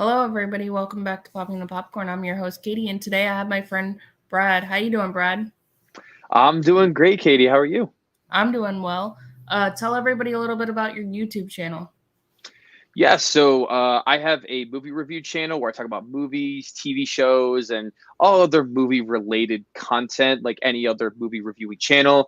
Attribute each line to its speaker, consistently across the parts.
Speaker 1: Hello, everybody. Welcome back to Popping the Popcorn. I'm your host, Katie, and today I have my friend Brad. How you doing, Brad?
Speaker 2: I'm doing great, Katie. How are you?
Speaker 1: I'm doing well. Tell everybody a little bit about your YouTube channel.
Speaker 2: I have a movie review channel where I talk about movies, TV shows, and all other movie related content, like any other movie reviewing channel.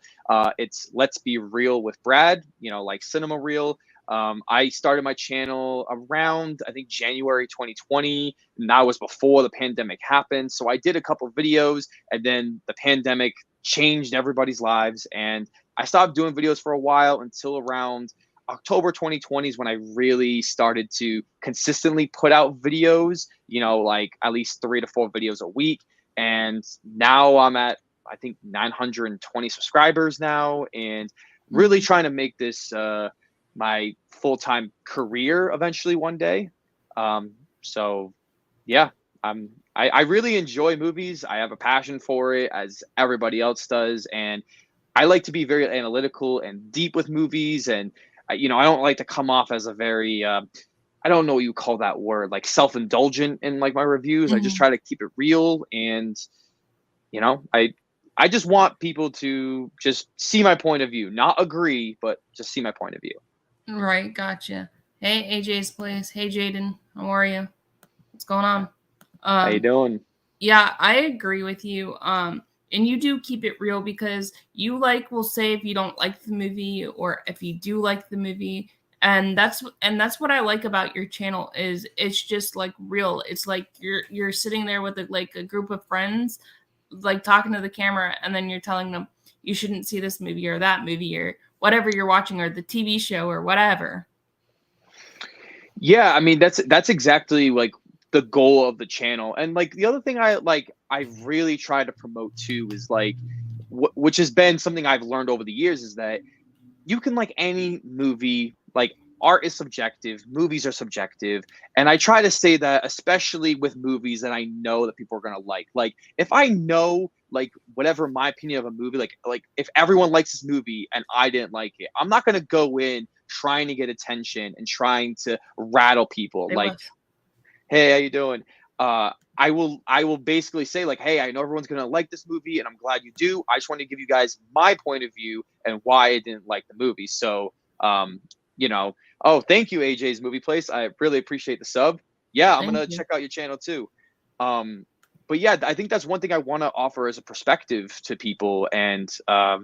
Speaker 2: It's Let's Be Real with Brad, like Cinema Reel. I started my channel around, I think, January 2020, and that was before the pandemic happened. So I did a couple of videos, and then the pandemic changed everybody's lives, and I stopped doing videos for a while until around October 2020 is when I really started to consistently put out videos, like at least 3 to 4 videos a week. And now I'm at, I think, 920 subscribers now, and really trying to make this my full-time career eventually one day. So yeah, I really enjoy movies. I have a passion for it, as everybody else does. And I like to be very analytical and deep with movies. And I don't like to come off as a very I don't know what you call that word, like self-indulgent in like my reviews. I just
Speaker 1: Mhm.
Speaker 2: try to keep it real, and you know, I I just want people to just see my point of view, not agree, but just see my point of view.
Speaker 1: Right, gotcha. Hey, AJ's place. Hey, Jaden. How are you? What's going on?
Speaker 2: How you
Speaker 1: Um,
Speaker 2: doing?
Speaker 1: Yeah, I agree with you. And you do keep it real because you will say if you don't like the movie or if you do like the movie, and that's what I like about your channel is it's just like real. It's like you're sitting there with a group of friends, like talking to the camera, and then you're telling them you shouldn't see this movie or that movie or whatever you're watching or the TV show or whatever.
Speaker 2: Yeah, I mean that's exactly like the goal of the channel. And like the other thing I really try to promote too is like which has been something I've learned over the years is that you can like any movie, like art is subjective, movies are subjective, and I try to say that especially with movies that I know that people are going to like. Like if I know like whatever my opinion of a movie, like if everyone likes this movie and I didn't like it, I'm not going to go in trying to get attention and trying to rattle people
Speaker 1: They
Speaker 2: like,
Speaker 1: was.
Speaker 2: hey, how you doing? I will basically say like, hey, I know everyone's gonna like this movie, and I'm glad you do. I just want to give you guys my point of view and why I didn't like the movie. So, um, you know, oh, thank you, AJ's Movie Place. I really appreciate the sub. Yeah, I'm
Speaker 1: Thank
Speaker 2: gonna
Speaker 1: you.
Speaker 2: check out your channel too. Um, but yeah, I think that's one thing I want to offer as a perspective to people. And I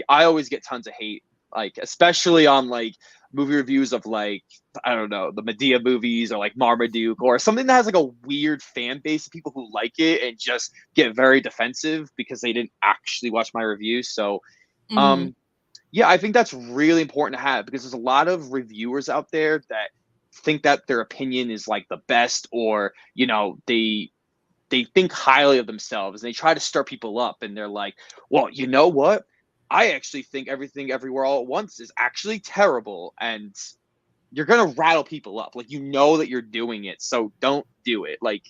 Speaker 2: always get tons of hate, like especially on like movie reviews of like I don't know, the Medea movies or like Marmaduke or something that has like a weird fan base of people who like it and just get very defensive because they didn't actually watch my reviews. So,
Speaker 1: Hmm.
Speaker 2: um, yeah, I think that's really important to have because there's a lot of reviewers out there that think that their opinion is like the best, or they think highly of themselves and they try to stir people up, and they're like, well, you know what, I actually think Everything Everywhere All at Once is actually terrible. And you're gonna rattle people up. Like, you know that you're doing it, so don't do it. Like,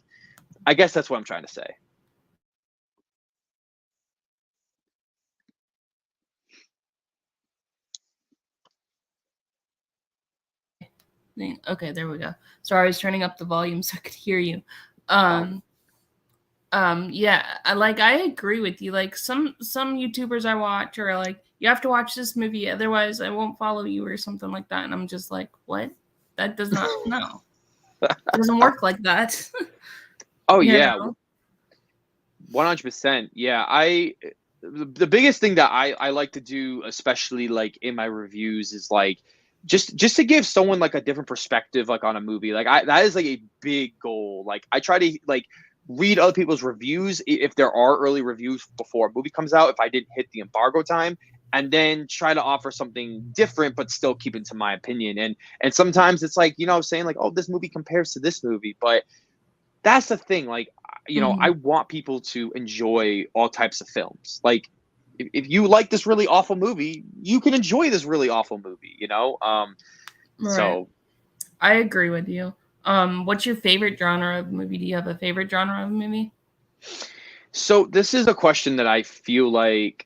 Speaker 2: I guess that's what I'm trying to say.
Speaker 1: Okay, there we go. Sorry, I was turning up the volume so I could hear you.
Speaker 2: No problem.
Speaker 1: Um, yeah, I agree with you. Like some YouTubers I watch are like, you have to watch this movie, otherwise I won't follow you or something like that. And I'm just like, what? That does not no. It doesn't work like that.
Speaker 2: Oh
Speaker 1: you
Speaker 2: yeah,
Speaker 1: know?
Speaker 2: 100%. Yeah, the biggest thing that I like to do, especially like in my reviews, is like just to give someone like a different perspective, like on a movie. Like that is like a big goal. Like I try to like read other people's reviews if there are early reviews before a movie comes out, if I didn't hit the embargo time, and then try to offer something different but still keep it to my opinion. And sometimes it's like, saying like, oh, this movie compares to this movie, but that's the thing. Like, I
Speaker 1: Mhm.
Speaker 2: want people to enjoy all types of films. Like, if you like this really awful movie, you can enjoy this really awful movie.
Speaker 1: Right.
Speaker 2: So
Speaker 1: I agree with you. What's your favorite genre of movie? Do you have a favorite genre of movie?
Speaker 2: so this is a question that I feel like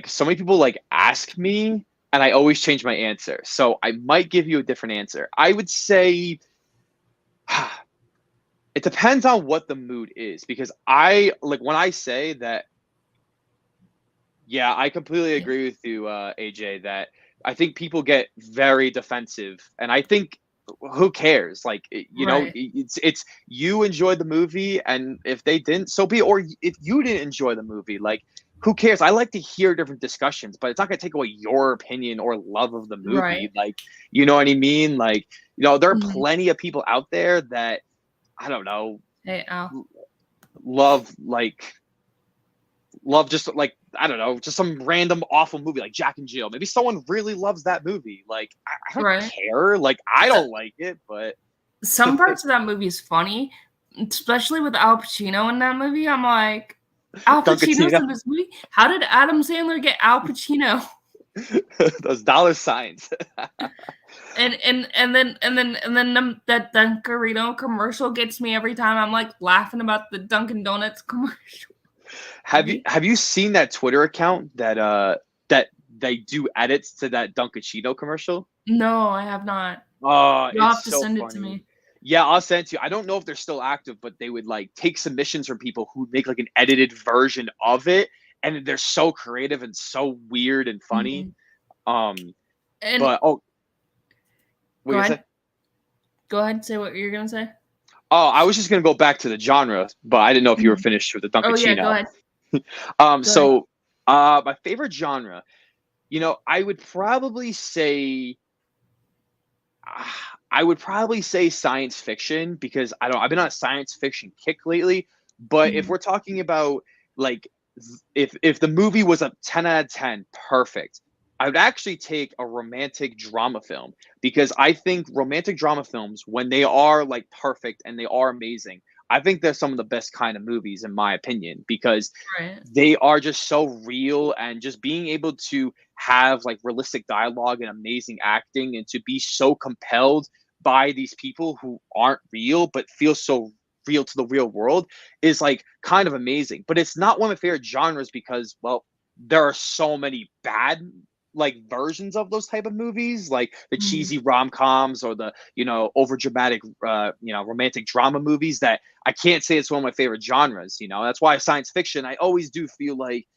Speaker 2: so many people like ask me, and I always change my answer. So I might give you a different answer. I would say it depends on what the mood is, because I like when I say that. Yeah, I completely agree with you, AJ, that I think people get very defensive, and I think who cares? Like,
Speaker 1: Right.
Speaker 2: it's you enjoyed the movie, and if they didn't, so be it. Or if you didn't enjoy the movie, like, who cares? I like to hear different discussions, but it's not gonna take away your opinion or love of the movie.
Speaker 1: Right.
Speaker 2: Like, you know what I mean? Like, there are
Speaker 1: Mhm.
Speaker 2: plenty of people out there that I don't know
Speaker 1: Hey, Al.
Speaker 2: love love just like I don't know, just some random awful movie like Jack and Jill. Maybe someone really loves that movie. Like I don't
Speaker 1: Right.
Speaker 2: care. Like I don't like it, but
Speaker 1: Some parts of that movie is funny, especially with Al Pacino in that movie. I'm like, Al Pacino's
Speaker 2: Dunkatino,
Speaker 1: in this movie. How did Adam Sandler get Al Pacino?
Speaker 2: those dollar signs.
Speaker 1: And then that Dunkarito commercial gets me every time. I'm like laughing about the Dunkin' Donuts commercial.
Speaker 2: Have you seen that Twitter account that they do edits to that Dunkachino commercial?
Speaker 1: No, I have not.
Speaker 2: Oh,
Speaker 1: You'll
Speaker 2: it's
Speaker 1: have to
Speaker 2: so
Speaker 1: send it to
Speaker 2: funny.
Speaker 1: me.
Speaker 2: Yeah, I'll send it to you. I don't know if they're still active, but they would like take submissions from people who make like an edited version of it, and they're so creative and so weird and funny.
Speaker 1: Mhm.
Speaker 2: Um,
Speaker 1: And
Speaker 2: but what
Speaker 1: go
Speaker 2: you gonna
Speaker 1: ahead.
Speaker 2: say?
Speaker 1: Go ahead. Say what you're gonna say.
Speaker 2: Oh, I was just gonna go back to the genre, but I didn't know if you were
Speaker 1: Mhm.
Speaker 2: finished with the
Speaker 1: Oh yeah, go
Speaker 2: Dunkachino.
Speaker 1: ahead. Go ahead.
Speaker 2: So my favorite genre, I would probably say science fiction because I've been on a science fiction kick lately. But if
Speaker 1: Mhm.
Speaker 2: we're talking about like if the movie was a 10 out of 10, perfect. I would actually take a romantic drama film because I think romantic drama films, when they are like perfect and they are amazing, I think they're some of the best kind of movies in my opinion because
Speaker 1: Right.
Speaker 2: they are just so real, and just being able to have like realistic dialogue and amazing acting and to be so compelled by these people who aren't real but feel so real to the real world is like kind of amazing. But it's not one of my favorite genres because, well, there are so many bad like versions of those type of movies, like the
Speaker 1: Mhm.
Speaker 2: cheesy rom-coms or the over dramatic romantic drama movies, that I can't say it's one of my favorite genres. That's why science fiction, I always do feel like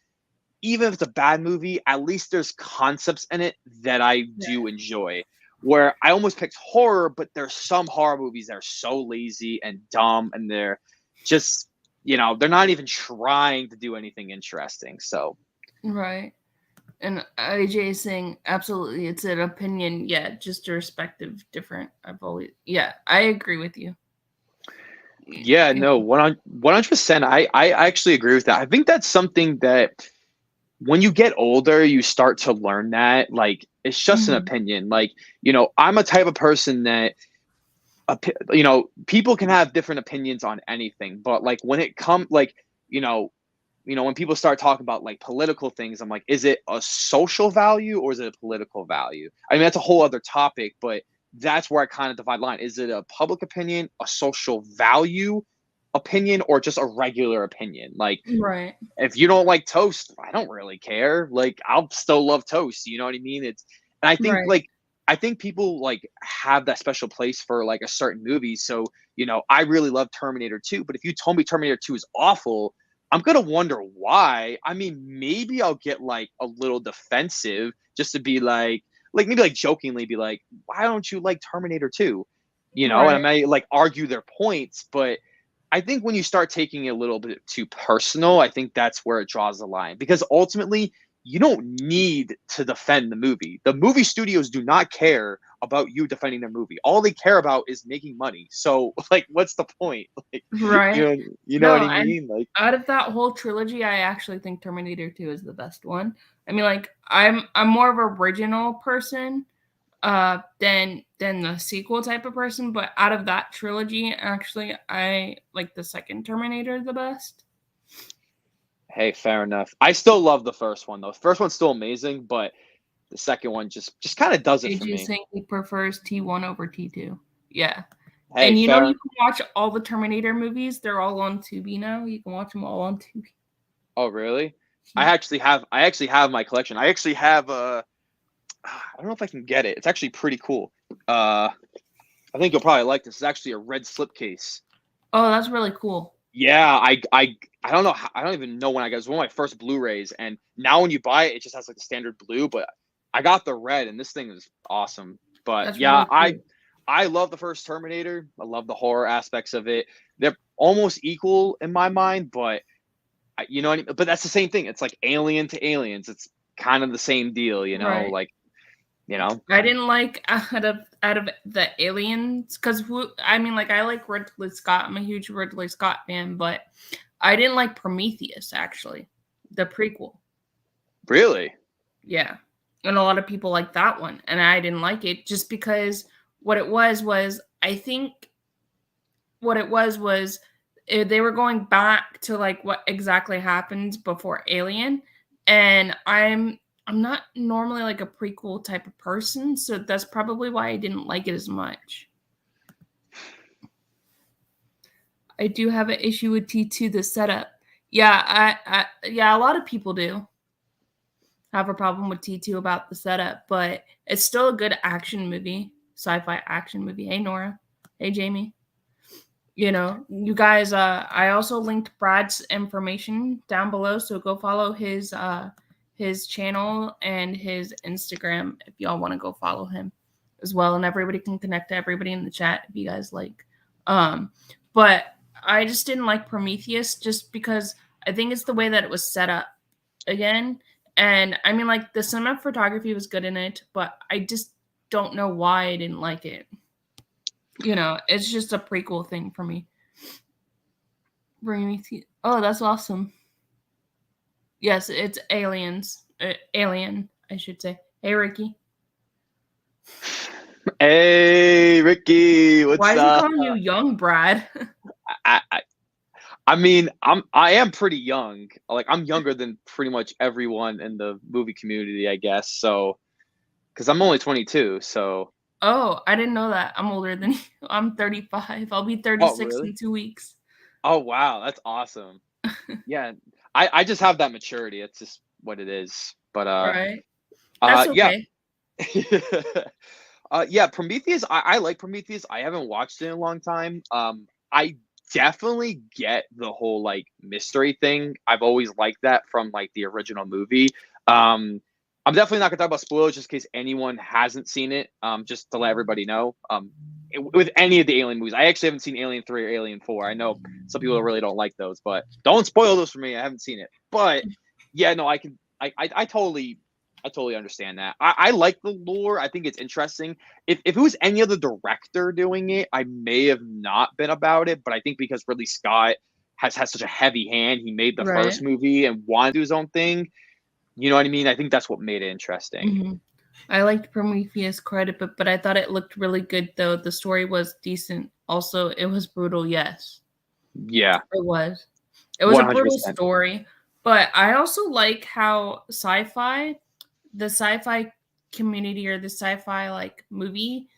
Speaker 2: even if it's a bad movie, at least there's concepts in it that I
Speaker 1: Yeah.
Speaker 2: do enjoy. Where I almost picked horror, but there's some horror movies that are so lazy and dumb, and they're just, they're not even trying to do anything interesting. So,
Speaker 1: Right. And IJ is saying absolutely, it's an opinion. Yeah, just a respective different. Yeah, I agree with you.
Speaker 2: yeah, no, 100%. I actually agree with that. I think that's something that when you get older, you start to learn that. Like, it's just an
Speaker 1: Mhm.
Speaker 2: opinion. Like, I'm a type of person that people can have different opinions on anything, but like when it comes like when people start talking about like political things, I'm like, is it a social value or is it a political value? I mean, that's a whole other topic, but that's where I kind of divide line. Is it a public opinion, a social value opinion, or just a regular opinion? Like,
Speaker 1: Right.
Speaker 2: if you don't like toast, I don't really care. Like, I'll still love toast. You know what I mean? And
Speaker 1: Right.
Speaker 2: I think people like have that special place for like a certain movie. So, I really love Terminator 2, but if you told me Terminator 2 is awful, I'm going to wonder why. I mean, maybe I'll get like a little defensive just to be like maybe like jokingly be like, why don't you like Terminator 2? And I
Speaker 1: Right.
Speaker 2: may like argue their points, but I think when you start taking it a little bit too personal, I think that's where it draws the line because ultimately you don't need to defend the movie. The movie studios do not care about you defending their movie. All they care about is making money. So like what's the point? Like
Speaker 1: Right.
Speaker 2: you know what
Speaker 1: No,
Speaker 2: I
Speaker 1: and
Speaker 2: mean? Like
Speaker 1: out of that whole trilogy, I actually think Terminator 2 is the best one. I mean, like, I'm more of a original person, than the sequel type of person, but out of that trilogy, actually, I like the second Terminator the best.
Speaker 2: hey, fair enough. I still love the first one though. The first one's still amazing, but the second one just kind of does it for
Speaker 1: AJ
Speaker 2: me.
Speaker 1: saying he prefers T1 over T2. Yeah.
Speaker 2: Hey,
Speaker 1: And
Speaker 2: fair.
Speaker 1: you can watch all the Terminator movies. They're all on Tubi now. You can watch them all on Tubi.
Speaker 2: Oh, really? I
Speaker 1: Yeah.
Speaker 2: actually have my collection. I actually have a I don't know if I can get it. It's actually pretty cool. I think you'll probably like this. It's actually a red slipcase.
Speaker 1: Oh, that's really cool.
Speaker 2: Yeah, I don't know I don't even know when I got it. It was one of my first Blu-rays, and now when you buy it, it just has, like, the standard blue, but I got the red, and this thing is awesome. But,
Speaker 1: That's
Speaker 2: yeah,
Speaker 1: really cool.
Speaker 2: I love the first Terminator. I love the horror aspects of it. They're almost equal in my mind, but you know what I mean? But that's the same thing. It's like Alien to Aliens. It's kind of the same deal, you know?
Speaker 1: Right.
Speaker 2: Like, you know?
Speaker 1: I didn't like out of the aliens because I mean, like I like Ridley Scott. I'm a huge Ridley Scott fan, but I didn't like Prometheus actually, the prequel.
Speaker 2: Really?
Speaker 1: Yeah, and a lot of people like that one, and I didn't like it just because what it was I think what it was they were going back to like what exactly happened before Alien, and I'm not normally like a prequel type of person, so that's probably why I didn't like it as much. I do have an issue with T2, the setup. Yeah, yeah, a lot of people do have a problem with T2 about the setup, but it's still a good action movie, sci-fi action movie. Hey Nora. Hey Jamie. You know, you guys, I also linked Brad's information down below, so go follow his channel and his Instagram if y'all want to go follow him as well, and everybody can connect to everybody in the chat if you guys like. But I just didn't like Prometheus just because I think it's the way that it was set up again. And I mean, like the cinematography was good in it, but I just don't know why I didn't like it. You know, it's just a prequel thing for me. Bring me to. Oh, that's awesome. Yes, it's aliens. Alien, I should say. Hey, Ricky.
Speaker 2: Hey, Ricky,
Speaker 1: Why
Speaker 2: what's
Speaker 1: is he
Speaker 2: up?
Speaker 1: calling you young, Brad?
Speaker 2: I, I, I mean, I am pretty young. Like, I'm younger than pretty much everyone in the movie community, I guess. So, because I'm only 22. So,
Speaker 1: Oh, I didn't know that. I'm older than you. I'm 35. I'll be
Speaker 2: oh,
Speaker 1: 36
Speaker 2: really?
Speaker 1: in 2 weeks.
Speaker 2: Oh, wow, that's awesome. Yeah, I just have that maturity. It's just what it is. But
Speaker 1: Right? That's
Speaker 2: yeah.
Speaker 1: okay.
Speaker 2: Yeah, Prometheus. I like Prometheus. I haven't watched it in a long time. I definitely get the whole like mystery thing. I've always liked that from like the original movie. Um, I'm definitely not gonna talk about spoilers just in case anyone hasn't seen it. Just to let everybody know. With any of the Alien movies, I actually haven't seen Alien 3 or Alien 4. I know some people really don't like those, but don't spoil those for me. I haven't seen it. But yeah, no, I can. I totally understand that. I like the lore. I think it's interesting. If it was any other director doing it, I may have not been about it. But I think because Ridley Scott has such a heavy hand, he made the
Speaker 1: Right.
Speaker 2: first movie and wanted to do his own thing. You know what I mean? I think that's what made it interesting.
Speaker 1: Hmm. I liked Prometheus quite a bit, but I thought it looked really good, though. The story was decent. Also, it was brutal, yes.
Speaker 2: Yeah,
Speaker 1: It was. It was a
Speaker 2: one hundred
Speaker 1: brutal
Speaker 2: percent.
Speaker 1: story, but I also like how the sci-fi community or the sci-fi like movie,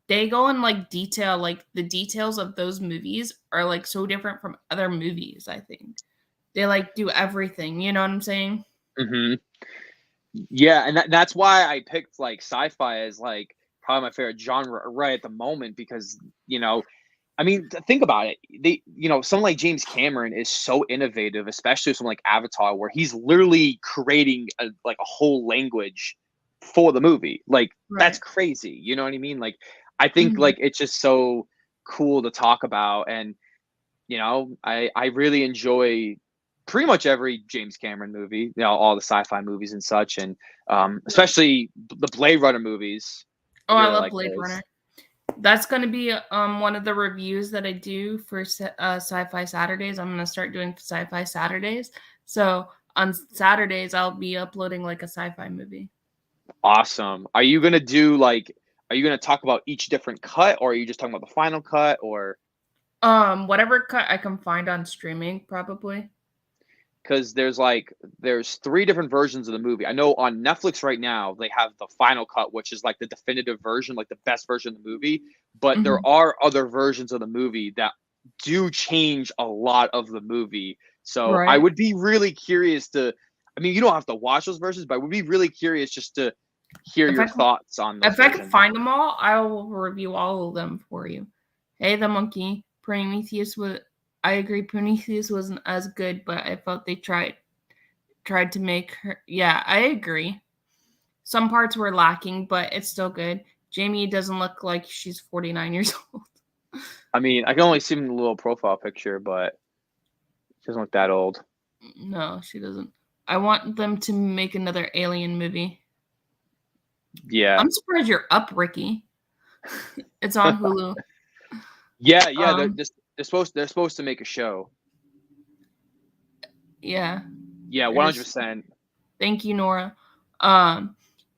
Speaker 1: they go in like detail, like the details of those movies are like so different from other movies, I think. They like do everything, you know what I'm saying?
Speaker 2: Hmm. Yeah, and that's why I picked like sci-fi as like probably my favorite genre right at the moment because I mean, think about it. Someone like James Cameron is so innovative, especially someone like Avatar, where he's literally creating like a whole language for the movie. Like that's
Speaker 1: Right.
Speaker 2: crazy. You know what I mean? Like I think
Speaker 1: Mhm.
Speaker 2: like it's just so cool to talk about, and I really enjoy pretty much every James Cameron movie. All the sci-fi movies and such, and especially the Blade Runner movies. I
Speaker 1: Oh, I
Speaker 2: really
Speaker 1: love
Speaker 2: like
Speaker 1: Blade
Speaker 2: those.
Speaker 1: Runner. That's gonna be one of the reviews that I do for Sci-Fi Saturdays. I'm gonna start doing Sci-Fi Saturdays. So on Saturdays, I'll be uploading like a sci-fi movie.
Speaker 2: Awesome. Are you gonna talk about each different cut, or are you just talking about the final cut, or
Speaker 1: Whatever cut I can find on streaming, probably.
Speaker 2: because there's three different versions of the movie. I know on Netflix right now they have the final cut, which is like the definitive version, like the best version of the movie. But
Speaker 1: Hmm.
Speaker 2: there are other versions of the movie that do change a lot of the movie. So I
Speaker 1: Right.
Speaker 2: would be really curious to. I mean, you don't have to watch those versions, but I would be really curious just to hear
Speaker 1: If
Speaker 2: your
Speaker 1: I can,
Speaker 2: thoughts on those
Speaker 1: if I can
Speaker 2: versions.
Speaker 1: find them all, I will review all of them for you. Hey, the monkey. Prometheus was. I agree. Prometheus wasn't as good, but I felt they tried to make her. Yeah, I agree. Some parts were lacking, but it's still good. Jamie doesn't look like she's 49 years old.
Speaker 2: I mean, I can only see him in the little profile picture, but she doesn't look that old.
Speaker 1: No, she doesn't. I want them to make another Alien movie.
Speaker 2: Yeah.
Speaker 1: I'm surprised you're up, Ricky. It's on Hulu.
Speaker 2: Yeah, yeah. They're supposed to make a show.
Speaker 1: Yeah.
Speaker 2: Yeah,
Speaker 1: It is.
Speaker 2: 100%.
Speaker 1: Thank you, Nora.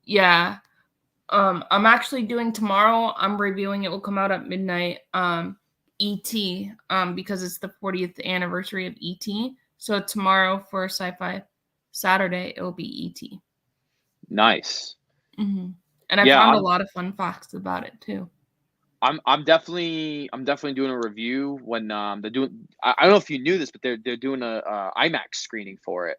Speaker 1: Yeah. I'm actually doing tomorrow. I'm reviewing it. Will come out at midnight. E.T. Because it's the 40th anniversary of E.T. So tomorrow for Sci-Fi Saturday, it will be E.T.
Speaker 2: Nice.
Speaker 1: Mm-hmm. And I
Speaker 2: Yeah,
Speaker 1: found a lot of fun facts about it too.
Speaker 2: I'm definitely doing a review when they're doing. I don't know if you knew this, but they're doing a IMAX screening for it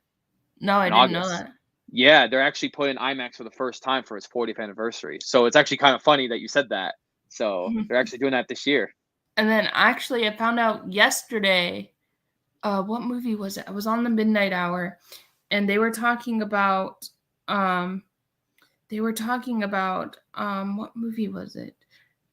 Speaker 1: No, I
Speaker 2: in
Speaker 1: didn't know
Speaker 2: August.
Speaker 1: that.
Speaker 2: Yeah, they're actually putting IMAX for the first time for its 40th anniversary. So it's actually kind of funny that you said that. So they're actually doing that this year.
Speaker 1: And then actually, I found out yesterday. What movie was it? I was on the midnight hour, and they were talking about. What movie was it?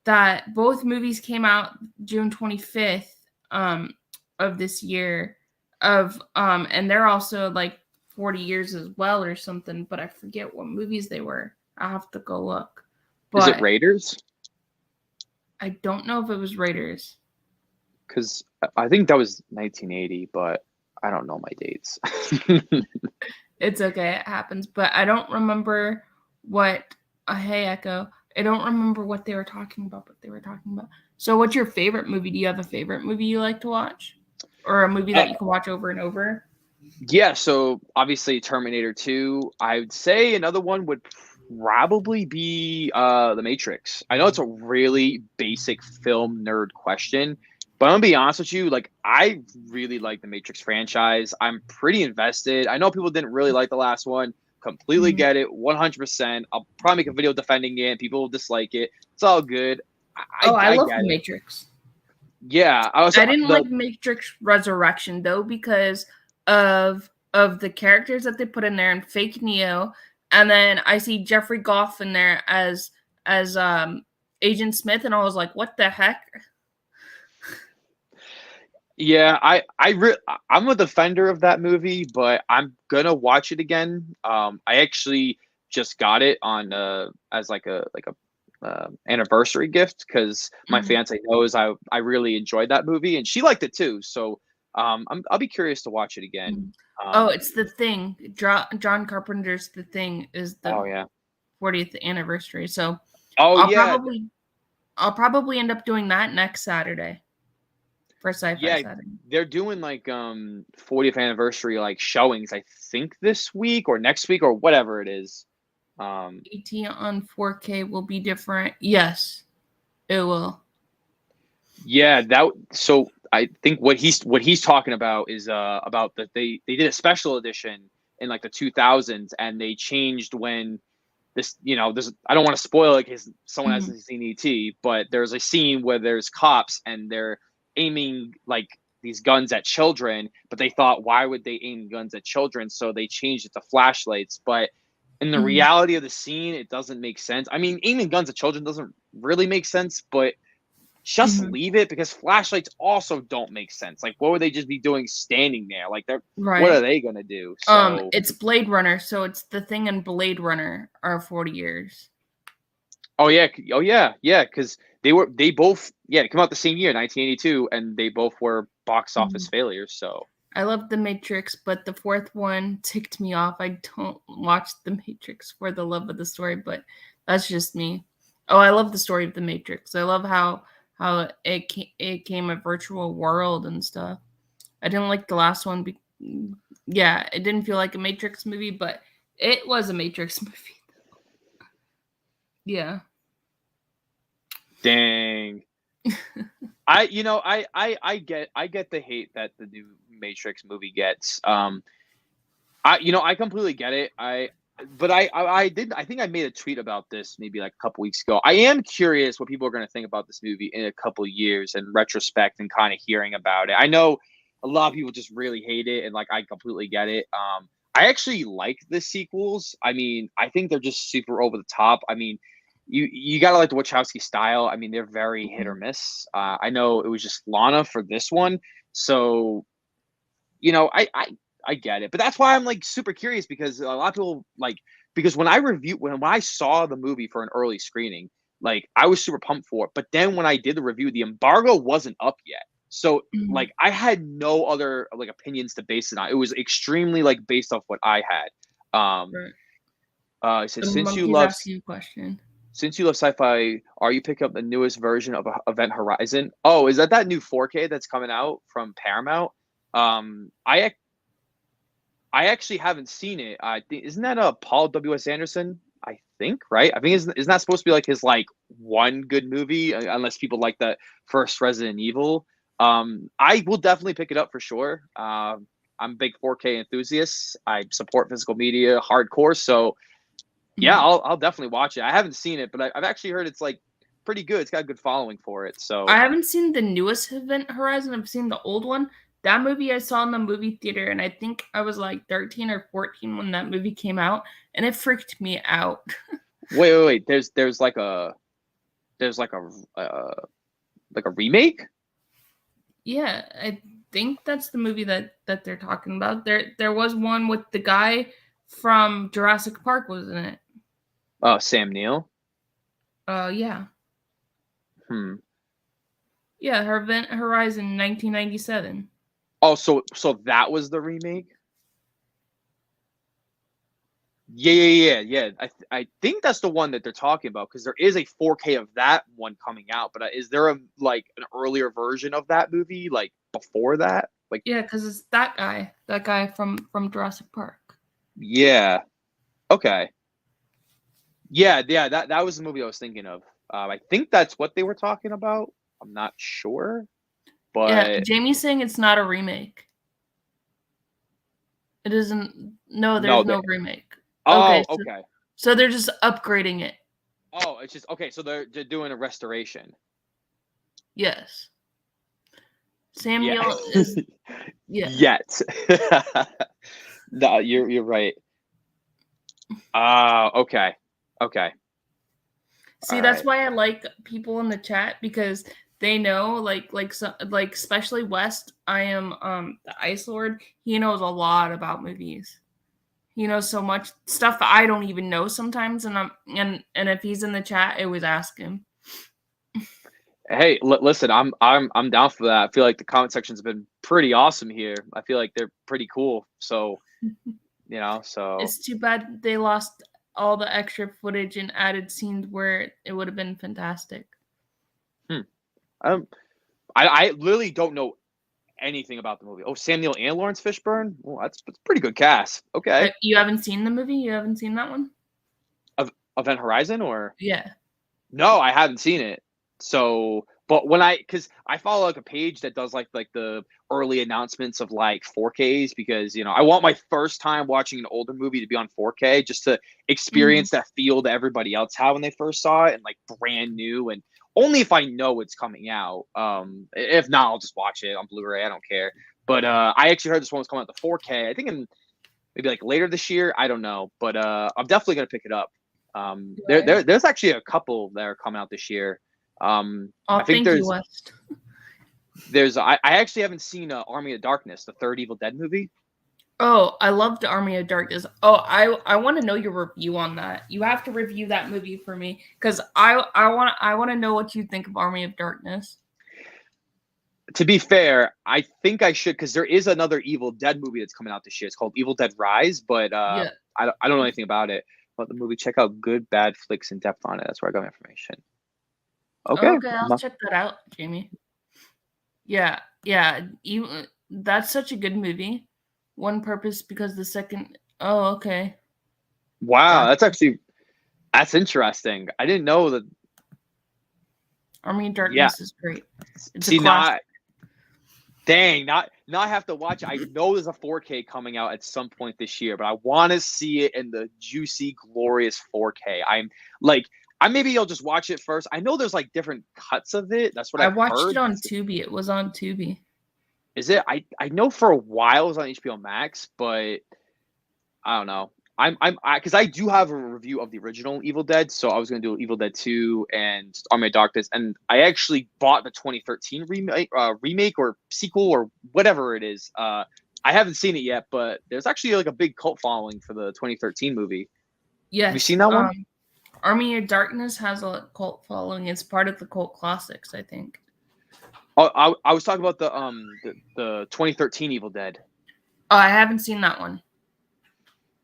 Speaker 1: That both movies came out June 25th of this year and they're also like 40 years as well or something, but I forget what movies they were. I have to go look.
Speaker 2: Is it
Speaker 1: But
Speaker 2: Raiders?
Speaker 1: I don't know if it was Raiders.
Speaker 2: Because I think that was 1980, but I don't know my dates.
Speaker 1: It's okay, it happens. But I don't remember what hey Echo. I don't remember what they were talking about, So what's your favorite movie? Do you have a favorite movie you like to watch? Or a movie that you can watch over and over?
Speaker 2: Yeah, so obviously Terminator 2. I would say another one would probably be The Matrix. I know it's a really basic film nerd question, but I'm gonna be honest with you, like I really like the Matrix franchise. I'm pretty invested. I know people didn't really like the last one. Completely get it, 100%. I'll probably make a video defending it. People will dislike it. It's all good.
Speaker 1: I
Speaker 2: I
Speaker 1: love
Speaker 2: get
Speaker 1: The
Speaker 2: it.
Speaker 1: Matrix.
Speaker 2: Yeah,
Speaker 1: I didn't like Matrix Resurrection though because of the characters that they put in there and fake Neo, and then I see Jeffrey Goff in there as Agent Smith, and I was like, what the heck?
Speaker 2: Yeah, I'm a defender of that movie, but I'm gonna watch it again. I actually just got it on as like a anniversary gift because my fiance knows I really enjoyed that movie and she liked it too. So I'll be curious to watch it again.
Speaker 1: It's The Thing. John Carpenter's The Thing is
Speaker 2: Oh
Speaker 1: the
Speaker 2: yeah.
Speaker 1: 40th anniversary. So
Speaker 2: Oh yeah.
Speaker 1: I'll probably end up doing that next Saturday for Sci-Fi
Speaker 2: Yeah,
Speaker 1: Saturday.
Speaker 2: they're doing like 40th anniversary like showings, I think this week or next week or whatever it is.
Speaker 1: ET on 4K will be different. Yes, it will.
Speaker 2: Yeah, so I think what he's talking about is about that they did a special edition in like the 2000s and they changed when this I don't want to spoil it because someone hasn't seen ET, but there's a scene where there's cops and they're aiming like these guns at children, but they thought why would they aim guns at children? So they changed it to flashlights, but in the reality of the scene, it doesn't make sense. I mean, aiming guns at children doesn't really make sense, but just leave it because flashlights also don't make sense. Like, what would they just be doing standing there? Like, what are they gonna do? So,
Speaker 1: it's Blade Runner, so it's The Thing and Blade Runner are 40 years.
Speaker 2: oh yeah, because they both come out the same year, 1982, and they both were box office failures. So
Speaker 1: I love The Matrix, but the fourth one ticked me off. I don't watch The Matrix for the love of the story, but that's just me. Oh, I love the story of The Matrix. I love how it came a virtual world and stuff. I didn't like the last one. It didn't feel like a Matrix movie, but it was a Matrix movie. Yeah.
Speaker 2: dang. I get the hate that the new Matrix movie gets. I completely get it. I but I think I made a tweet about this maybe like a couple weeks ago. I am curious what people are going to think about this movie in a couple of years in retrospect and kind of hearing about it. I know a lot of people just really hate it, and like I completely get it. I actually like the sequels. I mean, I think they're just super over the top. I mean, you gotta like the Wachowski style. I mean, they're very hit or miss. I know it was just Lana for this one, so I get it, but that's why I'm like super curious because a lot of people like because when I saw the movie for an early screening, like I was super pumped for it. But then when I did the review, the embargo wasn't up yet, so
Speaker 1: Mhm.
Speaker 2: like I had no other like opinions to base it on. It was extremely like based off what I had.
Speaker 1: Right.
Speaker 2: It says
Speaker 1: The monkey's asking you a question.
Speaker 2: since you love sci-fi, are you picking up the newest version of Event Horizon? Oh, is that new 4K that's coming out from Paramount? I actually haven't seen it. I think isn't that a Paul W.S. Anderson? I think right. I think isn't that supposed to be like his like one good movie? Unless people like the first Resident Evil. I will definitely pick it up for sure. I'm a big 4K enthusiast. I support physical media hardcore, so yeah,
Speaker 1: Mhm.
Speaker 2: I'll definitely watch it. I haven't seen it, but I've actually heard it's like pretty good. It's got a good following for it.
Speaker 1: I
Speaker 2: So
Speaker 1: haven't seen the newest Event Horizon. I've seen the old one. That movie I saw in the movie theater, and I think I was like 13 or 14 when that movie came out, and it freaked me out.
Speaker 2: wait. There's like a remake.
Speaker 1: Yeah, I think that's the movie that they're talking about. There was one with the guy from Jurassic Park was in it.
Speaker 2: Sam Neill.
Speaker 1: Yeah.
Speaker 2: Hmm.
Speaker 1: Yeah, her Event Horizon 1997.
Speaker 2: Oh, so that was the remake. Yeah. I think that's the one that they're talking about because there is a 4K of that one coming out. But is there a like an earlier version of that movie like before that? Like
Speaker 1: Yeah, because it's that guy from Jurassic Park.
Speaker 2: yeah. Okay. Yeah. That was the movie I was thinking of. I think that's what they were talking about. I'm not sure,
Speaker 1: Yeah,
Speaker 2: but
Speaker 1: Jamie's saying it's not a remake. It isn't. No,
Speaker 2: no.
Speaker 1: there's no remake. Okay,
Speaker 2: Oh,
Speaker 1: so
Speaker 2: okay.
Speaker 1: so they're just upgrading it.
Speaker 2: Oh, it's just okay. So they're doing a restoration.
Speaker 1: Yes,
Speaker 2: Yeah.
Speaker 1: Samuel is. Yeah.
Speaker 2: Yet. No, you're right. Okay. Okay.
Speaker 1: See,
Speaker 2: All
Speaker 1: that's
Speaker 2: right.
Speaker 1: why I like people in the chat because they know, like especially West. I am the Ice Lord. He knows a lot about movies. He knows so much stuff that I don't even know sometimes, and if he's in the chat, I always ask him.
Speaker 2: Hey, listen, I'm down for that. I feel like the comment section's been pretty awesome here. I feel like they're pretty cool. So, so
Speaker 1: It's too bad they lost all the extra footage and added scenes where it would have been fantastic.
Speaker 2: hmm. Um, I literally don't know anything about the movie. Oh, Sam Neill and Lawrence Fishburne. Well, that's pretty good cast. Okay.
Speaker 1: You haven't seen the movie? You haven't seen that one?
Speaker 2: Event Horizon or
Speaker 1: Yeah.
Speaker 2: no, I haven't seen it. So, but because I follow like a page that does like the early announcements of like 4Ks because I want my first time watching an older movie to be on 4K just to
Speaker 1: Mhm.
Speaker 2: experience that feel that everybody else had when they first saw it and like brand new and only if I know it's coming out. If not, I'll just watch it on Blu-ray. I don't care. But I actually heard this one was coming out to 4K. I think in maybe like later this year. I don't know, but I'm definitely gonna pick it up.
Speaker 1: Right.
Speaker 2: There's actually a couple that are coming out this year. I
Speaker 1: Oh,
Speaker 2: think
Speaker 1: thank you, West.
Speaker 2: I actually haven't seen Army of Darkness, the third Evil Dead movie.
Speaker 1: Oh, I loved Army of Darkness. Oh, I want to know your review on that. You have to review that movie for me because I want to know what you think of Army of Darkness.
Speaker 2: To be fair, I think I should because there is another Evil Dead movie that's coming out this year. It's called Evil Dead Rise, but
Speaker 1: Yeah.
Speaker 2: I don't know anything about it. But the movie, check out Good Bad Flicks in depth on it. That's where I got my information. Okay,
Speaker 1: Okay, I'll check that out, Jamie. Yeah, yeah. That's such a good movie. One Purpose because the second. Oh, okay.
Speaker 2: wow,
Speaker 1: Got
Speaker 2: that's interesting. I didn't know that.
Speaker 1: Army of
Speaker 2: Yeah,
Speaker 1: Darkness is great. It's a
Speaker 2: see,
Speaker 1: classic.
Speaker 2: not dang, not now I have to watch it. I know there's a 4K coming out at some point this year, but I want to see it in the juicy, glorious 4K. I'm like, maybe I'll just watch it first. I know there's like different cuts of it. That's what
Speaker 1: I
Speaker 2: I've
Speaker 1: watched it
Speaker 2: heard.
Speaker 1: on Tubi. It was on Tubi.
Speaker 2: Is it? I know for a while it was on HBO Max, but I don't know. Because I do have a review of the original Evil Dead, so I was gonna do Evil Dead 2 and Army of Darkness, and I actually bought the 2013 remake or sequel or whatever it is. I haven't seen it yet, but there's actually like a big cult following for the 2013 movie. Have you
Speaker 1: Yes.
Speaker 2: seen that one?
Speaker 1: Army of Darkness has a cult following. It's part of the cult classics, I think.
Speaker 2: Oh, I was talking about the 2013 Evil Dead.
Speaker 1: Oh, I haven't seen that one.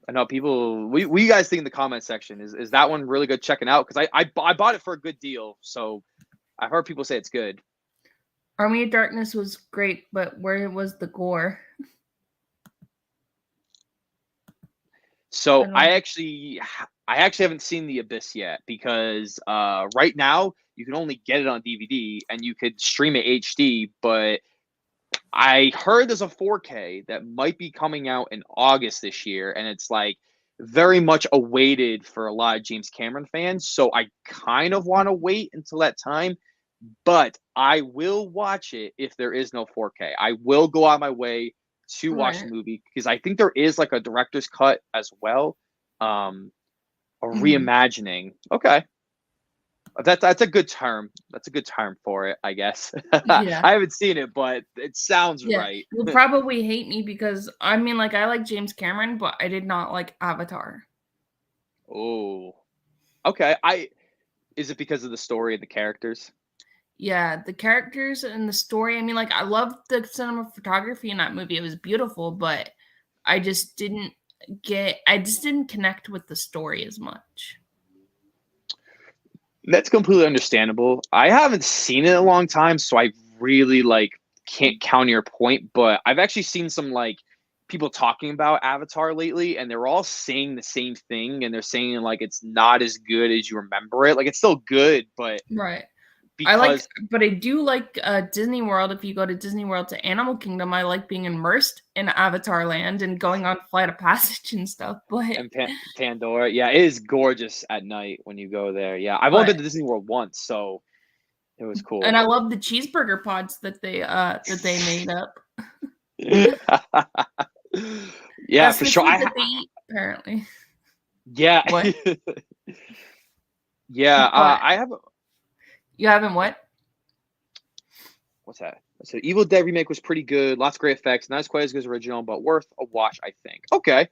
Speaker 2: I know people. What you guys think in the comment section? Is that one really good checking out? Because I bought it for a good deal, so I've heard people say it's good.
Speaker 1: Army of Darkness was great, but where was the gore?
Speaker 2: So
Speaker 1: I
Speaker 2: I actually haven't seen The Abyss yet because right now you can only get it on DVD and you could stream it HD, but I heard there's a 4K that might be coming out in August this year, and it's like very much awaited for a lot of James Cameron fans. So I kind of want to wait until that time, but I will watch it if there is no 4K. I will go out of my way to watch the
Speaker 1: Right.
Speaker 2: movie because I think there is like a director's cut as well, a
Speaker 1: Mhm.
Speaker 2: reimagining. Okay, that's a good term. That's a good term for it, I guess.
Speaker 1: Yeah.
Speaker 2: I haven't seen it, but it sounds
Speaker 1: Yeah.
Speaker 2: right.
Speaker 1: You'll probably hate me because I mean, like, I like James Cameron, but I did not like Avatar.
Speaker 2: Oh, okay. I Is it because of the story of the characters?
Speaker 1: Yeah, the characters and the story. I mean, like, I loved the cinematography in that movie. It was beautiful, but I just didn't I just didn't connect with the story as much.
Speaker 2: That's completely understandable. I haven't seen it in a long time, so I really like can't counter your point, but I've actually seen some like people talking about Avatar lately and they're all saying the same thing and they're saying like it's not as good as you remember it. Like it's still good, but
Speaker 1: Right.
Speaker 2: because
Speaker 1: But I do like Disney World. If you go to Disney World to Animal Kingdom, I like being immersed in Avatar land and going on Flight of Passage and stuff.
Speaker 2: and Pandora, yeah, it is gorgeous at night when you go there. Yeah, I've only
Speaker 1: But
Speaker 2: been to Disney World once, so it was
Speaker 1: and
Speaker 2: cool.
Speaker 1: I love the cheeseburger pods that they made up.
Speaker 2: Yeah,
Speaker 1: That's
Speaker 2: for
Speaker 1: the
Speaker 2: sure.
Speaker 1: food that they eat, apparently.
Speaker 2: Yeah.
Speaker 1: What?
Speaker 2: Yeah,
Speaker 1: What?
Speaker 2: I have
Speaker 1: You haven't what?
Speaker 2: what's that? So Evil Dead remake was pretty good, lots of great effects, not as quite as good as original, but worth a watch, I think. Okay.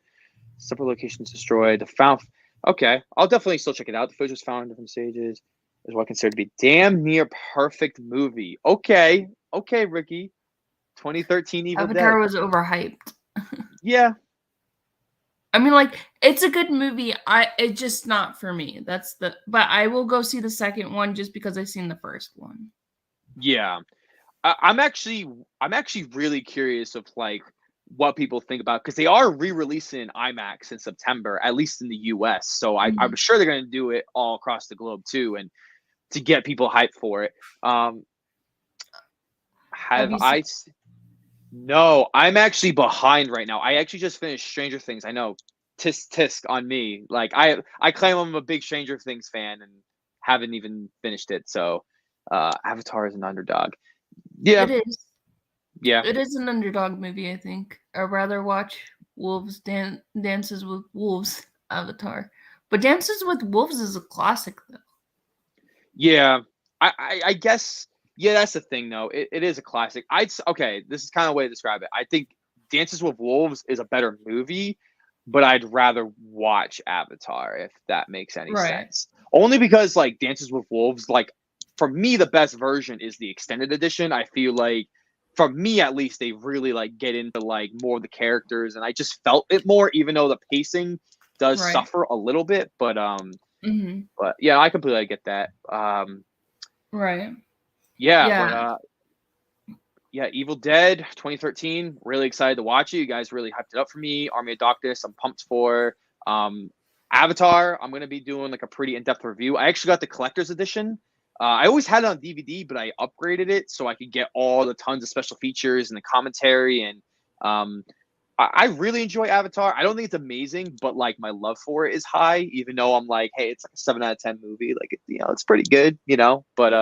Speaker 2: Separate locations destroyed. The found. Okay, I'll definitely still check it out. The footage was found in different stages. Is what considered to be damn near perfect movie. Okay, okay, Ricky. 2013 Evil Dead.
Speaker 1: Avatar was overhyped.
Speaker 2: Yeah,
Speaker 1: I mean, like, it's a good movie. It's just not for me. But I will go see the second one just because I've seen the first one.
Speaker 2: yeah. I'm actually really curious of like what people think about because they are re-releasing in IMAX in September, at least in the US. So I'm
Speaker 1: Mhm.
Speaker 2: sure they're going to do it all across the globe too, and to get people hyped for it. Um,
Speaker 1: Have
Speaker 2: have
Speaker 1: you
Speaker 2: I?
Speaker 1: seen?
Speaker 2: No, I'm actually behind right now. I actually just finished Stranger Things. I know, tisk tisk on me. Like I claim I'm a big Stranger Things fan and haven't even finished it. So, Avatar is an underdog. Yeah,
Speaker 1: It is.
Speaker 2: yeah,
Speaker 1: It is an underdog movie, I think. I'd rather watch Dances with Wolves Avatar. But Dances with Wolves is a classic, though.
Speaker 2: yeah. I guess yeah. That's the thing, though. It is a classic. Okay. This is kind of the way to describe it. I think Dances with Wolves is a better movie, but I'd rather watch Avatar if that makes any
Speaker 1: Right.
Speaker 2: sense. Only because like Dances with Wolves, like for me, the best version is the extended edition. I feel like for me at least, they really like get into like more of the characters, and I just felt it more, even though the pacing does
Speaker 1: Right.
Speaker 2: suffer a little bit.
Speaker 1: Mhm.
Speaker 2: But yeah, I completely get that.
Speaker 1: Right.
Speaker 2: Yeah,
Speaker 1: Yeah.
Speaker 2: but yeah, Evil Dead 2013. Really excited to watch it. You guys really hyped it up for me. Army of Darkness, I'm pumped for. Um, Avatar, I'm gonna be doing like a pretty in-depth review. I actually got the collector's edition, I always had it on DVD, but I upgraded it so I could get all the tons of special features and the commentary. And um, I really enjoy Avatar. I don't think it's amazing, but like my love for it is high. Even though I'm like, hey, it's like a 7 out of 10 movie. Like, it's pretty good. But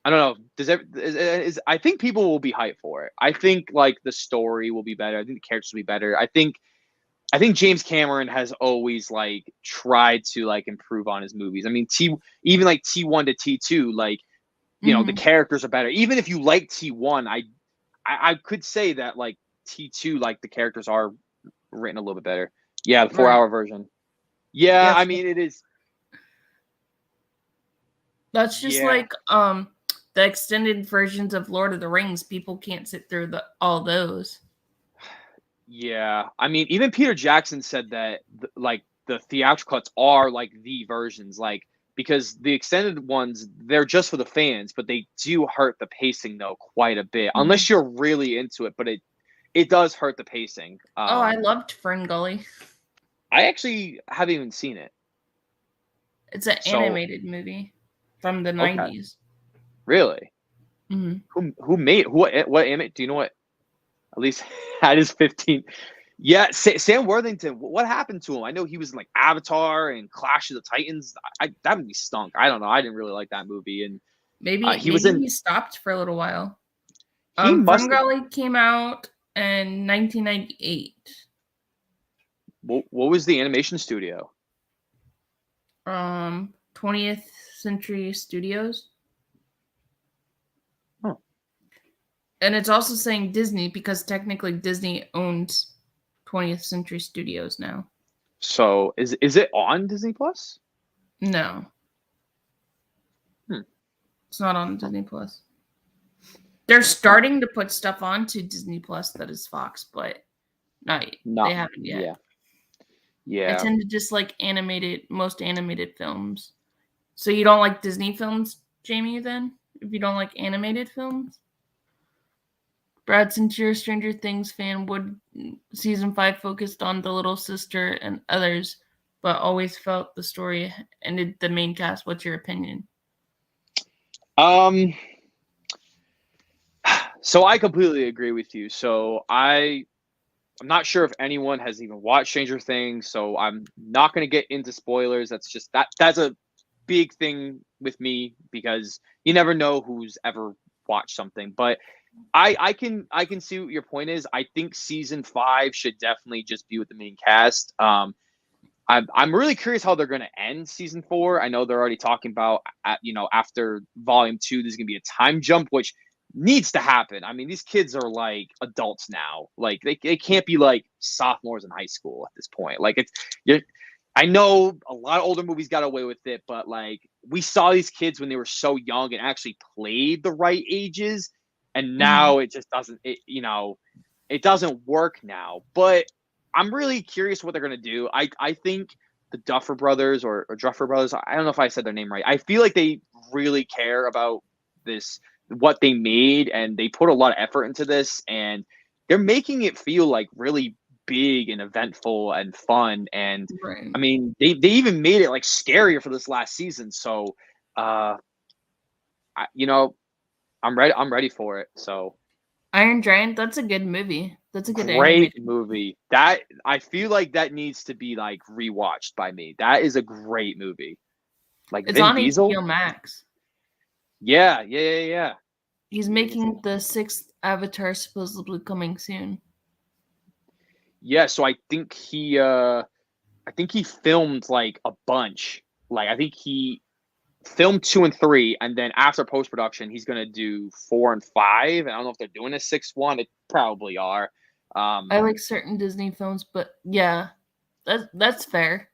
Speaker 2: I don't know. I think people will be hyped for it. I think like the story will be better. I think the characters will be better. I think James Cameron has always like tried to like improve on his movies. I mean, even like T1 to T2, like the
Speaker 1: Mhm.
Speaker 2: characters are better. Even if you like T1, I could say that like T2, like the characters are written a little bit better. Yeah, the 4 hour
Speaker 1: Right.
Speaker 2: version. Yeah,
Speaker 1: Yes.
Speaker 2: I mean it is.
Speaker 1: That's just
Speaker 2: Yeah,
Speaker 1: like the extended versions of Lord of the Rings. People can't sit through all those.
Speaker 2: yeah. I mean, even Peter Jackson said that like the theatrical cuts are like the versions, like because the extended ones they're just for the fans, but they do hurt the pacing though quite a bit,
Speaker 1: Mhm.
Speaker 2: unless you're really into it. But it does hurt the pacing.
Speaker 1: Oh, I loved Fern Gully.
Speaker 2: I actually haven't even seen it,
Speaker 1: It's an
Speaker 2: so
Speaker 1: animated movie from the
Speaker 2: okay,
Speaker 1: 90s.
Speaker 2: really.
Speaker 1: Mhm.
Speaker 2: Who made what image? Do you know what? At least at his 15. Yeah, Sam Worthington. What happened to him? I know he was in like Avatar and Clash of the Titans. That movie stunk. I don't know. I didn't really like that movie, and
Speaker 1: Maybe
Speaker 2: he was
Speaker 1: maybe
Speaker 2: in.
Speaker 1: he stopped for a little while.
Speaker 2: He must have.
Speaker 1: Ferngully came out in 1998.
Speaker 2: What was the animation studio?
Speaker 1: 20th Century Studios.
Speaker 2: Huh.
Speaker 1: And it's also saying Disney because technically Disney owns 20th Century Studios now.
Speaker 2: So is it on Disney Plus?
Speaker 1: No,
Speaker 2: Hmm.
Speaker 1: it's not on Disney Plus. They're
Speaker 2: Huh.
Speaker 1: starting to put stuff onto Disney Plus that is Fox, but not they
Speaker 2: Not.
Speaker 1: haven't yet.
Speaker 2: Yeah.
Speaker 1: I
Speaker 2: Yeah.
Speaker 1: tend to dislike most animated films. So you don't like Disney films, Jamie, then? If you don't like animated films? Brad, since you're a Stranger Things fan, would season 5 focused on the little sister and others, but always felt the story ended the main cast? What's your opinion?
Speaker 2: Um. So I completely agree with you. So I'm not sure if anyone has even watched Stranger Things, so I'm not going to get into spoilers. That's a big thing with me because you never know who's ever watched something. But I can see what your point is. I think season 5 should definitely just be with the main cast. I'm really curious how they're going to end season 4. I know they're already talking about after volume 2 there's going to be a time jump, which needs to happen. I mean, these kids are like adults now. Like they can't be like sophomores in high school at this point. Like you're I know a lot of older movies got away with it, but like we saw these kids when they were so young and actually played the right ages, and
Speaker 1: Mhm.
Speaker 2: now it just doesn't. It doesn't work now. But I'm really curious what they're gonna do. I think the Duffer Brothers or Duffer Brothers. I don't know if I said their name right. I feel like they really care about this what they made, and they put a lot of effort into this, and they're making it feel like really big and eventful and fun. And
Speaker 1: Right.
Speaker 2: I mean, they even made it like scarier for this last season. So, uh, I, you know, I'm ready for it. So
Speaker 1: Iron Giant, that's a good movie. That's a good
Speaker 2: great
Speaker 1: animated.
Speaker 2: movie. That I feel like that needs to be like rewatched by me. That is a great movie. Like
Speaker 1: It's
Speaker 2: Vin
Speaker 1: on
Speaker 2: Diesel.
Speaker 1: HBO Max.
Speaker 2: Yeah, yeah, yeah, yeah.
Speaker 1: He's
Speaker 2: Vin Diesel.
Speaker 1: making the 6th Avatar supposedly coming soon.
Speaker 2: Yeah, so I think he filmed like a bunch. Like I think he filmed 2 and 3, and then after post production, he's gonna do 4 and 5. And I don't know if they're doing a 6th one. They probably are.
Speaker 1: I like certain Disney films, but yeah, that's fair.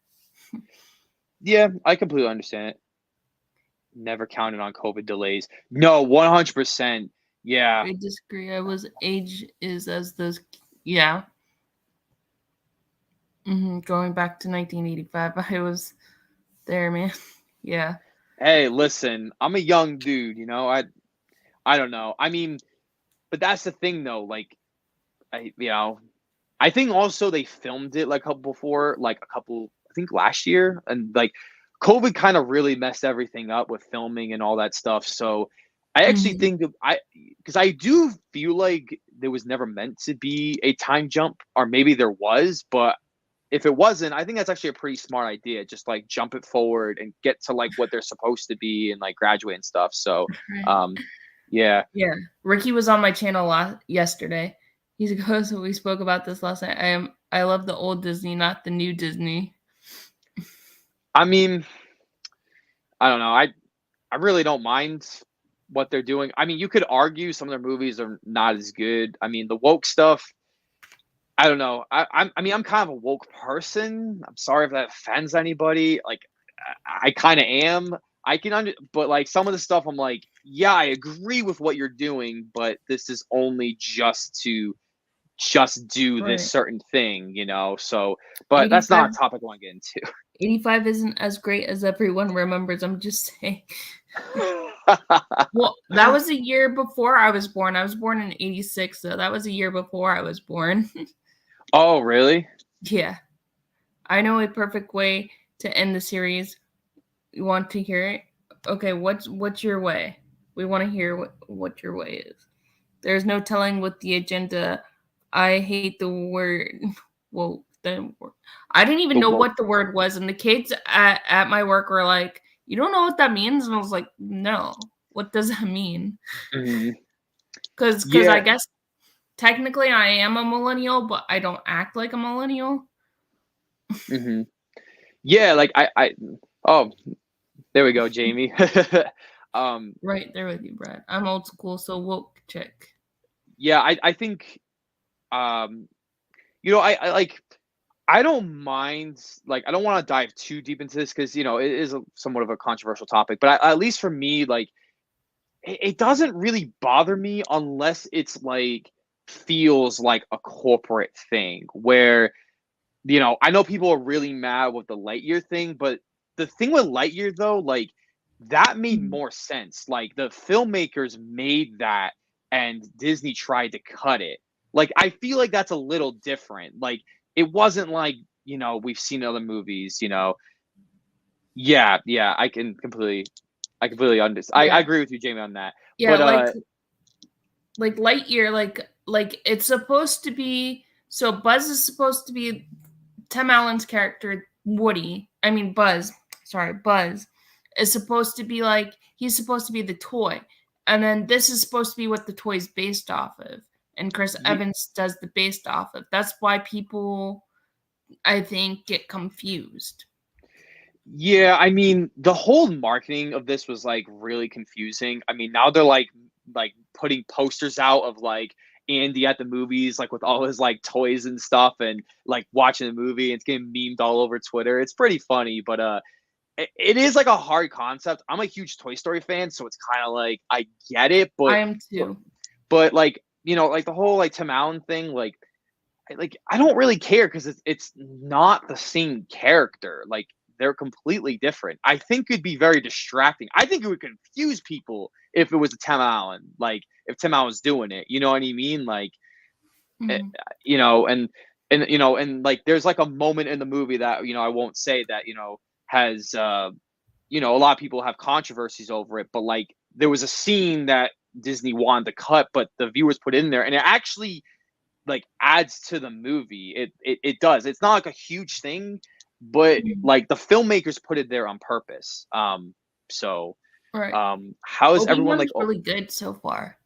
Speaker 2: Yeah, I completely understand it. Never counted on COVID delays. No, 100%. Yeah.
Speaker 1: I disagree. I was age is as those. Yeah. Going back to 1985, I was there, man. Yeah.
Speaker 2: Hey, listen, I'm a young dude. I don't know. I mean, but that's the thing though. Like, I think also they filmed it like a couple before, like a couple, I think last year, and like COVID kind of really messed everything up with filming and all that stuff. So I actually
Speaker 1: Mhm.
Speaker 2: think because I do feel like there was never meant to be a time jump, or maybe there was, but if it wasn't, I think that's actually a pretty smart idea. Just like jump it forward and get to like what they're supposed to be and like graduate and stuff. So,
Speaker 1: Right.
Speaker 2: um, yeah.
Speaker 1: Yeah. Ricky was on my channel yesterday. He goes, we spoke about this last night. I love the old Disney, not the new Disney.
Speaker 2: I mean, I don't know. I really don't mind what they're doing. I mean, you could argue some of their movies are not as good. I mean, the woke stuff. I don't know. I mean, I'm kind of a woke person. I'm sorry if that offends anybody. Like, I kind of am. I can but like some of the stuff, I'm like, yeah, I agree with what you're doing, but this is only just do this
Speaker 1: Right.
Speaker 2: certain thing, you know. So, but that's
Speaker 1: 85,
Speaker 2: not a topic I want to get into.
Speaker 1: 85 isn't as great as everyone remembers. I'm just saying. Well, that was a year before I was born. I was born in 86, so that was a year before I was born.
Speaker 2: Oh, really?
Speaker 1: Yeah. I know a perfect way to end the series. You want to hear it? Okay, what's your way? We want to hear what your way is. There's no telling what the agenda. I hate the word. Well, I didn't even
Speaker 2: The
Speaker 1: know
Speaker 2: woke.
Speaker 1: what the word was, and the kids at my work were like, "You don't know what that means?" And I was like, "No, what does that mean?"
Speaker 2: Mhm.
Speaker 1: Because I
Speaker 2: Yeah.
Speaker 1: guess technically I am a millennial, but I don't act like a millennial.
Speaker 2: Hmm. Yeah. Like Oh, there we go, Jamie. um.
Speaker 1: Right there with you, Brad. I'm old school, so woke chick.
Speaker 2: Yeah. I think. Um. You know, I like. I don't mind. Like, I don't want to dive too deep into this because it is somewhat of a controversial topic. But at least for me, like, it doesn't really bother me unless it's like feels like a corporate thing where I know people are really mad with the Lightyear thing, but the thing with Lightyear though, like that made
Speaker 1: Mhm.
Speaker 2: more sense. Like the filmmakers made that and Disney tried to cut it. Like I feel like that's a little different. Like it wasn't like, we've seen other movies, Yeah, yeah, I completely understand. I
Speaker 1: Yeah,
Speaker 2: agree with you, Jamie, on that.
Speaker 1: yeah,
Speaker 2: But
Speaker 1: like Lightyear, like it's supposed to be. So Buzz is supposed to be Tim Allen's character, Woody. I mean Buzz. Sorry, Buzz is supposed to be like he's supposed to be the toy, and then this is supposed to be what the toy's based off of, and Chris
Speaker 2: y-
Speaker 1: Evans does the based off of. That's why people, I think, get confused.
Speaker 2: yeah, I mean, the whole marketing of this was like really confusing. I mean, now they're like putting posters out of like Andy at the movies, like with all his like toys and stuff, and like watching the movie. It's getting memed all over Twitter. It's pretty funny, but it is like a hard concept. I'm a huge Toy Story fan, so it's kind of like I get it,
Speaker 1: I
Speaker 2: but
Speaker 1: am
Speaker 2: but
Speaker 1: too.
Speaker 2: but like like the whole like Tim Allen thing, like I don't really care because it's not the same character. Like they're completely different. I think it'd be very distracting. I think it would confuse people if it was a Tim Allen. Like if Tim Allen was doing it, you know what I mean? Like eh,
Speaker 1: Mhm.
Speaker 2: you know, and like there's like a moment in the movie that I won't say that has a lot of people have controversies over it, but like there was a scene that Disney wanted to cut, but the viewers put in there, and it actually like adds to the movie. It does. It's not like a huge thing, but
Speaker 1: Mhm.
Speaker 2: like the filmmakers put it there on purpose. So
Speaker 1: Right.
Speaker 2: how is everyone like?
Speaker 1: Obi-Wan's really good so far.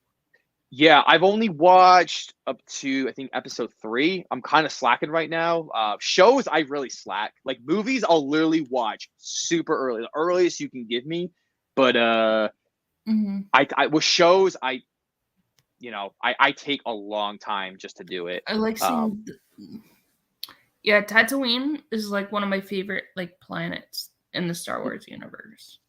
Speaker 2: Yeah, I've only watched up to I think episode 3. I'm kind of slacking right now. Shows I really slack. Like movies, I'll literally watch super early, the earliest you can give me. But
Speaker 1: Mhm.
Speaker 2: I with shows, I take a long time just to do it.
Speaker 1: I like
Speaker 2: Um,
Speaker 1: seeing yeah, Tatooine is like one of my favorite like planets in the Star Wars universe.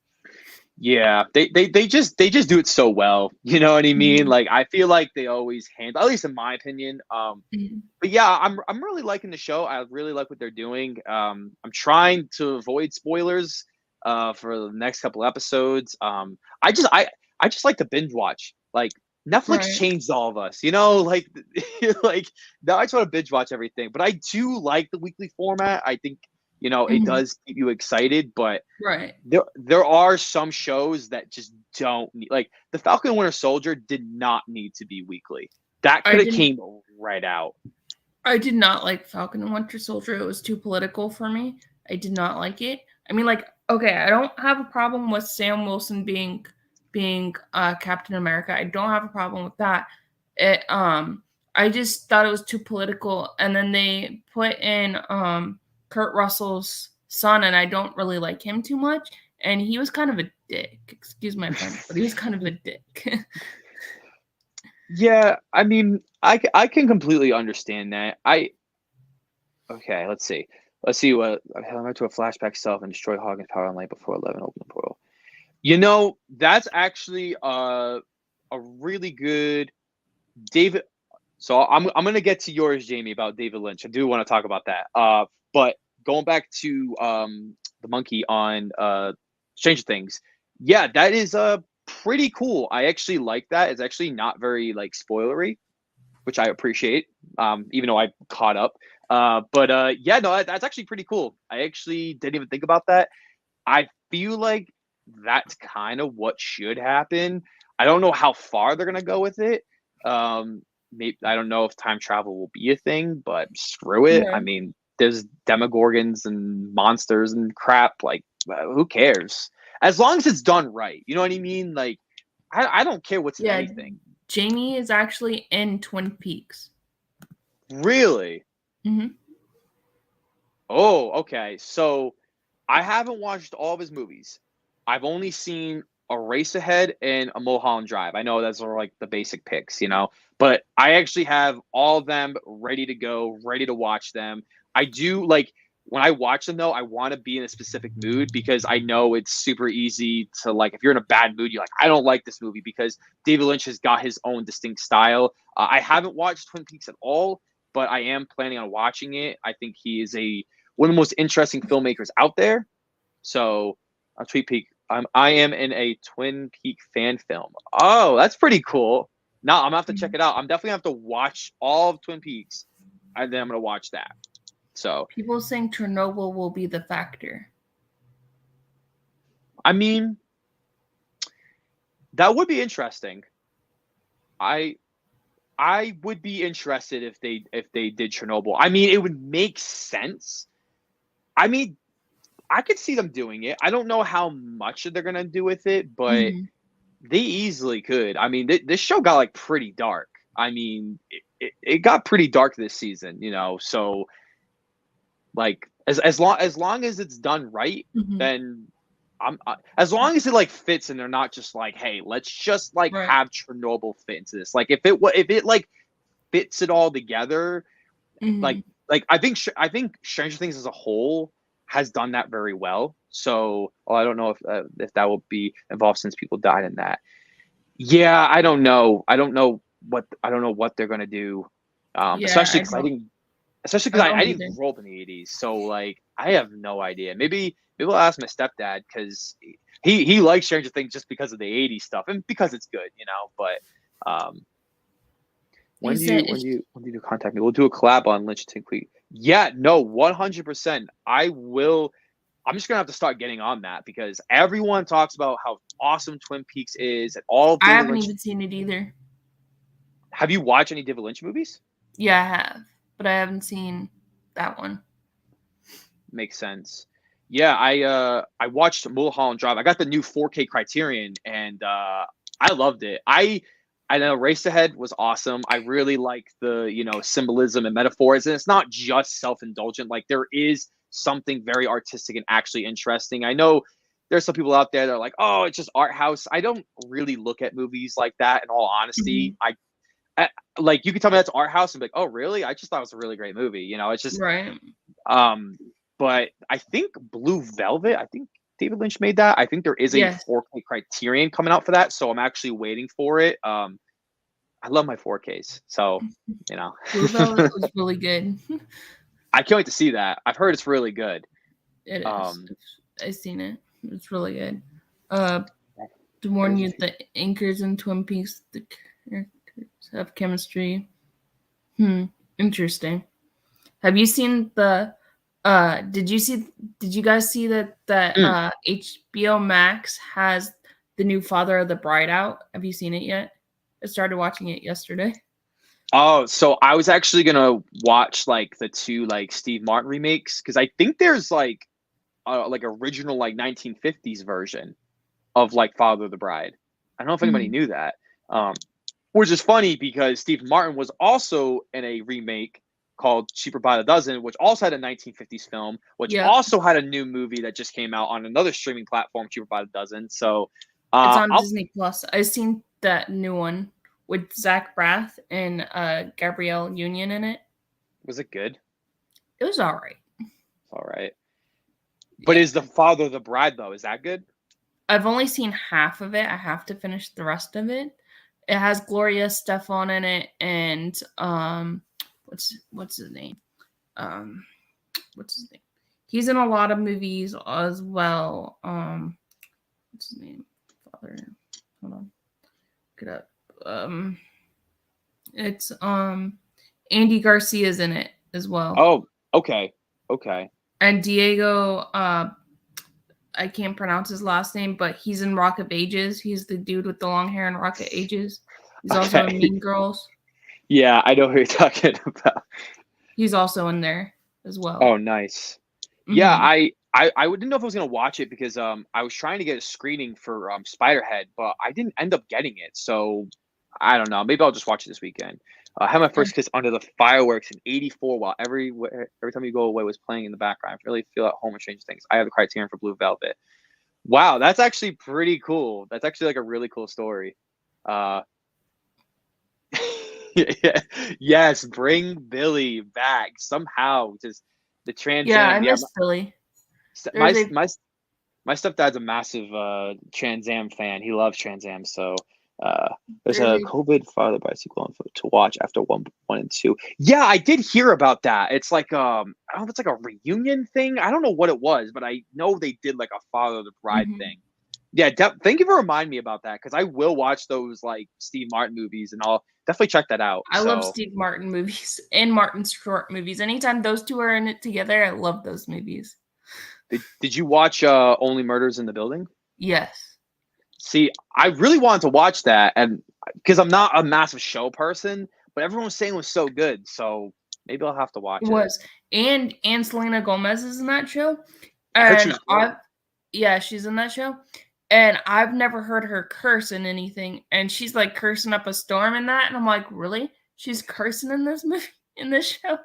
Speaker 2: Yeah, they just do it so well. You know what I mean?
Speaker 1: Mhm.
Speaker 2: Like I feel like they always handle, at least in my opinion.
Speaker 1: Mhm.
Speaker 2: But yeah, I'm really liking the show. I really like what they're doing. I'm trying to avoid spoilers for the next couple episodes. I just like to binge watch. Like Netflix
Speaker 1: Right.
Speaker 2: changed all of us, like like now I just want to binge watch everything. But I do like the weekly format. I think It does keep you excited, but
Speaker 1: Right.
Speaker 2: there are some shows that just don't need, like the Falcon and Winter Soldier did not need to be weekly. That
Speaker 1: I
Speaker 2: could have
Speaker 1: didn't
Speaker 2: came right out.
Speaker 1: I did not like Falcon and Winter Soldier. It was too political for me. I did not like it. I mean, like, okay, I don't have a problem with Sam Wilson being Captain America. I don't have a problem with that. I just thought it was too political, and then they put in Kurt Russell's son, and I don't really like him too much. And he was kind of a dick. Excuse my French, but he was kind of a dick.
Speaker 2: Yeah, I mean, I can completely understand that. Okay, let's see. Let's see what I went to a flashback self and destroy Hawkins' power on light before 11 open the portal. That's actually a really good David. So I'm gonna get to yours, Jamie, about David Lynch. I do want to talk about that. But going back to the monkey on Stranger Things, yeah, that is pretty cool. I actually like that. It's actually not very like spoilery, which I appreciate. Even though I caught up. But yeah, no, that's actually pretty cool. I actually didn't even think about that. I feel like that's kind of what should happen. I don't know how far they're gonna go with it. Maybe I don't know if time travel will be a thing, but screw it. I
Speaker 1: Right.
Speaker 2: mean, there's demogorgons and monsters and crap. Like, who cares? As long as it's done right. You know what I mean? Like, I don't care what's in
Speaker 1: Yeah,
Speaker 2: anything.
Speaker 1: Jamie is actually in Twin Peaks.
Speaker 2: Really?
Speaker 1: Mm-hmm.
Speaker 2: Oh, okay. So I haven't watched all of his movies. I've only seen Eraserhead and a Mulholland Drive. I know those are like the basic picks, but I actually have all of them ready to go, ready to watch them. I do like when I watch them though, I want to be in a specific mood because I know it's super easy to like if you're in a bad mood, you're like, I don't like this movie because David Lynch has got his own distinct style. I haven't watched Twin Peaks at all, but I am planning on watching it. I think he is one of the most interesting filmmakers out there. So, a Twin Peak. I am in a Twin Peak fan film. Oh, that's pretty cool. Now I'm gonna have to check it out. I'm definitely gonna have to watch all of Twin Peaks, and then I'm gonna watch that. So,
Speaker 1: People saying Chernobyl will be the factor.
Speaker 2: I mean, that would be interesting. I I would be interested if they did Chernobyl. I mean, it would make sense. I mean, I could see them doing it. I don't know how much they're gonna do with it, but
Speaker 1: Mm-hmm.
Speaker 2: they easily could. I mean, this show got like pretty dark. I mean, it got pretty dark this season, So like as long as it's done right,
Speaker 1: Mm-hmm.
Speaker 2: then as long as it like fits and they're not just like, hey, let's just like
Speaker 1: Right.
Speaker 2: have Chernobyl fit into this. Like if it like fits it all together,
Speaker 1: Mm-hmm.
Speaker 2: like I think Stranger Things as a whole has done that very well. So, well, I don't know if that will be involved since people died in that. Yeah, I don't know. I don't know what they're gonna do.
Speaker 1: Yeah,
Speaker 2: Especially
Speaker 1: I
Speaker 2: because I
Speaker 1: don't
Speaker 2: didn't
Speaker 1: either.
Speaker 2: grow up in the '80s, so like I have no idea. Maybe I'll ask my stepdad because he likes Stranger Things just because of the '80s stuff and because it's good, But um,
Speaker 1: He said,
Speaker 2: when do you contact me? We'll do a collab on Lynch and Tinquete. Yeah, no, 100%. I will. I'm just gonna have to start getting on that because everyone talks about how awesome Twin Peaks is and all of
Speaker 1: I
Speaker 2: David
Speaker 1: haven't
Speaker 2: Lynch.
Speaker 1: even seen it either.
Speaker 2: Have you watched any David Lynch movies?
Speaker 1: Yeah, I have, but I haven't seen that one.
Speaker 2: Makes sense. Yeah, I watched Mulholland Drive. I got the new 4K Criterion and I loved it. I know Race Ahead was awesome. I really like the, symbolism and metaphors and it's not just self-indulgent. Like there is something very artistic and actually interesting. I know there's some people out there that are like, "Oh, it's just art house." I don't really look at movies like that in all
Speaker 1: Mm-hmm.
Speaker 2: honesty. I like you can tell me that's art house and be like, "Oh, really?" I just thought it was a really great movie. It's just
Speaker 1: Right.
Speaker 2: um, but I think Blue Velvet, I think David Lynch made that. I think there is a
Speaker 1: Yes.
Speaker 2: 4K Criterion coming out for that, so I'm actually waiting for it. I love my 4Ks, so you know,
Speaker 1: Blue Velvet was really good.
Speaker 2: I can't wait to see that. I've heard it's really good.
Speaker 1: It is.
Speaker 2: Um,
Speaker 1: I've seen it. It's really good. Uh, to warn
Speaker 2: there's a
Speaker 1: you,
Speaker 2: few.
Speaker 1: the anchors in Twin Peaks, the characters have chemistry. Hmm. Interesting. Have you seen the Did you guys see that
Speaker 2: Mm.
Speaker 1: HBO Max has the new Father of the Bride out? Have you seen it yet? I started watching it yesterday.
Speaker 2: Oh, so I was actually gonna watch like the two like Steve Martin remakes because I think there's like original like 1950s version of like Father of the Bride. I don't know if anybody
Speaker 1: Mhm.
Speaker 2: knew that. Um, which is funny because Steve Martin was also in a remake called Cheaper by the Dozen, which also had a 1950s film, which
Speaker 1: Yep.
Speaker 2: also had a new movie that just came out on another streaming platform, Cheaper by the Dozen. So,
Speaker 1: It's on
Speaker 2: I'll
Speaker 1: Disney Plus. I seen that new one with Zach Braff and Gabrielle Union in it.
Speaker 2: was it good?
Speaker 1: It was all right.
Speaker 2: All right, but
Speaker 1: Yeah.
Speaker 2: is the Father of the Bride though? Is that good?
Speaker 1: I've only seen half of it. I have to finish the rest of it. It has Gloria Stefan in it and what's his name? Um what's his name? He's in a lot of movies as well. What's his name? Father. Hold on. Look it up. It's Andy Garcia's in it as well.
Speaker 2: Oh, okay, okay.
Speaker 1: And Diego I can't pronounce his last name, but he's in Rock of Ages. He's the dude with the long hair in Rock of Ages. He's also in
Speaker 2: Okay.
Speaker 1: Mean Girls.
Speaker 2: Yeah, I know who you're talking about.
Speaker 1: He's also in there as
Speaker 2: Oh,
Speaker 1: well.
Speaker 2: nice. Yeah,
Speaker 1: Hmm.
Speaker 2: I didn't know if I was gonna watch it because I was trying to get a screening for Spiderhead, but I didn't end up getting it. So I don't know. Maybe I'll just watch it this weekend. I had my first kiss under the fireworks in '84 while every time you go away was playing in the background. I really feel at home with Stranger Things. I have the Criterion for Blue Velvet. Wow, that's actually pretty cool. That's actually like a really cool story. Uh, yes, bring Billy back somehow. Just the Trans
Speaker 1: Yeah, I
Speaker 2: Am. Yeah,
Speaker 1: miss Billy.
Speaker 2: my
Speaker 1: There's a
Speaker 2: my my stepdad's a massive Trans Am fan. He loves Trans Am. So there's
Speaker 1: there's
Speaker 2: a
Speaker 1: a
Speaker 2: COVID Father by sequel to watch after one and two. Yeah, I did hear about that. It's like I don't know if it's like a reunion thing. I don't know what it was, but I know they did like a Father of the Bride
Speaker 1: mhm.
Speaker 2: thing. Yeah, thank you for reminding me about that because I will watch those like Steve Martin movies and I'll definitely check that out.
Speaker 1: I love
Speaker 2: So
Speaker 1: Steve Martin movies and Martin Short movies. Anytime those two are in it together, I love those movies.
Speaker 2: did you watch Only Murders in the Building?
Speaker 1: Yes.
Speaker 2: See, I really wanted to watch that, and because I'm not a massive show person, but everyone was saying it was so good, so maybe I'll have to
Speaker 1: It
Speaker 2: watch it.
Speaker 1: was. And Selena Gomez is in that show.
Speaker 2: I heard she
Speaker 1: And
Speaker 2: was great.
Speaker 1: I've yeah, she's in that show. And I've never heard her curse in anything. And she's like cursing up a storm in that. And I'm like, really? She's cursing in this movie in this show?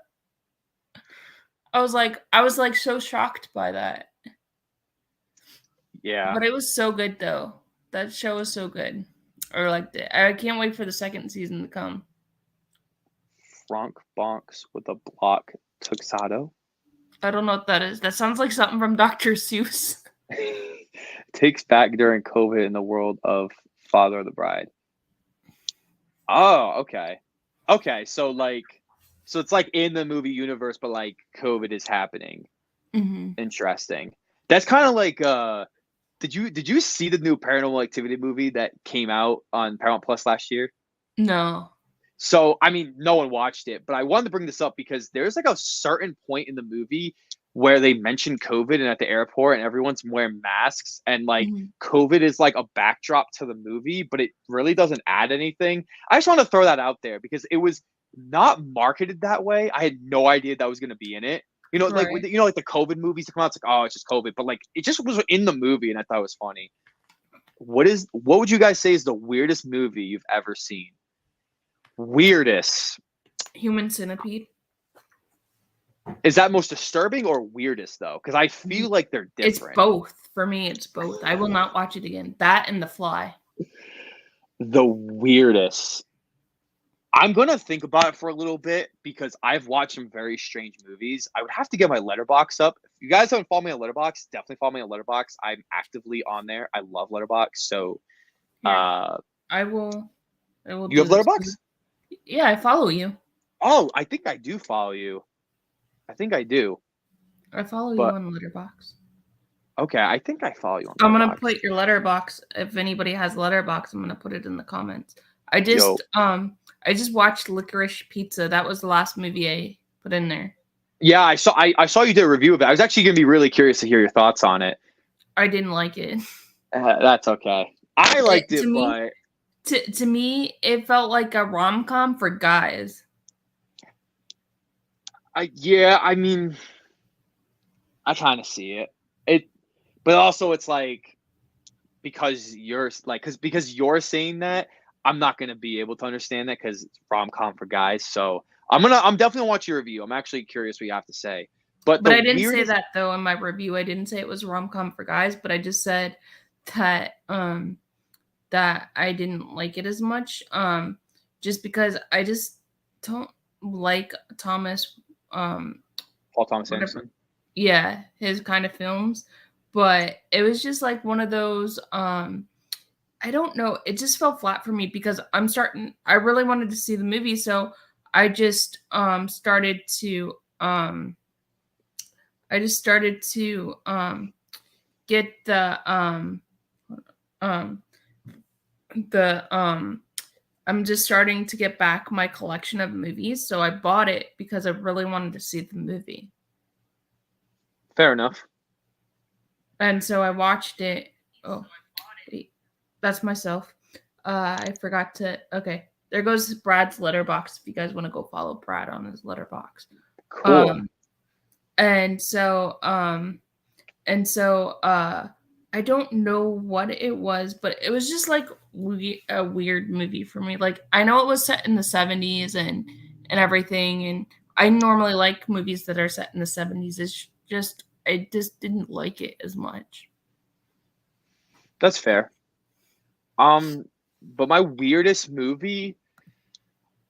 Speaker 1: I was like so shocked by that.
Speaker 2: Yeah,
Speaker 1: But it was so good though. That show was so good. Or like I can't wait for the second season to come.
Speaker 2: Frank Bonks with a block tuxedo
Speaker 1: I don't know what that is. That sounds like something from Dr. Seuss.
Speaker 2: takes back during COVID in the world of Father of the Bride. Oh, okay, okay. So it's like in the movie universe, but like COVID is happening.
Speaker 1: Hmm.
Speaker 2: Interesting. That's kind of like did you see the new Paranormal Activity movie that came out on Paramount Plus last year?
Speaker 1: No.
Speaker 2: So, I mean, no one watched it, but I wanted to bring this up because there's like a certain point in the movie where they mention COVID and at the airport and everyone's wearing masks and like
Speaker 1: Mhm.
Speaker 2: COVID is like a backdrop to the movie, but it really doesn't add anything. I just want to throw that out there because it was not marketed that way. I had no idea that was going to be in it. You know, like with
Speaker 1: Right.
Speaker 2: like the COVID movies that come out, it's like, oh, it's just COVID, but like it just was in the movie, and I thought it was funny. What would you guys say is the weirdest movie you've ever seen? Weirdest.
Speaker 1: Human Centipede.
Speaker 2: Is that most disturbing or weirdest though? Because I feel like they're
Speaker 1: It's
Speaker 2: different.
Speaker 1: both. For me, it's both. I will not watch it again. That and The Fly.
Speaker 2: The weirdest. I'm gonna think about it for a little bit because I've watched some very strange movies. I would have to get my letterbox up. If you guys haven't followed me on letterbox, definitely follow me on letterbox. I'm actively on there. I love letterbox. So
Speaker 1: Here,
Speaker 2: uh
Speaker 1: I will
Speaker 2: you
Speaker 1: do
Speaker 2: have
Speaker 1: this for you.
Speaker 2: letterbox?
Speaker 1: Yeah, I follow you.
Speaker 2: Oh, I think I do follow you. I think I do.
Speaker 1: I follow you
Speaker 2: But
Speaker 1: on Letterbox.
Speaker 2: okay, I think I follow you on
Speaker 1: I'm gonna
Speaker 2: letterbox.
Speaker 1: put your letterbox. If anybody has letterbox, I'm gonna put it in the comments.
Speaker 2: Yo,
Speaker 1: I just watched Licorice Pizza. That was the last movie I put in there.
Speaker 2: Yeah, I saw you did a review of it. I was actually gonna be really curious to hear your thoughts on it.
Speaker 1: I didn't like it.
Speaker 2: That's okay. I liked
Speaker 1: To
Speaker 2: it,
Speaker 1: me,
Speaker 2: but
Speaker 1: to me, it felt like a rom com for guys.
Speaker 2: yeah, I mean, I kind of see it. It, but also it's like because you're like because you're saying that, I'm not gonna be able to understand that because it's rom com for guys. So I'm definitely gonna watch your review. I'm actually curious what you have to say. But
Speaker 1: But
Speaker 2: the
Speaker 1: I didn't say
Speaker 2: weirdest,
Speaker 1: that though in my review. I didn't say it was rom com for guys, but I just said that that I didn't like it as much. Just because I just don't like Thomas
Speaker 2: Paul Thomas
Speaker 1: whatever,
Speaker 2: Anderson.
Speaker 1: yeah, his kind of films. But it was just like one of those I don't know, it just fell flat for me because I really wanted to see the movie, so I just started to get um the I'm just starting to get back my collection of movies, so I bought it because I really wanted to see the movie.
Speaker 2: Fair enough.
Speaker 1: And so I watched it. Oh, wait. That's myself. I forgot to. Okay. There goes Brad's letterbox if you guys want to go follow Brad on his letterbox.
Speaker 2: Cool.
Speaker 1: Um and so I don't know what it was, but it was just like a weird movie for me. Like I know it was set in the 70s and everything, and I normally like movies that are set in the 70s. It's just I just didn't like it as much.
Speaker 2: That's fair. But my weirdest movie.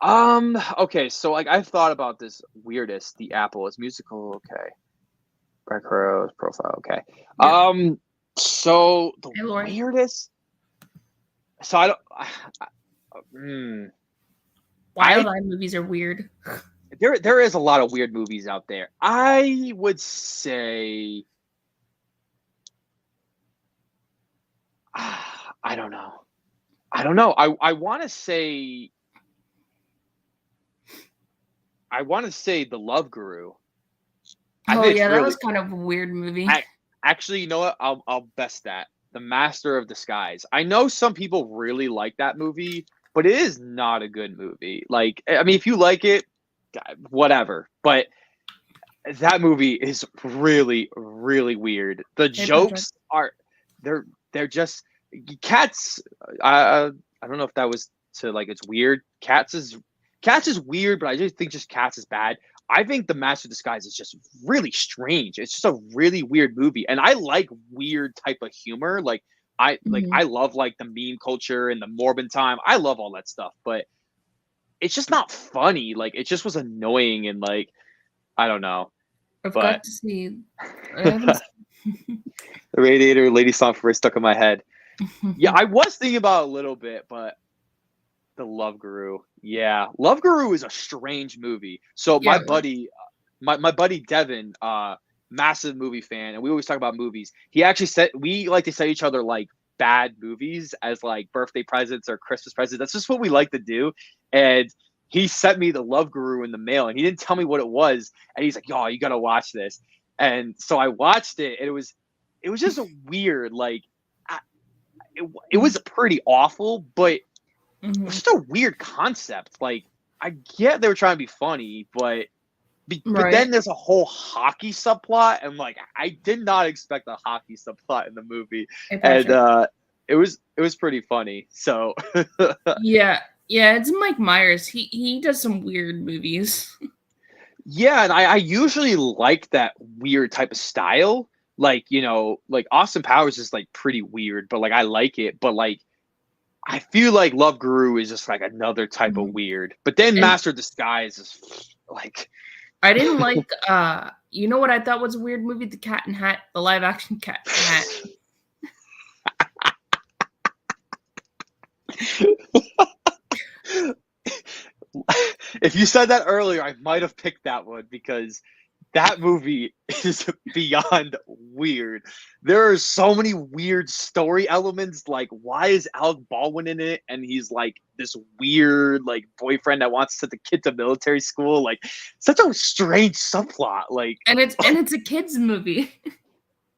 Speaker 2: Okay, so like I've thought about this weirdest. The Apple is musical. Okay. Brad Crow's profile. Okay.
Speaker 1: Yeah.
Speaker 2: So the
Speaker 1: Hey, Lori.
Speaker 2: weirdest. So I don't. Hmm.
Speaker 1: Wild
Speaker 2: I
Speaker 1: Eye movies are weird.
Speaker 2: there is a lot of weird movies out there. I would say. I don't know. I don't know. I want to say. I want to say the Love Guru. I
Speaker 1: Oh
Speaker 2: think it's
Speaker 1: yeah, that was
Speaker 2: really.
Speaker 1: kind of a weird movie.
Speaker 2: I actually, you know what? I'll best that. The Master of Disguise. I know some people really like that movie, but it is not a good movie. Like, I mean, if you like it, whatever. But that movie is really, really weird. The
Speaker 1: Hey Patrick.
Speaker 2: jokes are they're just cats. I don't know if that was to like it's weird. Cats is weird, but I just think just Cats is bad. I think The Master of Disguise is just really strange. It's just a really weird movie, and I like weird type of humor.
Speaker 1: Mhm.
Speaker 2: I love like the meme culture and the Morbin time. I love all that stuff, but it's just not funny. Like it just was annoying and like I don't know.
Speaker 1: I've
Speaker 2: But
Speaker 1: got to see. I haven't.
Speaker 2: the Radiator Lady song first stuck in my head. Yeah, I was thinking about it a little bit, but the Love Guru. Yeah, Love Guru is a strange movie. So
Speaker 1: Yeah.
Speaker 2: my buddy Devin, massive movie fan, and we always talk about movies. He actually said we like to send each other like bad movies as like birthday presents or Christmas presents. That's just what we like to do. And he sent me the Love Guru in the mail, and he didn't tell me what it was. And he's like, "Yo, you gotta watch this." And so I watched it, and it was just a weird like. It was pretty awful, but it was
Speaker 1: Mhm.
Speaker 2: just a weird concept. Like, I get they were trying to be funny, but
Speaker 1: Right.
Speaker 2: then there's a whole hockey subplot, and like I did not expect a hockey subplot in the movie,
Speaker 1: Hey
Speaker 2: and
Speaker 1: Patrick.
Speaker 2: it was pretty funny. So
Speaker 1: Yeah. Yeah, it's Mike Myers. He does some weird movies.
Speaker 2: yeah, and I usually like that weird type of style. Like like Austin Powers is like pretty weird, but like I like it. But like I feel like Love Guru is just like another type of
Speaker 1: Mhm.
Speaker 2: weird. But then
Speaker 1: And
Speaker 2: Master of Disguise is like
Speaker 1: I didn't like you know what I thought was a weird movie? The Cat in Hat, the live action Cat in Hat.
Speaker 2: if you said that earlier, I might have picked that one because that movie is beyond weird. There are so many weird story elements. Like, why is Alec Baldwin in it? And he's like this weird like boyfriend that wants to send the kid to military school. Like, such a strange subplot. Like,
Speaker 1: And it's a kids movie.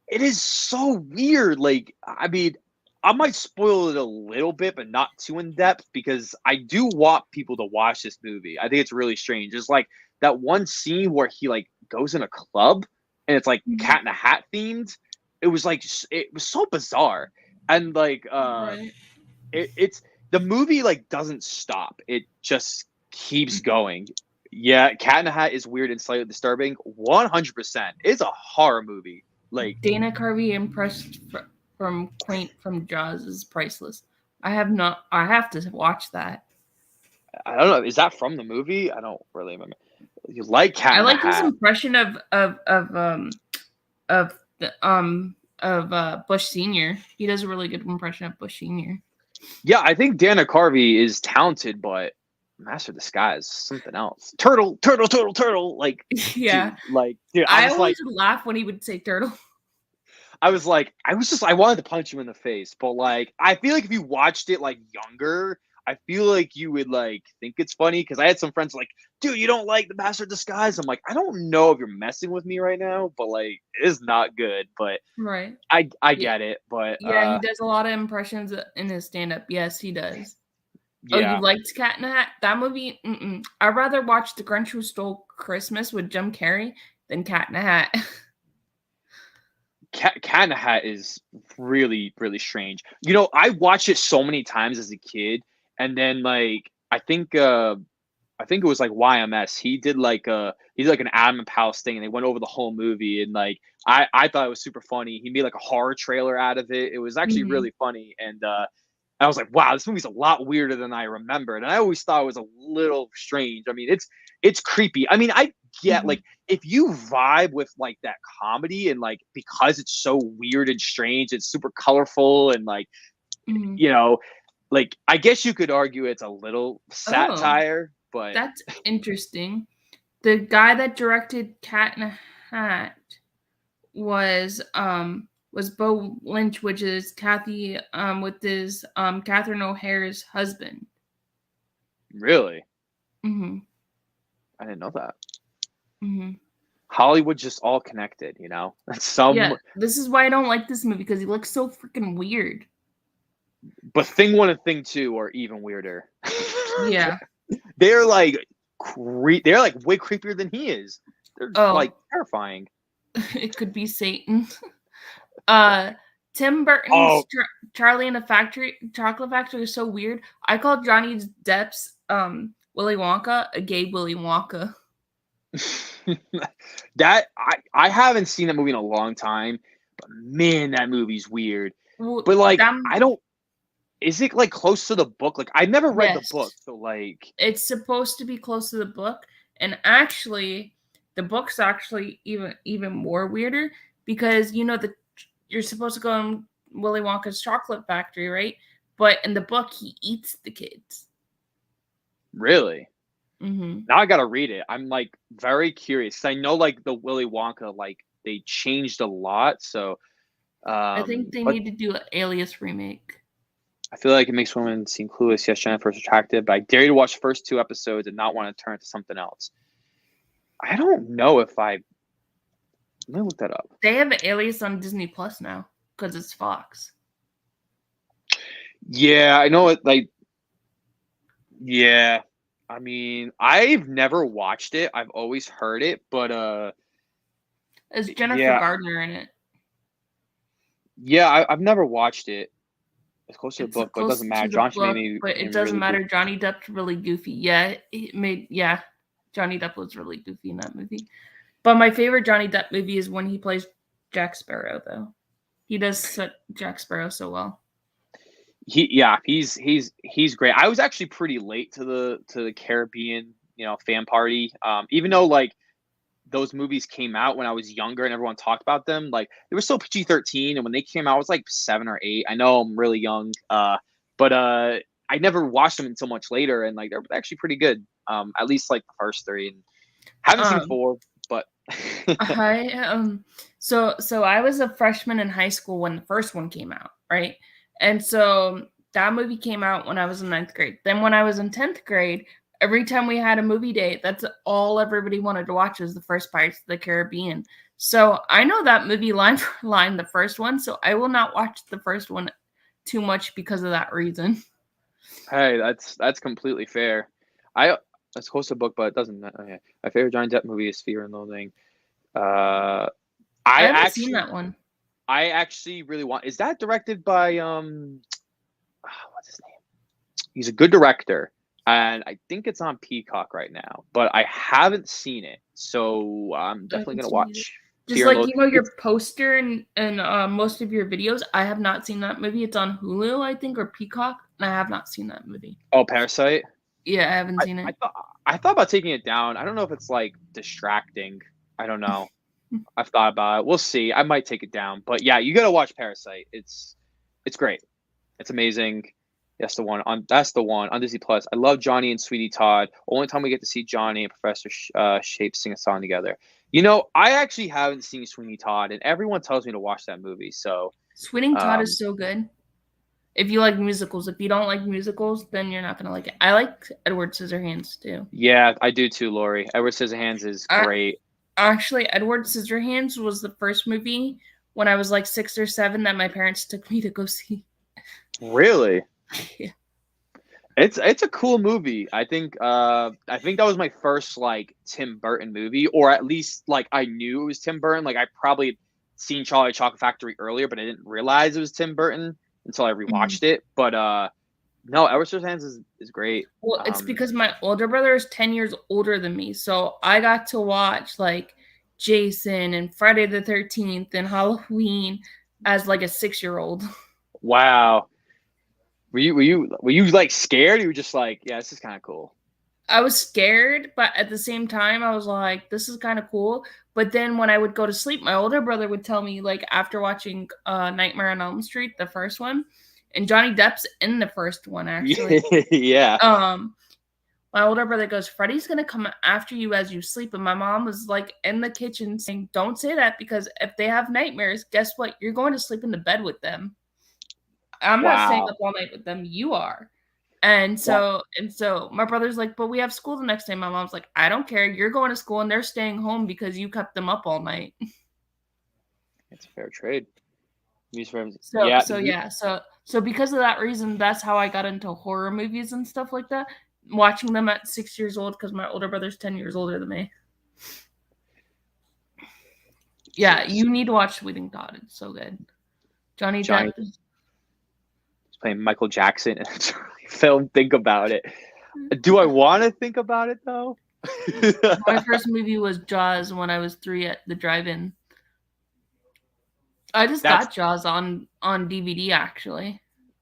Speaker 2: it is so weird. Like, I mean, I might spoil it a little bit, but not too in depth because I do want people to watch this movie. I think it's really strange. It's like that one scene where he like goes in a club and it's like Cat in the Hat themed. It was like it was so bizarre, and like
Speaker 1: Right.
Speaker 2: it's the movie like doesn't stop. It just keeps going. Yeah, Cat in the Hat is weird and slightly disturbing. 100%. It's a horror movie. Like,
Speaker 1: Dana Carvey impressed from Quaint from Jaws is priceless. I have not. I have to watch that.
Speaker 2: I don't know. Is that from the movie? I don't really remember. You like Cat
Speaker 1: I
Speaker 2: in the
Speaker 1: like his
Speaker 2: Hat?
Speaker 1: impression of Bush Senior. He does a really good impression of Bush Senior.
Speaker 2: Yeah, I think Dana Carvey is talented, but Master of Disguise is something else. Turtle, turtle, turtle, turtle. Like,
Speaker 1: Yeah,
Speaker 2: dude,
Speaker 1: I always would laugh when he would say turtle.
Speaker 2: I wanted to punch him in the face, but like, I feel like if you watched it like younger, I feel like you would like think it's funny because I had some friends like, dude, you don't like the Master of Disguise. I'm like, I don't know if you're messing with me right now, but like, it is not good. But
Speaker 1: Right.
Speaker 2: I
Speaker 1: Yeah.
Speaker 2: get it. But
Speaker 1: Yeah, he does a lot of impressions in his stand-up. Yes, he does. Oh, you
Speaker 2: yeah,
Speaker 1: liked Cat in the Hat? That movie? I'd rather watch The Grinch Who Stole Christmas with Jim Carrey than Cat in the Hat.
Speaker 2: Cat in the Hat is really, really strange. You know, I watched it so many times as a kid, and then like I think it was like YMS. He did like an Adam and Palace thing, and they went over the whole movie, and like I thought it was super funny. He made like a horror trailer out of it. It was actually
Speaker 1: Mhm.
Speaker 2: really funny, and I was like, wow, this movie's a lot weirder than I remembered, and I always thought it was a little strange. I mean, it's creepy. I mean, I get
Speaker 1: Mhm.
Speaker 2: like if you vibe with like that comedy and like because it's so weird and strange, it's super colorful and like
Speaker 1: Mhm.
Speaker 2: you know, like I guess you could argue it's a little
Speaker 1: Oh,
Speaker 2: satire, but
Speaker 1: that's interesting. The guy that directed Cat in a Hat was Bo Lynch, which is Kathy with his Catherine O'Hara's husband.
Speaker 2: really,
Speaker 1: Mhm.
Speaker 2: I didn't know that.
Speaker 1: Mhm.
Speaker 2: Hollywood just all connected, you know.
Speaker 1: Yeah,
Speaker 2: Some,
Speaker 1: this is why I don't like this movie because he looks so freaking weird.
Speaker 2: but Thing One and Thing Two are even weirder.
Speaker 1: Yeah.
Speaker 2: They're like they're like way creepier than he is. They're like
Speaker 1: Oh,
Speaker 2: terrifying.
Speaker 1: it could be Satan. Uh, Tim Burton's
Speaker 2: Oh,
Speaker 1: Charlie and the Chocolate Factory is so weird. I call Johnny Depp's Willy Wonka a gay Willy Wonka.
Speaker 2: that I haven't seen that movie in a long time, but man, that movie's weird.
Speaker 1: Well,
Speaker 2: But like,
Speaker 1: them
Speaker 2: I don't. Is it like close to the book? Like, I never read the
Speaker 1: yes,
Speaker 2: book, so like,
Speaker 1: it's supposed to be close to the book, and actually, the book's actually even more weirder because you're supposed to go in Willy Wonka's chocolate factory, right? But in the book, he eats the kids.
Speaker 2: really.
Speaker 1: Hmm.
Speaker 2: Now I gotta read it. I'm like very curious 'cause I know like the Willy Wonka like they changed a lot. So,
Speaker 1: I think they
Speaker 2: but
Speaker 1: need to do an Alias remake.
Speaker 2: I feel like it makes women seem clueless. Yes, Jennifer's attractive, but I dare you to watch the first two episodes and not want to turn to something else. I don't know if I. Let me look that up.
Speaker 1: They have an Alias on Disney Plus now because it's Fox.
Speaker 2: Yeah, I know it. Like, yeah. I mean, I've never watched it. I've always heard it, but
Speaker 1: There's Jennifer
Speaker 2: yeah,
Speaker 1: Gardner in it.
Speaker 2: yeah. I've never watched it. It's close to the
Speaker 1: It's
Speaker 2: book, but it
Speaker 1: close
Speaker 2: doesn't
Speaker 1: to
Speaker 2: matter.
Speaker 1: the
Speaker 2: John
Speaker 1: book,
Speaker 2: made
Speaker 1: but it
Speaker 2: him
Speaker 1: doesn't
Speaker 2: really
Speaker 1: matter.
Speaker 2: goofy.
Speaker 1: Johnny Depp's really goofy. Yeah, Johnny Depp was really goofy in that movie. But my favorite Johnny Depp movie is when he plays Jack Sparrow, though. He does Jack Sparrow so well.
Speaker 2: He's great. I was actually pretty late to the Caribbean, fan party. Even though like those movies came out when I was younger and everyone talked about them, like they were still PG-13, and when they came out, I was like 7 or 8. I know I'm really young, but I never watched them until much later, and like they're actually pretty good. At least like the first three, and haven't seen
Speaker 1: Um,
Speaker 2: four, but
Speaker 1: I so I was a freshman in high school when the first one came out, right? And so that movie came out when I was in ninth grade. Then when I was in 10th grade, every time we had a movie date, that's all everybody wanted to watch was the first Pirates of the Caribbean. So I know that movie line for line, the first one, so I will not watch the first one too much because of that reason.
Speaker 2: Hey, that's completely fair. I it's close to book, but it doesn't. Okay. My favorite Johnny Depp movie is Fear and Loathing. Uh,
Speaker 1: I
Speaker 2: I
Speaker 1: haven't seen
Speaker 2: actually,
Speaker 1: that one.
Speaker 2: I actually really want. Is that directed by what's his name? He's a good director, and I think it's on Peacock right now. But I haven't seen it, so I'm
Speaker 1: I
Speaker 2: definitely
Speaker 1: haven't
Speaker 2: gonna
Speaker 1: seen it either.
Speaker 2: watch
Speaker 1: Just
Speaker 2: Fear and
Speaker 1: like
Speaker 2: Loathing.
Speaker 1: your poster and most of your videos, I have not seen that movie. It's on Hulu, I think, or Peacock, and I have not seen that movie.
Speaker 2: Oh, Parasite.
Speaker 1: Yeah, I haven't
Speaker 2: I,
Speaker 1: seen
Speaker 2: I
Speaker 1: it.
Speaker 2: thought I thought about taking it down. I don't know if it's like distracting. I don't know. I've thought about it. We'll see. I might take it down, but yeah, you gotta watch Parasite. It's great. It's amazing. That's the one on Disney Plus. I love Johnny and Sweetie Todd. Only time we get to see Johnny and Professor Shape sing a song together. You know, I actually haven't seen Sweeney Todd, and everyone tells me to watch that movie. So,
Speaker 1: Sweeney Todd is
Speaker 2: um,
Speaker 1: so good. If you like musicals, if you don't like musicals, then you're not gonna like it. I like Edward Scissorhands too.
Speaker 2: yeah, I do too, Lori. Edward Scissorhands is
Speaker 1: I,
Speaker 2: great.
Speaker 1: Actually, Edward Scissorhands was the first movie when I was like 6 or 7 that my parents took me to go see.
Speaker 2: Really?
Speaker 1: Yeah.
Speaker 2: It's a cool movie. I think that was my first like Tim Burton movie, or at least like I knew it was Tim Burton. Like I probably seen Charlie Chocolate Factory earlier, but I didn't realize it was Tim Burton until I
Speaker 1: Mhm.
Speaker 2: rewatched it. But no, Edward Scissorhands is great.
Speaker 1: Well, it's because my older brother is 10 years older than me. So I got to watch like Jason and Friday the 13th and Halloween as like a 6-year-old.
Speaker 2: Wow. Were you like scared? Or you were just like, yeah, this is kind of cool.
Speaker 1: I was scared, but at the same time, I was like, this is kind of cool. But then when I would go to sleep, my older brother would tell me, like, after watching Nightmare on Elm Street, the first one, and Johnny Depp's in the first one, actually.
Speaker 2: Yeah.
Speaker 1: Um, my older brother goes, Freddy's gonna come after you as you sleep. And my mom was like in the kitchen saying, don't say that because if they have nightmares, guess what? You're going to sleep in the bed with them. I'm not staying
Speaker 2: Wow.
Speaker 1: up all night with them. You are.
Speaker 2: Wow.
Speaker 1: And so my brother's like, but we have school the next day. My mom's like, I don't care. You're going to school and they're staying home because you kept them up all night.
Speaker 2: It's a fair trade.
Speaker 1: So so yeah, so because of that reason, that's how I got into horror movies and stuff like that. Watching them at 6 years old because my older brother's 10 years older than me. Yeah, you need to watch Sweeting Todd. It's so good. Johnny
Speaker 2: Johnny
Speaker 1: Depp is
Speaker 2: playing Michael Jackson in a film. Think about it. Do I want to think about it though?
Speaker 1: my first movie was Jaws when I was 3 at the drive-in. I just
Speaker 2: That's
Speaker 1: got Jaws on DVD actually.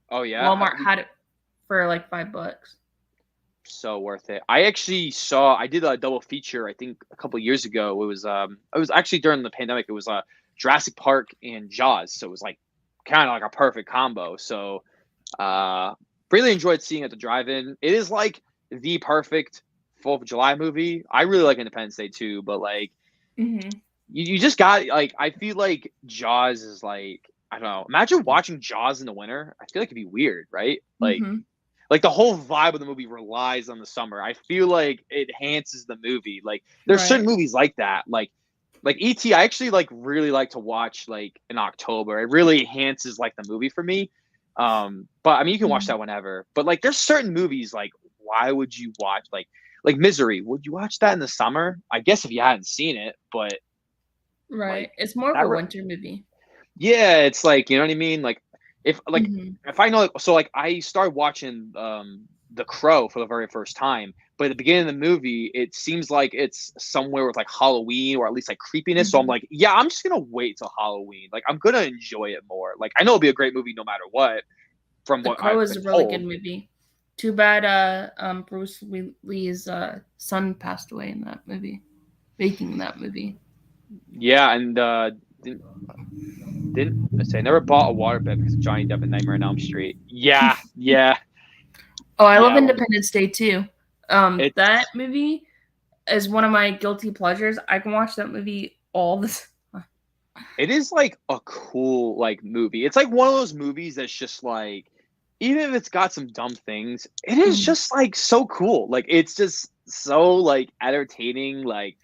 Speaker 2: oh yeah,
Speaker 1: Walmart had it for like $5.
Speaker 2: so worth it. I did a double feature. I think a couple years ago. It was actually during the pandemic. It was Jurassic Park and Jaws, so it was like kind of like a perfect combo. So uh, really enjoyed seeing it at the drive-in. It is like the perfect Fourth of July movie. I really like Independence Day too, but like
Speaker 1: Mm-hmm.
Speaker 2: you just got like I feel like Jaws is like I don't know. Imagine watching Jaws in the winter. I feel like it'd be weird, right?
Speaker 1: Mm-hmm.
Speaker 2: Like the whole vibe of the movie relies on the summer. I feel like it enhances the movie. Like there's certain
Speaker 1: Right.
Speaker 2: movies like that. Like E.T. I actually like really like to watch like in October. It really enhances like the movie for me. But I mean you can watch
Speaker 1: Mhm.
Speaker 2: that whenever. But like there's certain movies like why would you watch like Misery? Would you watch that in the summer? I guess if you hadn't seen it, but
Speaker 1: Right.
Speaker 2: like
Speaker 1: It's more of
Speaker 2: that
Speaker 1: a winter movie.
Speaker 2: yeah, it's like you know what I mean. If like
Speaker 1: Mm-hmm.
Speaker 2: if I know so like I started watching The Crow for the very first time, but at the beginning of the movie, it seems like it's somewhere with like Halloween or at least like creepiness. So I'm
Speaker 1: Mm-hmm.
Speaker 2: like, yeah, I'm just gonna wait till Halloween. Like I'm gonna enjoy it more. Like I know it'll be a great movie no matter what, from
Speaker 1: The
Speaker 2: what
Speaker 1: Crow
Speaker 2: I've
Speaker 1: is
Speaker 2: been
Speaker 1: a really good
Speaker 2: told.
Speaker 1: movie. Too bad Bruce Lee's son passed away in that movie, making that movie.
Speaker 2: Yeah, and didn't didn't I say I never bought a waterbed because of Johnny Depp and Nightmare on Elm Street. Yeah, yeah,
Speaker 1: Oh, I love
Speaker 2: yeah. Well,
Speaker 1: Independence Day too. That
Speaker 2: it's
Speaker 1: movie, is one of my guilty pleasures. I can watch that movie all the time.
Speaker 2: It is like a cool like movie. It's like one of those movies that's just like, even if it's got some dumb things, it is
Speaker 1: Mm.
Speaker 2: just like so cool. Like it's just so like entertaining. Like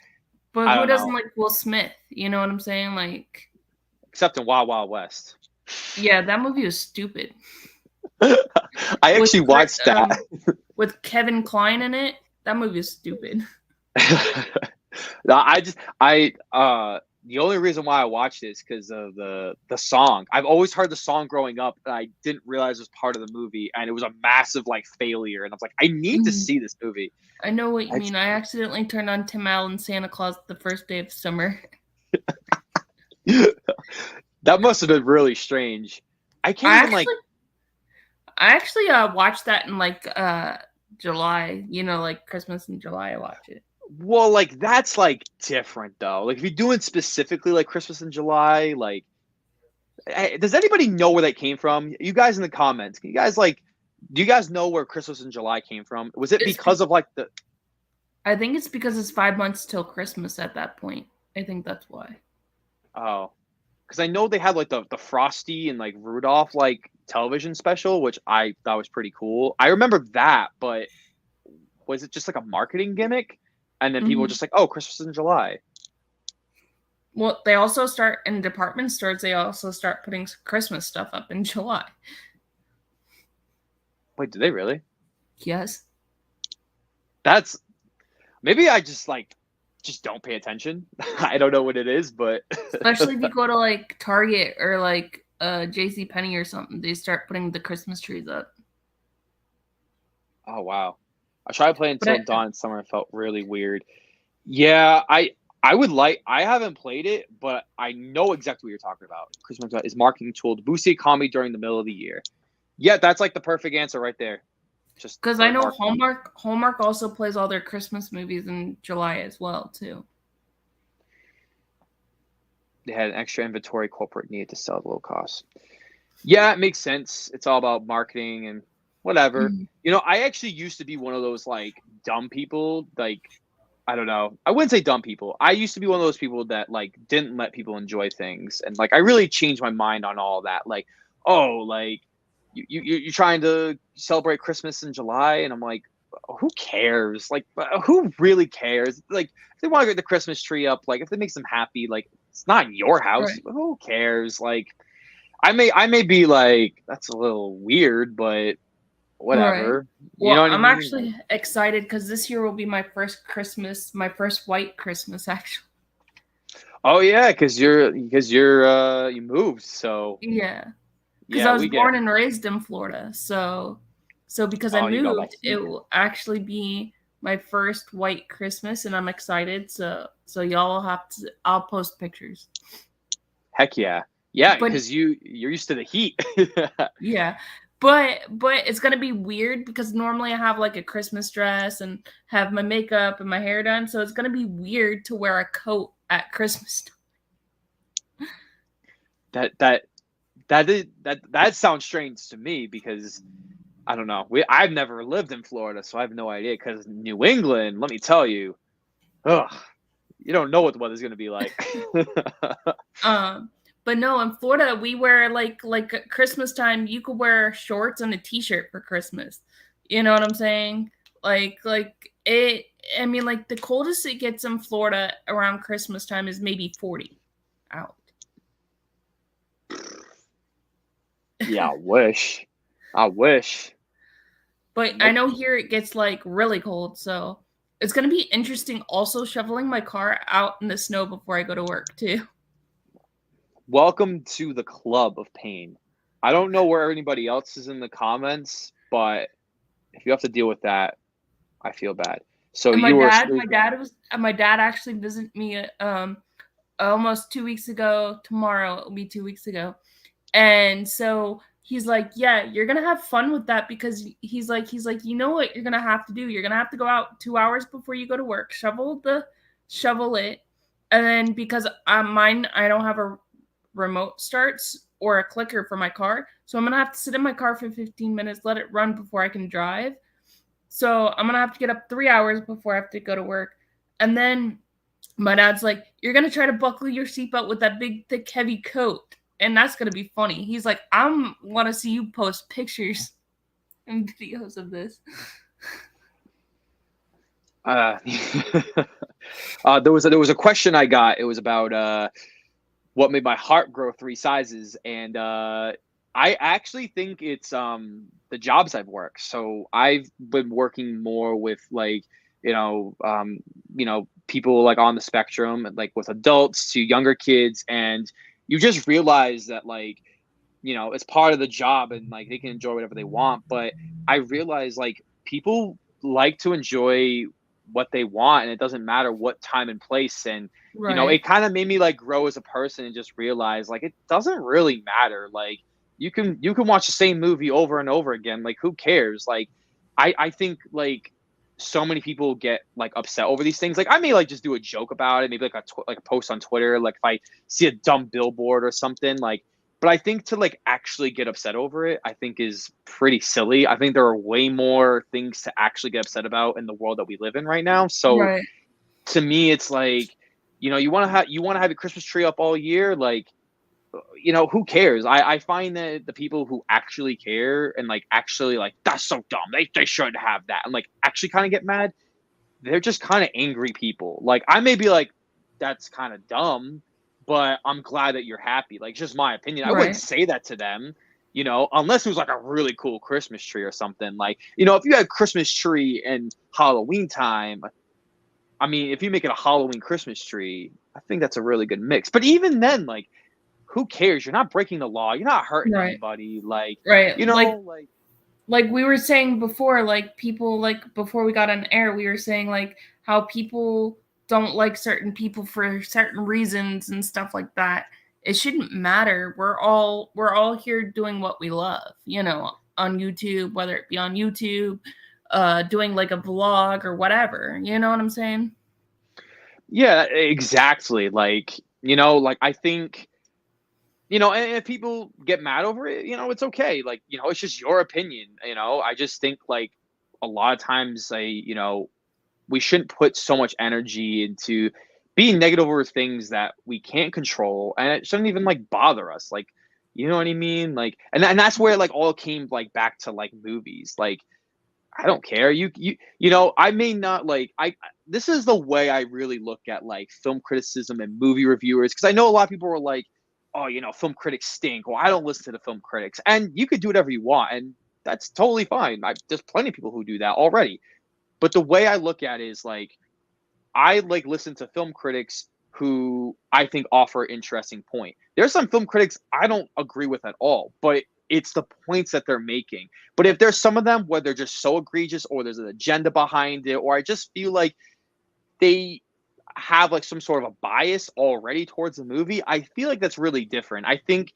Speaker 1: But
Speaker 2: I
Speaker 1: who
Speaker 2: don't
Speaker 1: doesn't
Speaker 2: know,
Speaker 1: like Will Smith? You know what I'm saying? Like,
Speaker 2: except in Wild Wild West.
Speaker 1: yeah, that movie was stupid.
Speaker 2: I
Speaker 1: With
Speaker 2: actually watched that.
Speaker 1: with Kevin Kline in it, that movie is stupid.
Speaker 2: No, I the only reason why I watched it is because of the song. I've always heard the song growing up, and I didn't realize it was part of the movie, and it was a massive like failure. And I was like, I need to
Speaker 1: Mm.
Speaker 2: see this movie.
Speaker 1: I know what you
Speaker 2: I,
Speaker 1: mean. I accidentally turned on Tim Allen Santa Claus the first day of summer.
Speaker 2: that must have been really strange. I can't
Speaker 1: I
Speaker 2: even like.
Speaker 1: actually watched that in like July, you know, like Christmas in July I watch it.
Speaker 2: Well, like that's like different though. Like if you're doing specifically like Christmas in July, like does anybody know where that came from? You guys in the comments, can you guys like, do you guys know where Christmas in July came from? Was it
Speaker 1: It's
Speaker 2: because of like the?
Speaker 1: I think it's because it's 5 months till Christmas at that point. I think that's why.
Speaker 2: Oh, because I know they had like the Frosty and like Rudolph like television special, which I thought was pretty cool. I remember that, but was it just like a marketing gimmick? And then people were
Speaker 1: Mm-hmm.
Speaker 2: just like, "Oh, Christmas in July."
Speaker 1: Well, they also start in department stores. They also start putting Christmas stuff up in July.
Speaker 2: Wait, do they really?
Speaker 1: Yes,
Speaker 2: That's maybe I just don't pay attention. I don't know what it is, but
Speaker 1: especially if you go to like Target or like J.C. Penney or something. They start putting the Christmas trees up.
Speaker 2: oh wow. I tried playing
Speaker 1: But
Speaker 2: Until Dawn in summer. It felt really weird. Yeah, I would like. I haven't played it, but I know exactly what you're talking about. Christmas is marketing tool to boost the economy during the middle of the year. Yeah, that's like the perfect answer right there. Just
Speaker 1: because I
Speaker 2: for
Speaker 1: know
Speaker 2: marketing.
Speaker 1: Hallmark also plays all their Christmas movies in July as well too.
Speaker 2: They had an extra inventory corporate needed to sell at low cost. Yeah, it makes sense. It's all about marketing and whatever.
Speaker 1: Mm.
Speaker 2: You know, I actually used to be one of those like dumb people. Like, I don't know. I wouldn't say dumb people. I used to be one of those people that like didn't let people enjoy things, and like I really changed my mind on all that. Like, oh, like you're trying to celebrate Christmas in July, and I'm like, who cares? Like, who really cares? Like, if they want to get the Christmas tree up, like if it makes them happy, like it's not your house.
Speaker 1: Right.
Speaker 2: Who cares? Like, I may be like that's a little weird, but
Speaker 1: Right.
Speaker 2: whatever. You know
Speaker 1: Well,
Speaker 2: what I
Speaker 1: I'm
Speaker 2: mean? Like,
Speaker 1: actually excited because this year will be my first Christmas, my first white Christmas, actually.
Speaker 2: oh yeah, because you're you moved, so
Speaker 1: Yeah, because
Speaker 2: yeah,
Speaker 1: I was
Speaker 2: we get.
Speaker 1: born and raised in Florida, so because I
Speaker 2: Oh, you got that
Speaker 1: moved, it
Speaker 2: heat.
Speaker 1: will actually be my first white Christmas, and I'm excited. So y'all will have to. I'll post pictures.
Speaker 2: Heck yeah, yeah,
Speaker 1: But
Speaker 2: because you're used to the heat.
Speaker 1: yeah, but it's gonna be weird because normally I have like a Christmas dress and have my makeup and my hair done, so it's gonna be weird to wear a coat at Christmas.
Speaker 2: that that that sounds strange to me because I don't know. I've never lived in Florida, so I have no idea. Because New England, let me tell you, ugh, you don't know what the weather's gonna be like.
Speaker 1: Um, but no, in Florida we wear like at Christmas time you could wear shorts and a t-shirt for Christmas. You know what I'm saying? Like it. I mean, like the coldest it gets in Florida around Christmas time is maybe 40 out.
Speaker 2: Yeah, I wish. I wish.
Speaker 1: But I
Speaker 2: Nope.
Speaker 1: know here it gets like really cold, so it's gonna be interesting. Also, shoveling my car out in the snow before I go to work too.
Speaker 2: Welcome to the club of pain. I don't know where anybody else is in the comments, but if you have to deal with that, I feel bad. So
Speaker 1: And
Speaker 2: you were
Speaker 1: my dad actually visited me almost 2 weeks ago. Tomorrow it'll be 2 weeks ago. And so he's like, yeah, you're gonna have fun with that because he's like, you know what you're gonna have to do? You're gonna have to go out 2 hours before you go to work, shovel it, and then because I don't have a remote starts or a clicker for my car, so I'm gonna have to sit in my car for 15 minutes, let it run before I can drive. So I'm gonna have to get up 3 hours before I have to go to work, And then my dad's like, "You're gonna try to buckle your seatbelt with that big, thick, heavy coat, and that's gonna be funny." He's like, "I want to see you post pictures and videos of this."
Speaker 2: Uh, there was a question I got. It was about what made my heart grow 3 sizes, and I actually think it's the jobs I've worked. So I've been working more with like you know um, people like on the spectrum, like with adults to younger kids, and you just realize that like it's part of the job and like they can enjoy whatever they want. But I realize like people like to enjoy what they want and it doesn't matter what time and place. And
Speaker 1: Right.
Speaker 2: it kind of made me like grow as a person and just realize like it doesn't really matter. Like you can watch the same movie over and over again. Like who cares? Like I think like so many people get like upset over these things. Like I may like just do a joke about it, maybe like like a post on Twitter, like if I see a dumb billboard or something like. But I think to like actually get upset over it, I think is pretty silly. I think there are way more things to actually get upset about in the world that we live in right now. So
Speaker 1: Right.
Speaker 2: to me, it's like, you want to have a Christmas tree up all year, like, who cares? I find that the people who actually care and like actually like that's so dumb. They shouldn't have that and like actually kind of get mad. They're just kind of angry people. Like I may be like, that's kind of dumb, but I'm glad that you're happy. Like, it's just my opinion. I wouldn't
Speaker 1: Right.
Speaker 2: say that to them, unless it was like a really cool Christmas tree or something. Like, if you had a Christmas tree and Halloween time, I mean, if you make it a Halloween Christmas tree, I think that's a really good mix. But even then, like, who cares? You're not breaking the law. You're not hurting
Speaker 1: Right.
Speaker 2: anybody. Like,
Speaker 1: Right.
Speaker 2: like,
Speaker 1: Like we were saying before, like people like before we got on air, we were saying like how people don't like certain people for certain reasons and stuff like that. It shouldn't matter. We're all here doing what we love, on YouTube, whether it be on YouTube, doing like a vlog or whatever. You know what I'm saying?
Speaker 2: yeah, exactly. Like I think and if people get mad over it, it's okay. Like, it's just your opinion. I just think like a lot of times we shouldn't put so much energy into being negative over things that we can't control, and it shouldn't even like bother us. Like, you know what I mean? Like, and that's where like all came like back to like movies. Like, I don't care. I may not like this is the way I really look at like film criticism and movie reviewers because I know a lot of people are like, oh, film critics stink. Well, I don't listen to the film critics, and you could do whatever you want, and that's totally fine. There's plenty of people who do that already. But the way I look at it is like I like listen to film critics who I think offer interesting point. There's some film critics I don't agree with at all, but it's the points that they're making. But if there's some of them where they're just so egregious or there's an agenda behind it, or I just feel like they have like some sort of a bias already towards the movie, I feel like that's really different. I think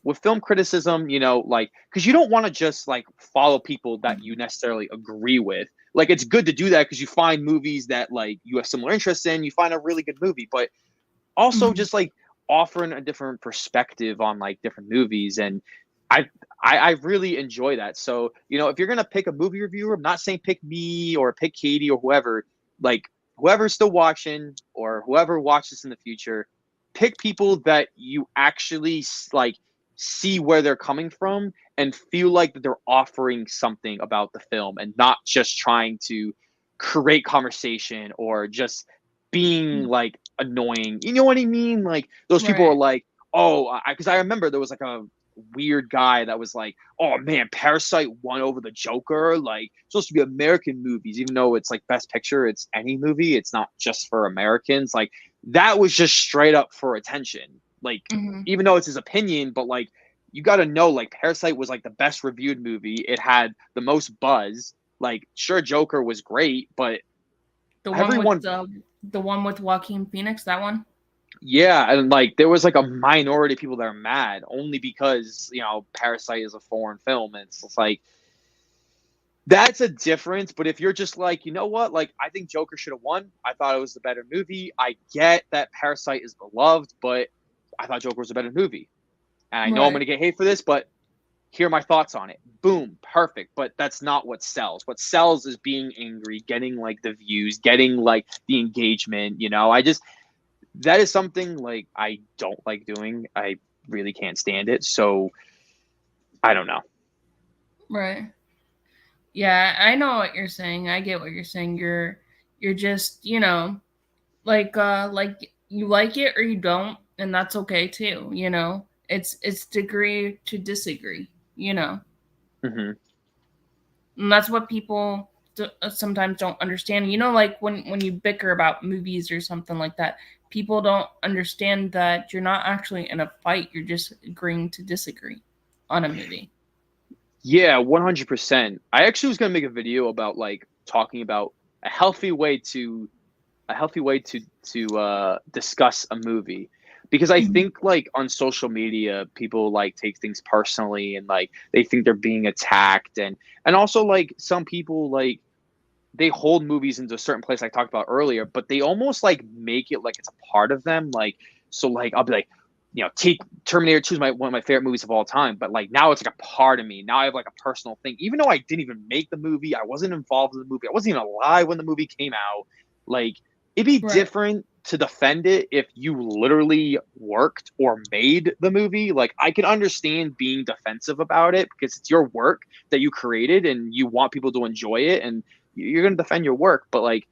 Speaker 2: with film criticism, like because you don't want to just like follow people that you necessarily agree with. Like it's good to do that because you find movies that like you have similar interests in, you find a really good movie, but also
Speaker 1: Mhm.
Speaker 2: just like offering a different perspective on like different movies. And I I really enjoy that. So, if you're gonna pick a movie reviewer, I'm not saying pick me or pick Katie or whoever, like whoever's still watching or whoever watches in the future, pick people that you actually like see where they're coming from and feel like that they're offering something about the film and not just trying to create conversation or just being like annoying. You know what I mean? Like those people are
Speaker 1: Right.
Speaker 2: like, oh, because I remember there was like a weird guy that was like, oh man, Parasite won over the Joker. Like it's supposed to be American movies, even though it's like Best Picture, it's any movie. It's not just for Americans. Like that was just straight up for attention. Like
Speaker 1: Mhm.
Speaker 2: even though it's his opinion, but like you got to know, like Parasite was like the best reviewed movie. It had the most buzz. Like sure, Joker was great, but
Speaker 1: The one with
Speaker 2: everyone
Speaker 1: the one with Joaquin Phoenix, that one?
Speaker 2: yeah, and like there was like a minority of people that are mad only because Parasite is a foreign film, and it's like that's a difference. But if you're just like, you know what, like I think Joker should have won. I thought it was the better movie. I get that Parasite is beloved, but I thought Joker was a better movie, and I know I'm
Speaker 1: Right.
Speaker 2: gonna get hate for this, but here are my thoughts on it. Boom, perfect. But that's not what sells. What sells is being angry, getting like the views, getting like the engagement. I just, that is something like I don't like doing. I really can't stand it. So I don't know.
Speaker 1: Right. Yeah, I know what you're saying. I get what you're saying. You're just, like you like it or you don't, and that's okay too. It's degree to disagree.
Speaker 2: Hmm.
Speaker 1: And that's what people sometimes don't understand. Like when you bicker about movies or something like that, people don't understand that you're not actually in a fight. You're just agreeing to disagree on a movie.
Speaker 2: Yeah, 100%. I actually was gonna make a video about like talking about a healthy way to discuss a movie, because I
Speaker 1: Mhm.
Speaker 2: think like on social media people like take things personally, and like they think they're being attacked, and also like some people like they hold movies into a certain place I talked about earlier, but they almost like make it like it's a part of them. Like, so like I'll be like, take Terminator 2 is one of my favorite movies of all time, but like now it's like a part of me. Now I have like a personal thing. Even though I didn't even make the movie, I wasn't involved in the movie, I wasn't even alive when the movie came out. Like, it'd be
Speaker 1: Right.
Speaker 2: different to defend it if you literally worked or made the movie. Like, I can understand being defensive about it because it's your work that you created and you want people to enjoy it, and you're going to defend your work. But like,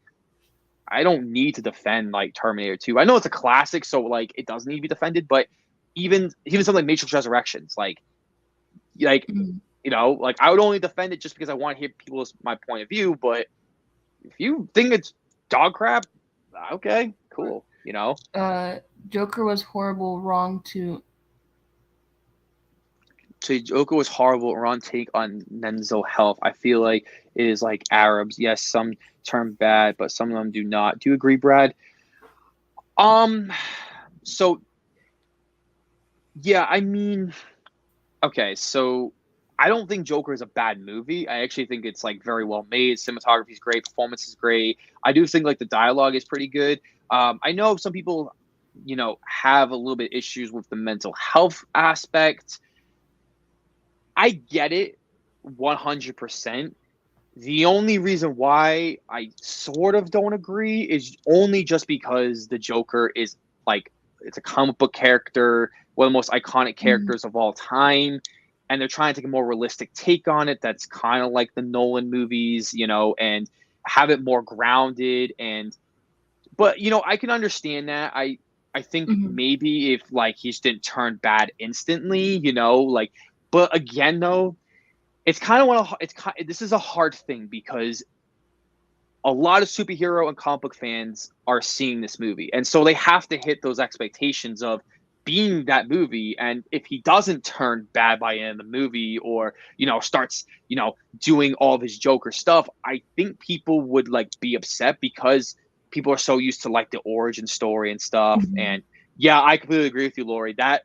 Speaker 2: I don't need to defend like Terminator 2. I know it's a classic, so like it doesn't need to be defended, but even something like Matrix Resurrections, like
Speaker 1: Mhm.
Speaker 2: like I would only defend it just because I want to hear people's my point of view. But if you think it's dog crap, okay, cool.
Speaker 1: Uh, Joker was horrible, wrong to.
Speaker 2: So Joker was horrible. Wrong take on mental health. I feel like it is like Arabs. Yes, some turn bad, but some of them do not. Do you agree, Brad? Um, so yeah, I mean, okay, so I don't think Joker is a bad movie. I actually think it's like very well made. Cinematography is great, performance is great. I do think like the dialogue is pretty good. I know some people, have a little bit issues with the mental health aspect. I get it 100%. The only reason why I sort of don't agree is only just because the Joker is like, it's a comic book character, one of the most iconic
Speaker 1: Mhm.
Speaker 2: characters of all time, and they're trying to take a more realistic take on it that's kind of like the Nolan movies, and have it more grounded. And but I can understand that. I think
Speaker 1: Mhm.
Speaker 2: maybe if like he just didn't turn bad instantly, like, but again though, it's kind of one of it's this is a hard thing because a lot of superhero and comic book fans are seeing this movie, and so they have to hit those expectations of being that movie. And if he doesn't turn bad by the end of the movie, or starts doing all of his Joker stuff, I think people would like be upset because people are so used to like the origin story and stuff.
Speaker 1: Mhm.
Speaker 2: And yeah, I completely agree with you, Lori. That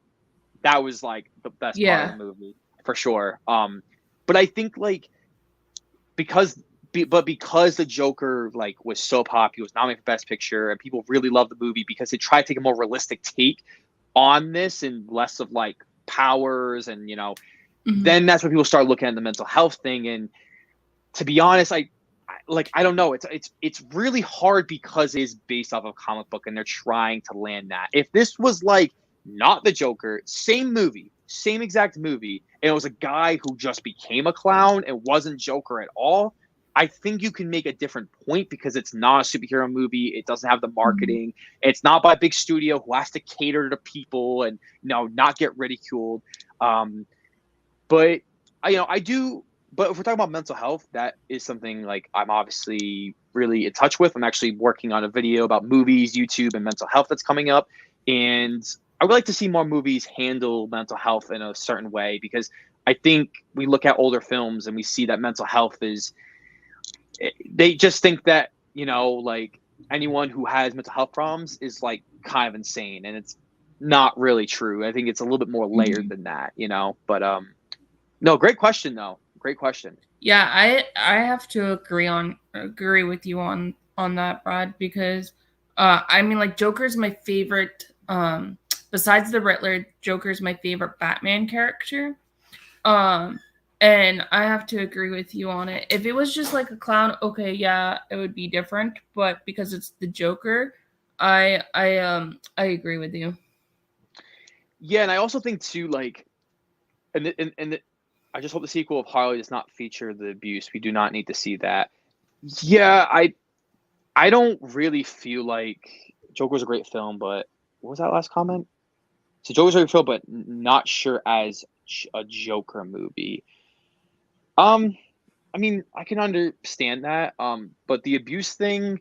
Speaker 2: was like the best part of
Speaker 1: Yeah.
Speaker 2: the movie for sure. But I think like because because the Joker like was so popular, was nominated for Best Picture, and people really loved the movie because it tried to take a more realistic take on this and less of like powers, and
Speaker 1: Mhm.
Speaker 2: then that's when people start looking at the mental health thing. And to be honest, I don't know. It's really hard because it is based off of a comic book, and they're trying to land that. If this was like not the Joker, same movie, same exact movie, and it was a guy who just became a clown and wasn't Joker at all, I think you can make a different point because it's not a superhero movie. It doesn't have the
Speaker 1: Mhm.
Speaker 2: marketing. It's not by a big studio who has to cater to people and not get ridiculed. Um, but I do. But if we're talking about mental health, that is something like I'm obviously really in touch with. I'm actually working on a video about movies, YouTube, and mental health that's coming up, and I would like to see more movies handle mental health in a certain way, because I think we look at older films and we see that mental health is, they just think that like anyone who has mental health problems is like kind of insane, and it's not really true. I think it's a little bit more layered
Speaker 1: Mhm.
Speaker 2: than that. But no, great question though. Great question.
Speaker 1: Yeah, I have to agree with you on that, Brad, because I mean, like, Joker's my favorite. Besides the Riddler, Joker's my favorite Batman character. Um, and I have to agree with you on it. If it was just like a clown, okay, yeah, it would be different. But because it's the Joker, I agree with you.
Speaker 2: Yeah, and I also think too, like, I just hope the sequel of Harley does not feature the abuse. We do not need to see that. Yeah, I don't really feel like Joker's a great film, but what was that last comment? So Joker's a great film, but not sure as a Joker movie. Um, I mean, I can understand that. But the abuse thing,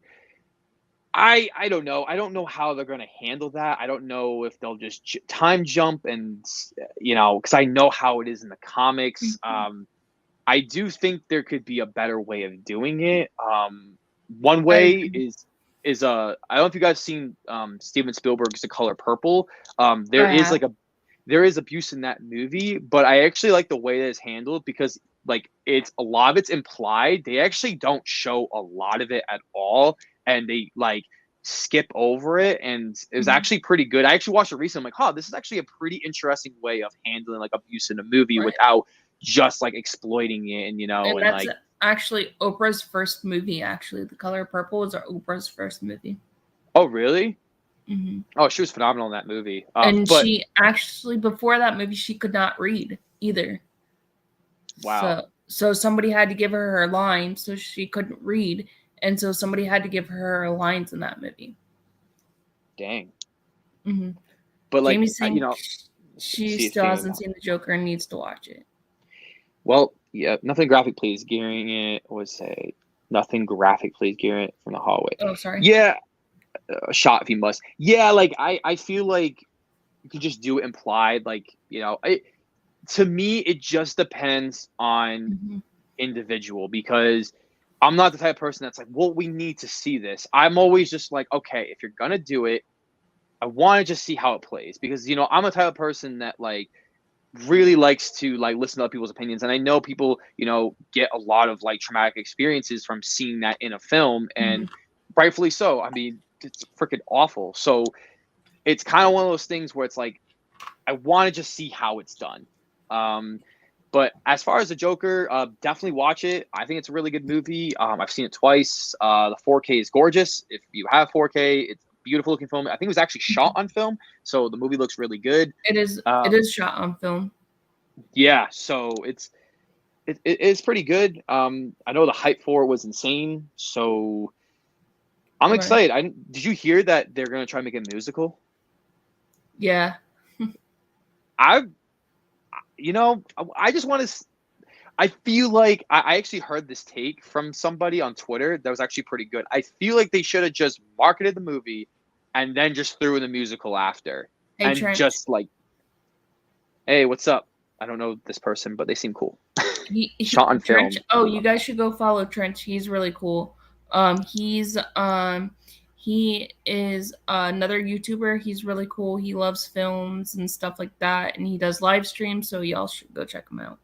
Speaker 2: I don't know. I don't know how they're gonna handle that. I don't know if they'll just time jump and because I know how it is in the comics.
Speaker 1: Mhm.
Speaker 2: I do think there could be a better way of doing it. One
Speaker 1: I
Speaker 2: way
Speaker 1: agree.
Speaker 2: is I don't know if you guys seen Steven Spielberg's The Color Purple. There
Speaker 1: I
Speaker 2: is
Speaker 1: have.
Speaker 2: like a there is abuse in that movie, but I actually like the way that it's handled because like it's a lot of it's implied. They actually don't show a lot of it at all, and they like skip over it, and it was
Speaker 1: Mhm.
Speaker 2: actually pretty good. I actually watched it recently. I'm like, oh, this is actually a pretty interesting way of handling like abuse in a movie
Speaker 1: Right.
Speaker 2: without just like exploiting it and
Speaker 1: And
Speaker 2: and
Speaker 1: that's
Speaker 2: like
Speaker 1: actually Oprah's first movie. Actually, The Color Purple was Oprah's first movie.
Speaker 2: oh really?
Speaker 1: Hmm.
Speaker 2: Oh, she was phenomenal in that movie.
Speaker 1: And
Speaker 2: But
Speaker 1: she actually, before that movie, she could not read either.
Speaker 2: wow,
Speaker 1: So somebody had to give her her lines, so she couldn't read, and so somebody had to give her her lines in that movie.
Speaker 2: dang.
Speaker 1: Hmm.
Speaker 2: But like
Speaker 1: Jamie's saying she
Speaker 2: see a
Speaker 1: still
Speaker 2: theme.
Speaker 1: hasn't seen the Joker and needs to watch it.
Speaker 2: Well, yeah, nothing graphic, please. Gearing it was say nothing graphic, please. Gearing it from the hallway.
Speaker 1: Oh, sorry.
Speaker 2: Yeah, a shot if you must. Yeah, like I feel like you could just do it implied. Like to me, it just depends on
Speaker 1: Hmm.
Speaker 2: individual because I'm not the type of person that's like, well, we need to see this. I'm always just like, okay, if you're gonna do it, I want to just see how it plays because I'm a type of person that like really likes to like listen to other people's opinions, and I know people get a lot of like traumatic experiences from seeing that in a film,
Speaker 1: Hmm.
Speaker 2: and rightfully so. I mean, it's freaking awful. So it's kind of one of those things where it's like I want to just see how it's done. Um, but as far as the Joker, definitely watch it. I think it's a really good movie. I've seen it twice. The 4K is gorgeous. If you have 4K, it's a beautiful looking film. I think it was actually shot on film, so the movie looks really good.
Speaker 1: It is. It
Speaker 2: Um,
Speaker 1: is shot on film.
Speaker 2: yeah, so it's pretty good. I know the hype for it was insane, so I'm
Speaker 1: Right.
Speaker 2: excited. Did you hear that they're gonna try to make a musical?
Speaker 1: Yeah.
Speaker 2: I I just want to. I feel like I actually heard this take from somebody on Twitter that was actually pretty good. I feel like they should have just marketed the movie and then just threw in the musical after,
Speaker 1: Hey,
Speaker 2: and
Speaker 1: Trent.
Speaker 2: just like, hey, what's up? I don't know this person, but they seem cool. Shot on
Speaker 1: Trent.
Speaker 2: film.
Speaker 1: Oh, you guys should go follow Trent. He's really cool. He is another YouTuber. He's really cool. He loves films and stuff like that, and he does live streams. So y'all should go check him out.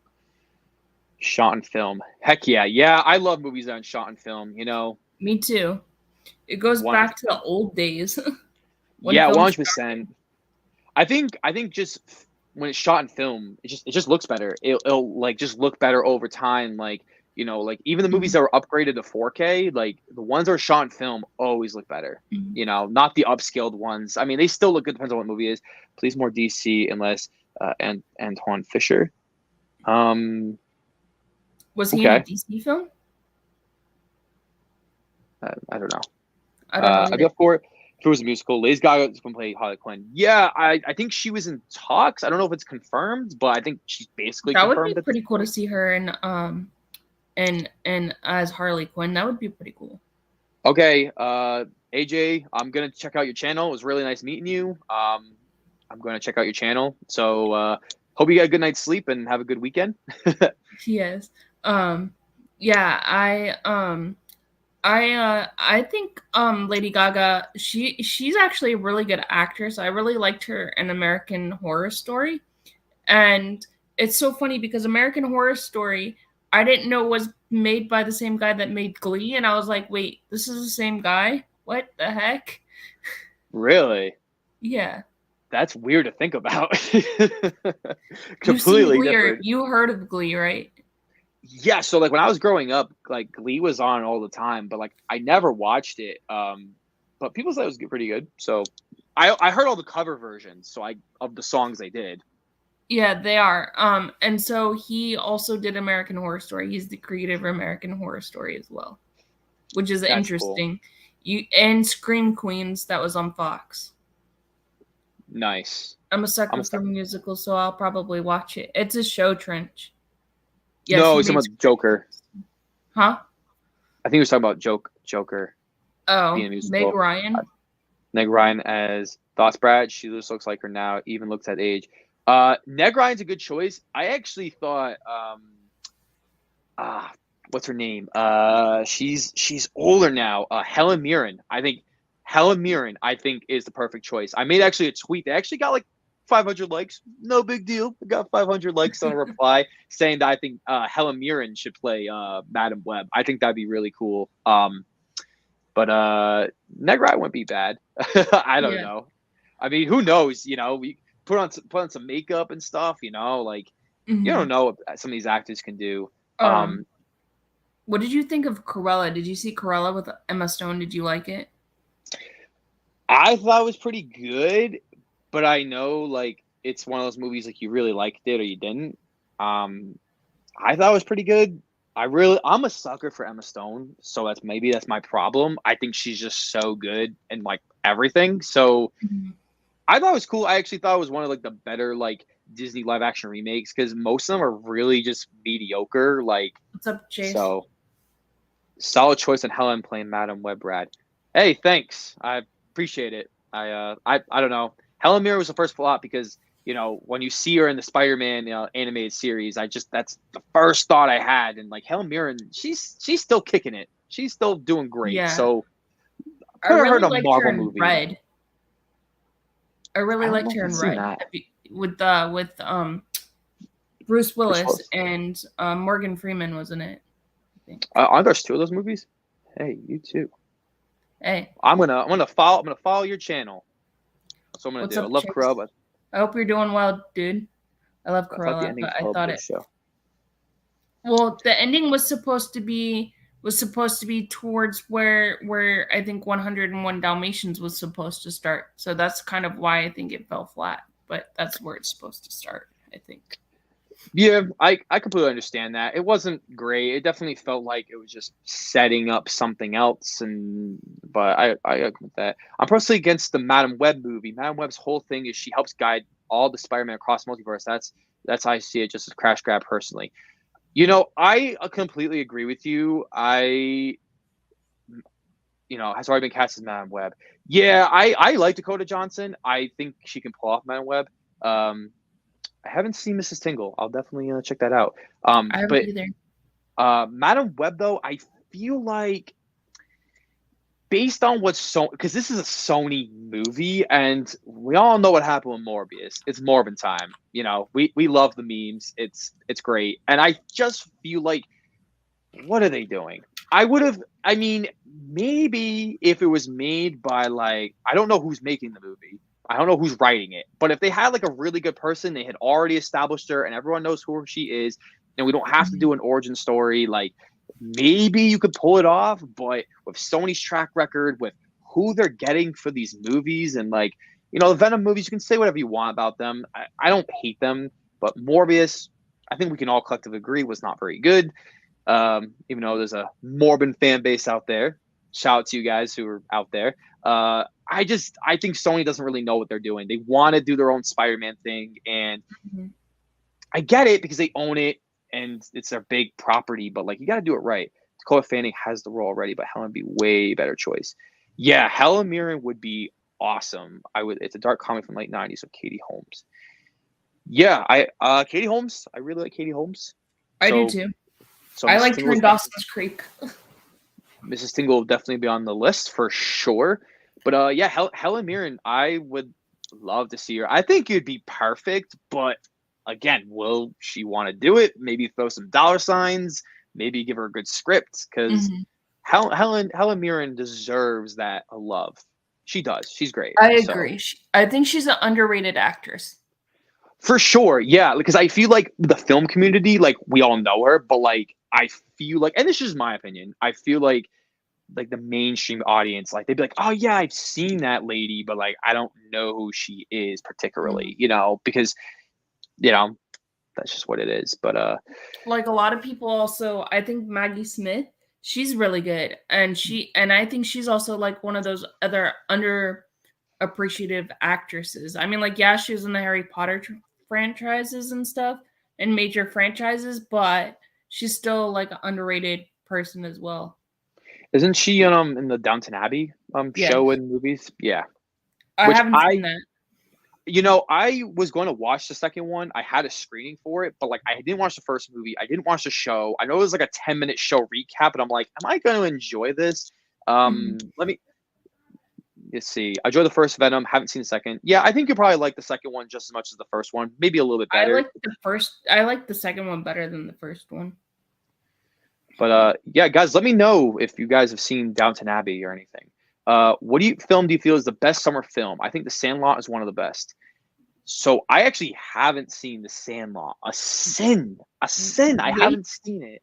Speaker 2: Shot on film. Heck yeah. Yeah, I love movies that are shot on film,
Speaker 1: Me too. It goes back to the
Speaker 2: 100%.
Speaker 1: old days when
Speaker 2: Yeah,
Speaker 1: films.
Speaker 2: 100%. I think just when it's shot in film, it just looks better. It'll like just look better over time. Like like even the movies
Speaker 1: Mhm,
Speaker 2: that were upgraded to 4K, like the ones that are shot in film always look better.
Speaker 1: mhm.
Speaker 2: Not the upscaled ones. I mean, they still look good. Depends on what movie it is. Please more DC unless and Antoine Fisher. Um.
Speaker 1: Was he in a
Speaker 2: Okay.
Speaker 1: DC film?
Speaker 2: I don't know.
Speaker 1: I don't know
Speaker 2: I'd be
Speaker 1: either.
Speaker 2: up for it if it was a musical. Lady Gaga's gonna play Harley Quinn. Yeah, I think she was in talks. I don't know if it's confirmed, but I think she's basically
Speaker 1: That would be
Speaker 2: confirmed at this
Speaker 1: pretty cool to
Speaker 2: point.
Speaker 1: see her in and as Harley Quinn. That would be pretty cool.
Speaker 2: Okay, AJ, I'm gonna check out your channel. It was really nice meeting you. I'm gonna check out your channel. So hope you get a good night's sleep and have a good weekend.
Speaker 1: Yes. Um yeah, I think Lady Gaga, she's actually a really good actress. I really liked her in American Horror Story. And it's so funny because American Horror Story I didn't know was made by the same guy that made Glee, and I was like, "Wait, this is the same guy? What the heck?"
Speaker 2: Really?
Speaker 1: Yeah.
Speaker 2: That's weird to think about.
Speaker 1: You've seen
Speaker 2: Completely
Speaker 1: Glee, or
Speaker 2: different.
Speaker 1: you heard of Glee, right?
Speaker 2: Yeah, so like when I was growing up, like Glee was on all the time, but like I never watched it. But people said it was pretty good. So I heard all the cover versions, so I of the songs they did.
Speaker 1: Yeah, they are. And so he also did American Horror Story. He's the creator of American Horror Story as well, which is
Speaker 2: That's cool.
Speaker 1: interesting. You and Scream Queens, that was on Fox.
Speaker 2: Nice.
Speaker 1: I'm a
Speaker 2: I'm
Speaker 1: sucker
Speaker 2: a
Speaker 1: for
Speaker 2: sucker.
Speaker 1: musicals, so I'll probably watch it. It's a show, Trench. Yes,
Speaker 2: No,
Speaker 1: he
Speaker 2: he's talking
Speaker 1: made
Speaker 2: about Joker.
Speaker 1: Huh?
Speaker 2: I think he was talking about Joker being
Speaker 1: Oh,
Speaker 2: a
Speaker 1: Meg
Speaker 2: musical.
Speaker 1: Ryan.
Speaker 2: Meg Ryan as Thoughts Brad. She just looks like her now, even looks at age. Meg Ryan's a good choice. I actually thought uh what's her name? She's older now. Helen Mirren. I think Helen Mirren I think is the perfect choice. I made actually a tweet that actually got like 500 likes. No big deal. I got 500 likes on a reply saying that I think Helen Mirren should play Madam Web. I think that'd be really cool. But Meg Ryan wouldn't be bad. I don't
Speaker 1: Yeah.
Speaker 2: know. I mean, who knows? We put on some makeup and stuff. Like you don't
Speaker 1: hmm
Speaker 2: know what some of these actors can do.
Speaker 1: Um,
Speaker 2: Um,
Speaker 1: what did you think of Cruella? Did you see Cruella with Emma Stone? Did you like it?
Speaker 2: I thought it was pretty good, but I know like it's one of those movies like you really liked it or you didn't. Um, I thought it was pretty good. I'm a sucker for Emma Stone, so that's my problem. I think she's just so good in like everything. So
Speaker 1: Mhm.
Speaker 2: I thought it was cool. I actually thought it was one of like the better like Disney live action remakes because most of them are really just mediocre. Like
Speaker 1: What's up, Chase?
Speaker 2: so, solid choice on Helen playing Madam Web, Brad. Hey, thanks. I appreciate it. I don't know. Helen Mirren was the first flop because when you see her in the Spider-Man animated series, that's the first thought I had, and like Helen Mirren, she's still kicking it. She's still doing great.
Speaker 1: Yeah,
Speaker 2: So
Speaker 1: I
Speaker 2: put her in
Speaker 1: really
Speaker 2: a
Speaker 1: liked her
Speaker 2: Marvel
Speaker 1: in
Speaker 2: movie.
Speaker 1: Red. I really
Speaker 2: I don't know
Speaker 1: liked
Speaker 2: if
Speaker 1: her
Speaker 2: I've
Speaker 1: in
Speaker 2: seen
Speaker 1: Red
Speaker 2: that.
Speaker 1: with Bruce
Speaker 2: Bruce
Speaker 1: Willis
Speaker 2: Willis.
Speaker 1: and Morgan Freeman was in it. I think.
Speaker 2: Aren't there two of those movies? Hey, you too.
Speaker 1: Hey,
Speaker 2: I'm gonna follow your channel. That's what I'm gonna
Speaker 1: what's
Speaker 2: do. I
Speaker 1: up,
Speaker 2: love
Speaker 1: Chase?
Speaker 2: Cruella.
Speaker 1: I hope you're doing well, dude. I love
Speaker 2: I thought the
Speaker 1: Cruella,
Speaker 2: ending
Speaker 1: but I
Speaker 2: killed
Speaker 1: thought
Speaker 2: the
Speaker 1: it.
Speaker 2: show.
Speaker 1: Well, the ending was supposed to be towards where I think 101 Dalmatians was supposed to start. So that's kind of why I think it fell flat. But that's where it's supposed to start, I think.
Speaker 2: Yeah, I completely understand that. It wasn't great. It definitely felt like it was just setting up something else, but I agree with that. I'm personally against the Madam Web movie. Madam Web's whole thing is she helps guide all the Spider-Man across multiverse. That's how I see it, just as crash grab personally. I completely agree with you. Has already been cast as Madam Web. Yeah, I like Dakota Johnson. I think she can pull off Madam Web. Um, I haven't seen Mrs. Tingle. I'll definitely check that out.
Speaker 1: I haven't
Speaker 2: But
Speaker 1: either.
Speaker 2: Madam Web, though, I feel like based on because this is a Sony movie, and we all know what happened with Morbius. It's Morbin time. We love the memes. It's great, and I just feel like what are they doing? I mean, maybe if it was made by like, I don't know who's making the movie. I don't know who's writing it. But if they had like a really good person, they had already established her and everyone knows who she is, and we don't have to
Speaker 1: Mhm.
Speaker 2: do an origin story, like maybe you could pull it off. But with Sony's track record, with who they're getting for these movies, and like, the Venom movies, you can say whatever you want about them. I don't hate them, but Morbius, I think we can all collectively agree was not very good. Even though there's a Morbin fan base out there. Shout out to you guys who are out there. I think Sony doesn't really know what they're doing. They want to do their own Spider-Man thing, and
Speaker 1: Mhm.
Speaker 2: I get it because they own it and it's their big property. But like, you got to do it right. Dakota Fanning has the role already, but Helen would be way better choice. Yeah, Helen Mirren would be awesome. I would. It's a dark comedy from late '90s with Katie Holmes. Yeah, Katie Holmes. I really like Katie Holmes.
Speaker 1: I do
Speaker 2: So
Speaker 1: too.
Speaker 2: so
Speaker 1: I
Speaker 2: Mrs.
Speaker 1: liked her
Speaker 2: Tingle
Speaker 1: in
Speaker 2: is
Speaker 1: Dawson's Creek.
Speaker 2: Mrs. Tingle will definitely be on the list for sure. But yeah, Helen Mirren, I would love to see her. I think it'd be perfect, but again, will she want to do it? Maybe throw some dollar signs. Maybe give her a good script because
Speaker 1: Mhm.
Speaker 2: Helen Mirren deserves that love. She does. She's great.
Speaker 1: I
Speaker 2: So
Speaker 1: agree. I think she's an underrated actress.
Speaker 2: for sure, yeah. Because I feel like the film community, like we all know her, but like I feel like, and this is my opinion, I feel like the mainstream audience, like they'd be like, "Oh yeah, I've seen that lady," but like I don't know who she is particularly,
Speaker 1: Mhm.
Speaker 2: because you know that's just what it is. But
Speaker 1: Like a lot of people also, I think Maggie Smith, she's really good. And I think she's also like one of those other underappreciative actresses. I mean, like, yeah, she was in the Harry Potter franchises and stuff and major franchises, but she's still like an underrated person as well.
Speaker 2: isn't she in the Downton Abbey
Speaker 1: Yeah.
Speaker 2: show and movies? Yeah,
Speaker 1: I
Speaker 2: which
Speaker 1: haven't seen that.
Speaker 2: I was going to watch the second one. I had a screening for it, but like I didn't watch the first movie. I didn't watch the show. I know it was like a 10-minute show recap, but I'm like, am I going to enjoy this?
Speaker 1: Mhm.
Speaker 2: Let's see. I enjoyed the first Venom. Haven't seen the second. Yeah, I think you probably like the second one just as much as the first one. Maybe a little bit better.
Speaker 1: I like the second one better than the first one.
Speaker 2: But yeah, guys, let me know if you guys have seen Downton Abbey or anything. What film do you feel is the best summer film? I think The Sandlot is one of the best. So I actually haven't seen The Sandlot. A sin. A sin. I
Speaker 1: Wait,
Speaker 2: haven't seen it.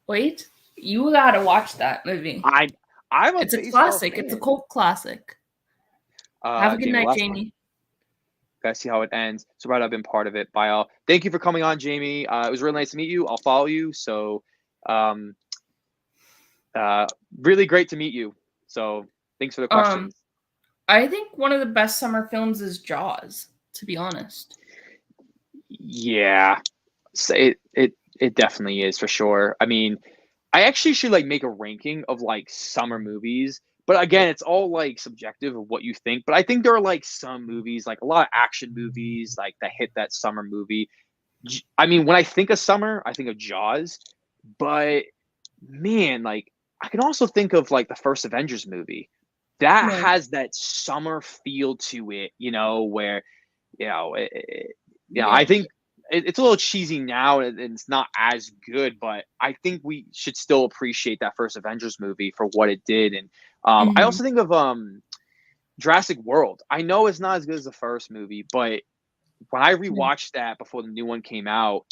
Speaker 1: wait. You gotta watch that movie.
Speaker 2: I I'm a
Speaker 1: It's a
Speaker 2: baseball
Speaker 1: classic. It's a
Speaker 2: fan.
Speaker 1: cult classic. Have a good
Speaker 2: Jamie,
Speaker 1: night,
Speaker 2: last one.
Speaker 1: Jamie.
Speaker 2: Guys, see how it ends. So right, I've been part of it. Bye all. Thank you for coming on, Jamie. It was really nice to meet you. I'll follow you. So um really great to meet you. So thanks for the
Speaker 1: Um,
Speaker 2: questions.
Speaker 1: I think one of the best summer films is Jaws, to be honest.
Speaker 2: Yeah. So it definitely is for sure. I mean, I actually should like make a ranking of like summer movies, but again, it's all like subjective of what you think. But I think there are like some movies, like a lot of action movies, like that hit that summer movie. I mean, when I think of summer, I think of Jaws, but man, like I can also think of like the first Avengers movie. That
Speaker 1: Right.
Speaker 2: has that summer feel to it, where you know, I
Speaker 1: Yeah.
Speaker 2: think it's a little cheesy now and it's not as good, but I think we should still appreciate that first Avengers movie for what it did. And I
Speaker 1: Hmm.
Speaker 2: also think of Jurassic World. I know it's not as good as the first movie, but when I rewatched that before the new one came out,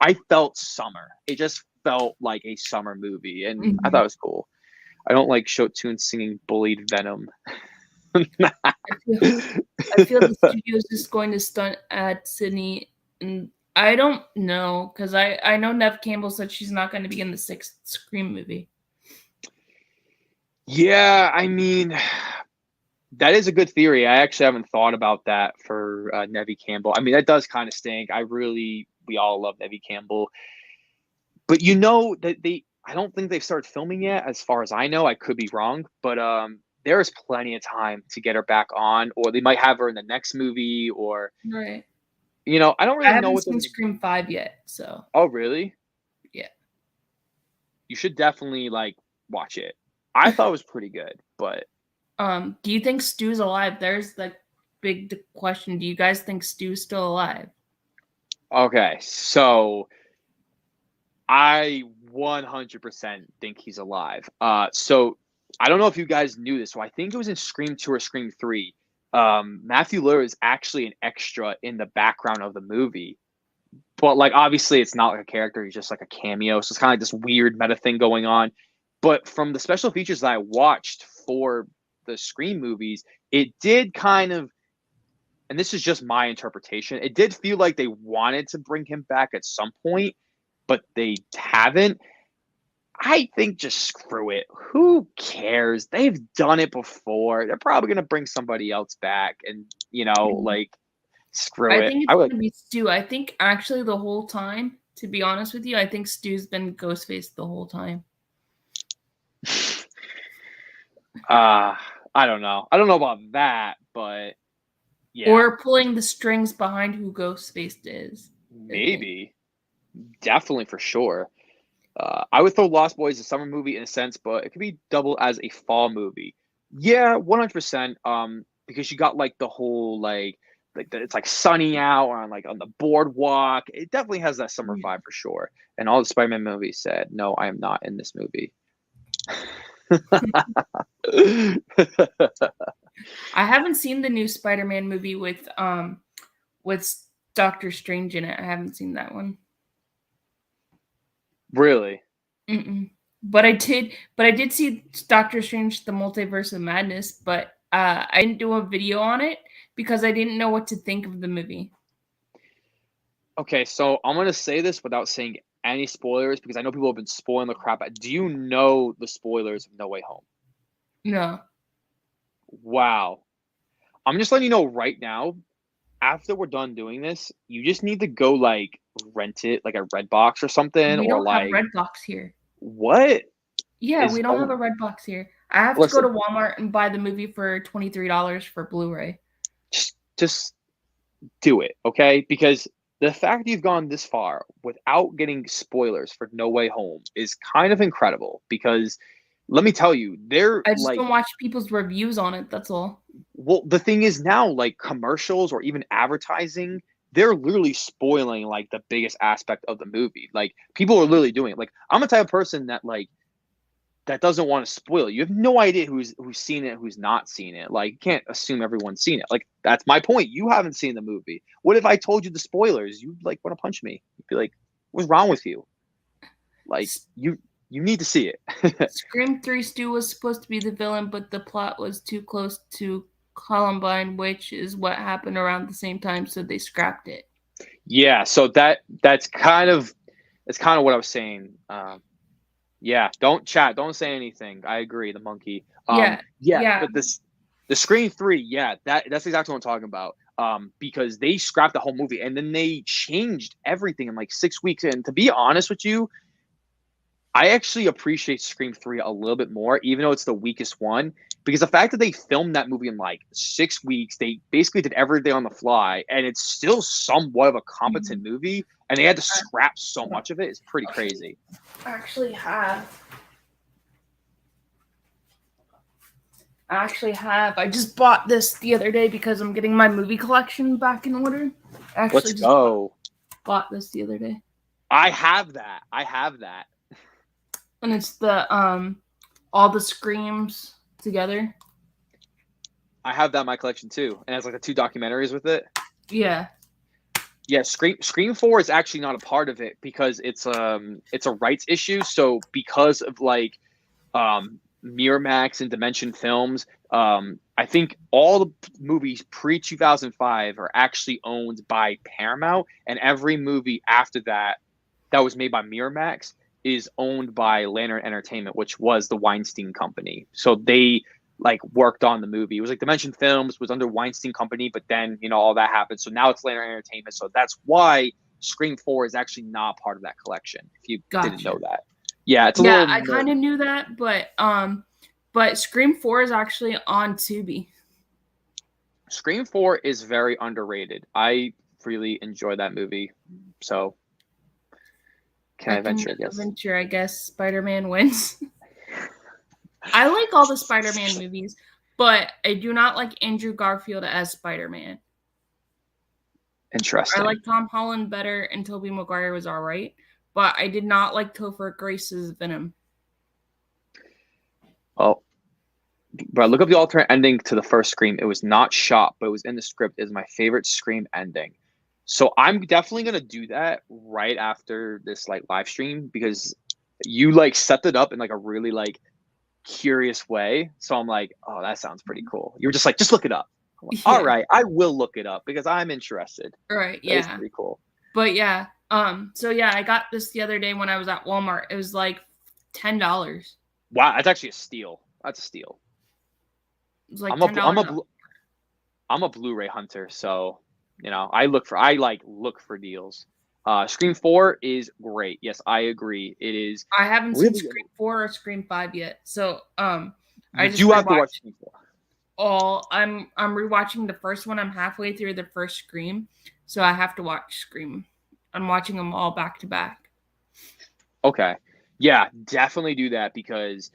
Speaker 2: I felt summer. It just felt like a summer movie, and I thought
Speaker 1: Hmm.
Speaker 2: it was cool. I don't like Shotun singing "Bullied Venom."
Speaker 1: I feel, I feel the studio is just going to stunt at Sydney, and I don't know because I know Nev Campbell said she's not going to be in the sixth Scream movie.
Speaker 2: Yeah, I mean, that is a good theory. I actually haven't thought about that for Nevi Campbell. I mean, that does kind of stink. We all love Nevi Campbell, but that I don't think they've started filming yet. As far as I know, I could be wrong, but there is plenty of time to get her back on, or they might have her in the next movie, or
Speaker 1: Right.
Speaker 2: I don't
Speaker 1: I
Speaker 2: really know
Speaker 1: haven't
Speaker 2: what they're
Speaker 1: seen
Speaker 2: gonna.
Speaker 1: Scream 5 yet, so
Speaker 2: Oh, really?
Speaker 1: yeah.
Speaker 2: You should definitely like watch it. I thought it was pretty good, but
Speaker 1: Do you think Stu's alive? There's the big question. Do you guys think Stu's still alive?
Speaker 2: okay. So I 100% think he's alive. So I don't know if you guys knew this. So I think it was in Scream 2 or Scream 3. Matthew Lillard is actually an extra in the background of the movie. But like obviously it's not like a character, he's just like a cameo. So it's kind of like this weird meta thing going on. But from the special features that I watched for the Scream movies, it did kind of, and this is just my interpretation, it did feel like they wanted to bring him back at some point, but they haven't. I think just screw it. Who cares? They've done it before. They're probably going to bring somebody else back and,
Speaker 1: Mhm.
Speaker 2: like, screw
Speaker 1: I
Speaker 2: it.
Speaker 1: think
Speaker 2: I
Speaker 1: it's
Speaker 2: would.
Speaker 1: gonna be Stu. I think actually the whole time, to be honest with you, I think Stu's been Ghostface the whole time.
Speaker 2: uh, I don't know. I don't know about that, but yeah,
Speaker 1: Or pulling the strings behind who Ghostface is.
Speaker 2: maybe. Definitely for sure. I would throw Lost Boys a summer movie in a sense, but it could be double as a fall movie. Yeah, 100%. Because you got like the whole it's like sunny out or on the boardwalk. It definitely has that summer
Speaker 1: Yeah.
Speaker 2: vibe for sure. And all the Spider-Man movies said, no, I am not in this movie.
Speaker 1: I haven't seen the new Spider-Man movie with Doctor Strange in it. I haven't seen that one.
Speaker 2: Really?
Speaker 1: Mm-mm. But I did see Doctor Strange: The Multiverse of Madness, but I didn't do a video on it because I didn't know what to think of the movie.
Speaker 2: Okay, so I'm gonna say this without saying any spoilers because I know people have been spoiling the crap out. Do you know the spoilers of No Way Home?
Speaker 1: No.
Speaker 2: Wow. I'm just letting you know right now, after we're done doing this, you just need to go like rent it like a Redbox or something,
Speaker 1: We
Speaker 2: or
Speaker 1: don't have
Speaker 2: like
Speaker 1: Redbox here.
Speaker 2: what
Speaker 1: Yeah,
Speaker 2: is
Speaker 1: we don't have a
Speaker 2: going
Speaker 1: Redbox here. I have to go to
Speaker 2: listen,
Speaker 1: Walmart and buy the movie for $23 for Blu-ray.
Speaker 2: just do it, okay? Because the fact that you've gone this far without getting spoilers for No Way Home is kind of incredible because let me tell you, they're
Speaker 1: I just
Speaker 2: like
Speaker 1: don't watch people's reviews on it, that's all.
Speaker 2: well, the thing is now, like commercials or even advertising, they're literally spoiling like the biggest aspect of the movie. Like people are literally doing it. Like I'm a type of person that like that doesn't want to spoil it. You have no idea who's seen it, who's not seen it. Like you can't assume everyone's seen it. Like that's my point. You haven't seen the movie. What if I told you the spoilers? You'd like want to punch me. You'd be like, "What's wrong with you?" Like
Speaker 1: S-
Speaker 2: you need to see it.
Speaker 1: Scream 3 Stu was supposed to be the villain, but the plot was too close to Columbine, which is what happened around the same time, so they scrapped it.
Speaker 2: Yeah, so that's kind of what I was saying. Yeah, don't chat, don't say anything. I agree, the monkey.
Speaker 1: Yeah,
Speaker 2: Yeah,
Speaker 1: yeah.
Speaker 2: but the Scream 3, yeah, that's exactly what I'm talking about. Because they scrapped the whole movie and then they changed everything in like 6 weeks. And to be honest with you, I actually appreciate Scream 3 a little bit more, even though it's the weakest one, because the fact that they filmed that movie in like 6 weeks, they basically did everything on the fly, and it's still somewhat of a competent
Speaker 1: Mhm.
Speaker 2: movie, and they had to scrap so much of it. It's pretty crazy.
Speaker 1: I actually have. I just bought this the other day because I'm getting my movie collection back in order. I
Speaker 2: Let's
Speaker 1: actually just
Speaker 2: go.
Speaker 1: bought this the other day.
Speaker 2: I have that. I have that.
Speaker 1: And it's the all the screams together.
Speaker 2: I have that in my collection too, and it's like the two documentaries with it.
Speaker 1: Yeah.
Speaker 2: Yeah, Scream 4 is actually not a part of it because it's a rights issue. So because of like Miramax and Dimension Films, I think all the movies pre 2005 are actually owned by Paramount, and every movie after that that was made by Miramax is owned by Lantern Entertainment, which was the Weinstein Company. So they like worked on the movie. It was like Dimension Films was under Weinstein Company, but then all that happened. So now it's Lantern Entertainment. So that's why Scream 4 is actually not part of that collection. If you didn't
Speaker 1: Gotcha.
Speaker 2: know that, yeah, it's a
Speaker 1: Yeah,
Speaker 2: little
Speaker 1: I kind of knew that, but Scream 4 is actually on Tubi.
Speaker 2: Scream 4 is very underrated. I really enjoy that movie. So can
Speaker 1: I
Speaker 2: I
Speaker 1: can
Speaker 2: venture, I guess?
Speaker 1: venture, I guess Spider-Man wins. I like all the Spider-Man movies, but I do not like Andrew Garfield as Spider-Man. I
Speaker 2: Interesting.
Speaker 1: like Tom Holland better, and Tobey Maguire was all right, but I did not like Topher Grace's Venom.
Speaker 2: Well, bro, look up the alternate ending to the first Scream. It was not shot, but it was in the script. Is my favorite Scream ending. So I'm definitely gonna do that right after this like live stream because you like set it up in like a really like curious way. So I'm like, oh, that sounds pretty cool. You were just like, just look it up. I'm like, all
Speaker 1: Yeah.
Speaker 2: right, I will look it up because I'm interested.
Speaker 1: Right.
Speaker 2: That is
Speaker 1: Yeah.
Speaker 2: pretty cool.
Speaker 1: But yeah. So yeah, I got this the other day when I was at Walmart. It was like $10.
Speaker 2: Wow, that's actually a steal. That's a steal.
Speaker 1: It was like
Speaker 2: I'm a I'm
Speaker 1: $10.
Speaker 2: a I'm a Blu-ray hunter, so I look for deals. Scream 4 is great. Yes, I agree. It is
Speaker 1: I haven't seen
Speaker 2: really
Speaker 1: Scream
Speaker 2: good.
Speaker 1: 4 or Scream 5 yet. So I
Speaker 2: You
Speaker 1: just
Speaker 2: do have to watch
Speaker 1: rewatched
Speaker 2: Scream 4.
Speaker 1: all. I'm rewatching the first one. I'm halfway through the first Scream, so I have to watch Scream. I'm watching them all back to back.
Speaker 2: Okay. Yeah, definitely do that because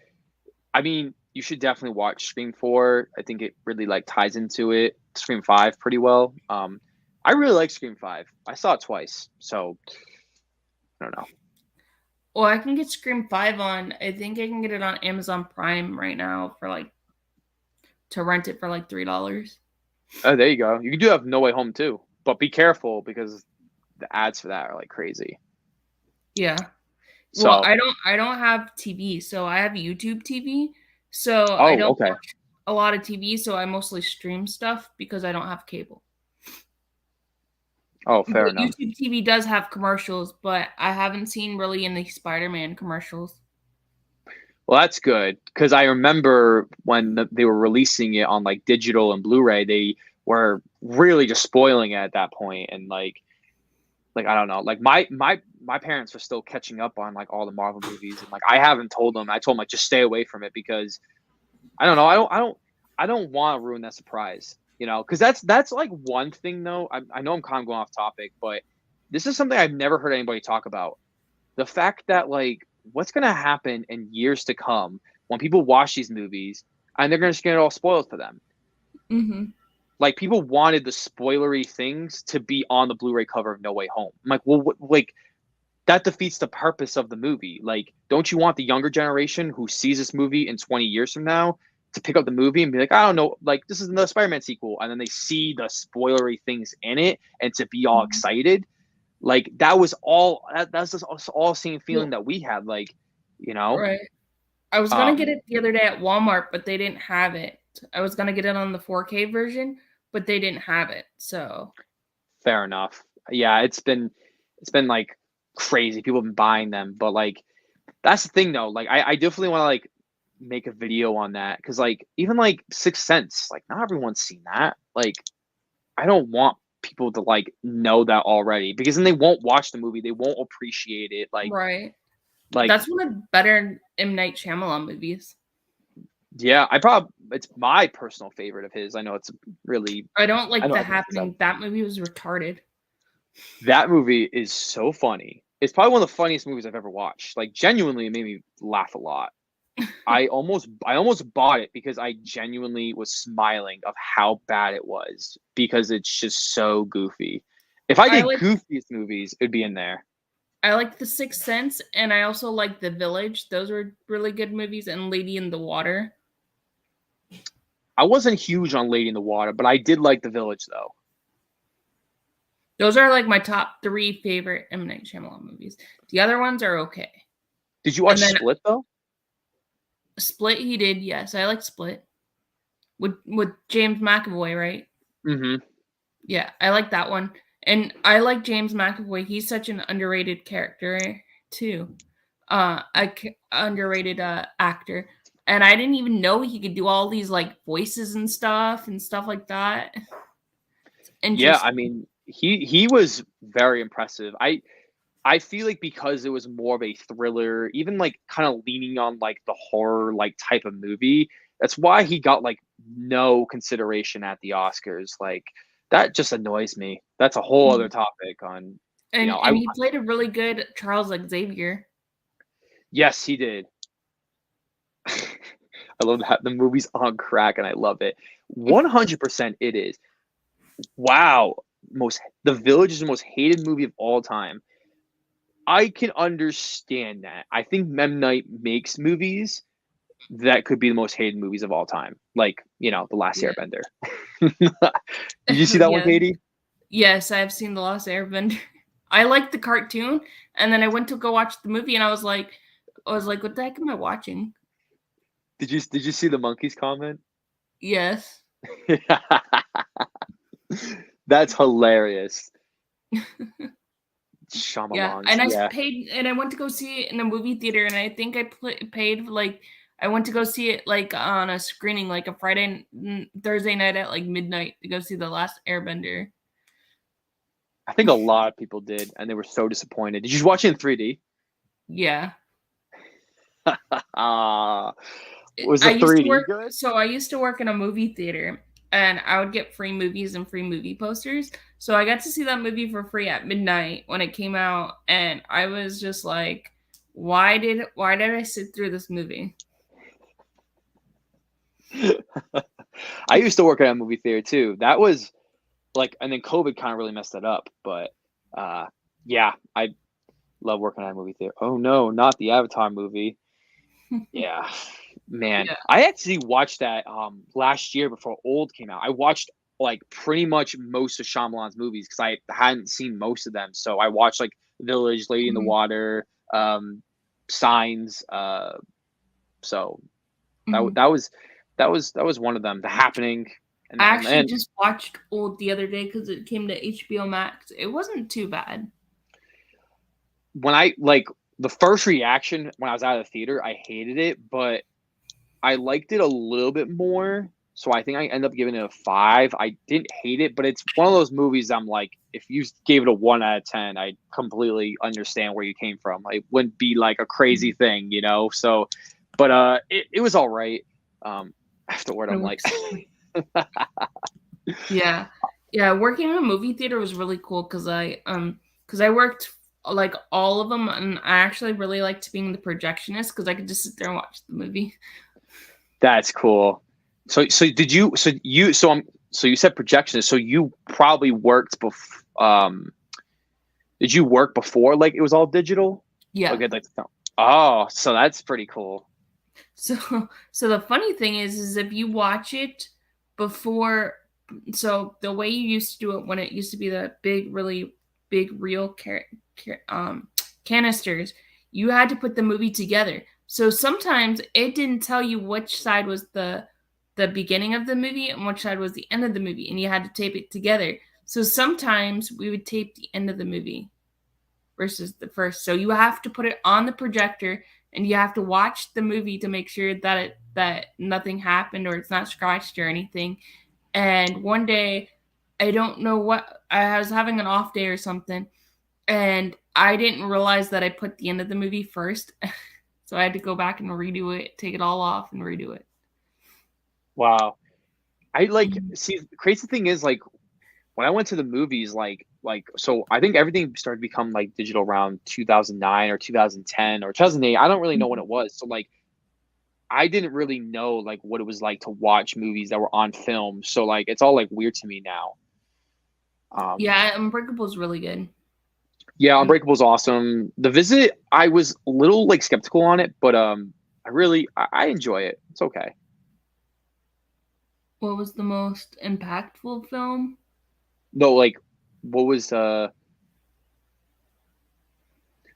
Speaker 2: I mean, you should definitely watch Scream 4. I think it really like ties into it. Scream 5 pretty well. I really like Scream 5. I saw it twice, so I don't know.
Speaker 1: Well, I can get Scream 5 on. I think I can get it on Amazon Prime right now for like to rent it for like $3.
Speaker 2: Oh, there you go. You do have No Way Home too, but be careful because the ads for that are like crazy.
Speaker 1: Yeah. Well,
Speaker 2: So,
Speaker 1: I don't have TV, so I have YouTube TV. So I
Speaker 2: oh,
Speaker 1: don't
Speaker 2: okay.
Speaker 1: watch a lot of TV, so I mostly stream stuff because I don't have cable.
Speaker 2: Oh,
Speaker 1: But
Speaker 2: fair enough.
Speaker 1: YouTube TV does have commercials, but I haven't seen really any Spider-Man commercials.
Speaker 2: Well, that's good because I remember when they were releasing it on like digital and Blu-ray, they were really just spoiling it at that point, and like I don't know, like my parents are still catching up on like all the Marvel movies, and like I haven't told them. I told them like just stay away from it because I don't know. I don't want to ruin that surprise, because that's like one thing though. I know I'm kind of going off topic, but this is something I've never heard anybody talk about. The fact that like what's gonna happen in years to come when people watch these movies and they're gonna just get it all spoiled for them.
Speaker 1: Hmm.
Speaker 2: Like people wanted the spoilery things to be on the Blu-ray cover of No Way Home. I'm like, well, like that defeats the purpose of the movie. Like, don't you want the younger generation who sees this movie in 20 years from now to pick up the movie and be like, I don't know, like this is the Spider-Man sequel, and then they see the spoilery things in it and to be all excited? Like that was all. That's just all same feeling
Speaker 1: Well,
Speaker 2: that we had. Like, you know,
Speaker 1: right. I was gonna get
Speaker 2: um,
Speaker 1: it the other day at Walmart, but they didn't have it. I was gonna get it on the 4K version, but they didn't have it. So
Speaker 2: fair enough. Yeah, it's been like crazy. People have been buying them, but like that's the thing though. Like I definitely want to like make a video on that because like even like Sixth Sense, like not everyone's seen that. Like I don't want people to like know that already because then they won't watch the movie. They won't appreciate it.
Speaker 1: right.
Speaker 2: Like
Speaker 1: That's one of the better M. Night Shyamalan movies.
Speaker 2: yeah, it's my personal favorite of his. I know it's really
Speaker 1: I don't
Speaker 2: I
Speaker 1: like
Speaker 2: know
Speaker 1: The
Speaker 2: everyone says that.
Speaker 1: Happening. That movie was retarded.
Speaker 2: That movie is so funny. It's probably one of the funniest movies I've ever watched. Like genuinely it made me laugh a lot. I almost bought it because I genuinely was smiling of how bad it was because it's just so goofy. If I
Speaker 1: I
Speaker 2: did
Speaker 1: like
Speaker 2: goofiest movies, it'd be in there.
Speaker 1: I like The Sixth Sense, and I also like The Village. Those were really good movies, and Lady in the Water.
Speaker 2: I wasn't huge on Lady in the Water, but I did like The Village though.
Speaker 1: Those are like my top three favorite M. Night Shyamalan movies. The other ones are okay.
Speaker 2: Did you
Speaker 1: And
Speaker 2: watch
Speaker 1: then
Speaker 2: Split though?
Speaker 1: Split, he did. Yes, I like Split with James McAvoy, right?
Speaker 2: Mm-hmm.
Speaker 1: Yeah, I like that one. And I like James McAvoy. He's such an underrated character too. Underrated actor. And I didn't even know he could do all these like voices and stuff like that. It's
Speaker 2: Yeah, I
Speaker 1: interesting.
Speaker 2: mean, he was very impressive. I feel like because it was more of a thriller, even like kind of leaning on like the horror like type of movie, that's why he got like no consideration at the Oscars. Like that just annoys me. That's a whole other
Speaker 1: Mhm.
Speaker 2: topic on,
Speaker 1: And he played a really good Charles Xavier.
Speaker 2: yes, he did. I love that the movie's on crack and I love it. 100% it is. Wow. The Village is the most hated movie of all time. I can understand that. I think Mem Night makes movies that could be the most hated movies of all time. Like, The Last
Speaker 1: Yeah.
Speaker 2: Airbender. Did you see that one,
Speaker 1: Yeah.
Speaker 2: Katie?
Speaker 1: Yes, I've seen The Lost Airbender. I liked the cartoon, and then I went to go watch the movie, and I was like, what the heck am I watching?
Speaker 2: Did you see the monkeys comment?
Speaker 1: Yes.
Speaker 2: That's hilarious.
Speaker 1: Yeah,
Speaker 2: Shyamalan's,
Speaker 1: and I
Speaker 2: yeah.
Speaker 1: paid, and I went to go see it in a movie theater, and I think I paid like I went to go see it like on a screening, like a Thursday night at like midnight to go see The Last Airbender.
Speaker 2: I think a lot of people did, and they were so disappointed. Did you watch it in 3D?
Speaker 1: Yeah.
Speaker 2: Ah, was
Speaker 1: I
Speaker 2: the
Speaker 1: used to
Speaker 2: 3D
Speaker 1: work
Speaker 2: good?
Speaker 1: so I used to work in a movie theater, and I would get free movies and free movie posters. So I got to see that movie for free at midnight when it came out, and I was just like, why did I sit through this movie?
Speaker 2: I used to work at a movie theater too. That was like, and then COVID kind of really messed it up. But uh, yeah, I love working at a movie theater. Oh no, not the Avatar movie. Yeah, Man,
Speaker 1: Yeah.
Speaker 2: I actually watched that last year before Old came out. I watched like pretty much most of Shyamalan's movies because I hadn't seen most of them. So I watched like Village, Lady in the
Speaker 1: Mhm.
Speaker 2: Water, Signs. So that
Speaker 1: Mhm.
Speaker 2: that was that was one of them. The Happening, and
Speaker 1: I
Speaker 2: oh
Speaker 1: actually
Speaker 2: man,
Speaker 1: just watched Old the other day because it came to HBO Max. It wasn't too bad.
Speaker 2: when I like the first reaction when I was out of the theater, I hated it, but I liked it a little bit more. So I think I end up giving it a 5. I didn't hate it, but it's one of those movies I'm like, if you gave it a 1 out of 10, I completely understand where you came from. It wouldn't be like a crazy
Speaker 1: Mhm.
Speaker 2: thing, you know? So, but it was all right. Afterward,
Speaker 1: It
Speaker 2: I'm like,
Speaker 1: works. Yeah. Yeah, working in a movie theater was really cool because I worked like all of them, and I actually really liked being the projectionist because I could just sit there and watch the movie.
Speaker 2: that's cool. So you said projectionist. So you probably worked before, did you work before like it was all digital?
Speaker 1: Yeah.
Speaker 2: Like at like the film. Oh, so that's pretty cool.
Speaker 1: So so the funny thing is if you watch it before, so the way you used to do it when it used to be the big, really big real canisters, you had to put the movie together. So sometimes it didn't tell you which side was the beginning of the movie and which side was the end of the movie, and you had to tape it together. So sometimes we would tape the end of the movie versus the first. So you have to put it on the projector and you have to watch the movie to make sure that nothing happened or it's not scratched or anything. And one day, I don't know what, I was having an off day or something, and I didn't realize that I put the end of the movie first. So I had to go back and redo it, take it all off and redo it.
Speaker 2: Wow. I like
Speaker 1: Mhm.
Speaker 2: see the crazy thing is like when I went to the movies, so I think everything started to become like digital around 2009 or 2010 or 2008. I don't really know when
Speaker 1: Mhm.
Speaker 2: it was. So like I didn't really know like what it was like to watch movies that were on film. So like it's all like weird to me now. Um
Speaker 1: Yeah, Unbreakable is really good.
Speaker 2: yeah,
Speaker 1: And
Speaker 2: Unbreakable's awesome. The Visit, I was a little like skeptical on it, but I enjoy it. It's okay.
Speaker 1: what was the most impactful film?
Speaker 2: No, like what was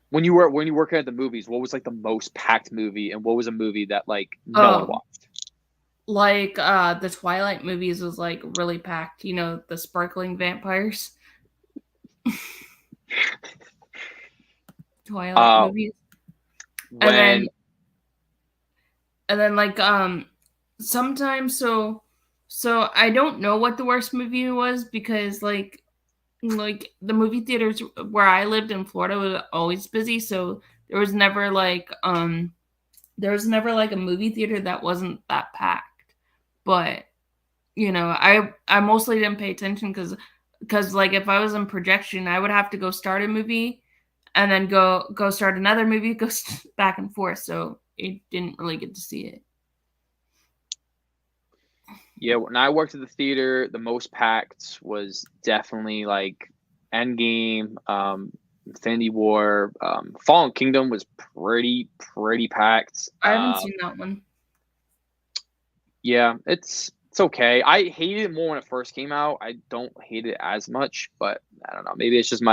Speaker 2: when you working at the movies, what was like the most packed movie and what was a movie that like no one
Speaker 1: Oh,
Speaker 2: watched?
Speaker 1: like the Twilight movies was like really packed, you know, the sparkling vampires. Twilight
Speaker 2: Uh
Speaker 1: movies. And
Speaker 2: when
Speaker 1: then like sometimes so I don't know what the worst movie was because like the movie theaters where I lived in Florida was always busy, so there was never like there was never like a movie theater that wasn't that packed. But you know, I mostly didn't pay attention because like if I was in projection, I would have to go start a movie and then go start another movie, back and forth. So it didn't really get to see it.
Speaker 2: yeah, when I worked at the theater, the most packed was definitely like Endgame, Infinity War, Fallen Kingdom was pretty packed.
Speaker 1: I haven't seen that one.
Speaker 2: Yeah, it's okay. I hated it more when it first came out. I don't hate it as much, but I don't know. Maybe it's just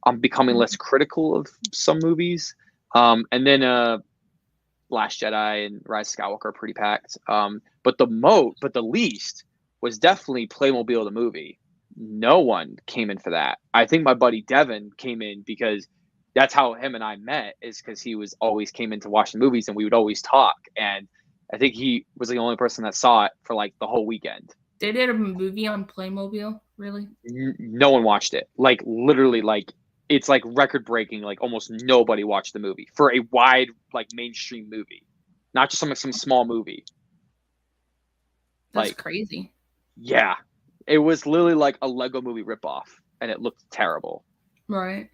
Speaker 2: I'm becoming less
Speaker 1: Mhm.
Speaker 2: critical of some movies. And then Last Jedi and Rise of Skywalker are pretty packed. But the least was definitely Playmobil the movie. No one came in for that. I think my buddy Devin came in because that's how him and I met, is because he was always came in to watch the movies and we would always talk. And I think he was the only person that saw it for like the whole weekend.
Speaker 1: They did a movie on Playmobil, really?
Speaker 2: No one watched it. Like literally, like it's like record breaking. Like almost nobody watched the movie for a wide like mainstream movie, not just some small movie.
Speaker 1: That's
Speaker 2: Like
Speaker 1: crazy.
Speaker 2: yeah, it was literally like a Lego movie ripoff, and it looked terrible.
Speaker 1: Right.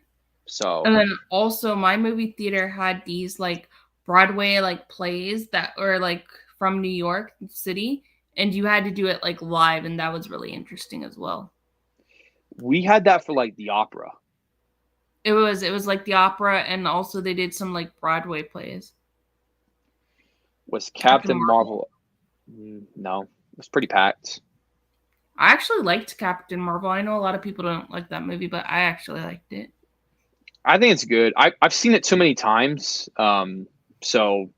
Speaker 2: So
Speaker 1: And then also my movie theater had these like Broadway like plays that were like from New York City, and you had to do it like live, and that was really interesting as well.
Speaker 2: we had that for like the opera.
Speaker 1: It was like the opera, and also they did some like Broadway plays.
Speaker 2: Was
Speaker 1: Captain
Speaker 2: Captain
Speaker 1: Marvel.
Speaker 2: Marvel? No, it was pretty packed.
Speaker 1: I actually liked Captain Marvel. I know a lot of people don't like that movie, but I actually liked it.
Speaker 2: I think it's good. I've seen it too many times. So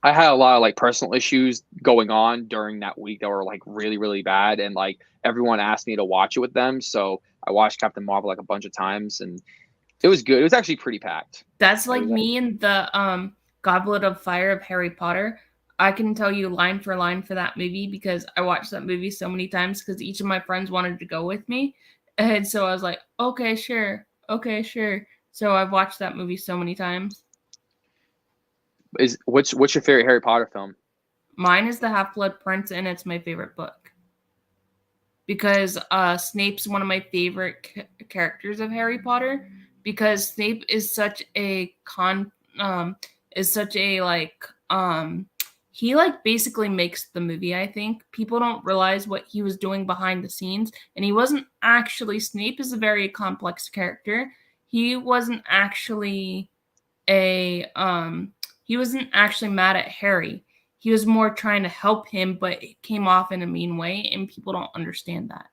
Speaker 2: I had a lot of like personal issues going on during that week that were like really, really bad. And like everyone asked me to watch it with them. So I watched Captain Marvel like a bunch of times and it was good. It was actually pretty packed.
Speaker 1: That's
Speaker 2: It
Speaker 1: like
Speaker 2: was
Speaker 1: me and the Goblet of Fire of Harry Potter. I can tell you line for line for that movie because I watched that movie so many times because each of my friends wanted to go with me. And so I was like, okay, sure. Okay, sure. So I've watched that movie so many times.
Speaker 2: is what's your favorite Harry Potter film?
Speaker 1: Mine is The Half Blood Prince, and it's my favorite book because Snape's one of my favorite characters of Harry Potter because Snape is such a is such a he like basically makes the movie. I think people don't realize what he was doing behind the scenes, and he wasn't actually. Snape is a very complex character. He wasn't actually a he wasn't actually mad at Harry. He was more trying to help him, but it came off in a mean way, and people don't understand that.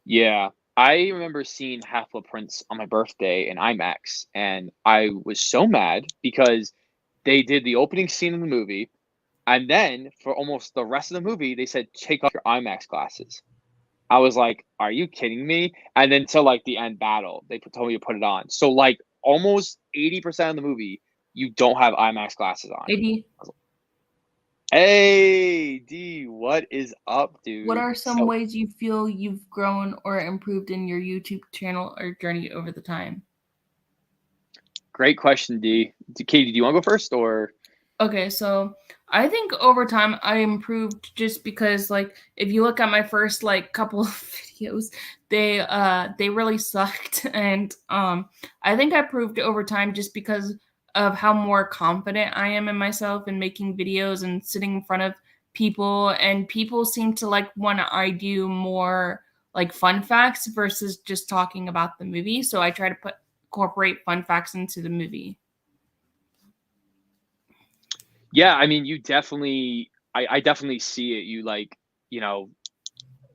Speaker 2: Yeah. I remember seeing Half Blood Prince on my birthday in IMAX, and I was so mad because they did the opening scene in the movie, and then for almost the rest of the movie, they said, "Take off your IMAX glasses." I was like, "Are you kidding me?" And then till like the end battle, they told me to put it on. So like almost 80% of the movie, you don't have IMAX glasses on.
Speaker 1: Maybe
Speaker 2: Hey, D, what is up,
Speaker 1: what
Speaker 2: dude?
Speaker 1: are some
Speaker 2: So
Speaker 1: ways you feel you've grown or improved in your YouTube channel or journey over the time?
Speaker 2: great question, D. Katie, do you want to go first or?
Speaker 1: Okay, so I think over time I improved just because like if you look at my first like couple of videos, they really sucked and I think I proved over time just because of how more confident I am in myself and making videos and sitting in front of people and people seem to like when I do more like fun facts versus just talking about the movie. So I try to put incorporate fun facts into the movie.
Speaker 2: Yeah, I mean, you definitely, I definitely see it. You like, you know,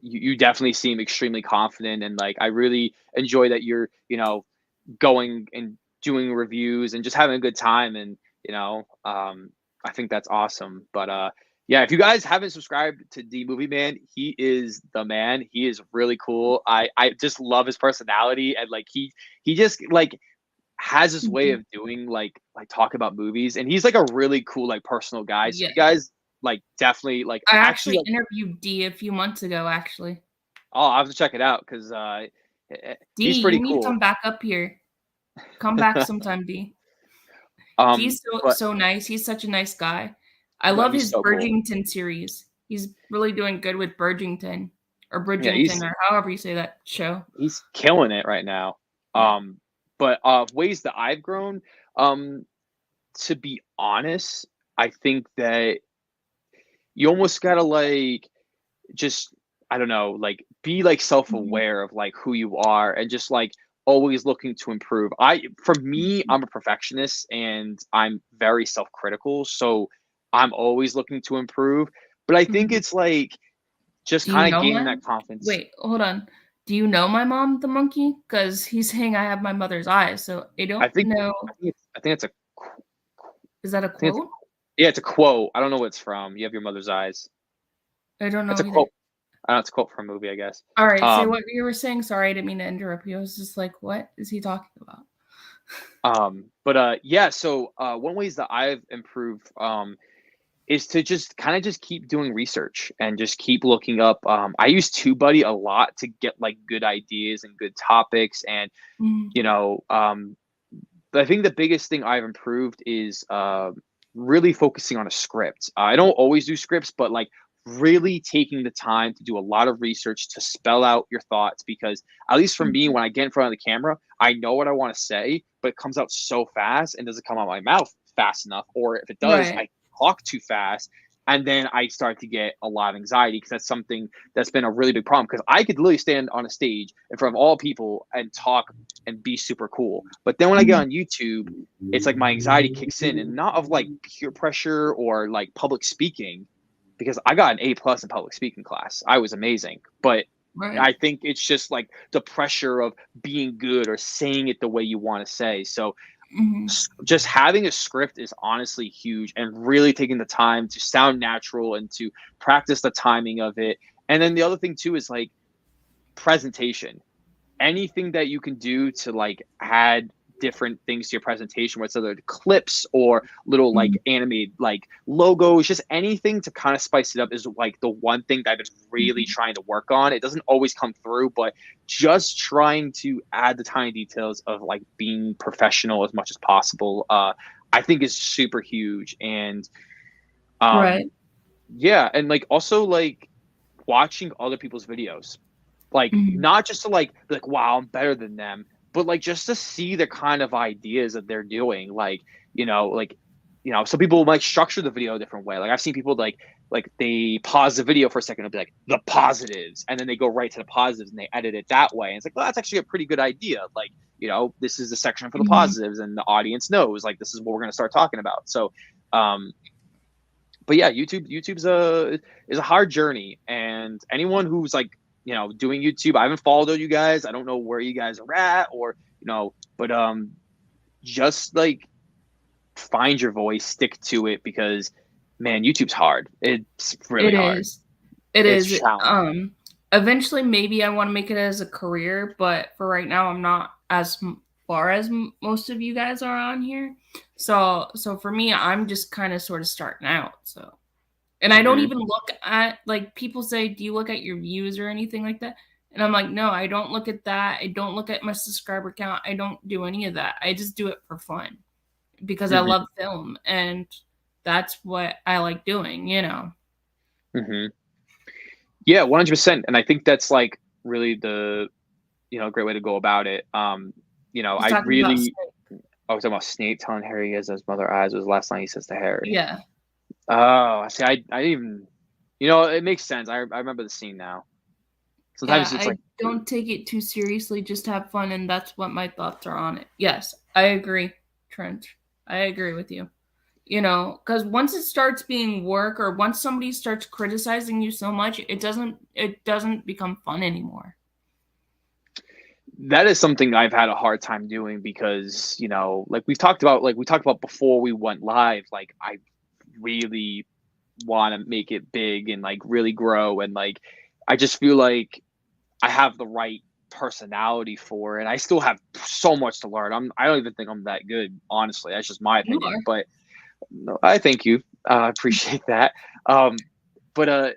Speaker 2: you definitely seem extremely confident, and like, I really enjoy that you're, going and doing reviews and just having a good time, and I think that's awesome. But yeah, if you guys haven't subscribed to D Movie Man, he is the man. He is really cool. I just love his personality and like he just like has this way
Speaker 1: Mhm.
Speaker 2: of doing like talk about movies, and he's like a really cool like personal guy. So if
Speaker 1: Yeah.
Speaker 2: you guys like definitely like
Speaker 1: I
Speaker 2: actually
Speaker 1: actually
Speaker 2: like,
Speaker 1: interviewed D a few months ago, actually.
Speaker 2: I'll have to check it out because
Speaker 1: D,
Speaker 2: he's
Speaker 1: you
Speaker 2: pretty
Speaker 1: need to come
Speaker 2: cool.
Speaker 1: back up here. Come back sometime, D. He's
Speaker 2: But
Speaker 1: so nice. He's such a nice guy. I
Speaker 2: yeah,
Speaker 1: love
Speaker 2: he's
Speaker 1: his
Speaker 2: so cool.
Speaker 1: Bridgington series. He's really doing good with Bridgington or
Speaker 2: Yeah,
Speaker 1: Bridgington or however you say that show.
Speaker 2: he's killing it right now.
Speaker 1: Yeah.
Speaker 2: But ways that I've grown, um, to be honest, I think that you almost gotta like just I don't know, like be like
Speaker 1: Mhm,
Speaker 2: self-aware of like who you are and just like always looking to improve. For me,
Speaker 1: mhm,
Speaker 2: I'm a perfectionist and I'm very self-critical, so I'm always looking to improve. But I think
Speaker 1: mhm.
Speaker 2: it's like just
Speaker 1: Do you
Speaker 2: kind of
Speaker 1: know
Speaker 2: gaining
Speaker 1: my
Speaker 2: that confidence.
Speaker 1: wait, hold on. Do you know my mom, the monkey? Because he's saying I have my mother's eyes, so I
Speaker 2: I
Speaker 1: don't
Speaker 2: think
Speaker 1: know.
Speaker 2: I think it's a
Speaker 1: Is that a
Speaker 2: I think it's a,
Speaker 1: quote?
Speaker 2: yeah, it's a quote. I don't know what it's from. You have your mother's eyes.
Speaker 1: I don't
Speaker 2: It's
Speaker 1: know
Speaker 2: a
Speaker 1: either.
Speaker 2: quote. I don't know, it's a quote from a movie, I guess.
Speaker 1: All right, say
Speaker 2: Um,
Speaker 1: what you were saying. Sorry, I didn't mean to interrupt you. I was just like, what is he talking about?
Speaker 2: but yeah. So one ways that I've improved is to just kind of just keep doing research and just keep looking up. I use TubeBuddy a lot to get like good ideas and good topics, and
Speaker 1: Mhm,
Speaker 2: you know, but I think the biggest thing I've improved is really focusing on a script. I don't always do scripts, but like really taking the time to do a lot of research to spell out your thoughts because at least for me
Speaker 1: mhm,
Speaker 2: when I get in front of the camera I know what I want to say but it comes out so fast and doesn't come out my mouth fast enough or if it does
Speaker 1: right.
Speaker 2: I talk too fast And then I start to get a lot of anxiety because that's something that's been a really big problem. Because I could literally stand on a stage in front of all people and talk and be super cool. But then when I get
Speaker 1: Mhm.
Speaker 2: on YouTube, it's like my anxiety kicks in, and not of like peer pressure or like public speaking, because I got an A+ in public speaking class. I was amazing. But
Speaker 1: Right.
Speaker 2: I think it's just like the pressure of being good or saying it the way you want to say. So
Speaker 1: Mhm.
Speaker 2: just having a script is honestly huge, and really taking the time to sound natural and to practice the timing of it. And then the other thing too is like presentation. Anything that you can do to like add different things to your presentation, whether it's other clips or little like
Speaker 1: Mhm.
Speaker 2: animated like logos, just anything to kind of spice it up is like the one thing that I've been really
Speaker 1: Mhm.
Speaker 2: trying to work on. It doesn't always come through, but just trying to add the tiny details of like being professional as much as possible, I think is super huge. And um
Speaker 1: Right.
Speaker 2: yeah, and like also like watching other people's videos, like
Speaker 1: Mhm.
Speaker 2: not just to like be like, wow, I'm better than them, but like just to see the kind of ideas that they're doing. Like some people might structure the video a different way. Like I've seen people like they pause the video for a second and be like the positives, and then they go right to the positives and they edit it that way. And it's like, well, that's actually a pretty good idea. Like, this is the section for the
Speaker 1: Mhm.
Speaker 2: positives, and the audience knows like this is what we're gonna start talking about. So um but yeah, YouTube's a is a hard journey, and anyone who's like doing YouTube, I haven't followed you guys. I don't know where you guys are at, or but just like find your voice, stick to it, because man, YouTube's hard. It's really
Speaker 1: It
Speaker 2: hard.
Speaker 1: is. It
Speaker 2: It's
Speaker 1: is.
Speaker 2: challenging.
Speaker 1: Eventually, maybe I want to make it as a career, but for right now, I'm not as far as most of you guys are on here. So for me, I'm just kind of sort of starting out. So, and I don't
Speaker 2: Hmm.
Speaker 1: even look at like people say, do you look at your views or anything like that? And I'm like, no, I don't look at that. I don't look at my subscriber count. I don't do any of that. I just do it for fun because I
Speaker 2: Hmm.
Speaker 1: love film and that's what I like doing, you know.
Speaker 2: Hmm. Yeah, 100%. And I think that's like really the great way to go about it.
Speaker 1: He's
Speaker 2: I
Speaker 1: talking about
Speaker 2: really
Speaker 1: Snape.
Speaker 2: I was talking about Snape telling Harry he has those mother eyes was the last line he says to Harry.
Speaker 1: Yeah.
Speaker 2: Oh, see, I didn't even, it makes sense. I remember the scene now.
Speaker 1: Yeah,
Speaker 2: Sometimes it's
Speaker 1: I
Speaker 2: like,
Speaker 1: don't take it too seriously, just have fun, and that's what my thoughts are on it. Yes, I agree, Trent. I agree with you. You know, because once it starts being work or once somebody starts criticizing you so much, it doesn't become fun anymore.
Speaker 2: that is something I've had a hard time doing, because, like we talked about before we went live, like I really want to make it big and like really grow. And like, I just feel like I have the right personality for it. I still have so much to learn. I don't even think I'm that good, honestly. That's just my
Speaker 1: You
Speaker 2: opinion.
Speaker 1: are.
Speaker 2: But no, I thank you. I appreciate that. But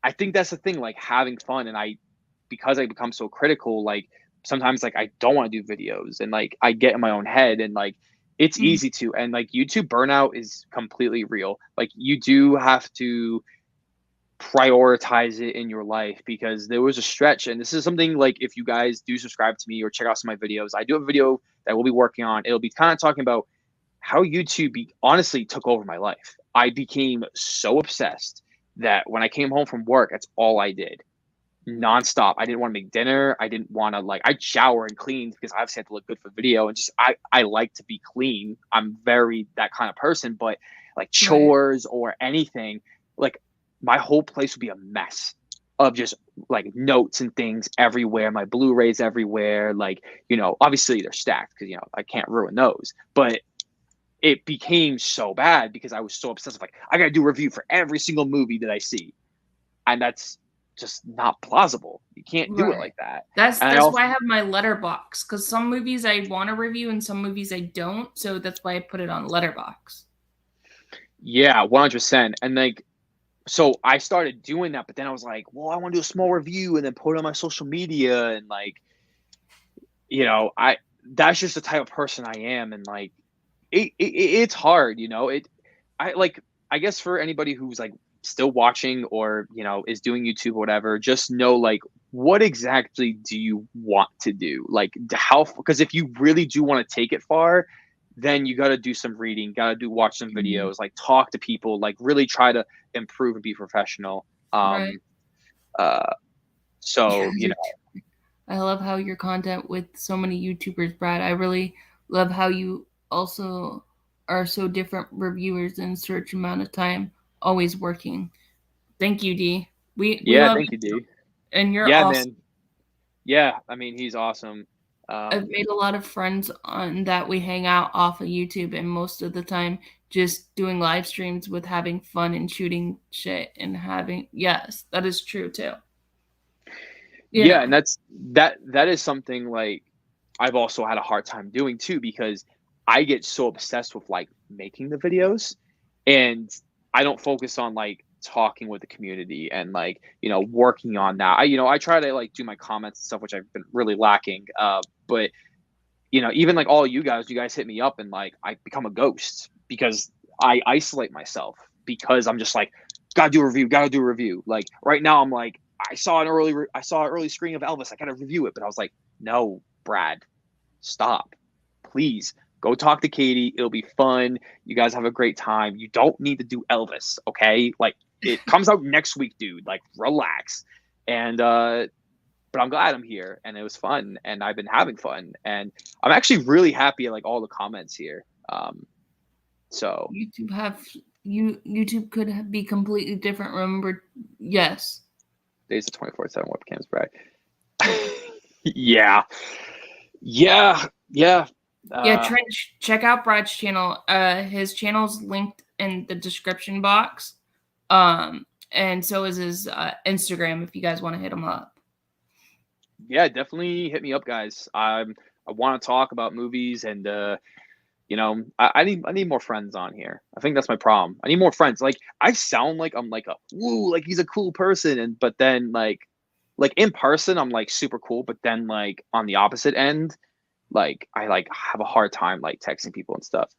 Speaker 2: I think that's the thing, like having fun. And because I become so critical, like sometimes like I don't want to do videos, and like I get in my own head, and like it's
Speaker 1: Mhm.
Speaker 2: easy to. And like YouTube burnout is completely real. Like you do have to prioritize it in your life, because there was a stretch, and this is something like, if you guys do subscribe to me or check out some of my videos, I do have a video that we'll be working on. It'll be kind of talking about how YouTube honestly took over my life. I became so obsessed that when I came home from work, that's all I did nonstop. I didn't want to make dinner. I didn't want to like, I'd shower and clean because I obviously had to look good for video, and just I like to be clean. I'm very that kind of person. But like
Speaker 1: Right.
Speaker 2: chores or anything, like my whole place would be a mess of just like notes and things everywhere, my Blu-rays everywhere. Like, obviously they're stacked because I can't ruin those. But it became so bad because I was so obsessed with like, I gotta do a review for every single movie that I see. And that's just not plausible. You can't do it
Speaker 1: Right.
Speaker 2: like that.
Speaker 1: That's
Speaker 2: And I
Speaker 1: that's
Speaker 2: also,
Speaker 1: why I have my letterbox because some movies I want to review and some movies I don't. So that's why I put it on letterbox.
Speaker 2: yeah, 100%. And like, so I started doing that, but then I was like, well, I want to do a small review and then put it on my social media. And like, that's just the type of person I am. And like, it's hard, I like, I guess for anybody who's like still watching or, is doing YouTube or whatever, just know like, what exactly do you want to do? Like, how, because if you really do want to take it far, then you got to do some reading, got to watch some
Speaker 1: Mhm.
Speaker 2: videos, like talk to people, like really try to improve and be professional.
Speaker 1: Right.
Speaker 2: Uh,
Speaker 1: Yeah,
Speaker 2: so,
Speaker 1: I love how your content with so many YouTubers, Brad. I really love how you also are so different reviewers in such amount of time, always working. Thank you, D. We
Speaker 2: yeah,
Speaker 1: love
Speaker 2: thank
Speaker 1: you
Speaker 2: you, D.
Speaker 1: and you're
Speaker 2: Yeah,
Speaker 1: awesome.
Speaker 2: man. Yeah, I mean, he's awesome.
Speaker 1: I've made a lot of friends on that we hang out off of YouTube and most of the time just doing live streams with having fun and shooting shit and having yes, that is true too. You
Speaker 2: Yeah,
Speaker 1: know.
Speaker 2: and that is something like I've also had a hard time doing too because I get so obsessed with like making the videos and I don't focus on like talking with the community and like, working on that. I try to like do my comments and stuff which I've been really lacking. But even like all you guys hit me up and like I become a ghost because I isolate myself because I'm just like, gotta do a review, gotta do a review. Like right now, I'm like, I saw an early screening of Elvis. I gotta review it, but I was like, no, Brad, stop, please. Go talk to Katie. It'll be fun. You guys have a great time. You don't need to do Elvis, okay? Like it comes out next week, dude. Like relax. And but I'm glad I'm here and it was fun and I've been having fun and I'm actually really happy at like all the comments here. So
Speaker 1: YouTube have YouTube could be completely different. Remember, yes,
Speaker 2: days of 24/7 webcams, Brad. Yeah, yeah.
Speaker 1: yeah.
Speaker 2: Uh,
Speaker 1: Try to check out Brad's channel. His channel's linked in the description box. And so is his Instagram if you guys want to hit him up.
Speaker 2: yeah, definitely hit me up, guys. I want to talk about movies and I need more friends on here. I think that's my problem. I need more friends. Like I sound like I'm like a woo, like he's a cool person, and but then like in person I'm like super cool, but then like on the opposite end, like I like have a hard time like texting people and stuff.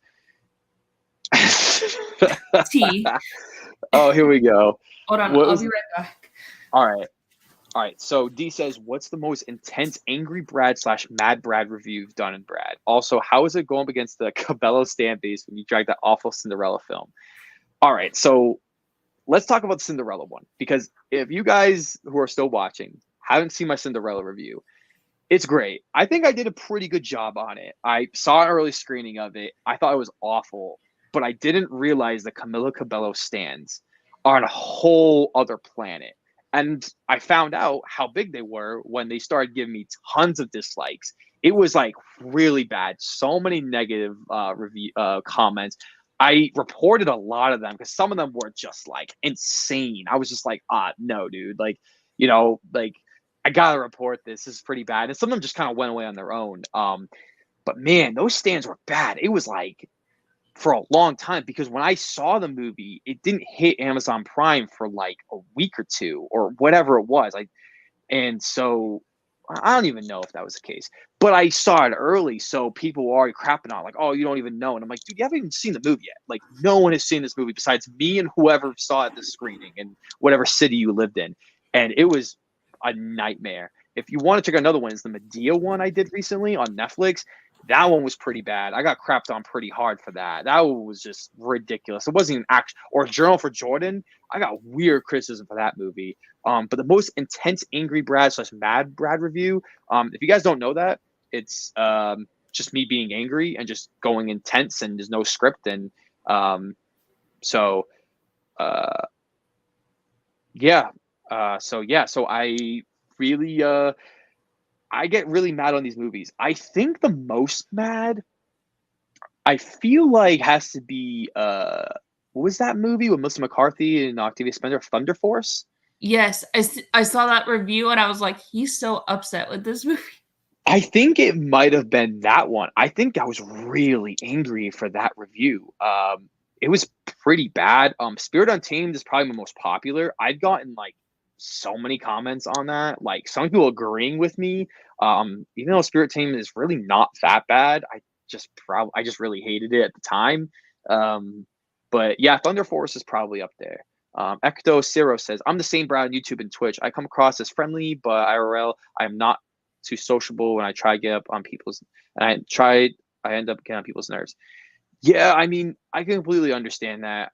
Speaker 1: T.
Speaker 2: Oh, here we go.
Speaker 1: Hold on,
Speaker 2: What
Speaker 1: I'll
Speaker 2: was
Speaker 1: be right back.
Speaker 2: all right. All right. So D says, what's the most intense angry Brad slash mad Brad review you've done in Brad? Also, how is it going up against the Cabello stand base when you drag that awful Cinderella film? All right. So let's talk about the Cinderella one because if you guys who are still watching haven't seen my Cinderella review, it's great. I think I did a pretty good job on it. I saw an early screening of it. I thought it was awful, but I didn't realize that Camila Cabello stands are on a whole other planet. And I found out how big they were when they started giving me tons of dislikes. It was like really bad. So many negative review comments. I reported a lot of them because some of them were just like insane. I was just like, no, dude. Like, like I gotta report this. This is pretty bad. And some of them just kind of went away on their own. But man, those stands were bad. It was like for a long time because when I saw the movie, it didn't hit Amazon Prime for like a week or two or whatever it was. And so I don't even know if that was the case, but I saw it early, so people were already crapping on like, oh, you don't even know. And I'm like, dude, you haven't even seen the movie yet. Like, no one has seen this movie besides me and whoever saw it this screening in whatever city you lived in, and it was a nightmare. If you want to check out another one, is the Medea one I did recently on Netflix. That one was pretty bad. I got crapped on pretty hard for that. That one was just ridiculous. It wasn't even action or Journal for Jordan. I got weird criticism for that movie. But the most intense angry Brad slash mad Brad review. If you guys don't know that, it's just me being angry and just going intense and there's no script and so uh, yeah. So I really I get really mad on these movies. I think the most mad I feel like has to be what was that movie with Melissa McCarthy and Octavia Spencer, Thunder Force?
Speaker 1: Yes, I saw that review and I was like, he's so upset with this movie.
Speaker 2: I think it might have been that one. I think I was really angry for that review. It was pretty bad. Spirit Untamed is probably my most popular. I've gotten like so many comments on that. Like some people agreeing with me. Even though Spirit Untamed is really not that bad, I just really hated it at the time. But yeah, Thunder Force is probably up there. Ecto Zero says, I'm the same Brad on YouTube and Twitch. I come across as friendly, but IRL, I am not too sociable when I try to get up on people's and I tried I end up getting on people's nerves. Yeah, I mean, I can completely understand that.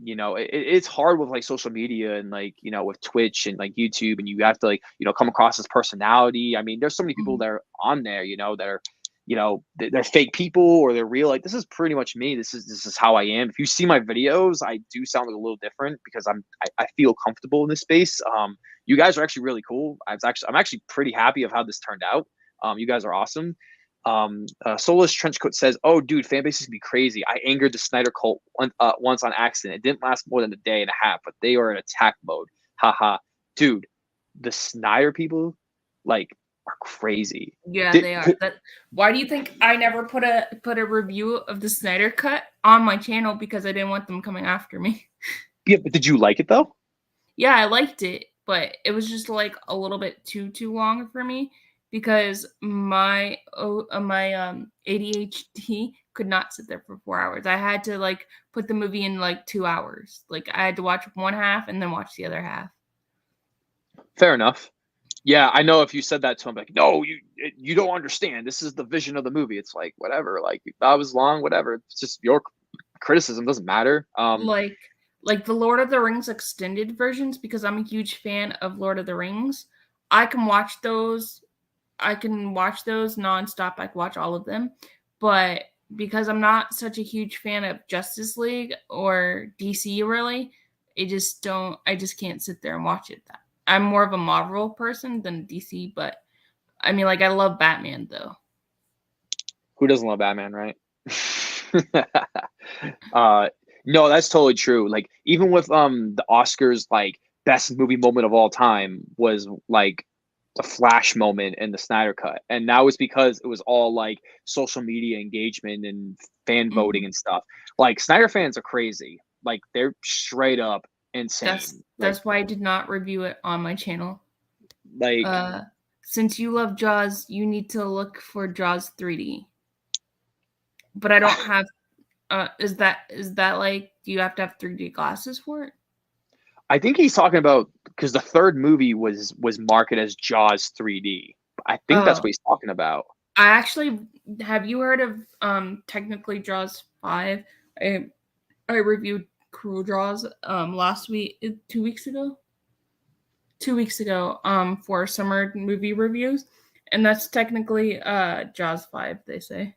Speaker 2: It's hard with like social media and like with Twitch and like YouTube, and you have to like come across as personality. I mean, there's so many people
Speaker 1: Mhm.
Speaker 2: that are on there, that are they're fake people or they're real. Like this is pretty much me. This is how I am. If you see my videos, I do sound like a little different because I feel comfortable in this space. You guys are actually really cool. I'm actually pretty happy of how this turned out. You guys are awesome. Soulless Trenchcoat says, "Oh, dude, fan bases can be crazy. I angered the Snyder cult once on accident. It didn't last more than a day and a half, but they are in attack mode. Haha, dude, the Snyder people like are crazy.
Speaker 1: Yeah,
Speaker 2: Did,
Speaker 1: they are.
Speaker 2: could,
Speaker 1: That why do you think I never put a review of the Snyder Cut on my channel because I didn't want them coming after me.
Speaker 2: yeah, but did you like it though?
Speaker 1: Yeah, I liked it, but it was just like a little bit too long for me because my ADHD could not sit there for 4 hours. I had to like put the movie in like 2 hours. Like I had to watch one half and then watch the other half.
Speaker 2: Fair enough. Yeah, I know if you said that to him, like, no, you don't understand. This is the vision of the movie. It's like whatever. Like that was long, whatever. It's just your criticism doesn't matter.
Speaker 1: Like like the Lord of the Rings extended versions because I'm a huge fan of Lord of the Rings. I can watch those. I can watch those nonstop. I can watch all of them. But because I'm not such a huge fan of Justice League or DC really, I just can't sit there and watch it. I'm more of a Marvel person than DC, but I mean like I love Batman though.
Speaker 2: Who doesn't love Batman, right? uh no, that's totally true. Like even with the Oscars, like best movie moment of all time was like the Flash moment in the Snyder Cut. And that was because it was all like social media engagement and fan voting
Speaker 1: Mhm.
Speaker 2: and stuff. Like Snyder fans are crazy. Like they're straight up
Speaker 1: That's
Speaker 2: insane.
Speaker 1: that's why I did not review it on my channel.
Speaker 2: Like
Speaker 1: Uh since you love Jaws, you need to look for Jaws 3D. But I don't have is that like do you have to have 3D glasses for it?
Speaker 2: I think he's talking about because the third movie was marketed as Jaws 3D. I think that's
Speaker 1: Oh,
Speaker 2: what he's talking about.
Speaker 1: I actually have you heard of technically Jaws 5? I I reviewed Cruel Jaws last week 2 weeks ago. 2 weeks ago for summer movie reviews. And that's technically Jaws 5, they say.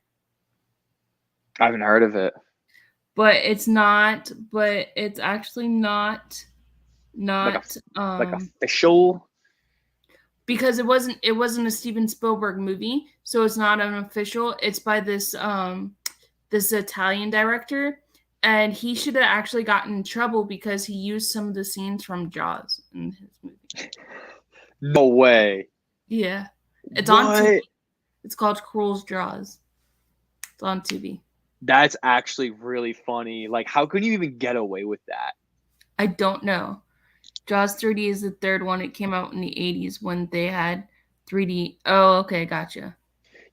Speaker 2: I haven't heard of it.
Speaker 1: But it's actually not
Speaker 2: Like a
Speaker 1: not
Speaker 2: like official.
Speaker 1: because it wasn't a Steven Spielberg movie, so it's not an official. It's by this Italian director, and he should have actually gotten in trouble because he used some of the scenes from Jaws in his movie.
Speaker 2: No way.
Speaker 1: Yeah, it's on Tubi.
Speaker 2: What?
Speaker 1: It's called Cruel's Jaws. It's on Tubi.
Speaker 2: That's actually really funny. Like, how could you even get away with that?
Speaker 1: I don't know. Jaws 3D is the third one. It came out in the 80s when they had 3D. Oh, okay, gotcha.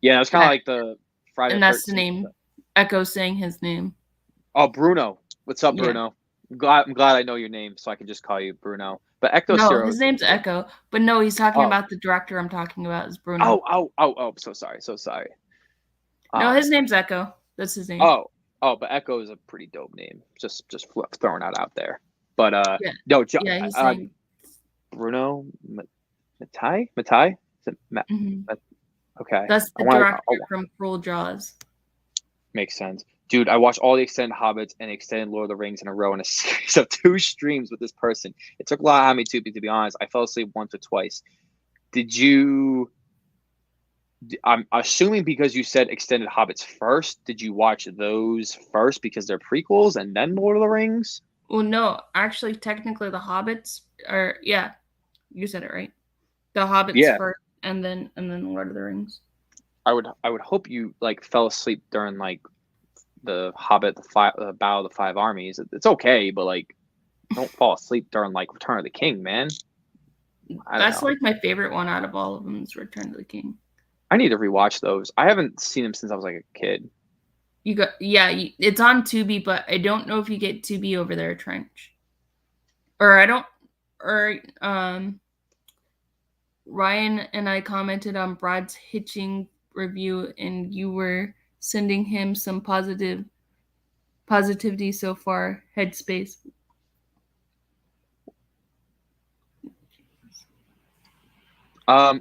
Speaker 2: Yeah, it's kind of
Speaker 1: That
Speaker 2: like the Friday
Speaker 1: and
Speaker 2: the
Speaker 1: that's the
Speaker 2: 13th.
Speaker 1: name. Echo saying his name.
Speaker 2: Oh, Bruno. What's up,
Speaker 1: Yeah.
Speaker 2: Bruno? I'm glad I know your name, so I can just call you Bruno. But Ecto
Speaker 1: No,
Speaker 2: Ciro
Speaker 1: his
Speaker 2: is
Speaker 1: name's
Speaker 2: cool.
Speaker 1: Echo. But no, he's talking
Speaker 2: Oh,
Speaker 1: about the director I'm talking about is Bruno.
Speaker 2: oh. So sorry, so sorry.
Speaker 1: No,
Speaker 2: Um,
Speaker 1: his name's Echo. That's his name.
Speaker 2: oh, but Echo is a pretty dope name. Just throwing that out there. But
Speaker 1: Yeah.
Speaker 2: no,
Speaker 1: Yeah, he's saying.
Speaker 2: Bruno Matai. Is it
Speaker 1: Mhm.
Speaker 2: okay.
Speaker 1: That's
Speaker 2: I
Speaker 1: the
Speaker 2: want
Speaker 1: director
Speaker 2: to.
Speaker 1: from Cruel Jaws.
Speaker 2: Makes sense. Dude, I watched all the extended Hobbits and extended Lord of the Rings in a row in a series of 2 streams with this person. It took a lot out of me too, to be honest. I fell asleep once or twice. Did you? I'm assuming because you said extended Hobbits first. Did you watch those first because they're prequels and then Lord of the Rings?
Speaker 1: Well, no, actually, technically, the Hobbits are. Yeah, you said it right. The Hobbits
Speaker 2: Yeah,
Speaker 1: first, and then Lord of the Rings.
Speaker 2: I would hope you like fell asleep during like the Hobbit, the Battle of the Five Armies. It's okay, but like don't fall asleep during like Return of the King, man. I don't
Speaker 1: That's
Speaker 2: know.
Speaker 1: like my favorite one out of all of them is Return of the King.
Speaker 2: I need to rewatch those. I haven't seen them since I was like a kid.
Speaker 1: You got yeah, it's on Tubi, but I don't know if you get Tubi over there, Trench. Or I don't or Ryan and I commented on Brad's hitching review, and you were sending him some positivity so far. Headspace.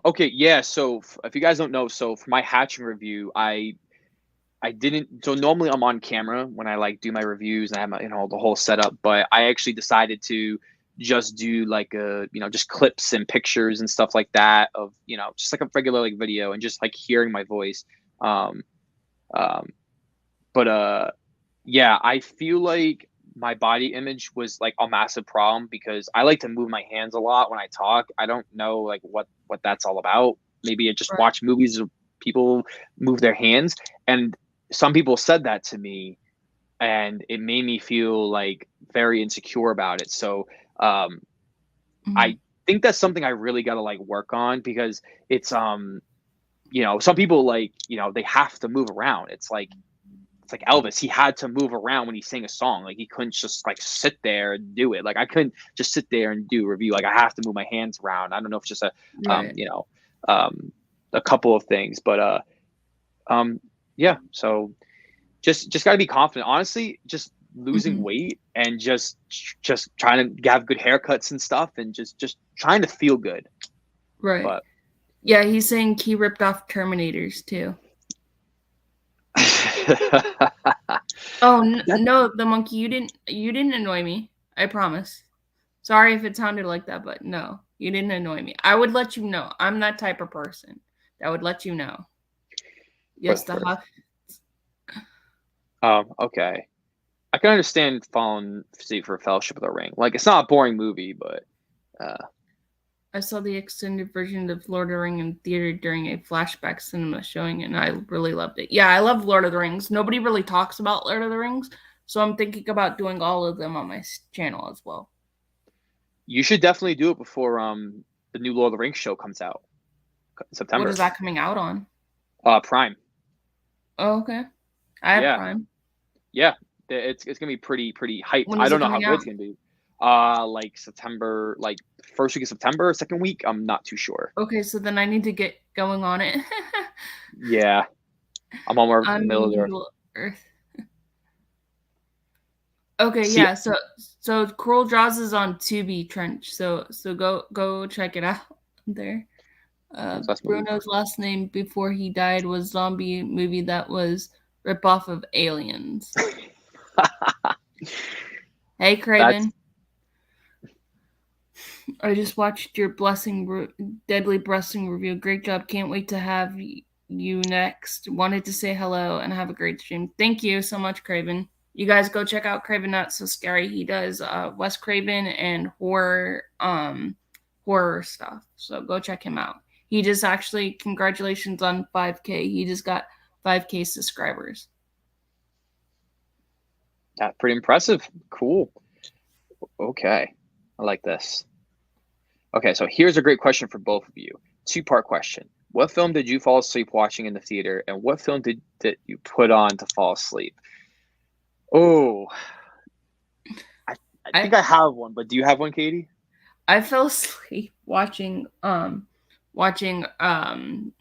Speaker 2: Okay, yeah. So if you guys don't know, so for my hatching review, I didn't. So normally I'm on camera when I like do my reviews and I have my, the whole setup. But I actually decided to just do like just clips and pictures and stuff like that of just like a regular like video and just like hearing my voice. Um, um, but yeah, I feel like my body image was like a massive problem because I like to move my hands a lot when I talk. I don't know like what that's all about. Maybe I just
Speaker 1: Right.
Speaker 2: watch movies of people move their hands, and some people said that to me, and it made me feel like very insecure about it. So um,
Speaker 1: Mhm.
Speaker 2: I think that's something I really got to like work on because it's some people like they have to move around. It's like Elvis. He had to move around when he sang a song. Like he couldn't just like sit there and do it. Like I couldn't just sit there and do a review. Like I have to move my hands around. I don't know if it's just
Speaker 1: Right.
Speaker 2: um a couple of things, but um yeah. So just got to be confident. Honestly, just losing
Speaker 1: Mhm.
Speaker 2: weight and just trying to have good haircuts and stuff, and just trying to feel good.
Speaker 1: Right.
Speaker 2: But
Speaker 1: Yeah, he's saying he ripped off Terminators too. Oh
Speaker 2: that
Speaker 1: no, the monkey, you didn't annoy me. I promise. Sorry if it sounded like that, but no, you didn't annoy me. I would let you know. I'm that type of person that would let you know. Yes, the
Speaker 2: for
Speaker 1: hot.
Speaker 2: okay. I can understand falling asleep for Fellowship of the Ring. Like it's not a boring movie, but uh,
Speaker 1: I saw the extended version of Lord of the Ring in theater during a flashback cinema showing, and I really loved it. Yeah, I love Lord of the Rings. Nobody really talks about Lord of the Rings, so I'm thinking about doing all of them on my channel as well.
Speaker 2: you should definitely do it before the new Lord of the Rings show comes out in
Speaker 1: What is
Speaker 2: September.
Speaker 1: that coming out on?
Speaker 2: Prime.
Speaker 1: Oh, okay. I have
Speaker 2: Yeah,
Speaker 1: Prime.
Speaker 2: yeah. It's gonna be pretty hyped.
Speaker 1: When
Speaker 2: I
Speaker 1: is
Speaker 2: don't
Speaker 1: it
Speaker 2: know how
Speaker 1: coming
Speaker 2: good
Speaker 1: out?
Speaker 2: it's gonna be. Like September, like first week of September, second week. I'm not too sure.
Speaker 1: Okay, so then I need to get going on it.
Speaker 2: Yeah, I'm on more
Speaker 1: On
Speaker 2: middle of the earth.
Speaker 1: Middle Earth. Okay,
Speaker 2: See,
Speaker 1: yeah. So Cruel Jaws is on Tubi Trench. So go check it out there.
Speaker 2: what's the last movie?
Speaker 1: Bruno's last name before he died was zombie movie that was rip off of Aliens. Hey
Speaker 2: That's
Speaker 1: Craven, I just watched your Deadly Blessing review. Great job. Can't wait to have you next. Wanted to say hello and have a great stream. Thank you so much, Craven. You guys go check out Craven Not So Scary. He does Wes Craven and horror stuff. So go check him out. He just actually congratulations on 5K. He just got 5K subscribers.
Speaker 2: pretty impressive. Cool. Okay, I like this. Okay, so here's a great question for both of you. Two-part question. What film did you fall asleep watching in the theater, and what film did you put on to fall asleep? Oh, I, I
Speaker 1: I
Speaker 2: think I have one, but do you have one, Katie?
Speaker 1: I fell asleep watching watching the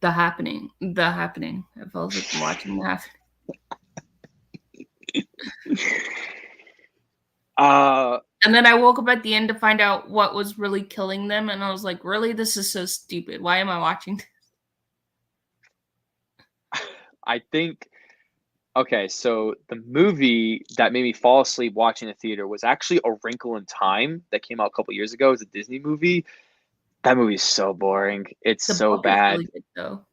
Speaker 1: happening. I fell asleep watching the happening.
Speaker 2: Uh,
Speaker 1: And then I woke up at the end to find out what was really killing them, and I was like, really, this is so stupid. Why am I watching this?
Speaker 2: I think okay, so the movie that made me fall asleep watching the theater was actually A Wrinkle in Time that came out a couple years ago. It's a Disney movie. That movie is so boring. It's
Speaker 1: The
Speaker 2: so
Speaker 1: book is
Speaker 2: bad.
Speaker 1: really good though.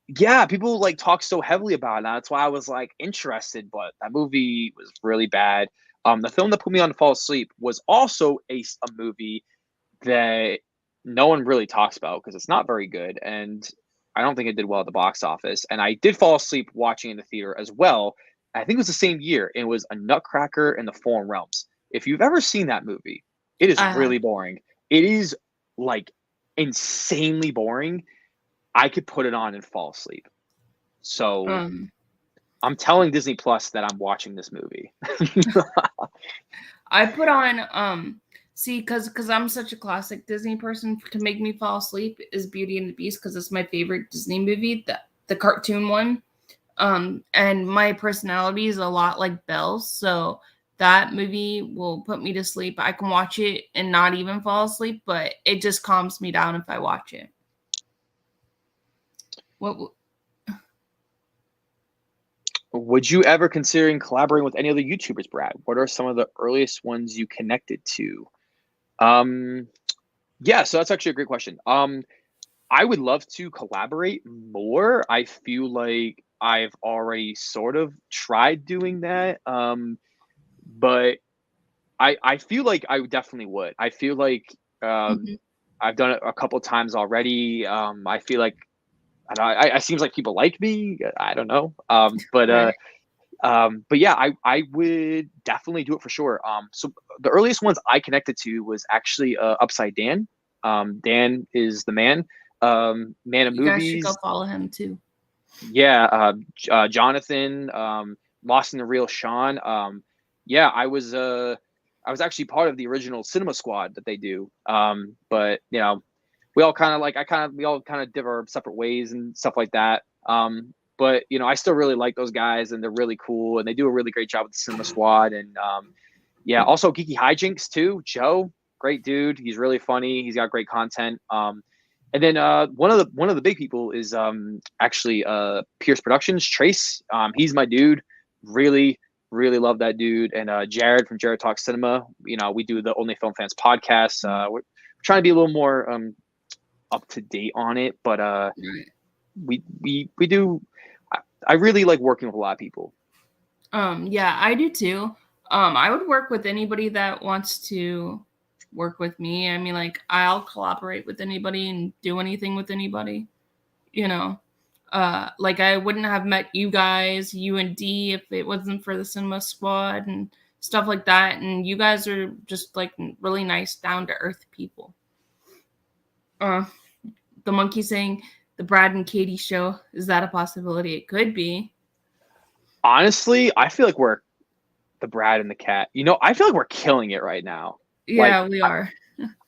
Speaker 2: Yeah, people like talk so heavily about it. That's why I was like interested, but that movie was really bad. The film that put me on to fall asleep was also a movie that no one really talks about because it's not very good, and I don't think it did well at the box office. And I did fall asleep watching in the theater as well. I think it was the same year. It was A Nutcracker in the Foreign Realms. If you've ever seen that movie, it is
Speaker 1: I have.
Speaker 2: really boring. It is like insanely boring. I could put it on and fall asleep. So
Speaker 1: Um,
Speaker 2: I'm telling Disney Plus that I'm watching this movie.
Speaker 1: I put on See, because I'm such a classic Disney person, to make me fall asleep is Beauty and the Beast, because it's my favorite Disney movie, the cartoon one. And my personality is a lot like Belle's, so that movie will put me to sleep. I can watch it and not even fall asleep, but it just calms me down if I watch it. What?
Speaker 2: Would you ever considering collaborating with any other YouTubers, Brad? What are some of the earliest ones you connected to? Yeah, so that's actually a great question. I would love to collaborate more. I feel like I've already sort of tried doing that. But I feel like I definitely would. I feel like
Speaker 1: Mhm.
Speaker 2: I've done it a couple times already. I feel like I seems like people like me. I don't know.
Speaker 1: Right.
Speaker 2: But yeah, I would definitely do it for sure. So the earliest ones I connected to was actually Upside Dan. Dan is the man. Man of
Speaker 1: You guys should go
Speaker 2: movies.
Speaker 1: follow him too.
Speaker 2: Yeah, Jonathan, Lost in the Real Sean. Yeah, I was actually part of the original Cinema Squad that they do. But you know, we all kind of like we all kind of did our separate ways and stuff like that. But you know, I still really like those guys, and they're really cool, and they do a really great job with the Cinema Squad. And yeah, also Geeky Hijinks too. Joe, great dude. He's really funny. He's got great content. And then one of the big people is actually Pierce Productions, Trace. He's my dude. Really, really love that dude. And Jared from Jared Talks Cinema. You know, we do the Only Film Fans podcast. We're trying to be a little more up to date on it, but
Speaker 1: Right.
Speaker 2: we do. I really like working with a lot of people.
Speaker 1: Yeah, I do too. I would work with anybody that wants to work with me. I mean, like, I'll collaborate with anybody and do anything with anybody, you know. Like, I wouldn't have met you guys, you and D, if it wasn't for the Cinema Squad and stuff like that. And you guys are just like really nice, down to earth people. Uh, the monkey saying the Brad and Katie show, is that a possibility? It could be.
Speaker 2: Honestly, I feel like we're the Brad and the Cat. You know, I feel like we're killing it right now. Like
Speaker 1: Yeah, we are.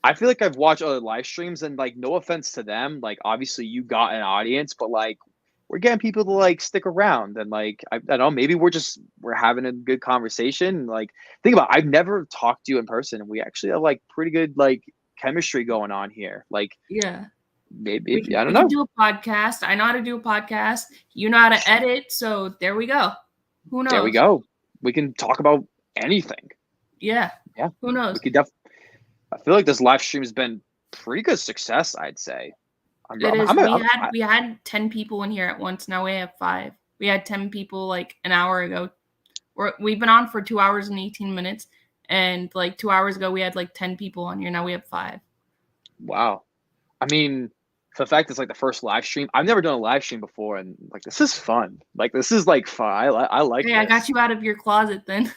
Speaker 2: I feel like I've watched other live streams and like no offense to them, like obviously you got an audience, but like we're getting people to like stick around and like I don't know, maybe we're having a good conversation. Like think about it, I've never talked to you in person and we actually have like pretty good like chemistry going on here. Like
Speaker 1: Yeah.
Speaker 2: maybe I don't
Speaker 1: We could
Speaker 2: know.
Speaker 1: do a podcast. I know how to do a podcast. You know how to edit, so there we go. Who
Speaker 2: There we
Speaker 1: knows?
Speaker 2: go. We can talk about anything.
Speaker 1: Yeah.
Speaker 2: Yeah.
Speaker 1: Who knows?
Speaker 2: We could I feel like this live stream has been pretty good success, I'd say.
Speaker 1: It is.
Speaker 2: I,
Speaker 1: We had 10 people in here at once. Now we have 5. We had 10 people like an hour ago. We've been on for 2 hours and 18 minutes, and like 2 hours ago we had like 10 people on here. Now we have 5.
Speaker 2: wow. I mean, for the fact it's like the first live stream, I've never done a live stream before, and like this is fun. Like this is like fun. I like
Speaker 1: Hey, I got
Speaker 2: this.
Speaker 1: you out of your closet then.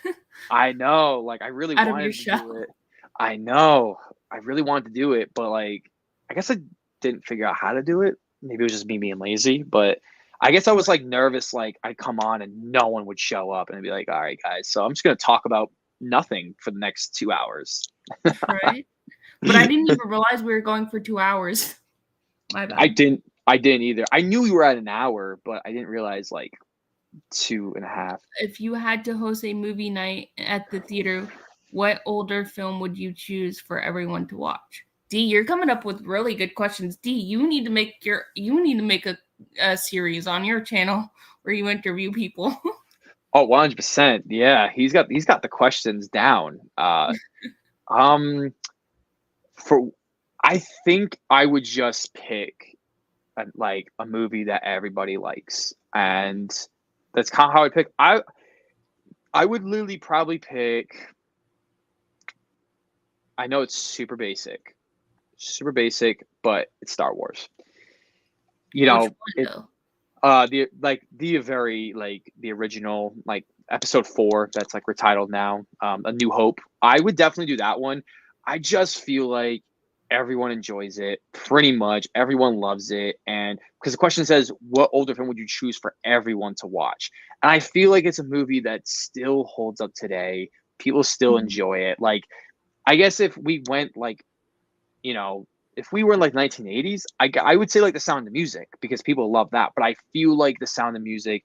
Speaker 2: I know. Like I really
Speaker 1: Out of your
Speaker 2: wanted to do
Speaker 1: shell.
Speaker 2: it. I know. I really wanted to do it, but like I guess I didn't figure out how to do it. Maybe it was just me being lazy, but I guess I was like nervous. Like I'd come on and no one would show up, and I'd be like, "All right, guys, so I'm just gonna talk about nothing for the next 2 hours."
Speaker 1: Right? But I didn't even realize we were going for 2 hours. My
Speaker 2: I
Speaker 1: bad.
Speaker 2: didn't. I didn't either. I knew we were at an hour, but I didn't realize like 2.5.
Speaker 1: If you had to host a movie night at the theater, what older film would you choose for everyone to watch? D, you're coming up with really good questions. D, you need to make a series on your channel where you interview people.
Speaker 2: Oh, 100%. Yeah, he's got the questions down. Um, for I think I would just pick like a movie that everybody likes, and that's kind of how I pick. I would literally probably pick. I know it's super basic, but it's Star Wars. You
Speaker 1: Which
Speaker 2: know,
Speaker 1: one
Speaker 2: it
Speaker 1: though?
Speaker 2: the very like the original like episode 4 that's like retitled now, A New Hope. I would definitely do that one. I just feel like everyone enjoys it pretty much. Everyone loves it, and because the question says, what older film would you choose for everyone to watch? And I feel like it's a movie that still holds up today. People still
Speaker 1: Mhm.
Speaker 2: enjoy it. Like I guess if we went like, you know, if we were in like 1980s, I would say like The Sound of Music because people love that. But I feel like The Sound of Music,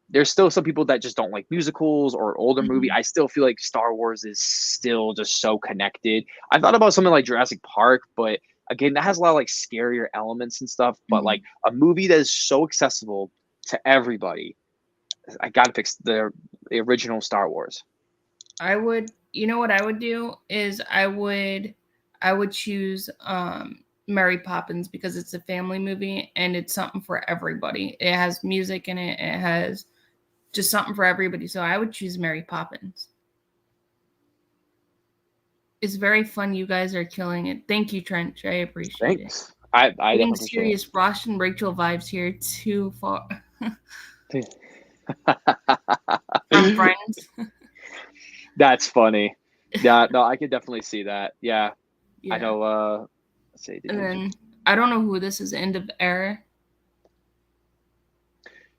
Speaker 2: there's still some people that just don't like musicals or older movie.
Speaker 1: Mhm.
Speaker 2: I still feel like Star Wars is still just so connected. I thought about something like Jurassic Park, but again, that has a lot of like scarier elements and stuff. But like
Speaker 1: Mhm.
Speaker 2: a movie that is so accessible to everybody, I gotta fix the original Star Wars.
Speaker 1: I would, you know what I would do is I would choose Mary Poppins because it's a family movie and it's something for everybody. It has music in it. It has just something for everybody. So I would choose Mary Poppins. It's very fun. You guys are killing it. Thank you, Trench. I appreciate it.
Speaker 2: Thanks. I
Speaker 1: Being
Speaker 2: definitely appreciate
Speaker 1: serious, Ross and Rachel vibes here too far.
Speaker 2: it.
Speaker 1: From Friends.
Speaker 2: That's funny. Yeah, no, I could definitely see that. Yeah, I
Speaker 1: Yeah.
Speaker 2: know. Let's see.
Speaker 1: And then I don't know who this is. End of era.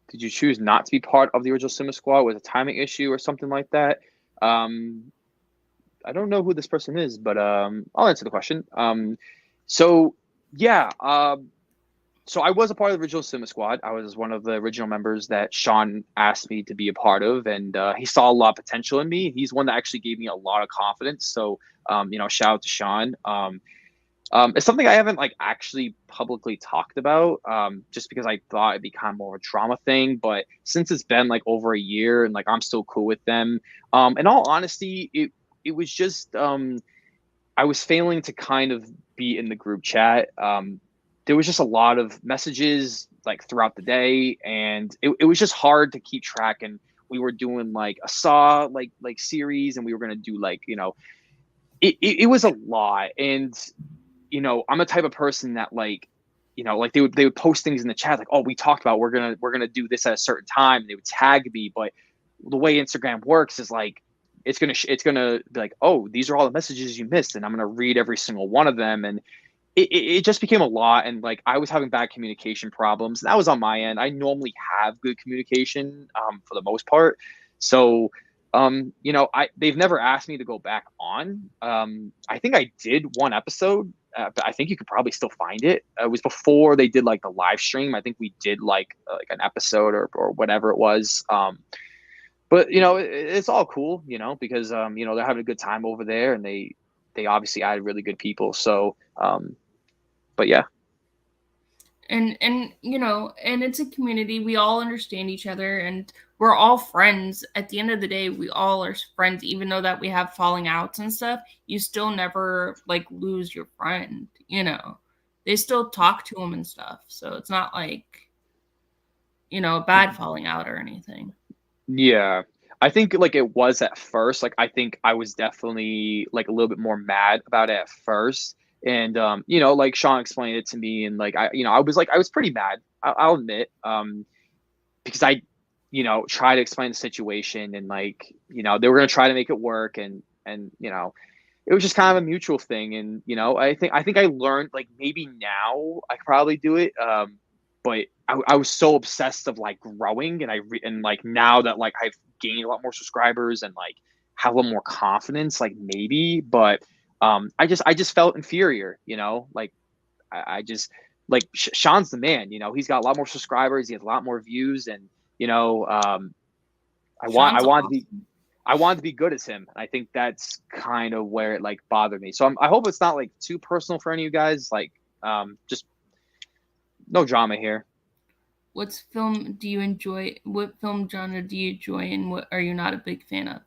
Speaker 2: Did you choose not to be part of the original Cinema Squad with a timing issue or something like that? Um, I don't know who this person is, but I'll answer the question. So yeah, so I was a part of the original Cinema Squad. I was one of the original members that Sean asked me to be a part of, and he saw a lot of potential in me. He's one that actually gave me a lot of confidence. So shout out to Sean. It's something I haven't like actually publicly talked about, just because I thought it'd be kind of more of a drama thing. But since it's been like over a year and like I'm still cool with them, in all honesty, it was just I was failing to kind of be in the group chat. There was just a lot of messages like throughout the day, and it was just hard to keep track. And we were doing like a Saw like series, and we were gonna do like it was a lot. And I'm a type of person that like, like they would post things in the chat like, oh, we talked about we're gonna do this at a certain time. And they would tag me, but the way Instagram works is like it's gonna be like, oh, these are all the messages you missed, and I'm gonna read every single one of them. And it just became a lot. And like I was having bad communication problems. That was on my end. I normally have good communication for the most part. So they've never asked me to go back on. I think I did one episode, but I think you could probably still find it. It was before they did like the live stream. I think we did like an episode or whatever it was. But it's all cool, because they're having a good time over there, and they obviously added really good people. So but yeah.
Speaker 1: And and it's a community. We all understand each other and we're all friends. At the end of the day, we all are friends, even though that we have falling outs and stuff. You still never like lose your friend. They still talk to them and stuff, so it's not like a bad falling out or anything.
Speaker 2: Yeah. I think like it was at first. Like I think I was definitely like a little bit more mad about it at first. And like Sean explained it to me, and like I was pretty mad. I'll admit. Because I try to explain the situation, and like, they were gonna try to make it work, and it was just kind of a mutual thing. And I think I learned like maybe now I could probably do it. But I was so obsessed of like growing, and like now that like I've gained a lot more subscribers and like have a little more confidence, like maybe. But I just felt inferior, like I just like Sean's the man. He's got a lot more subscribers, he has a lot more views, and I want I
Speaker 1: Sean's
Speaker 2: want to be
Speaker 1: awesome.
Speaker 2: I wanted to be good as him. I think that's kind of where it like bothered me. So I hope it's not like too personal for any of you guys. Like, just no drama here.
Speaker 1: What film do you enjoy? What film genre do you enjoy, and what are you not a big fan of?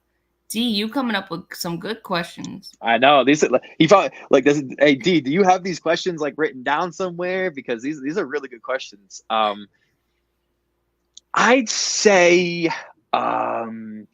Speaker 1: D, you coming up with some good questions.
Speaker 2: I know these. He probably like this. Hey D, do you have these questions like written down somewhere? Because these are really good questions. I'd say um,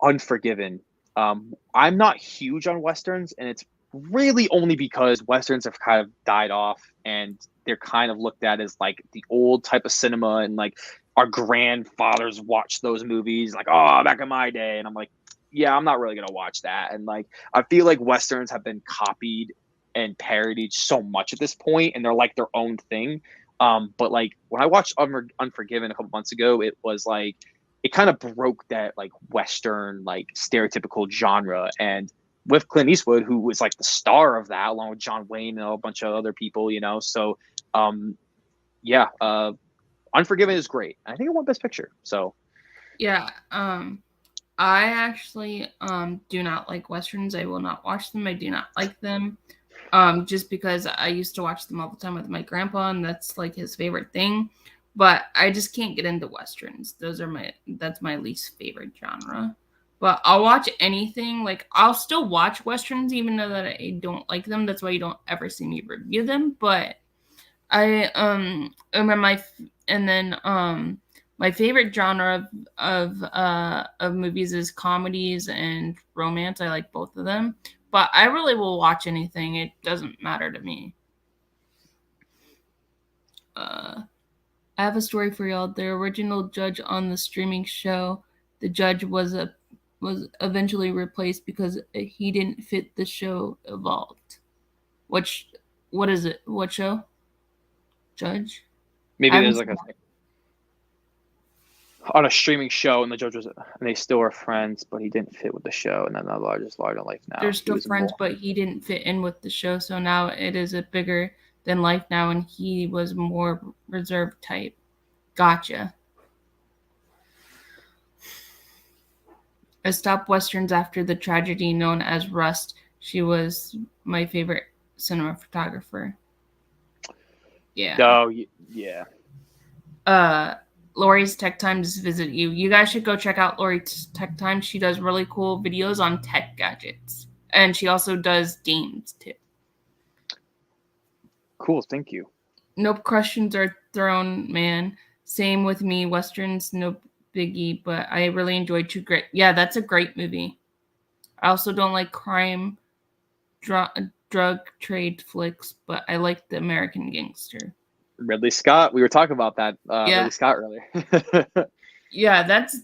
Speaker 2: Unforgiven. I'm not huge on westerns, and it's really only because westerns have kind of died off, and they're kind of looked at as like the old type of cinema, and like our grandfathers watched those movies, like, oh, back in my day, and I'm like, yeah, I'm not really gonna watch that. And like I feel like westerns have been copied and parodied so much at this point, and they're like their own thing. But like when I watched Unforgiven a couple months ago, it was like it kind of broke that like Western like stereotypical genre, and with Clint Eastwood, who was like the star of that, along with John Wayne and a bunch of other people, you know. So, yeah, Unforgiven is great. I think it won Best Picture. So,
Speaker 1: Yeah. I actually do not like westerns. I will not watch them. I do not like them. Just because I used to watch them all the time with my grandpa, and that's like his favorite thing. But I just can't get into westerns. That's my least favorite genre. But I'll watch anything. Like I'll still watch westerns even though that I don't like them. That's why you don't ever see me review them. But I remember and then my favorite genre of movies is comedies and romance. I like both of them. But I really will watch anything. It doesn't matter to me. I have a story for y'all. The original judge on the streaming show, the judge was eventually replaced because he didn't fit the show evolved. What is it? What show? Judge? I
Speaker 2: maybe
Speaker 1: haven't
Speaker 2: there's like
Speaker 1: seen
Speaker 2: a
Speaker 1: that.
Speaker 2: on a streaming show, and the judge was, and they still are friends, but he didn't fit with the show, and then the largest larger life
Speaker 1: They're
Speaker 2: now. He
Speaker 1: still
Speaker 2: was
Speaker 1: friends,
Speaker 2: more
Speaker 1: but he didn't fit in with the show, so now it is a bigger than life now, and he was more reserved type. Gotcha. I stopped westerns after the tragedy known as Rust. She was my favorite cinematographer. Yeah.
Speaker 2: oh yeah.
Speaker 1: Lori's Tech Time just visit you. You guys should go check out Lori's Tech Time. She does really cool videos on tech gadgets. And she also does games too.
Speaker 2: Cool, thank you.
Speaker 1: Nope, questions are thrown, man. Same with me. Westerns, no biggie, but I really enjoyed True Grit. Yeah, that's a great movie. I also don't like crime, drug trade flicks, but I like The American Gangster.
Speaker 2: Ridley Scott. We were talking about that
Speaker 1: Yeah.
Speaker 2: Ridley Scott earlier.
Speaker 1: Yeah, that's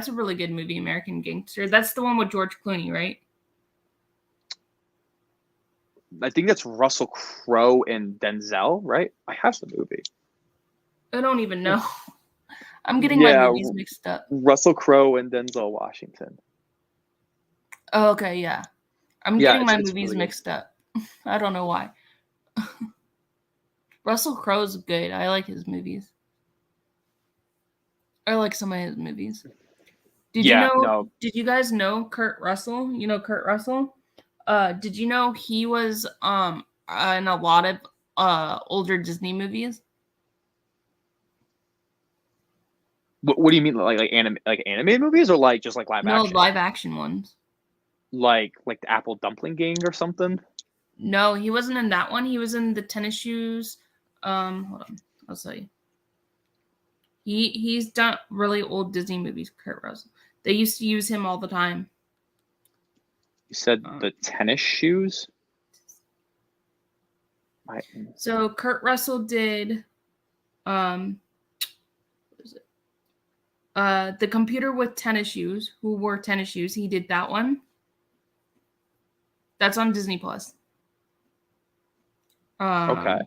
Speaker 1: a really good movie, American Gangster. That's the one with George Clooney, right?
Speaker 2: I think that's Russell Crowe and Denzel, right? I have the movie.
Speaker 1: I don't even know. I'm getting my
Speaker 2: Yeah,
Speaker 1: movies mixed up.
Speaker 2: Russell Crowe and Denzel Washington.
Speaker 1: Oh, okay, yeah. I'm
Speaker 2: Yeah,
Speaker 1: getting my
Speaker 2: it's
Speaker 1: movies
Speaker 2: really
Speaker 1: mixed up. I don't know why. Russell Crowe's good. I like his movies. I like some of his movies. Did
Speaker 2: Yeah, no.
Speaker 1: you guys know Kurt Russell? You know Kurt Russell? Did you know he was in a lot of older Disney movies?
Speaker 2: What do you mean, like animated movies, or like just like live
Speaker 1: No,
Speaker 2: action?
Speaker 1: live action ones.
Speaker 2: Like the Apple Dumpling Gang or something?
Speaker 1: No, he wasn't in that one. He was in the tennis shoes. Hold on, I'll tell you. He's done really old Disney movies. Kurt Russell. They used to use him all the time.
Speaker 2: You said the tennis shoes?
Speaker 1: So Kurt Russell did what is it? The Computer with Tennis Shoes, Who Wore Tennis Shoes. He did that one. That's on Disney Plus.
Speaker 2: Okay.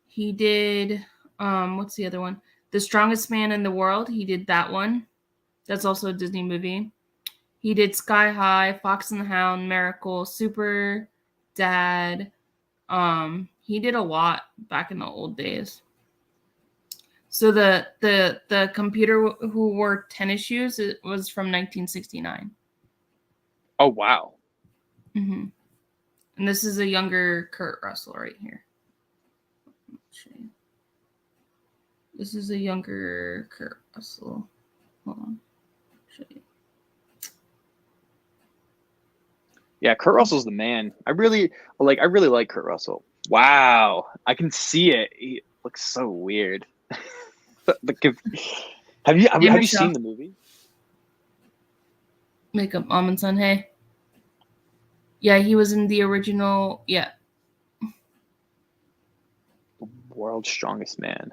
Speaker 1: He did what's the other one? The Strongest Man in the World. He did that one. That's also a Disney movie. He did Sky High, Fox and the Hound, Miracle, Super Dad. He did a lot back in the old days. So the Computer Who Wore Tennis Shoes, it was from 1969.
Speaker 2: Oh wow.
Speaker 1: Mm-hmm. And this is a younger Kurt Russell right here. This is a younger Kurt Russell. Hold on.
Speaker 2: Yeah, Kurt Russell's the man. I really like Kurt Russell. Wow, I can see it. He looks so weird. Have you seen the movie?
Speaker 1: Makeup Mom and Son. Hey. Yeah, he was in the original. Yeah.
Speaker 2: World's Strongest Man.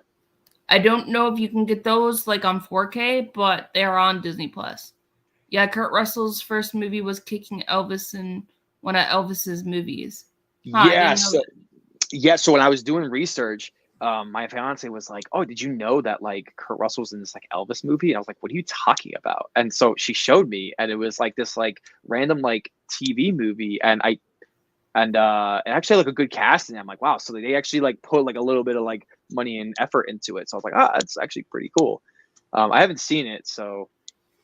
Speaker 1: I don't know if you can get those like on 4K, but they're on Disney Plus. Yeah, Kurt Russell's first movie was Kicking Elvis in one of Elvis's movies.
Speaker 2: Yeah, so when I was doing research, my fiance was like, "Oh, did you know that like Kurt Russell's in this like Elvis movie?" And I was like, "What are you talking about?" And so she showed me, and it was like this like random like TV movie, and it actually had like a good cast, and I'm like, "Wow!" So they actually like put like a little bit of like money and effort into it. So I was like, "Ah, that's actually pretty cool." I haven't seen it, so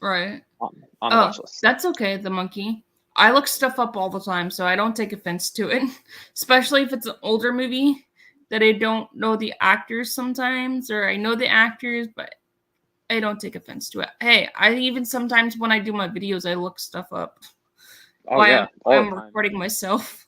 Speaker 1: Right.
Speaker 2: on the
Speaker 1: Oh,
Speaker 2: watch list.
Speaker 1: that's okay, the monkey. I look stuff up all the time, so I don't take offense to it, especially if it's an older movie that I don't know the actors sometimes, or I know the actors, but I don't take offense to it. Hey, I even sometimes when I do my videos, I look stuff up
Speaker 2: Oh
Speaker 1: while
Speaker 2: yeah, all the
Speaker 1: I'm
Speaker 2: time.
Speaker 1: recording myself.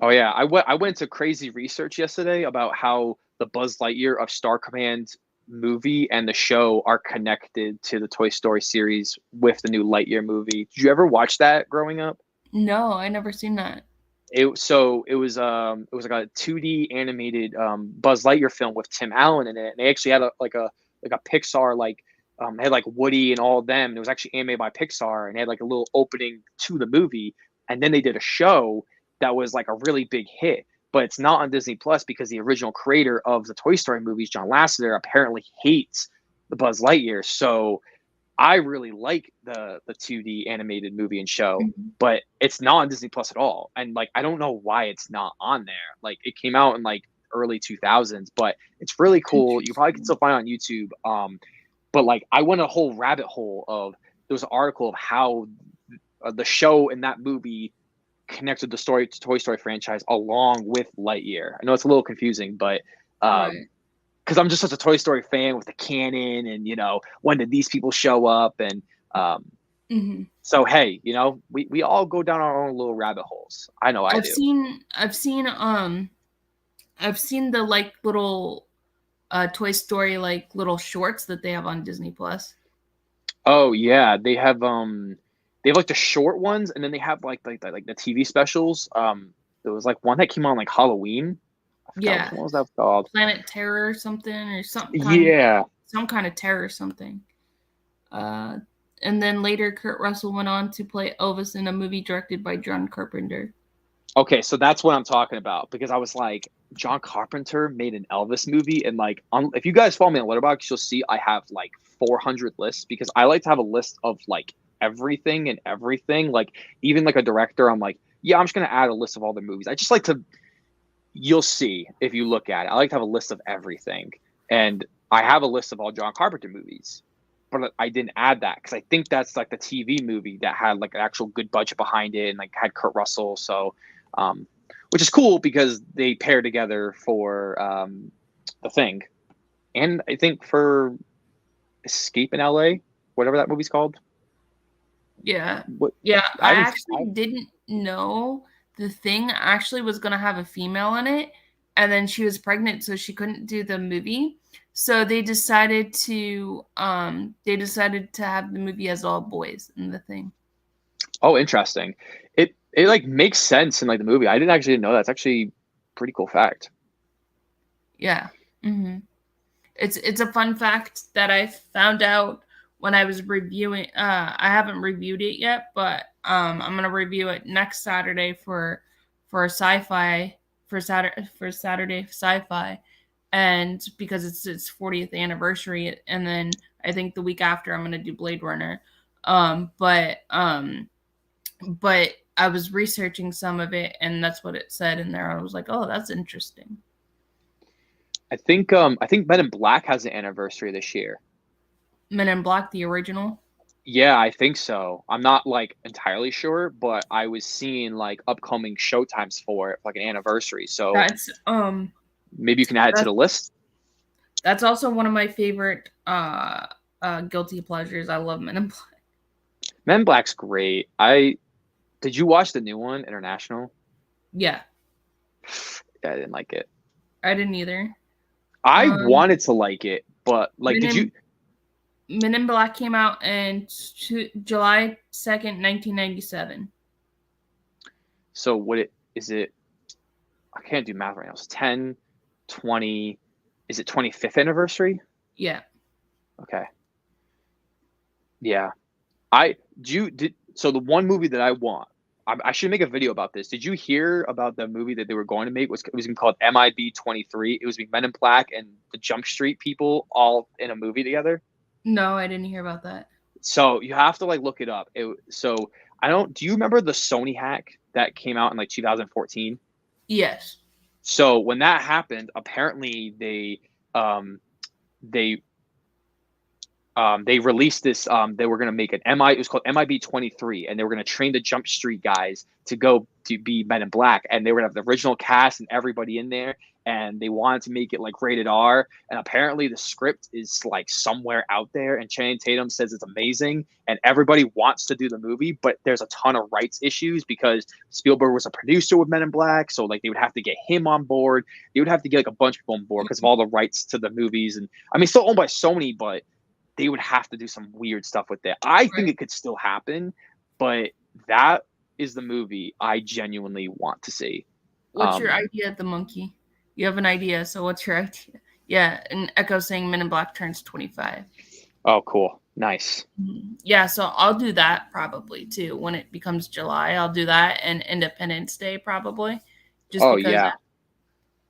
Speaker 2: Oh yeah, I went to crazy research yesterday about how the Buzz Lightyear of Star Command movie and the show are connected to the Toy Story series with the new Lightyear movie. Did you ever watch that growing up?
Speaker 1: No, I never seen that.
Speaker 2: It was like a 2D animated Buzz Lightyear film with Tim Allen in it. And they actually had a Pixar they had like Woody and all of them. And it was actually animated by Pixar, and they had like a little opening to the movie. And then they did a show that was like a really big hit, but it's not on Disney Plus because the original creator of the Toy Story movies, John Lasseter, apparently hates the Buzz Lightyear. So I really like the 2D animated movie and show,
Speaker 1: Mhm.
Speaker 2: but it's not on Disney Plus at all. And like I don't know why it's not on there. Like it came out in like early 2000s, but it's really cool. You probably can
Speaker 1: Interesting.
Speaker 2: still find it on YouTube. But like I went a whole rabbit hole of there was an article of how the show in that movie connected the story to Toy Story franchise along with Lightyear. I know it's a little confusing, but
Speaker 1: Right.
Speaker 2: because I'm just such a Toy Story fan with the canon, and when did these people show up, and um,
Speaker 1: Mhm.
Speaker 2: so hey, we all go down our own little rabbit holes. I know I
Speaker 1: I've
Speaker 2: do.
Speaker 1: seen I've seen I've seen the like little Toy Story like little shorts that they have on Disney Plus.
Speaker 2: Oh yeah, they have like the short ones, and then they have like the TV specials. There was like one that came on like Halloween. I forgot which
Speaker 1: Yeah,
Speaker 2: one was that called.
Speaker 1: Planet Terror or something or
Speaker 2: Yeah.
Speaker 1: some kind of terror or something. Uh, and then later Kurt Russell went on to play Elvis in a movie directed by John Carpenter.
Speaker 2: Okay, so that's what I'm talking about because I was like, John Carpenter made an Elvis movie, and like, if you guys follow me on Letterboxd, you'll see I have like 400 lists because I like to have a list of like everything and everything. Like, even like a director, I'm like, yeah, I'm just gonna add a list of all their movies. I just like to. You'll see if you look at it. I like to have a list of everything, and I have a list of all John Carpenter movies, but I didn't add that because I think that's like the TV movie that had like an actual good budget behind it and like had Kurt Russell. So, um, which is cool because they pair together for the Thing, and I think for Escape in LA, whatever that movie's called.
Speaker 1: Yeah.
Speaker 2: What
Speaker 1: Yeah,
Speaker 2: I
Speaker 1: I
Speaker 2: haven't.
Speaker 1: actually didn't know the thing actually was gonna have a female in it, and then she was pregnant, so she couldn't do the movie. So they decided to have the movie as all boys in the thing.
Speaker 2: Oh, interesting. It like makes sense in like the movie. I didn't actually know that. It's actually pretty cool fact.
Speaker 1: Yeah. hmm It's a fun fact that I found out when I was reviewing. I haven't reviewed it yet, but I'm gonna review it next Saturday for sci-fi for Saturday sci-fi, and because it's its 40th anniversary, and then I think the week after I'm gonna do Blade Runner. Um, but um, but I was researching some of it, and that's what it said in there. I was like, oh, that's interesting.
Speaker 2: I think Men in Black has an anniversary this year.
Speaker 1: Men in Black, the original.
Speaker 2: Yeah, I think so. I'm not like entirely sure, but I was seeing like upcoming show times for it, like an anniversary. So
Speaker 1: That's
Speaker 2: maybe you can add it to
Speaker 1: that's
Speaker 2: the list.
Speaker 1: that's also one of my favorite guilty pleasures. I love Men in Black.
Speaker 2: Men in Black's great. I did you watch the new one, International?
Speaker 1: Yeah,
Speaker 2: Yeah, I didn't like it.
Speaker 1: I didn't either.
Speaker 2: I
Speaker 1: Um,
Speaker 2: wanted to like it, but like,
Speaker 1: Men
Speaker 2: did you?
Speaker 1: in Men in Black came out in July 2nd, 1997.
Speaker 2: So what it is it? I can't do math right now. It's 10, 20. Is it 25th anniversary?
Speaker 1: Yeah.
Speaker 2: Okay. Yeah. I do you did so the one movie that I want. I should make a video about this. Did you hear about the movie that they were going to make? It was called MIB 23. It was Men in Black and the Jump Street people all in a movie together.
Speaker 1: No, I didn't hear about that.
Speaker 2: So you have to like look it up. So I don't. Do you remember the Sony hack that came out in like 2014?
Speaker 1: Yes.
Speaker 2: So when that happened, apparently um, they they released this. They were going to make an MI. It was called MIB 23, and they were going to train the Jump Street guys to go to be Men in Black, and they were going to have the original cast and everybody in there, and they wanted to make it like rated R. And apparently, the script is like somewhere out there, and Channing Tatum says it's amazing, and everybody wants to do the movie, but there's a ton of rights issues because Spielberg was a producer with Men in Black, so like they would have to get him on board. They would have to get like a bunch of people on board because of all the rights to the movies, and I mean, still owned by Sony, but they would have to do some weird stuff with it. I think it could still happen, but that is the movie I genuinely want to see.
Speaker 1: What's your idea, the monkey? You have an idea, so what's your idea? Yeah, and Echo saying Men in Black turns 25.
Speaker 2: Oh, cool. Nice.
Speaker 1: Yeah, so I'll do that probably too. When it becomes July, I'll do that, and Independence Day probably. Just because
Speaker 2: yeah.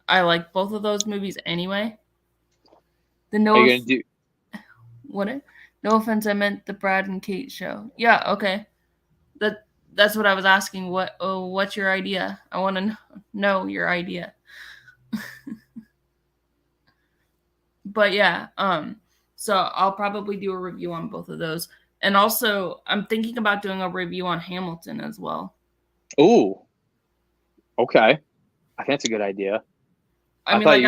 Speaker 1: I like both of those movies anyway.
Speaker 2: Are you gonna do?
Speaker 1: What? No offense, I meant the Brad and Kate show. Yeah, okay. That's what I was asking. What's your idea? I want to know your idea. But yeah, so I'll probably do a review on both of those. And also, I'm thinking about doing a review on Hamilton as well.
Speaker 2: Ooh. Okay. I think that's a good idea.
Speaker 1: I mean, like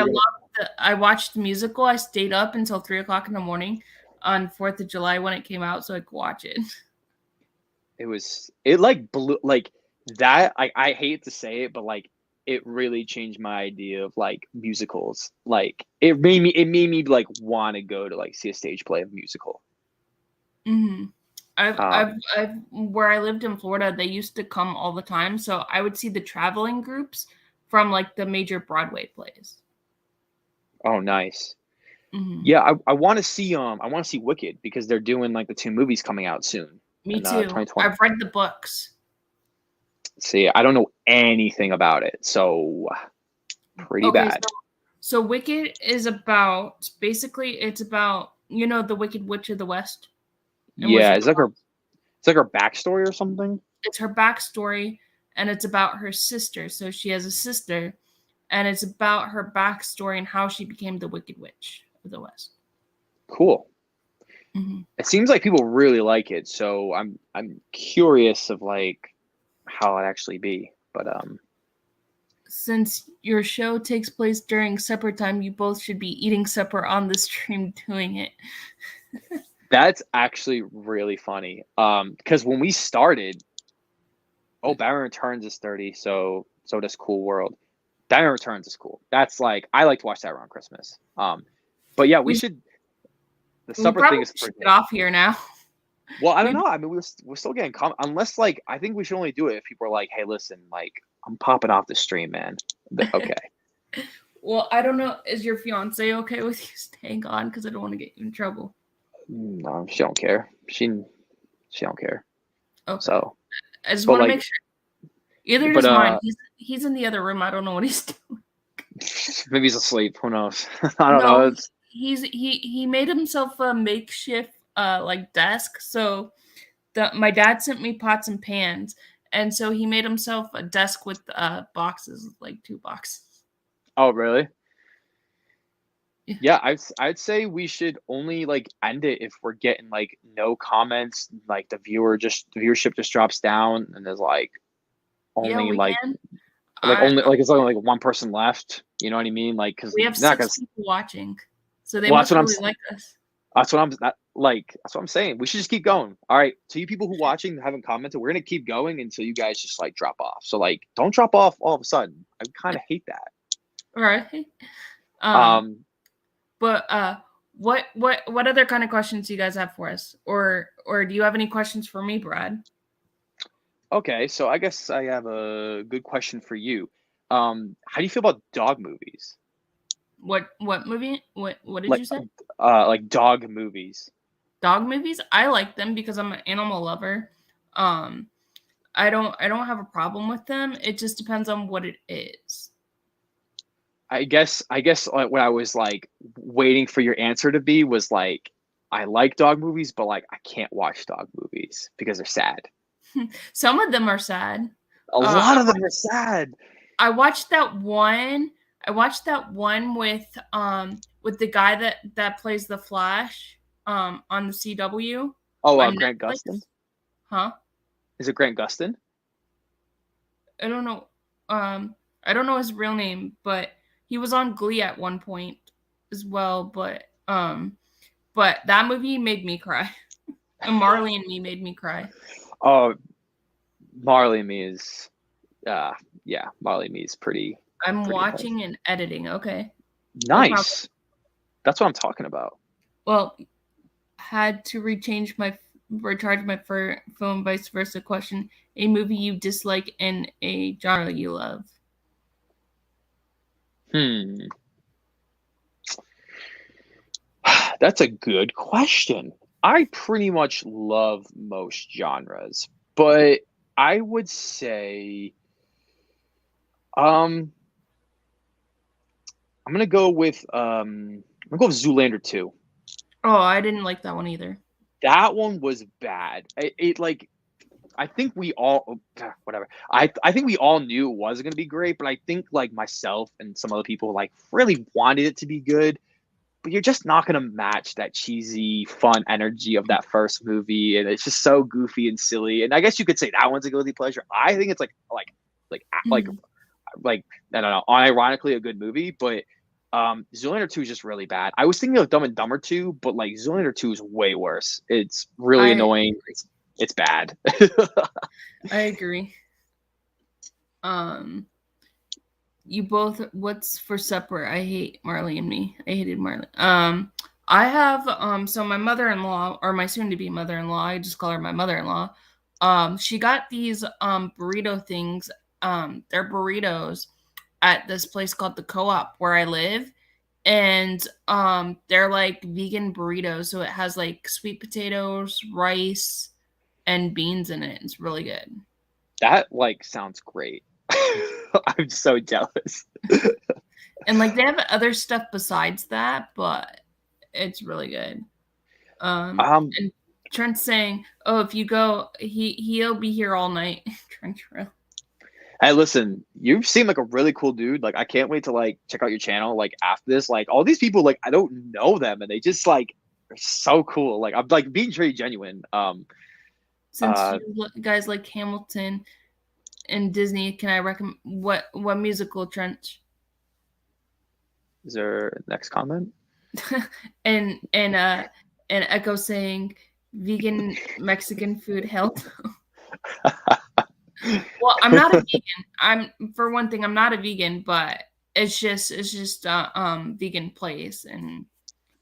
Speaker 1: I watched the musical. I stayed up until 3:00 in the morning on 4th of July when it came out so I could watch it.
Speaker 2: It like blew like that. I hate to say it, but like it really changed my idea of like musicals. Like it made me like want to go to like see a stage play of musical.
Speaker 1: Mm-hmm. I've where I lived in Florida, they used to come all the time, so I would see the traveling groups from like the major Broadway plays.
Speaker 2: Oh, nice.
Speaker 1: Mm-hmm.
Speaker 2: Yeah, I want to see Wicked because they're doing like the 2 movies coming out soon.
Speaker 1: Me too. I've read the books.
Speaker 2: See, I don't know anything about it, so pretty bad.
Speaker 1: So Wicked is about it's about the Wicked Witch of the West.
Speaker 2: Yeah, it's like her backstory or something.
Speaker 1: It's her backstory, and it's about her sister. So she has a sister, and it's about her backstory and how she became the Wicked Witch of the West.
Speaker 2: Cool.
Speaker 1: Mm-hmm.
Speaker 2: It seems like people really like it, so I'm curious of like how it actually be. But
Speaker 1: since your show takes place during supper time, you both should be eating supper on the stream doing it.
Speaker 2: That's actually really funny. Because when we started, Batman Returns is 30, so does Cool World. Batman Returns is cool. That's like I like to watch that around Christmas. But yeah, we should. The supper thing is pretty
Speaker 1: get off here now.
Speaker 2: Well, I don't know. I mean, we're still getting unless like I think we should only do it if people are like, "Hey, listen, like I'm popping off the stream, man." Okay.
Speaker 1: Well, I don't know. Is your fiance okay with you staying on? Because I don't want to get you in trouble.
Speaker 2: No, she don't care. She don't care.
Speaker 1: Okay.
Speaker 2: So
Speaker 1: I just want to make sure. Either does mine. He's in the other room. I don't know what he's doing.
Speaker 2: Maybe he's asleep. Who knows? I don't know.
Speaker 1: He made himself a makeshift like desk. So my dad sent me pots and pans, and so he made himself a desk with boxes, like 2 boxes.
Speaker 2: Oh, really? Yeah, I'd say we should only like end it if we're getting like no comments, like the viewership just drops down and there's like only it's only like 1 person left. You know what I mean? Like because
Speaker 1: we have 6 people watching, so they must really like us.
Speaker 2: That's what I'm saying. We should just keep going. All right, to you people who watching haven't commented, we're gonna keep going until you guys just like drop off. So like, don't drop off all of a sudden. I kind of hate that.
Speaker 1: All right. But what other kind of questions do you guys have for us, or do you have any questions for me, Brad?
Speaker 2: Okay, so I guess I have a good question for you. How do you feel about dog movies?
Speaker 1: What movie? What did you say?
Speaker 2: Like dog movies.
Speaker 1: Dog movies? I like them because I'm an animal lover. I don't have a problem with them. It just depends on what it is.
Speaker 2: I guess like, what I was like waiting for your answer to be was like I like dog movies, but like I can't watch dog movies because they're sad.
Speaker 1: Some of them are sad.
Speaker 2: A
Speaker 1: Uh,
Speaker 2: lot of them are sad.
Speaker 1: I watched that one. I watched that one with the guy that plays the Flash on the CW
Speaker 2: Oh,
Speaker 1: on
Speaker 2: Grant Gustin.
Speaker 1: Netflix. Huh?
Speaker 2: Is it Grant Gustin?
Speaker 1: I don't know. I don't know his real name, but he was on Glee at one point as well. But that movie made me cry. And Marley and Me made me cry.
Speaker 2: Oh, Marley and Me is, yeah, Marley and Me is
Speaker 1: I'm
Speaker 2: pretty intense.
Speaker 1: watching and editing. Okay, no problem.
Speaker 2: Nice. That's what I'm talking about.
Speaker 1: Well, had to recharge my phone. Vice versa. Question: a movie you dislike and a genre you love.
Speaker 2: Hmm. That's a good question. I pretty much love most genres, but I would say, um, I'm gonna go with Zoolander 2.
Speaker 1: Oh, I didn't like that one either.
Speaker 2: That one was bad. It like I think we all whatever. I think we all knew it was gonna be great, but I think like myself and some other people like really wanted it to be good. But you're just not gonna match that cheesy, fun energy of that first movie, and it's just so goofy and silly. And I guess you could say that one's a guilty pleasure. I think it's like
Speaker 1: Mhm.
Speaker 2: like I don't know, unironically a good movie, but Zoolander 2 is just really bad. I was thinking of Dumb and Dumber 2, but like Zoolander 2 is way worse. It's really
Speaker 1: I
Speaker 2: annoying. It's bad.
Speaker 1: I agree. Um, you both. What's for supper? I hate Marley and Me. I hated Marley. I have So my mother-in-law, or my soon-to-be mother-in-law, I just call her my mother-in-law. She got these burrito things. They're burritos at this place called the Co-op where I live, and they're like vegan burritos. So it has like sweet potatoes, rice, and beans in it. It's really good.
Speaker 2: That like sounds great. I'm so jealous.
Speaker 1: And like they have other stuff besides that, but it's really good.
Speaker 2: Um,
Speaker 1: And Trent's saying, "Oh, if you go, he'll be here all night." Trent real.
Speaker 2: Hey, listen, you seem like a really cool dude. Like, I can't wait to like check out your channel. Like after this, like all these people, like I don't know them, and they just like are so cool. Like I'm like being very genuine.
Speaker 1: Since
Speaker 2: Uh,
Speaker 1: you guys like Hamilton and Disney, can I recommend what musical, Trent?
Speaker 2: is there next comment?
Speaker 1: and and uh and Echo saying vegan Mexican food health. Well, I'm not a vegan. I'm For one thing, I'm not a vegan, but it's just vegan place, and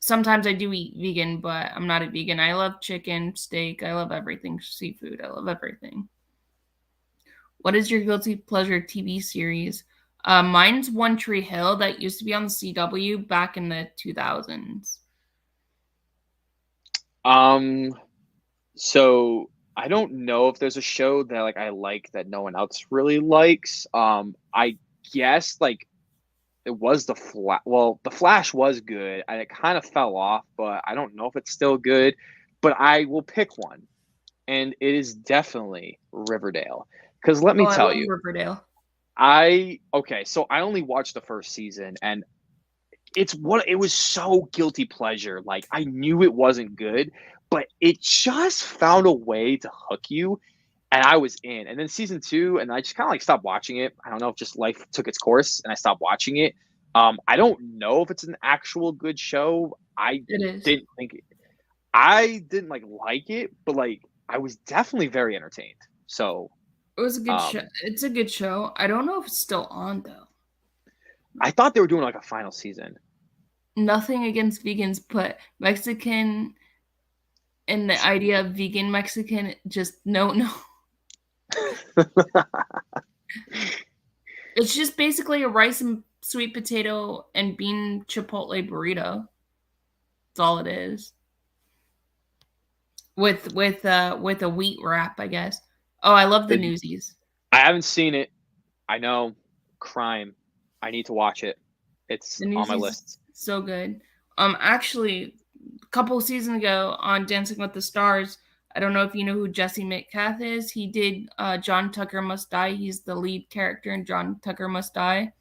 Speaker 1: sometimes I do eat vegan, but I'm not a vegan. I love chicken, steak. I love everything seafood. I love everything. What is your guilty pleasure TV series? Mine's One Tree Hill that used to be on the CW back in the 2000s.
Speaker 2: Um, so I don't know if there's a show that like I like that no one else really likes. I guess like it was the Flash. Well, the Flash was good, and it kind of fell off, but I don't know if it's still good. But I will pick one, and it is definitely Riverdale. Because let
Speaker 1: Oh,
Speaker 2: me
Speaker 1: I
Speaker 2: tell
Speaker 1: love
Speaker 2: you,
Speaker 1: Riverdale.
Speaker 2: so I only watched the first season, and it was so guilty pleasure. Like I knew it wasn't good, but it just found a way to hook you, and I was in. And then season two, and I just kind of like stopped watching it. I don't know if just life took its course, and I stopped watching it. I don't know if it's an actual good show.
Speaker 1: It is.
Speaker 2: Didn't think it, I didn't like it, but like I was definitely very entertained. So
Speaker 1: It was a good show.
Speaker 2: um,
Speaker 1: It's a good show. I don't know if it's still on though.
Speaker 2: I thought they were doing like a final season.
Speaker 1: Nothing against vegans, but Mexican and the idea of vegan Mexican, just no, no. It's just basically a rice and sweet potato and bean chipotle burrito. That's all it is. With a wheat wrap, I guess. Oh, I love the
Speaker 2: The,
Speaker 1: Newsies.
Speaker 2: I haven't seen it. I know, crime. I need to watch it. It's
Speaker 1: The
Speaker 2: on my
Speaker 1: Newsies
Speaker 2: list.
Speaker 1: so good. Actually, a couple of seasons ago on Dancing with the Stars, I don't know if you know who Jesse Metcalf is. He did John Tucker Must Die. He's the lead character in John Tucker Must Die.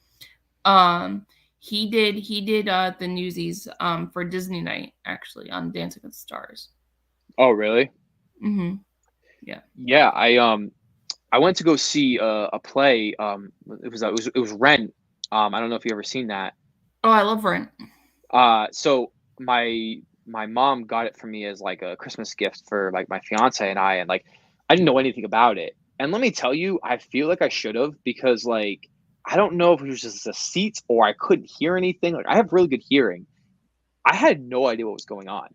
Speaker 1: Um, he did the Newsies for Disney Night actually on Dancing with the Stars.
Speaker 2: Oh, really?
Speaker 1: Mm-hmm. Yeah.
Speaker 2: Yeah, I went to go see a play. It was Rent. I don't know if you ever seen that.
Speaker 1: Oh, I love Rent.
Speaker 2: So my mom got it for me as like a Christmas gift for like my fiance and I, and like I didn't know anything about it. And let me tell you, I feel like I should have, because like I don't know if it was just the seats or I couldn't hear anything. Like I have really good hearing. I had no idea what was going on.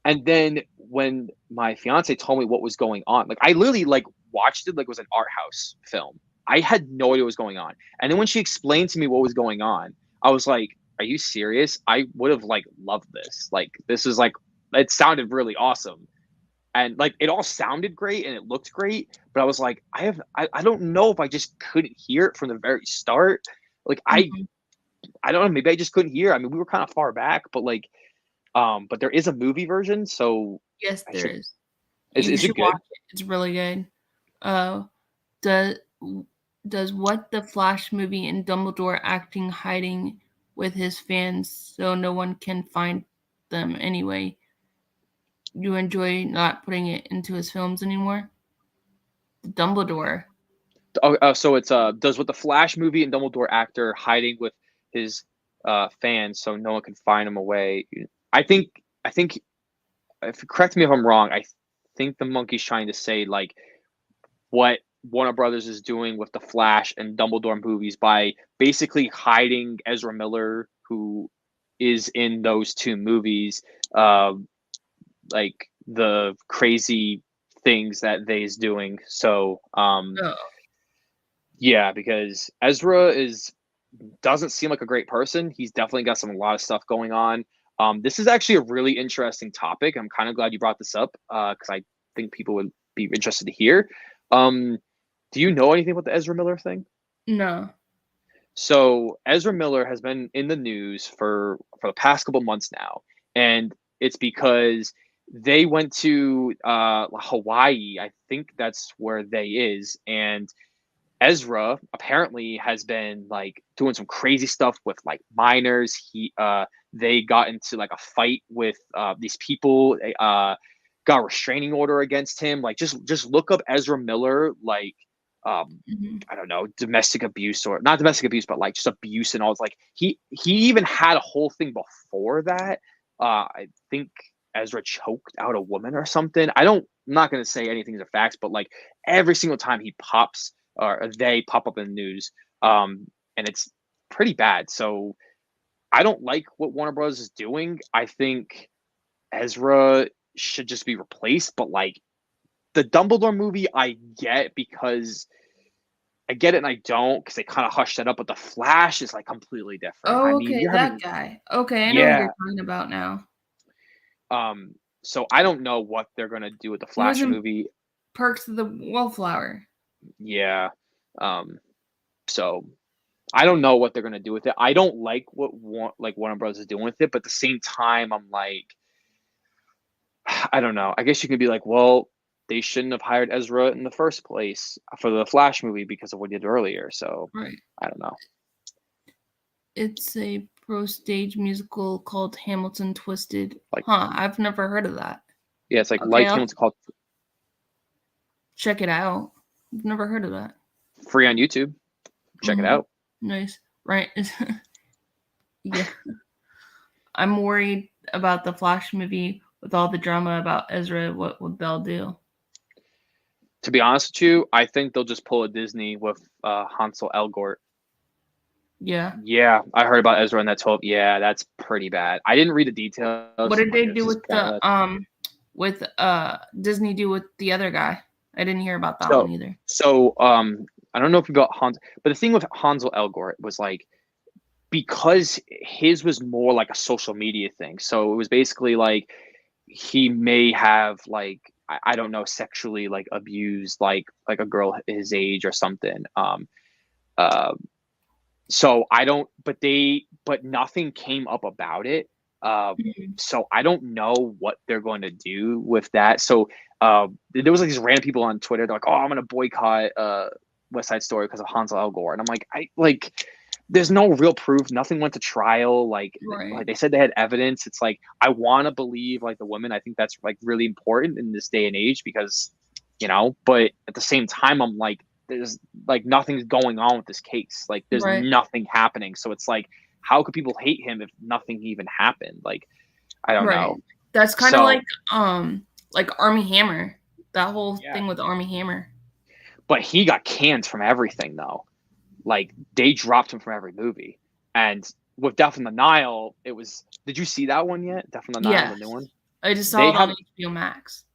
Speaker 2: And then when my fiance told me what was going on, like I literally like watched it like it was an art house film. I had no idea what was going on. And then when she explained to me what was going on, I was like, "Are you serious? I would have like loved this. Like this is like it sounded really awesome." And like it all sounded great and it looked great, but I was like, I don't know if I just couldn't hear it from the very start. Like
Speaker 1: Mhm.
Speaker 2: I don't know, maybe I just couldn't hear. I mean, we were kind of far back, but like but there is a movie version, so
Speaker 1: Yes,
Speaker 2: I
Speaker 1: there
Speaker 2: should.
Speaker 1: is.
Speaker 2: Is
Speaker 1: You
Speaker 2: is
Speaker 1: should
Speaker 2: it
Speaker 1: watch
Speaker 2: good?
Speaker 1: it. It's really good. Uh, does does what the Flash movie and Dumbledore acting hiding with his fans so no one can find them anyway? You enjoy not putting it into his films anymore? Dumbledore.
Speaker 2: Oh, so it's does what the Flash movie and Dumbledore actor hiding with his fans so no one can find him away. I think if correct me if I'm wrong. I think the monkey's trying to say like what Warner Brothers is doing with the Flash and Dumbledore movies by basically hiding Ezra Miller, who is in those two movies, uh, like the crazy things that they is doing. So
Speaker 1: Oh.
Speaker 2: yeah, because Ezra is doesn't seem like a great person. He's definitely got a lot of stuff going on. This is actually a really interesting topic. I'm kind of glad you brought this up because I think people would be interested to hear. Um, do you know anything about the Ezra Miller thing?
Speaker 1: No.
Speaker 2: So Ezra Miller has been in the news for the past couple months now, and it's because they went to Hawaii. I think that's where they is, and Ezra apparently has been like doing some crazy stuff with like minors. They got into like a fight with these people. Got a restraining order against him. Like just look up Ezra Miller, like um
Speaker 1: Mhm.
Speaker 2: I don't know, domestic abuse, or not domestic abuse, but like just abuse and all. It's like he even had a whole thing before that. I think Ezra choked out a woman or something. I'm not gonna say anything's a facts, but like every single time he pops or they pop up in the news, and it's pretty bad. So I don't like what Warner Bros is doing. I think Ezra should just be replaced. But like the Dumbledore movie, I get it and I don't, because they kind of hushed it up. But the Flash is like completely different. I
Speaker 1: Oh,
Speaker 2: mean,
Speaker 1: okay,
Speaker 2: you're
Speaker 1: that
Speaker 2: having
Speaker 1: guy. Okay, I know who you're
Speaker 2: yeah.
Speaker 1: talking about now.
Speaker 2: So I don't know what they're gonna do with the
Speaker 1: He was
Speaker 2: Flash
Speaker 1: in
Speaker 2: movie.
Speaker 1: Perks of the Wallflower.
Speaker 2: Yeah. Um. So I don't know what they're gonna do with it. I don't like what Warner Bros is doing with it, but at the same time, I'm like, I don't know. I guess you could be like, well, they shouldn't have hired Ezra in the first place for the Flash movie because of what he did earlier. So
Speaker 1: Right.
Speaker 2: I don't know.
Speaker 1: It's a pro stage musical called Hamilton Twisted.
Speaker 2: Like,
Speaker 1: Huh, I've never heard of that.
Speaker 2: yeah, it's
Speaker 1: Okay,
Speaker 2: like
Speaker 1: I'll
Speaker 2: Hamilton called
Speaker 1: check it out. I've never heard of that.
Speaker 2: free on YouTube. Check it
Speaker 1: Mm-hmm.
Speaker 2: out.
Speaker 1: Nice. Right. Yeah. I'm worried about the Flash movie with all the drama about Ezra. What would they'll do?
Speaker 2: To be honest with you, I think they'll just pull a Disney with Hansel Elgort.
Speaker 1: Yeah.
Speaker 2: Yeah, I heard about Ezra and that 12. Yeah, that's pretty bad. I didn't read the
Speaker 1: What
Speaker 2: details.
Speaker 1: did
Speaker 2: Like,
Speaker 1: they
Speaker 2: it was
Speaker 1: do
Speaker 2: just
Speaker 1: with the
Speaker 2: bad.
Speaker 1: Disney do with the other guy? I didn't hear about that one
Speaker 2: So,
Speaker 1: either.
Speaker 2: so I don't know if you got Hans, but the thing with Hansel Elgort was like because his was more like a social media thing. So it was basically like he may have like I don't know, sexually like abused like a girl his age or something. Uh, so I don't, but nothing came up about it.
Speaker 1: Mhm.
Speaker 2: So I don't know what they're going to do with that. So there was like these random people on Twitter. They're like, "Oh, I'm going to boycott West Side Story because of Hansel Elgort," and I'm like, I like. There's no real proof. Nothing went to trial. Like
Speaker 1: Right.
Speaker 2: they said they had evidence. It's like I want to believe like the women. I think that's like really important in this day and age because, But at the same time, I'm like, there's like nothing's going on with this case. Like there's
Speaker 1: Right.
Speaker 2: nothing happening. So it's like, how could people hate him if nothing even happened? Like I don't
Speaker 1: Right.
Speaker 2: know.
Speaker 1: That's kind of
Speaker 2: So
Speaker 1: like Army Hammer. That whole
Speaker 2: yeah,
Speaker 1: thing with Army Hammer.
Speaker 2: but he got canned from everything though. Like they dropped him from every movie. And with Death in the Nile, it was. Did you see that one yet? Death in the Nile, the new
Speaker 1: Yes.
Speaker 2: one.
Speaker 1: I just saw
Speaker 2: They
Speaker 1: it on
Speaker 2: had
Speaker 1: HBO Max.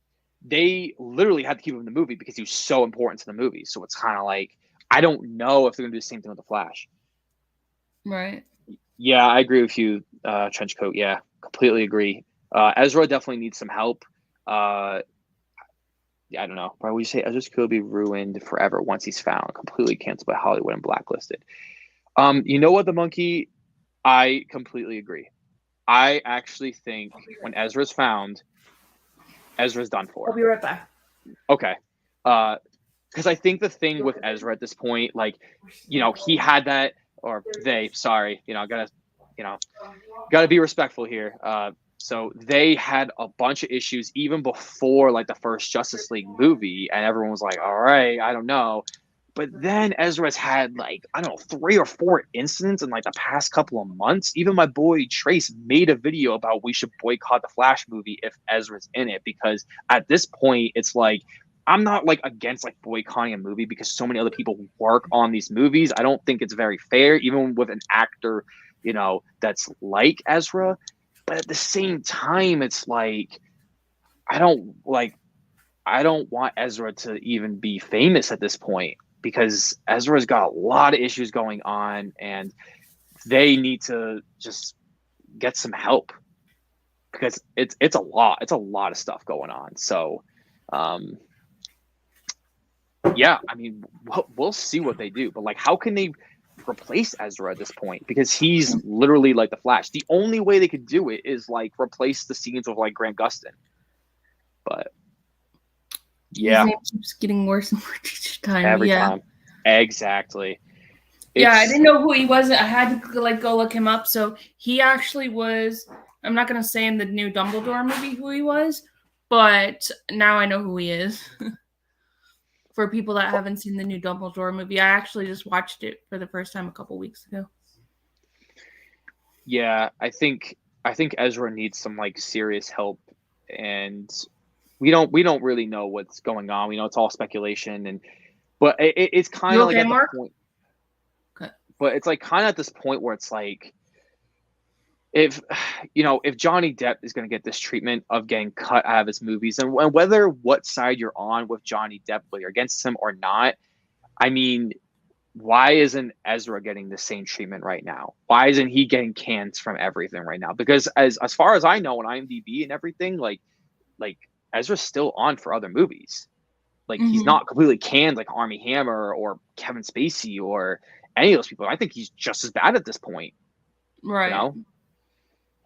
Speaker 2: they literally had to keep him in the movie because he was so important to the movie. So it's kind of like I don't know if they're gonna do the same thing with the Flash.
Speaker 1: Right.
Speaker 2: Yeah, I agree with you, Trenchcoat. Yeah, completely agree. Ezra definitely needs some help. Uh, yeah, I don't know. Why would you say Ezra's could be ruined forever once he's found, completely canceled by Hollywood and blacklisted? You know what, the monkey? I completely agree. I actually think when Ezra's found, Ezra's done
Speaker 1: I'll
Speaker 2: for.
Speaker 1: be right back.
Speaker 2: Okay. Because I think the thing with Ezra at this point, like, he had that, or they, sorry, you know, gotta be respectful here. So they had a bunch of issues even before like the first Justice League movie, and everyone was like, "All right, I don't know." But then Ezra's had like I don't know 3 or 4 incidents in like the past couple of months. Even my boy Trace made a video about we should boycott the Flash movie if Ezra's in it because at this point it's like I'm not like against like boycotting a movie because so many other people work on these movies. I don't think it's very fair, even with an actor, that's like Ezra. But at the same time, it's like I don't like I don't want Ezra to even be famous at this point because Ezra's got a lot of issues going on and they need to just get some help because it's a lot. It's a lot of stuff going on. So um yeah, I mean, we'll see what they do, but like, how can they replace Ezra at this point? Because he's literally like the Flash. The only way they could do it is like replace the scenes of like Grant Gustin. But
Speaker 1: His
Speaker 2: yeah,
Speaker 1: name keeps getting worse and worse each time.
Speaker 2: every
Speaker 1: Yeah.
Speaker 2: time, exactly.
Speaker 1: Yeah, I
Speaker 2: It's
Speaker 1: didn't know who he was. I had to like go look him up. So he actually was. I'm not gonna say in the new Dumbledore movie who he was, but now I know who he is. For people that haven't seen the new Dumbledore movie, I actually just watched it for the first time a couple weeks ago.
Speaker 2: yeah. I think Ezra needs some like serious help, and we don't really know what's going on. We know it's all speculation, but it's kind
Speaker 1: You
Speaker 2: of like
Speaker 1: okay,
Speaker 2: at the
Speaker 1: Mark?
Speaker 2: point.
Speaker 1: Okay.
Speaker 2: But it's like kind of at this point where it's like if Johnny Depp is going to get this treatment of getting cut out of his movies, and whether what side you're on with Johnny Depp, whether you're against him or not, I mean, why isn't Ezra getting the same treatment right now? Why isn't he getting cans from everything right now? Because as far as I know on IMDb and everything, like Ezra's still on for other movies. Like he's
Speaker 1: Mm-hmm.
Speaker 2: not completely canned like Army Hammer or Kevin Spacey or any of those people. I think he's just as bad at this point. You
Speaker 1: Right.
Speaker 2: know,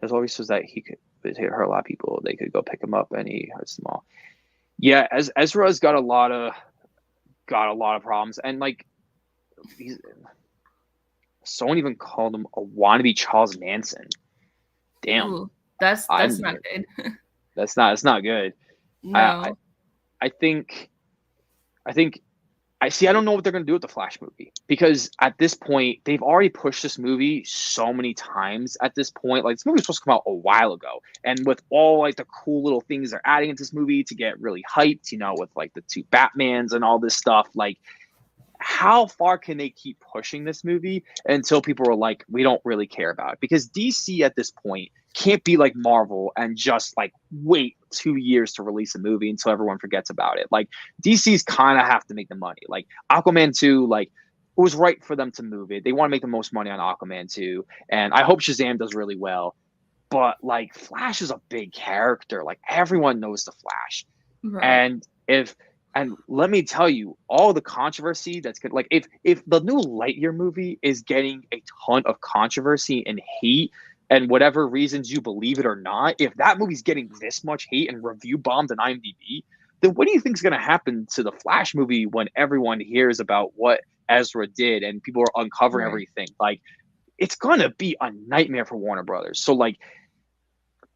Speaker 2: there's always says that he could hurt a lot of people. They could go pick him up and he hurts them all. Yeah, as Ezra's got a lot of problems, and like he's someone even called him a wannabe Charles Manson. Damn,
Speaker 1: Ooh, that's
Speaker 2: I'm
Speaker 1: not good.
Speaker 2: it's not good. I I,
Speaker 1: No.
Speaker 2: I think I think I see. I don't know what they're going to do with the Flash movie because at this point they've already pushed this movie so many times. At this point, like this movie was supposed to come out a while ago, and with all like the cool little things they're adding into this movie to get really hyped, with like the two Batmans and all this stuff, like how far can they keep pushing this movie until people are like, we don't really care about it? Because DC at this point can't be like Marvel and just like wait 2 years to release a movie until everyone forgets about it. Like DC's kind of have to make the money. Like Aquaman 2, like it was right for them to move it. They want to make the most money on Aquaman 2. And I hope Shazam does really well. But like Flash is a big character. Like everyone knows the Flash.
Speaker 1: Right.
Speaker 2: And let me tell you, all the controversy that's good. Like if the new Lightyear movie is getting a ton of controversy and hate, and whatever reasons you believe it or not, if that movie's getting this much hate and review bombed on IMDb, then what do you think is going to happen to the Flash movie when everyone hears about what Ezra did and people are uncovering
Speaker 1: Right.
Speaker 2: everything? Like, it's going to be a nightmare for Warner Brothers. So, like,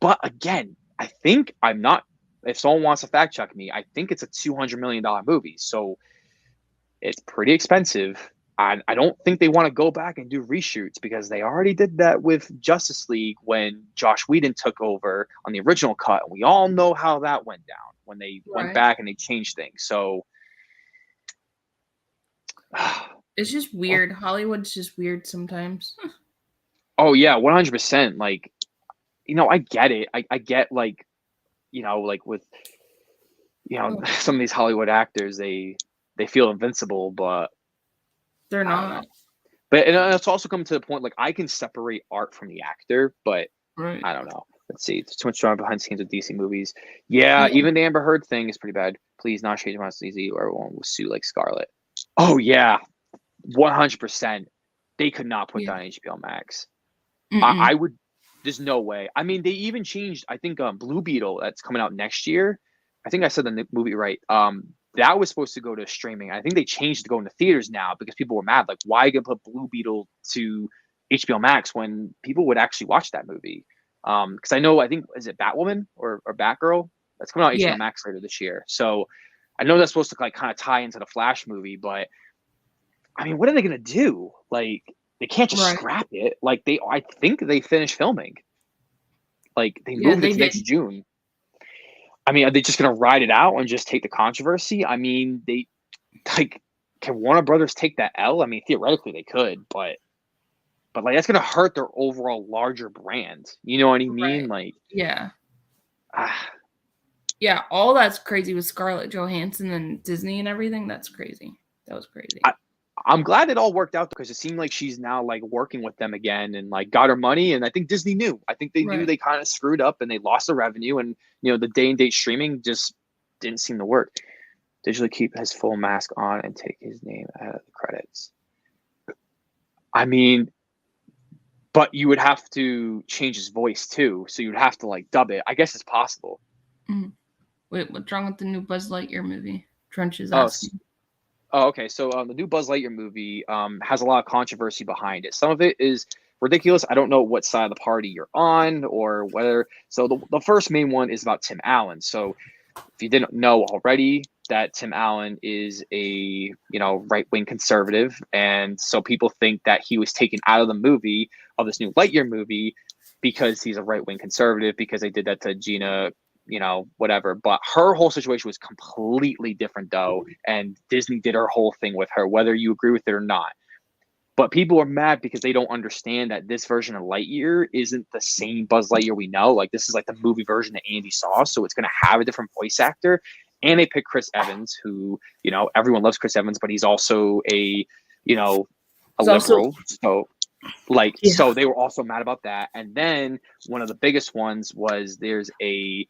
Speaker 2: but again, I think I'm not. If someone wants to fact check me, I think it's a $200 million movie, so it's pretty expensive. I don't think they want to go back and do reshoots because they already did that with Justice League when Josh Whedon took over on the original cut, and we all know how that went down when they went
Speaker 1: Right.
Speaker 2: back and they changed things. So,
Speaker 1: It's just weird. Hollywood's just weird sometimes.
Speaker 2: oh yeah, 100%. Like, I get it. I get like, like with
Speaker 1: Oh,
Speaker 2: some of these Hollywood actors, they feel invincible, but
Speaker 1: they're
Speaker 2: I don't know.
Speaker 1: not.
Speaker 2: But and it's also come to the point like I can separate art from the actor, but
Speaker 1: Right.
Speaker 2: I don't know. Let's see. There's too much drama behind the scenes with DC movies. Yeah,
Speaker 1: Yeah.
Speaker 2: even the Amber Heard thing is pretty bad. Please not shade my easy or everyone will sue like Scarlet. Oh yeah, 100%. They could not put
Speaker 1: Yeah.
Speaker 2: that on HBO Max. I
Speaker 1: Mm-mm.
Speaker 2: would. There's no way. I mean, they even changed. I think Blue Beetle that's coming out next year. I think I said the movie right. That was supposed to go to streaming. I think they changed to go into theaters now because people were mad. Like, why you gonna put Blue Beetle to HBO Max when people would actually watch that movie? Because I think is it Batwoman or Batgirl that's coming out on HBO
Speaker 1: Yeah.
Speaker 2: Max later this year. So I know that's supposed to like kind of tie into the Flash movie, but I mean, what are they gonna do? Like, they can't just
Speaker 1: Right.
Speaker 2: scrap it. Like I think they finished filming. Like they
Speaker 1: Yeah,
Speaker 2: moved it
Speaker 1: they
Speaker 2: to next
Speaker 1: did.
Speaker 2: June. I mean, are they just gonna ride it out and just take the controversy? I mean, they like can Warner Brothers take that L? I mean, theoretically they could, but like that's gonna hurt their overall larger brand. You know what I mean?
Speaker 1: Right.
Speaker 2: Like,
Speaker 1: Yeah.
Speaker 2: ah,
Speaker 1: Yeah, all that's crazy with Scarlett Johansson and Disney and everything. That's crazy. That was crazy.
Speaker 2: I, I'm glad it all worked out because it seemed like she's now like working with them again and like got her money. And I think Disney knew. I think they knew
Speaker 1: Right.
Speaker 2: they kind of screwed up and they lost the revenue. And the day and date streaming just didn't seem to work. Digitally keep his full mask on and take his name out of the credits. I mean, but you would have to change his voice too, so you'd have to like dub it. I guess it's possible.
Speaker 1: Mhm. Wait, what's wrong with the new Buzz Lightyear movie? Trench is
Speaker 2: Oh,
Speaker 1: asking.
Speaker 2: oh, okay. So the new Buzz Lightyear movie has a lot of controversy behind it. Some of it is ridiculous. I don't know what side of the party you're on or whether. So the first main one is about Tim Allen. So if you didn't know already, that Tim Allen is a right wing conservative, and so people think that he was taken out of the movie of this new Lightyear movie because he's a right wing conservative because they did that to Gina, whatever. But her whole situation was completely different though, and Disney did her whole thing with her, whether you agree with it or not. But people are mad because they don't understand that this version of Lightyear isn't the same Buzz Lightyear we know. Like this is like the movie version that Andy saw, so it's going to have a different voice actor. And they picked Chris Evans, who everyone loves Chris Evans, but he's also a
Speaker 1: It's also
Speaker 2: liberal. So like,
Speaker 1: yeah.
Speaker 2: so they were also mad about that. And then one of the biggest ones was there's a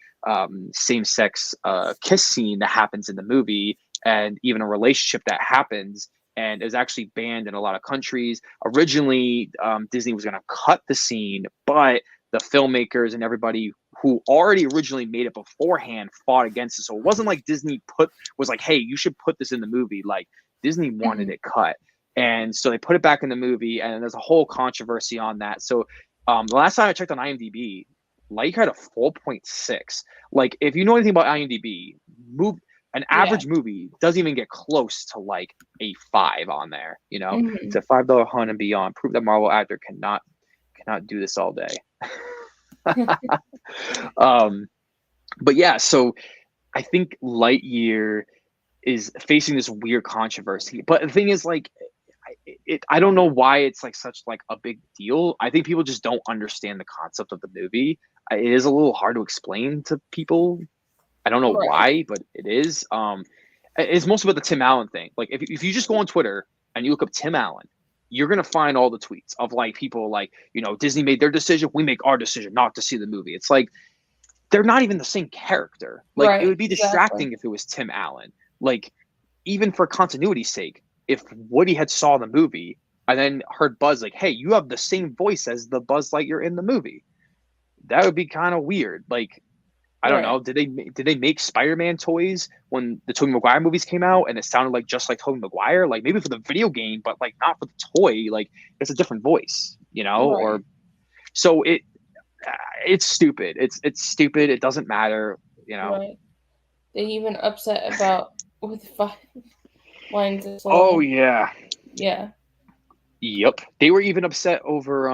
Speaker 2: same-sex kiss scene that happens in the movie, and even a relationship that happens and is actually banned in a lot of countries. Originally, Disney was going to cut the scene, but the filmmakers and everybody who already originally made it beforehand fought against it. So it wasn't like Disney was like, hey, you should put this in the movie. Like Disney wanted
Speaker 1: Mhm.
Speaker 2: it cut. And so they put it back in the movie, and there's a whole controversy on that. So the last time I checked on IMDb, Lightyear had a 4.6. Like, if you know anything about IMDb, an
Speaker 1: Yeah.
Speaker 2: average movie doesn't even get close to like a 5 on there. It's
Speaker 1: Mhm.
Speaker 2: a $5 hunt and beyond. Prove that Marvel actor cannot do this all day. um, but yeah, so I think Lightyear is facing this weird controversy. But the thing is, like, I don't know why it's like such like a big deal. I think people just don't understand the concept of the movie. It is a little hard to explain to people. I don't know
Speaker 1: Right.
Speaker 2: why, but it is. It's mostly about the Tim Allen thing. Like if you just go on Twitter and you look up Tim Allen, you're gonna find all the tweets of like people like Disney made their decision, we make our decision not to see the movie. It's like they're not even the same character. Like, it
Speaker 1: Right,
Speaker 2: would be
Speaker 1: exactly.
Speaker 2: distracting if it was Tim Allen. Like, even for continuity's sake, if Woody had saw the movie and then heard Buzz like, "Hey, you have the same voice as the Buzz Lightyear in the movie," that would be kind of weird. Like, I don't
Speaker 1: Right.
Speaker 2: know. Did they make Spider-Man toys when the Tobey Maguire movies came out and it sounded like just like Tobey Maguire? Like, maybe for the video game, but like not for the toy. Like, it's a different voice, you know? Or
Speaker 1: Right.
Speaker 2: so it's stupid. It's stupid. It doesn't matter, you know.
Speaker 1: Right. They even upset about with 5 lines of
Speaker 2: Oh
Speaker 1: song.
Speaker 2: yeah.
Speaker 1: Yeah.
Speaker 2: Yep. They were even upset over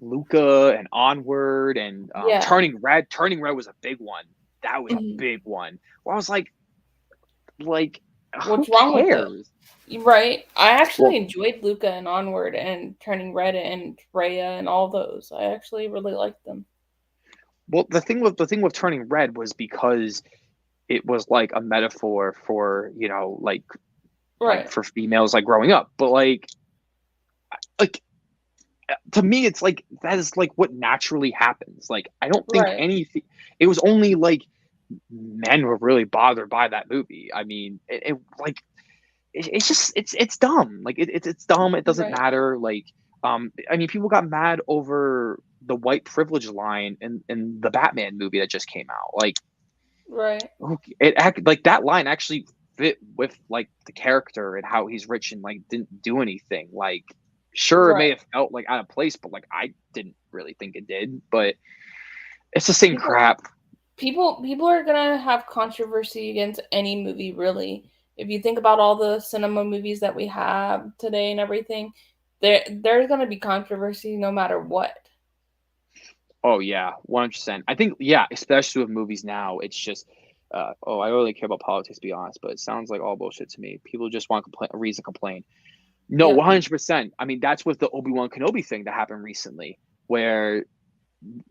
Speaker 2: Luca and Onward and
Speaker 1: Yeah.
Speaker 2: Turning Red. Turning Red was a big one. That was a
Speaker 1: Mhm.
Speaker 2: big one. Where I was like, who
Speaker 1: What's wrong with those?
Speaker 2: cares?
Speaker 1: Right. I actually
Speaker 2: Well,
Speaker 1: enjoyed Luca and Onward and Turning Red and Raya and all those. I actually really liked them.
Speaker 2: the thing with Turning Red was because it was like a metaphor for like
Speaker 1: Right.
Speaker 2: for females like growing up, but like to me it's like that is like what naturally happens. Like, I don't think
Speaker 1: Right.
Speaker 2: anything. It was only like men were really bothered by that movie. I mean, it's just it's dumb. Like, it's dumb. It doesn't
Speaker 1: Right.
Speaker 2: matter. Like, I mean, people got mad over the white privilege line in the Batman movie that just came out. Like,
Speaker 1: Right.
Speaker 2: like that line actually fit with like the character and how he's rich and like didn't do anything. Like, sure, it may
Speaker 1: Right.
Speaker 2: have felt like out of place, but like I didn't really think it did. But it's the same
Speaker 1: People
Speaker 2: crap.
Speaker 1: people are gonna have controversy against any movie, really. If you think about all the cinema movies that we have today and everything, there's gonna be controversy no matter what.
Speaker 2: Oh yeah, 100%. I think, yeah, especially with movies now, it's just oh, I don't really care about politics, to be honest, but it sounds like all bullshit to me. People just want a reason to complain. No,
Speaker 1: Yep.
Speaker 2: 100%. I mean, that's with the Obi-Wan Kenobi thing that happened recently, where,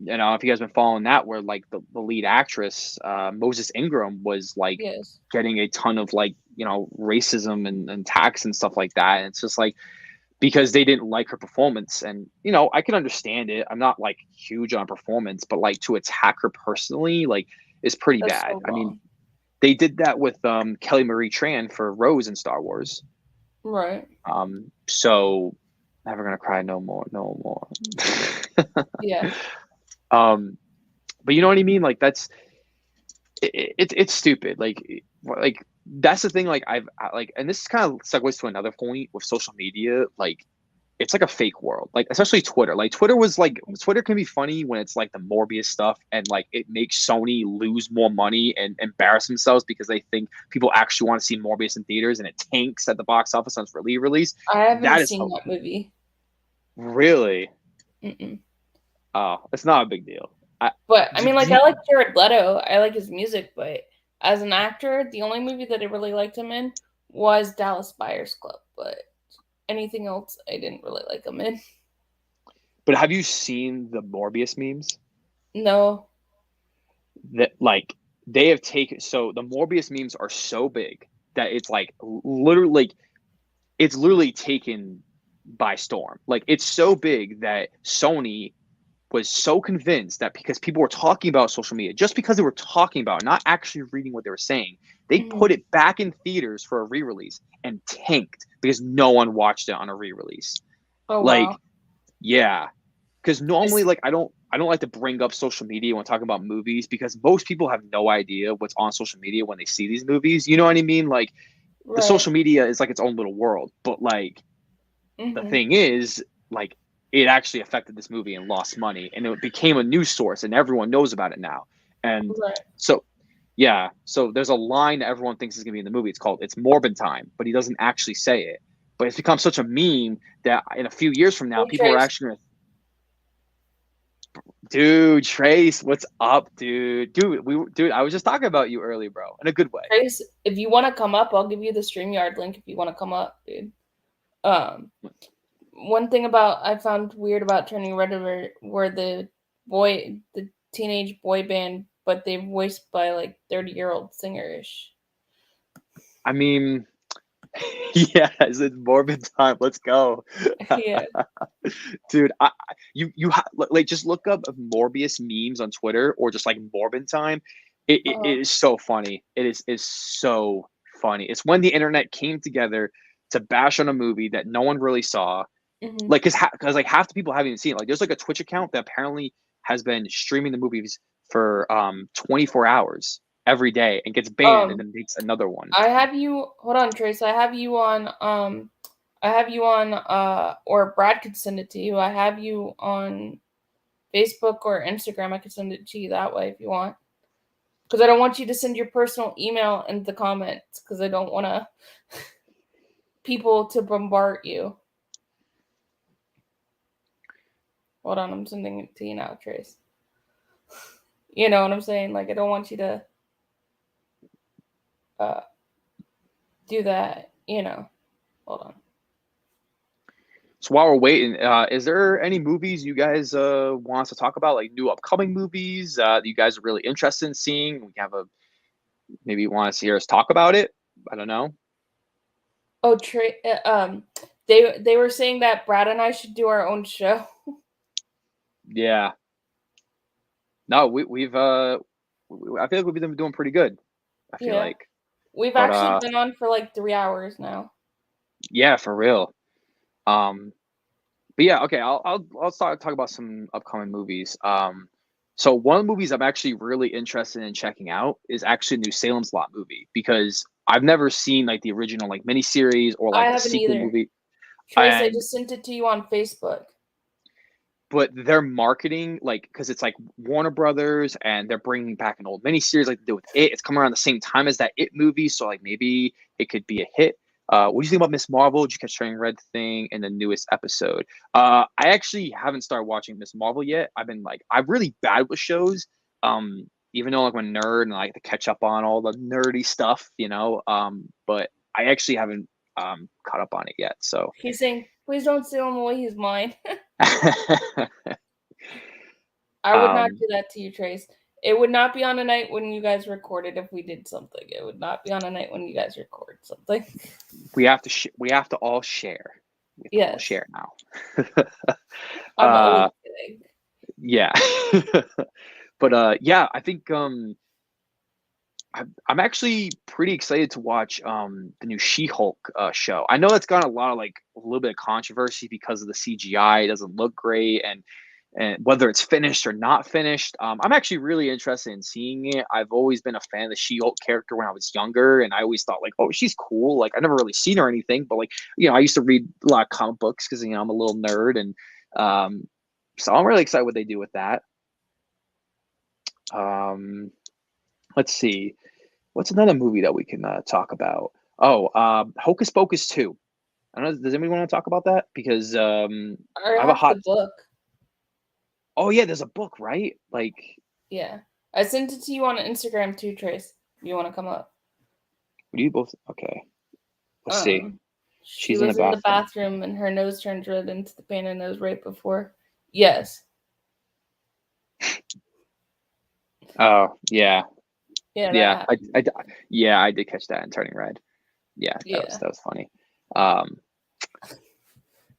Speaker 2: if you guys been following that, where like the lead actress, Moses Ingram, was like
Speaker 1: Yes.
Speaker 2: getting a ton of like, racism and tax and stuff like that. And it's just like, because they didn't like her performance. And I can understand it. I'm not like huge on performance, but like to attack her personally, like, is pretty
Speaker 1: That's
Speaker 2: bad.
Speaker 1: so
Speaker 2: I mean,
Speaker 1: wrong.
Speaker 2: they did that with Kelly Marie Tran for Rose in Star Wars.
Speaker 1: Right.
Speaker 2: So never gonna cry no more, no more.
Speaker 1: Yeah.
Speaker 2: um, but you know what I mean? Like, it's stupid. Like that's the thing. Like, and this kind of segues to another point with social media. Like, it's like a fake world, like especially Twitter. Like, Twitter can be funny when it's like the Morbius stuff and like it makes Sony lose more money and embarrass themselves because they think people actually want to see Morbius in theaters and it tanks at the box office on its release.
Speaker 1: I haven't
Speaker 2: That is
Speaker 1: seen that movie.
Speaker 2: really,
Speaker 1: Mm-mm.
Speaker 2: it's not a big deal. I,
Speaker 1: But I
Speaker 2: do,
Speaker 1: mean,
Speaker 2: do
Speaker 1: like, I
Speaker 2: you,
Speaker 1: like Jared Leto. I like his music, but as an actor, the only movie that I really liked him in was Dallas Buyers Club. But anything else, I didn't really like him in.
Speaker 2: but have you seen the Morbius memes?
Speaker 1: No.
Speaker 2: That, like, they have taken, so the Morbius memes are so big that it's like literally, it's literally taken by storm. Like, it's so big that Sony was so convinced that because people were talking about social media, just because they were talking about it, not actually reading what they were saying, they
Speaker 1: Mhm.
Speaker 2: put it back in theaters for a re-release and tanked because no one watched it on a re-release.
Speaker 1: Oh wow.
Speaker 2: Like, yeah, because normally,
Speaker 1: It's,
Speaker 2: like, I don't like to bring up social media when talking about movies because most people have no idea what's on social media when they see these movies. You know what I mean? Like, the
Speaker 1: right.
Speaker 2: social media is like its own little world, but like, the
Speaker 1: Mhm.
Speaker 2: thing is, like, it actually affected this movie and lost money, and it became a news source, and everyone knows about it now. And
Speaker 1: Right.
Speaker 2: so, yeah, so there's a line that everyone thinks is gonna be in the movie. It's Morbin time, but he doesn't actually say it. But it's become such a meme that in a few years from now,
Speaker 1: Hey
Speaker 2: people are
Speaker 1: Trace.
Speaker 2: actually gonna, dude, Trace, what's up, dude? I was just talking about you earlier, bro, in a good way.
Speaker 1: Trace, if you want to come up, I'll give you the StreamYard link if you want to come up, dude. Um, One thing about I found weird about Turning Red were the teenage boy band, but they voiced by like 30-year-old singerish.
Speaker 2: I mean, yes, it's Morbin time. Let's go.
Speaker 1: Yeah.
Speaker 2: Dude, like just look up Morbius memes on Twitter or just like Morbin time. It is so funny. It is so funny. It's when the internet came together to bash on a movie that no one really saw.
Speaker 1: Mm-hmm.
Speaker 2: Like, cause like half the people haven't even seen it. Like, there's like a Twitch account that apparently has been streaming the movies for 24 hours every day and gets banned and
Speaker 1: Um,
Speaker 2: then makes another one.
Speaker 1: I have you. Hold on, Trace. I have you on. I have you on. Or Brad could send it to you. I have you on Facebook or Instagram. I could send it to you that way if you want. Because I don't want you to send your personal email in the comments. Because I don't want to people to bombard you. Hold on, I'm sending it to you now, Trace. You know what I'm saying? Like, I don't want you to do that. Hold on.
Speaker 2: So while we're waiting, is there any movies you guys want us to talk about, like new upcoming movies that you guys are really interested in seeing? We have maybe you want to hear us talk about it. I don't know.
Speaker 1: Oh, they were saying that Brad and I should do our own show.
Speaker 2: Yeah. No, we've I feel like we've been doing pretty good. I feel
Speaker 1: Yeah,
Speaker 2: like,
Speaker 1: we've
Speaker 2: but
Speaker 1: actually been on for like 3 hours now.
Speaker 2: yeah, for real. Um, but yeah, okay, I'll start talk about some upcoming movies. So one of the movies I'm actually really interested in checking out is actually a new Salem's Lot movie because I've never seen like the original like miniseries or
Speaker 1: I
Speaker 2: like the
Speaker 1: haven't
Speaker 2: sequel
Speaker 1: either.
Speaker 2: movie.
Speaker 1: Trace, I
Speaker 2: And
Speaker 1: just sent it to you on Facebook.
Speaker 2: but their marketing, like, because it's like Warner Brothers and they're bringing back an old miniseries like they did with it. It's coming around the same time as that It movie, so like maybe it could be a hit. What do you think about Miss Marvel? Did you catch Turning Red thing in the newest episode? I actually haven't started watching Miss Marvel yet. I'm really bad with shows. Even though like I'm a nerd and I like to catch up on all the nerdy stuff, but I actually haven't caught up on it yet. So
Speaker 1: He's saying, please don't steal him away, he's mine. I would not
Speaker 2: um,
Speaker 1: do that to you, Trace. It would not be on a night when you guys recorded if we did something. It would not be on a night when you guys record something.
Speaker 2: we have to all share. We have to all
Speaker 1: Yes.
Speaker 2: share now.
Speaker 1: I'm always
Speaker 2: uh,
Speaker 1: kidding.
Speaker 2: yeah, but yeah, I think I'm actually pretty excited to watch the new She-Hulk show. I know that's got a lot of like a little bit of controversy because of the CGI. It doesn't look great, and whether it's finished or not finished. I'm actually really interested in seeing it. I've always been a fan of the She-Hulk character when I was younger, and I always thought like, oh, she's cool. Like I never really seen her or anything, but like I used to read a lot of comic books because I'm a little nerd, and um, so I'm really excited what they do with that. Um, let's see, what's another movie that we can talk about? Oh, Hocus Pocus 2. I don't know. Does anybody want to talk about that? Because
Speaker 1: I
Speaker 2: I have a
Speaker 1: have the
Speaker 2: hot.
Speaker 1: book.
Speaker 2: Oh yeah, there's a book, right? Like,
Speaker 1: Yeah. I sent it to you on Instagram too, Trace. You want to come up?
Speaker 2: do you both? Okay, let's see.
Speaker 1: Um, she
Speaker 2: She's in the
Speaker 1: was in the
Speaker 2: bathroom.
Speaker 1: bathroom and her nose turned red into the pain in the nose right before. Yes.
Speaker 2: Oh yeah,
Speaker 1: Yeah, that
Speaker 2: yeah.
Speaker 1: happened.
Speaker 2: Yeah, I did catch that in Turning Red. Yeah,
Speaker 1: Yeah.
Speaker 2: that was funny. Um,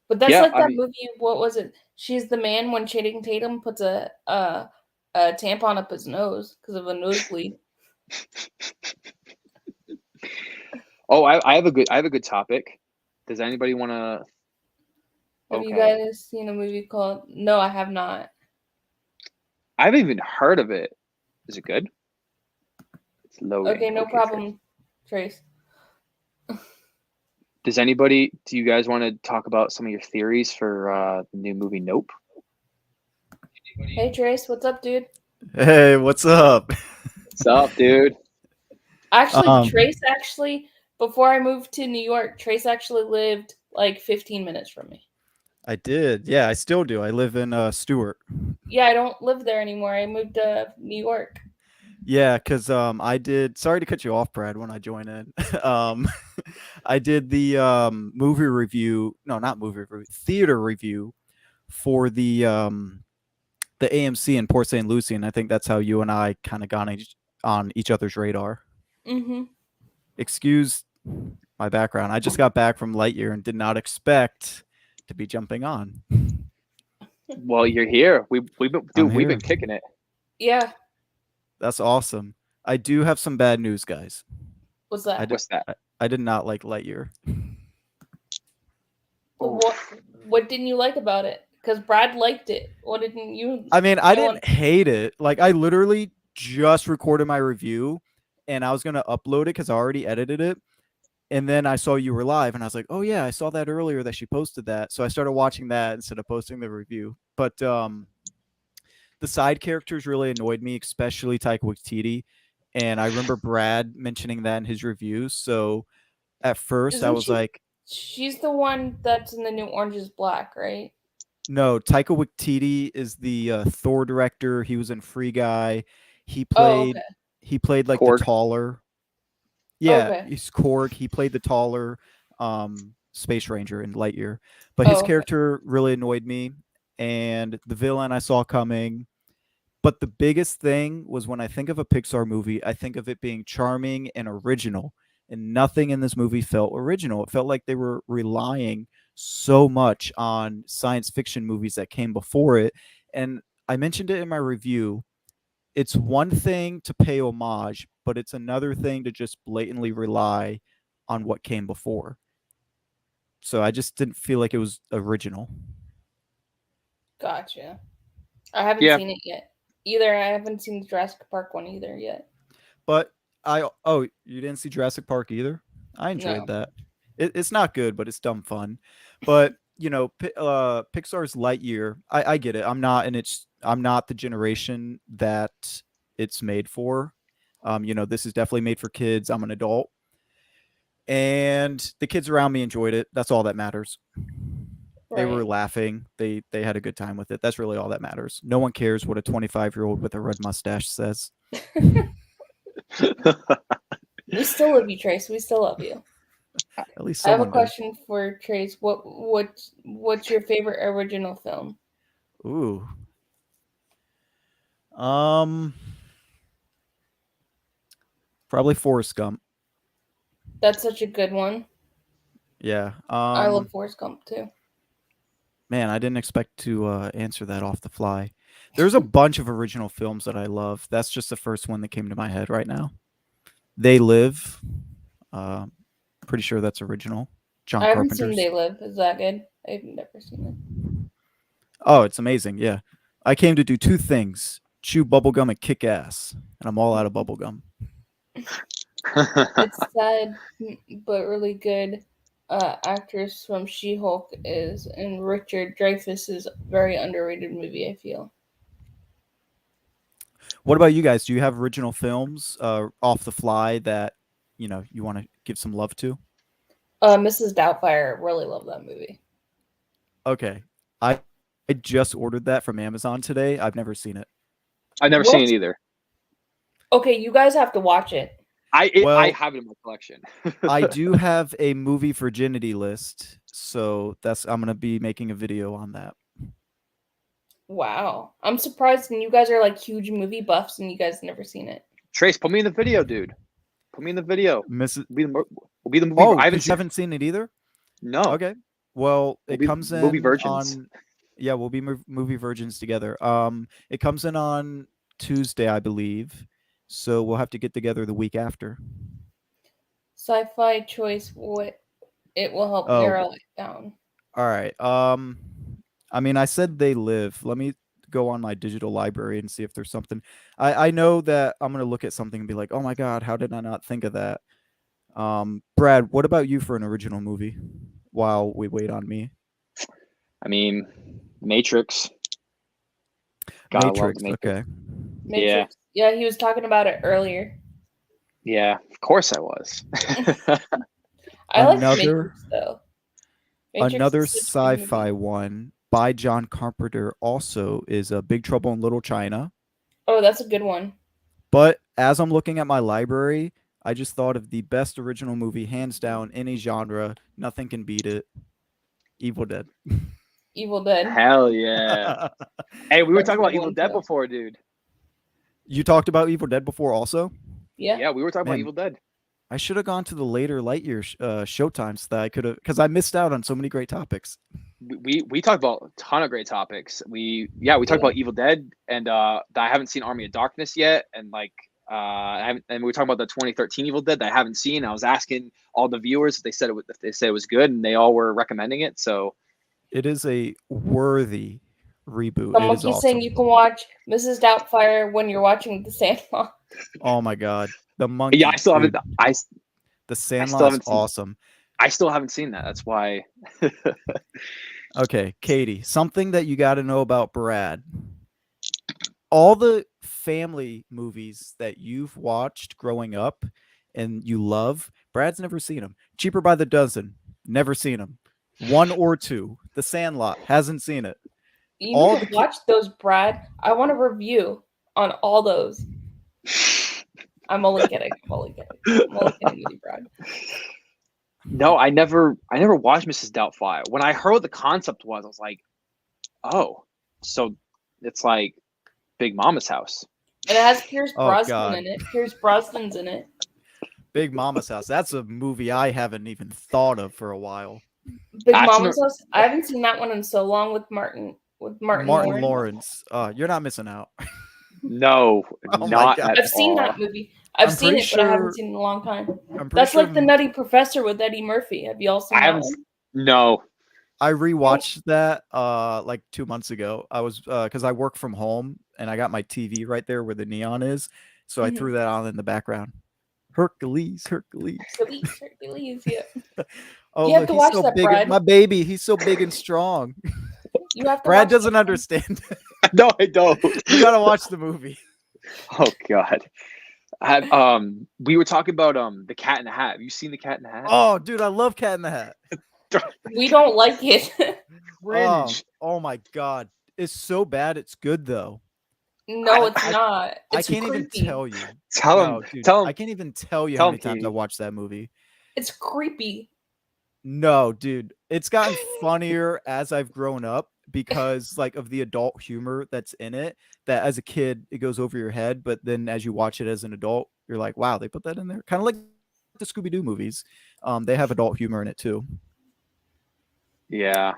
Speaker 1: But that's
Speaker 2: yeah,
Speaker 1: like
Speaker 2: I
Speaker 1: that
Speaker 2: mean,
Speaker 1: movie. What was it? She's the man when Channing Tatum puts a tampon up his nose because of a nosebleed.
Speaker 2: oh, I have a good topic. Does anybody want to?
Speaker 1: Have you
Speaker 2: Okay,
Speaker 1: guys seen a movie called? No, I have not.
Speaker 2: I haven't even heard of it. Is it good? It's loading.
Speaker 1: Okay, no
Speaker 2: Okay, good.
Speaker 1: problem, Trace.
Speaker 2: Do you guys want to talk about some of your theories for the new movie Nope?
Speaker 1: Hey, Trace, what's up, dude?
Speaker 3: Hey, what's up?
Speaker 2: What's up, dude?
Speaker 1: Actually,
Speaker 3: Um,
Speaker 1: before I moved to New York, Trace actually lived like 15 minutes from me.
Speaker 3: I did. Yeah, I still do. I live in Stewart.
Speaker 1: Yeah, I don't live there anymore. I moved to New York.
Speaker 3: Yeah, cuz I did sorry to cut you off, Brad, when I join in. um I did the movie review, no, not movie review, theater review for the AMC in Port St. Lucie, and I think that's how you and I kind of got on each other's radar.
Speaker 1: Mm-hmm.
Speaker 3: Excuse my background. I just got back from Lightyear and did not expect to be jumping on.
Speaker 2: Well, you're here.
Speaker 3: I'm
Speaker 2: We've
Speaker 3: here.
Speaker 2: been kicking it.
Speaker 1: Yeah.
Speaker 3: That's awesome. I do have some bad news, guys.
Speaker 1: What's
Speaker 3: I
Speaker 1: that?
Speaker 3: did,
Speaker 2: What's that?
Speaker 3: I did not like Lightyear.
Speaker 1: What
Speaker 2: Oof.
Speaker 1: what didn't you like about it? Because Brad liked it. What didn't you?
Speaker 3: I mean, I
Speaker 1: I want.
Speaker 3: didn't hate it. Like, I literally just recorded my review and I was going to upload it because I already edited it. And then I saw you were live and I was like, oh, yeah, I saw that earlier that she posted that. So I started watching that instead of posting the review. But the side characters really annoyed me, especially Taika Waititi. And I remember Brad mentioning that in his reviews. So at first I
Speaker 1: Isn't
Speaker 3: was
Speaker 1: she?
Speaker 3: like,
Speaker 1: She's the one that's in the new Orange is Black, right?
Speaker 3: no, Taika Waititi is the Thor director. He was in Free Guy. He
Speaker 1: Oh,
Speaker 3: played
Speaker 1: okay.
Speaker 3: he played like the
Speaker 2: Korg.
Speaker 3: taller. Yeah,
Speaker 1: Okay.
Speaker 3: he's Korg. He played the taller space ranger in Lightyear. But his
Speaker 1: Oh, okay.
Speaker 3: character really annoyed me and the villain I saw coming. But the biggest thing was when I think of a Pixar movie, I think of it being charming and original. And nothing in this movie felt original. It felt like they were relying so much on science fiction movies that came before it. And I mentioned it in my review. It's one thing to pay homage, but it's another thing to just blatantly rely on what came before. So I just didn't feel like it was original.
Speaker 1: Gotcha. I haven't
Speaker 2: Yeah.
Speaker 1: seen it yet. Either I haven't seen the Jurassic Park one either yet.
Speaker 3: But you didn't see Jurassic Park either? I enjoyed
Speaker 1: No.
Speaker 3: that. It's not good, but it's dumb fun. But Pixar's Lightyear, I get it. I'm not the generation that it's made for. This is definitely made for kids. I'm an adult, and the kids around me enjoyed it. That's all that matters. They were
Speaker 1: Right.
Speaker 3: laughing. They had a good time with it. That's really all that matters. No one cares what a 25-year-old with a red mustache says.
Speaker 1: We still love you, Trace. We still love you.
Speaker 3: At least
Speaker 1: I have a
Speaker 3: someone does.
Speaker 1: question for Trace. What's your favorite original film?
Speaker 3: Ooh. Um, Probably Forrest Gump.
Speaker 1: That's such a good one.
Speaker 3: Yeah.
Speaker 1: I love Forrest Gump too.
Speaker 3: Man, I didn't expect to answer that off the fly. There's a bunch of original films that I love. That's just the first one that came to my head right now. They Live. Uh, Pretty sure that's original. John
Speaker 1: I haven't seen
Speaker 3: Carpenter's.
Speaker 1: They Live. Is that good? I've never seen it.
Speaker 3: Oh, it's amazing. Yeah. I came to do two things: chew bubblegum and kick ass. And I'm all out of bubblegum.
Speaker 1: It's sad, but really good. Actress from She-Hulk is, and Richard Dreyfuss is very underrated movie. I feel.
Speaker 3: What about you guys? Do you have original films off the fly that you want to give some love to?
Speaker 1: Mrs. Doubtfire. Really love that movie.
Speaker 3: Okay. I just ordered that from Amazon today. I've never seen it.
Speaker 2: I've never seen it either.
Speaker 1: Okay, you guys have to watch it.
Speaker 2: I
Speaker 3: Well-
Speaker 2: have it in my collection.
Speaker 3: I do have a movie virginity list, so I'm gonna be making a video on that.
Speaker 1: Wow, I'm surprised, and you guys are like huge movie buffs, and you guys never seen it.
Speaker 2: Trace, put me in the video, dude. Put me in the video.
Speaker 3: Mrs.
Speaker 2: We'll be the movie.
Speaker 3: Oh,
Speaker 2: I
Speaker 3: you haven't seen it either?
Speaker 2: No.
Speaker 3: Okay. Well,
Speaker 2: We'll
Speaker 3: it
Speaker 2: be
Speaker 3: comes in
Speaker 2: movie virgins.
Speaker 3: on. Yeah, we'll be movie virgins together. It comes in on Tuesday, I believe. So we'll have to get together the week after.
Speaker 1: Sci-fi choice. What? It will help
Speaker 3: Oh.
Speaker 1: narrow it down.
Speaker 3: All right. I mean, I said They Live. Let me go on my digital library and see if there's something. I know that I'm gonna look at something and be like, oh my god, how did I not think of that? Brad, what about you for an original movie? While we wait on me.
Speaker 2: I mean, Matrix. Gotta love
Speaker 3: Matrix.
Speaker 2: the Matrix.
Speaker 3: Okay.
Speaker 1: Matrix. Yeah, he was talking about it earlier.
Speaker 2: Yeah, of course I was.
Speaker 1: I like
Speaker 3: Another-
Speaker 1: Matrix though. Matrix
Speaker 3: Another
Speaker 1: is such a good
Speaker 3: sci-fi
Speaker 1: movie.
Speaker 3: one by John Carpenter also is Big Trouble in Little China.
Speaker 1: Oh, that's a good one.
Speaker 3: But as I'm looking at my library, I just thought of the best original movie, hands down, any genre. Nothing can beat it. Evil Dead.
Speaker 1: Evil Dead.
Speaker 2: Hell yeah. Hey, we were
Speaker 1: That's a
Speaker 2: talking about
Speaker 1: good
Speaker 2: Evil
Speaker 1: one,
Speaker 2: Dead
Speaker 1: too.
Speaker 2: before, dude.
Speaker 3: You talked about Evil Dead before also?
Speaker 1: Yeah.
Speaker 2: Yeah, we were talking about
Speaker 3: Man.
Speaker 2: Evil Dead.
Speaker 3: I should have gone to the later Lightyear showtimes that I could have, because I missed out on so many great topics.
Speaker 2: we talked about a ton of great topics. We talked about Evil Dead, and I haven't seen Army of Darkness yet, and like and we were talking about the 2013 Evil Dead that I haven't seen. I was asking all the viewers if they said it was good, and they all were recommending it. So
Speaker 3: It is a worthy reboot.
Speaker 4: The
Speaker 3: It is
Speaker 4: monkey
Speaker 3: awesome.
Speaker 4: saying you can watch Mrs. Doubtfire when you're watching The Sandlot.
Speaker 3: Oh my god, the monkey.
Speaker 2: yeah, I still
Speaker 3: dude.
Speaker 2: haven't.
Speaker 3: The
Speaker 2: still
Speaker 3: Sandlot
Speaker 2: haven't
Speaker 3: is
Speaker 2: seen-
Speaker 3: awesome.
Speaker 2: I still haven't seen that. That's why.
Speaker 3: Okay, Katie, something that you got to know about Brad. All the family movies that you've watched growing up and you love, Brad's never seen them. Cheaper by the Dozen, never seen them. 1 or 2. The Sandlot, hasn't seen it.
Speaker 4: You
Speaker 3: All
Speaker 4: need
Speaker 3: the
Speaker 4: to watch those, Brad. I want a review on all those. I'm only kidding. I'm only kidding with you, Brad.
Speaker 2: No, I never watched Mrs. Doubtfire. When I heard what the concept was, I was like, oh, so it's like Big Mama's house.
Speaker 4: And it has Pierce
Speaker 3: Oh,
Speaker 4: Brosnan
Speaker 3: God.
Speaker 4: in it. Pierce Brosnan's in it.
Speaker 3: Big Mama's House. That's a movie I haven't even thought of for a while.
Speaker 4: Big
Speaker 2: That's
Speaker 4: Mama's House. I haven't seen that one in so long with Martin Lawrence.
Speaker 3: Lawrence. You're not missing out.
Speaker 2: No,
Speaker 3: Oh my
Speaker 2: not
Speaker 3: God.
Speaker 2: at
Speaker 4: I've seen
Speaker 2: all.
Speaker 4: that movie. I've
Speaker 3: I'm
Speaker 4: seen
Speaker 3: pretty
Speaker 4: it, but I haven't
Speaker 3: sure-
Speaker 4: seen it in a long time.
Speaker 3: I'm pretty
Speaker 4: That's
Speaker 3: sure
Speaker 4: like The Nutty Professor with Eddie Murphy. Have you all seen
Speaker 2: I
Speaker 4: that
Speaker 2: haven't.
Speaker 4: one?
Speaker 2: No.
Speaker 3: I rewatched that like 2 months ago. I was because I work from home and I got my TV right there where the neon is, so I
Speaker 4: Mhm.
Speaker 3: threw that on in the background. Hercules.
Speaker 4: Hercules, yeah.
Speaker 3: Oh,
Speaker 4: You have
Speaker 3: look,
Speaker 4: to
Speaker 3: he's
Speaker 4: watch
Speaker 3: so
Speaker 4: that,
Speaker 3: big.
Speaker 4: Brad.
Speaker 3: My baby, he's so big and strong.
Speaker 4: You have to
Speaker 3: Brad
Speaker 4: watch
Speaker 3: doesn't
Speaker 4: that.
Speaker 3: understand.
Speaker 2: No, I don't.
Speaker 3: You gotta watch the movie.
Speaker 2: Oh God. We were talking about the Cat in the Hat. Have you seen the Cat in the Hat?
Speaker 3: Oh, dude, I love Cat in the Hat.
Speaker 4: We don't like it.
Speaker 2: Cringe.
Speaker 3: Oh my god, it's so bad. It's good though.
Speaker 4: No, it's not.
Speaker 3: I
Speaker 4: It's
Speaker 3: can't
Speaker 4: creepy.
Speaker 3: even tell you.
Speaker 2: Tell
Speaker 3: No,
Speaker 2: him.
Speaker 3: dude,
Speaker 2: Tell
Speaker 3: I
Speaker 2: him.
Speaker 3: can't even tell you
Speaker 2: Tell
Speaker 3: how
Speaker 2: him,
Speaker 3: many times I
Speaker 2: Katie.
Speaker 3: watched that movie.
Speaker 4: It's creepy.
Speaker 3: No, dude, it's gotten funnier as I've grown up because like of the adult humor that's in it. That as a kid it goes over your head, but then as you watch it as an adult, you're like, wow, they put that in there. Kind of like the Scooby Doo movies. They have adult humor in it too.
Speaker 2: Yeah.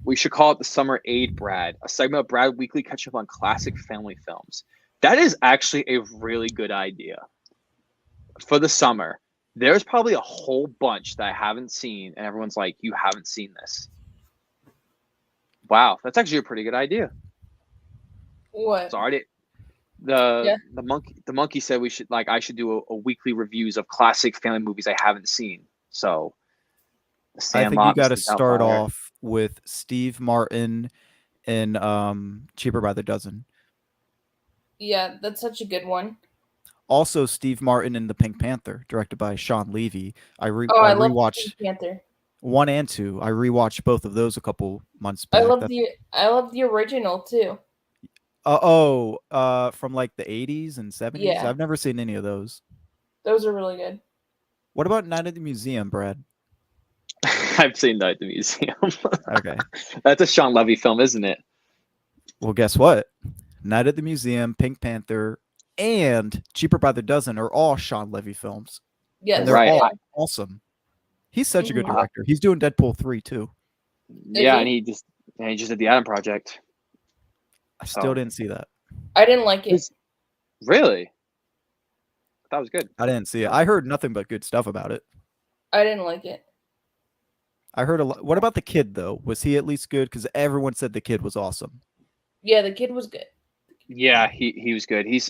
Speaker 2: We should call it the Summer Aid Brad, a segment of Brad Weekly catch up on classic family films. That is actually a really good idea. For the summer, there's probably a whole bunch that I haven't seen, and everyone's like, you haven't seen this. Wow, that's actually a pretty good idea.
Speaker 4: What?
Speaker 2: Sorry.
Speaker 4: Yeah.
Speaker 2: The monkey said I should do a weekly reviews of classic family movies I haven't seen. So The
Speaker 3: I think you
Speaker 2: Sandlot,
Speaker 3: got to
Speaker 2: Mrs.
Speaker 3: start
Speaker 2: Doubtfire.
Speaker 3: off with Steve Martin in Cheaper by the Dozen.
Speaker 4: Yeah, that's such a good one.
Speaker 3: Also, Steve Martin in The Pink Panther, directed by Sean Levy. I
Speaker 4: I love
Speaker 3: rewatched
Speaker 4: Pink Panther.
Speaker 3: 1 and 2. I rewatched both of those a couple months
Speaker 4: I
Speaker 3: back.
Speaker 4: love the original too.
Speaker 3: From like the 80s and 70s.
Speaker 4: Yeah.
Speaker 3: I've never seen any of those.
Speaker 4: Those are really good.
Speaker 3: What about Night at the Museum, Brad?
Speaker 2: I've seen Night at the Museum.
Speaker 3: Okay.
Speaker 2: That's a Sean Levy film, isn't it?
Speaker 3: Well, guess what? Night at the Museum, Pink Panther, and Cheaper by the Dozen are all Sean Levy films.
Speaker 4: Yes.
Speaker 3: And they're
Speaker 2: Right.
Speaker 3: all awesome. He's such a good
Speaker 4: Mhm.
Speaker 3: director. He's doing Deadpool 3 too.
Speaker 2: Yeah,
Speaker 4: he?
Speaker 2: and he just did the Adam Project.
Speaker 3: I still
Speaker 2: Oh.
Speaker 3: didn't see that.
Speaker 4: I didn't like it.
Speaker 2: It's- Really? That was good.
Speaker 3: I didn't see it. I heard nothing but good stuff about it.
Speaker 4: I didn't like it.
Speaker 3: I heard a lot. What about the kid though? Was he at least good? Because everyone said the kid was awesome.
Speaker 4: Yeah, the kid was good.
Speaker 2: Yeah, he was good. He's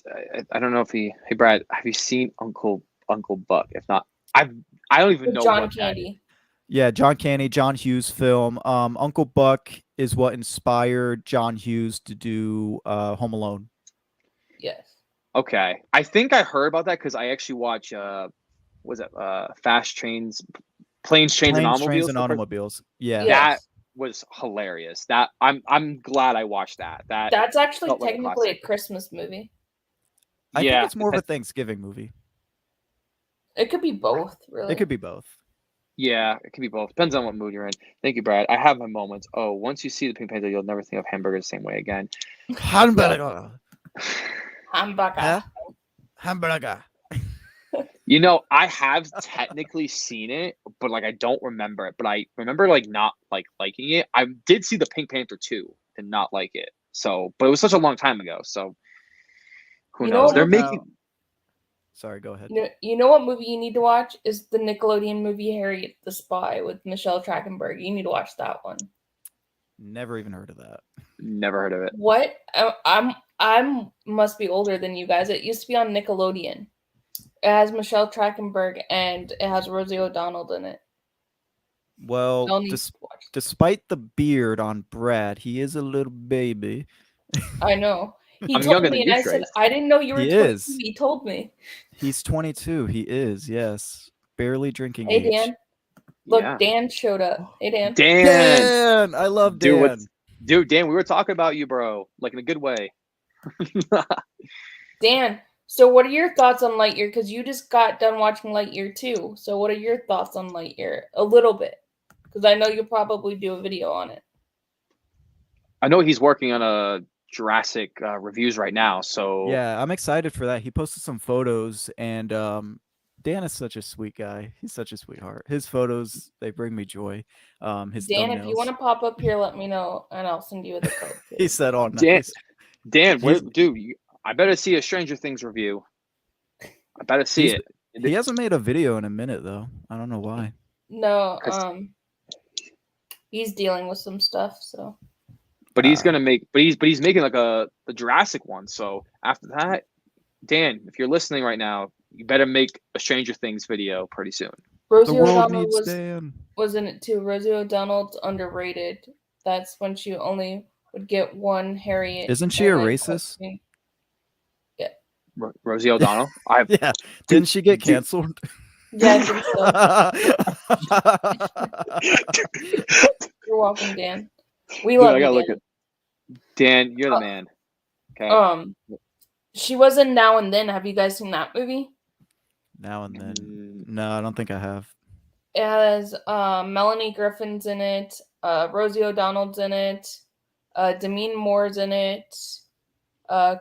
Speaker 2: I don't know if he. Hey Brad, have you seen Uncle Buck? If not, I don't even
Speaker 4: With
Speaker 2: know
Speaker 4: John
Speaker 2: what that is.
Speaker 4: Candy.
Speaker 3: Yeah, John Candy, John Hughes film. Uncle Buck is what inspired John Hughes to do Home Alone.
Speaker 4: Yes.
Speaker 2: Okay, I think I heard about that because I actually watch was it Fast Trains, Planes, Trains, and
Speaker 3: Planes,
Speaker 2: Automobiles.
Speaker 3: Trains, and
Speaker 2: the first-
Speaker 3: Automobiles. Yeah.
Speaker 4: Yeah.
Speaker 2: That was hilarious. That I'm glad I watched that.
Speaker 4: That's actually
Speaker 2: felt like a
Speaker 4: technically a
Speaker 2: classic.
Speaker 4: Christmas movie.
Speaker 3: I
Speaker 2: Yeah,
Speaker 3: think it's more of a Thanksgiving movie.
Speaker 4: It could be both, really.
Speaker 3: It could be both.
Speaker 2: Yeah, it can be both. Depends on what mood you're in. Thank you, Brad. I have my moments. Oh, once you see the Pink Panther, you'll never think of hamburger the same way again.
Speaker 3: Hamburger.
Speaker 4: Hamburger.
Speaker 3: Huh? Hamburger.
Speaker 2: You know, I have technically seen it, but like I don't remember it. But I remember like not like liking it. I did see the Pink Panther 2 and not like it. So, but it was such a long time ago. So who
Speaker 4: You know
Speaker 2: knows?
Speaker 4: what
Speaker 2: They're
Speaker 3: What
Speaker 4: movie?
Speaker 3: about?
Speaker 2: making.
Speaker 3: Sorry, go ahead.
Speaker 4: You know what movie you need to watch is the Nickelodeon movie Harriet the Spy with Michelle Trachtenberg. You need to watch that one.
Speaker 3: Never even heard of that.
Speaker 2: Never heard of it.
Speaker 4: What? I'm must be older than you guys. It used to be on Nickelodeon. It has Michelle Trachtenberg and it has Rosie O'Donnell in it.
Speaker 3: Well,
Speaker 4: Y'all need to watch.
Speaker 3: despite the beard on Brad, he is a little baby.
Speaker 4: I know. He
Speaker 2: I'm
Speaker 4: told
Speaker 2: younger
Speaker 4: me,
Speaker 2: than
Speaker 4: and
Speaker 2: you,
Speaker 4: I said,
Speaker 2: Trace.
Speaker 4: I didn't know you were
Speaker 3: He
Speaker 4: 22.
Speaker 3: is.
Speaker 4: He told me.
Speaker 3: He's 22. He is, yes. Barely drinking
Speaker 4: Hey,
Speaker 3: age.
Speaker 4: Dan. Look,
Speaker 2: Yeah.
Speaker 4: Dan showed up. Hey, Dan.
Speaker 2: Dan,
Speaker 3: I love
Speaker 2: dude,
Speaker 3: Dan.
Speaker 2: dude, Dan, we were talking about you, bro, like in a good way.
Speaker 4: Dan, so what are your thoughts on Lightyear? Because you just got done watching Lightyear too. So what are your thoughts on Lightyear? A little bit. Because I know you'll probably do a video on it.
Speaker 2: I know he's working on a Jurassic reviews right now. So
Speaker 3: Yeah, I'm excited for that. He posted some photos, and Dan is such a sweet guy. He's such a sweetheart. His photos, they bring me joy. His
Speaker 4: Dan, if you want
Speaker 3: thumbnails.
Speaker 4: to pop up here, let me know, and I'll send you the code.
Speaker 3: He said, "Oh,
Speaker 2: Dan,
Speaker 3: nice."
Speaker 2: Dan,
Speaker 3: He's-
Speaker 2: dude, I better see a Stranger Things review. I better see
Speaker 3: He's-
Speaker 2: it.
Speaker 3: He hasn't made a video in a minute though. I don't know why.
Speaker 4: No,
Speaker 2: 'Cause-
Speaker 4: he's dealing with some stuff, so.
Speaker 2: But he's gonna make, but he's making like a Jurassic one. So after that, Dan, if you're listening right now, you better make a Stranger Things video pretty soon.
Speaker 3: The
Speaker 4: Rosie
Speaker 3: world
Speaker 4: O'Donnell
Speaker 3: needs
Speaker 4: was
Speaker 3: Dan.
Speaker 4: in it too. Rosie O'Donnell's underrated. That's when she only would get one Harriet.
Speaker 3: Isn't she a
Speaker 4: and, like,
Speaker 3: racist?
Speaker 4: Queen.
Speaker 2: Rosie O'Donnell.
Speaker 3: Yeah. Didn't she get canceled?
Speaker 4: Yeah, I think so. You're welcome, Dan. We
Speaker 2: Dude,
Speaker 4: love
Speaker 2: I
Speaker 4: you,
Speaker 2: gotta
Speaker 4: Dan.
Speaker 2: look at Dan. You're the man. Okay.
Speaker 4: She was in Now and Then. Have you guys seen that movie?
Speaker 3: Now and Then. No, I don't think I have.
Speaker 4: It has Melanie Griffin's in it, Rosie O'Donnell's in it, Demi Moore's in it,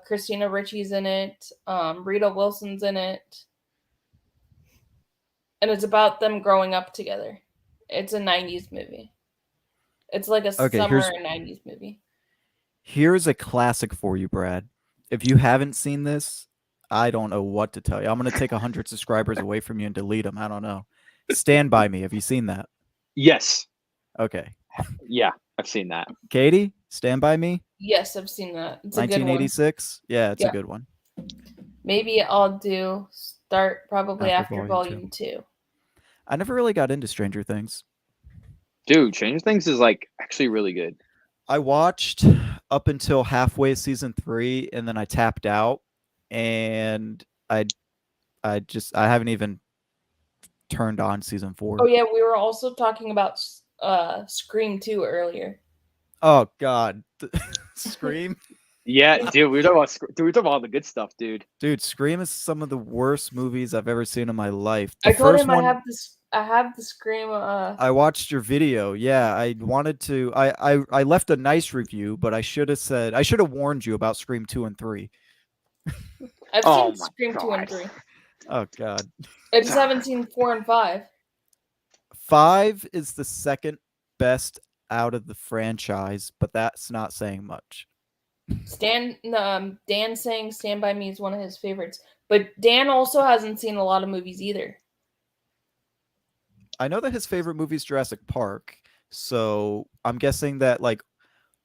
Speaker 4: Christina Ricci's in it, Rita Wilson's in it. And it's about them growing up together. It's a 90s movie. It's like a summer 90s movie.
Speaker 3: Here's a classic for you, Brad. If you haven't seen this, I don't know what to tell you. I'm going to take 100 subscribers away from you and delete them. I don't know. Stand By Me. Have you seen that?
Speaker 2: Yes.
Speaker 3: Okay.
Speaker 2: Yeah, I've seen that.
Speaker 3: Katie, Stand By Me?
Speaker 4: Yes, I've seen that. It's a
Speaker 3: 1986? Yeah, it's a good one.
Speaker 4: Maybe I'll start probably after volume 2.
Speaker 3: I never really got into Stranger Things.
Speaker 2: Dude, Stranger Things is like actually really good.
Speaker 3: I watched up until halfway season 3 and then I tapped out, and I haven't even turned on season 4.
Speaker 4: Oh yeah, we were also talking about Scream 2 earlier.
Speaker 3: Oh god. Scream?
Speaker 2: Yeah, dude, we were talking about all the good stuff, dude.
Speaker 3: Dude, Scream is some of the worst movies I've ever seen in my life.
Speaker 4: I told him I have the Scream.
Speaker 3: I watched your video. Yeah, I wanted to. I left a nice review, but I should have warned you about Scream 2 and 3.
Speaker 4: I've seen Scream 2 and 3.
Speaker 3: Oh god.
Speaker 4: I just haven't seen 4 and 5.
Speaker 3: 5 is the second best out of the franchise, but that's not saying much.
Speaker 4: Dan saying Stand By Me is one of his favorites, but Dan also hasn't seen a lot of movies either.
Speaker 3: I know that his favorite movie is Jurassic Park, so I'm guessing that like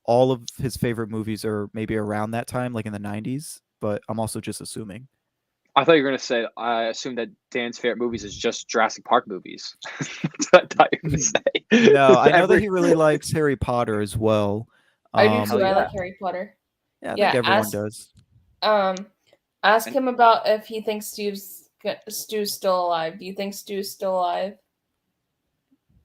Speaker 3: all of his favorite movies are maybe around that time, like in the 90s, but I'm also just assuming.
Speaker 2: I thought you were gonna say. I assume that Dan's favorite movies is just Jurassic Park movies. That's what I thought you were gonna say.
Speaker 3: No, I know that he really likes Harry Potter as well.
Speaker 4: I do too.
Speaker 2: yeah.
Speaker 4: I like Harry Potter.
Speaker 3: Yeah, I think everyone does.
Speaker 4: Ask him about if he thinks Stu's still alive. Do you think Stu's still alive?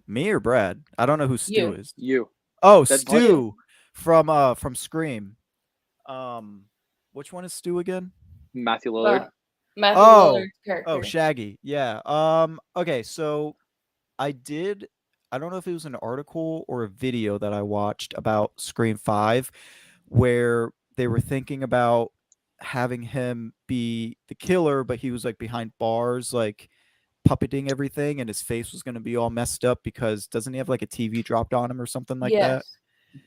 Speaker 3: Me or Brad? I don't know who Stu is.
Speaker 2: You.
Speaker 3: Oh,
Speaker 2: That's
Speaker 3: Stu from Scream. Which one is Stu again?
Speaker 2: Matthew Lillard.
Speaker 4: Matthew Lillard's character.
Speaker 3: Oh, Shaggy. Yeah. Okay, so I don't know if it was an article or a video that I watched about Scream 5 where they were thinking about having him be the killer, but he was like behind bars, like puppeting everything, and his face was going to be all messed up because doesn't he have like a TV dropped on him or something like that?
Speaker 4: Yes.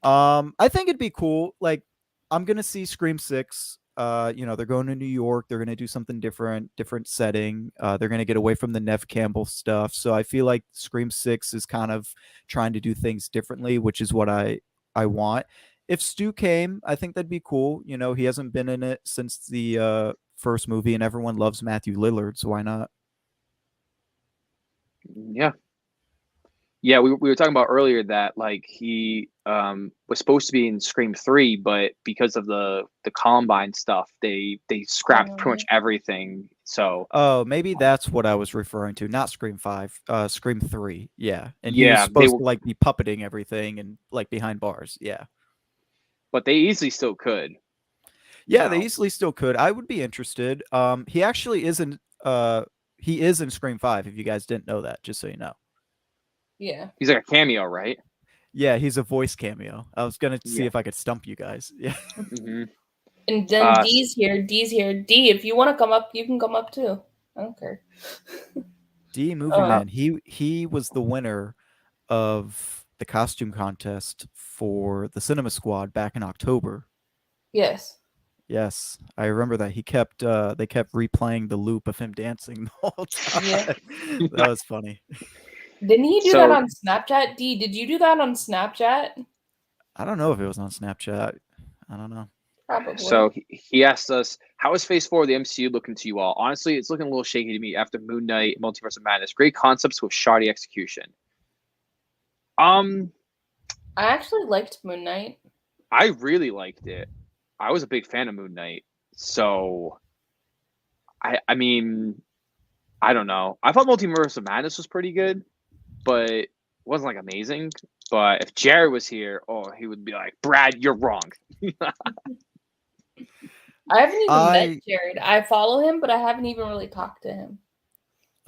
Speaker 3: I think it'd be cool. Like, I'm gonna see Scream 6. They're going to New York. They're gonna do something different setting. They're gonna get away from the Nev Campbell stuff. So I feel like Scream 6 is kind of trying to do things differently, which is what I want. If Stu came, I think that'd be cool. He hasn't been in it since the first movie, and everyone loves Matthew Lillard, so why not?
Speaker 2: Yeah. Yeah, we were talking about earlier that like he was supposed to be in Scream 3, but because of the Columbine stuff, they scrapped pretty much everything. So
Speaker 3: Oh, maybe that's what I was referring to. Not Scream 5, Scream 3. Yeah. And he was
Speaker 2: yeah,
Speaker 3: supposed to like be puppeting everything and like behind bars. Yeah.
Speaker 2: but they easily still could.
Speaker 3: Yeah, they easily still could. I would be interested. He actually isn't he is in Scream 5 if you guys didn't know that, just so you know.
Speaker 4: Yeah.
Speaker 2: He's like a cameo, right?
Speaker 3: Yeah, he's a voice cameo. I was going to see
Speaker 2: Yeah.
Speaker 3: if I could stump you guys. Yeah.
Speaker 2: Mm-hmm.
Speaker 4: And then D's here. D, if you want to come up, you can come up too. I don't care.
Speaker 3: D Movie Man. He was the winner of the costume contest for the Cinema Squad back in October.
Speaker 4: Yes.
Speaker 3: Yes, I remember that. They kept replaying the loop of him dancing the whole time.
Speaker 4: Yeah.
Speaker 3: That was funny.
Speaker 4: Didn't he do that on Snapchat? D, did you do that on Snapchat?
Speaker 3: I don't know if it was on Snapchat. I don't know.
Speaker 4: Probably.
Speaker 2: So he asked us, how is Phase 4 of the MCU looking to you all? Honestly, it's looking a little shaky to me after Moon Knight, Multiverse of Madness. Great concepts with shoddy execution.
Speaker 4: I actually liked Moon Knight.
Speaker 2: I really liked it. I was a big fan of Moon Knight. So, I mean, I don't know. I thought Multiverse of Madness was pretty good, but it wasn't like amazing. But if Jared was here, he would be like, Brad, you're wrong.
Speaker 4: I haven't even met Jared. I follow him, but I haven't even really talked to him.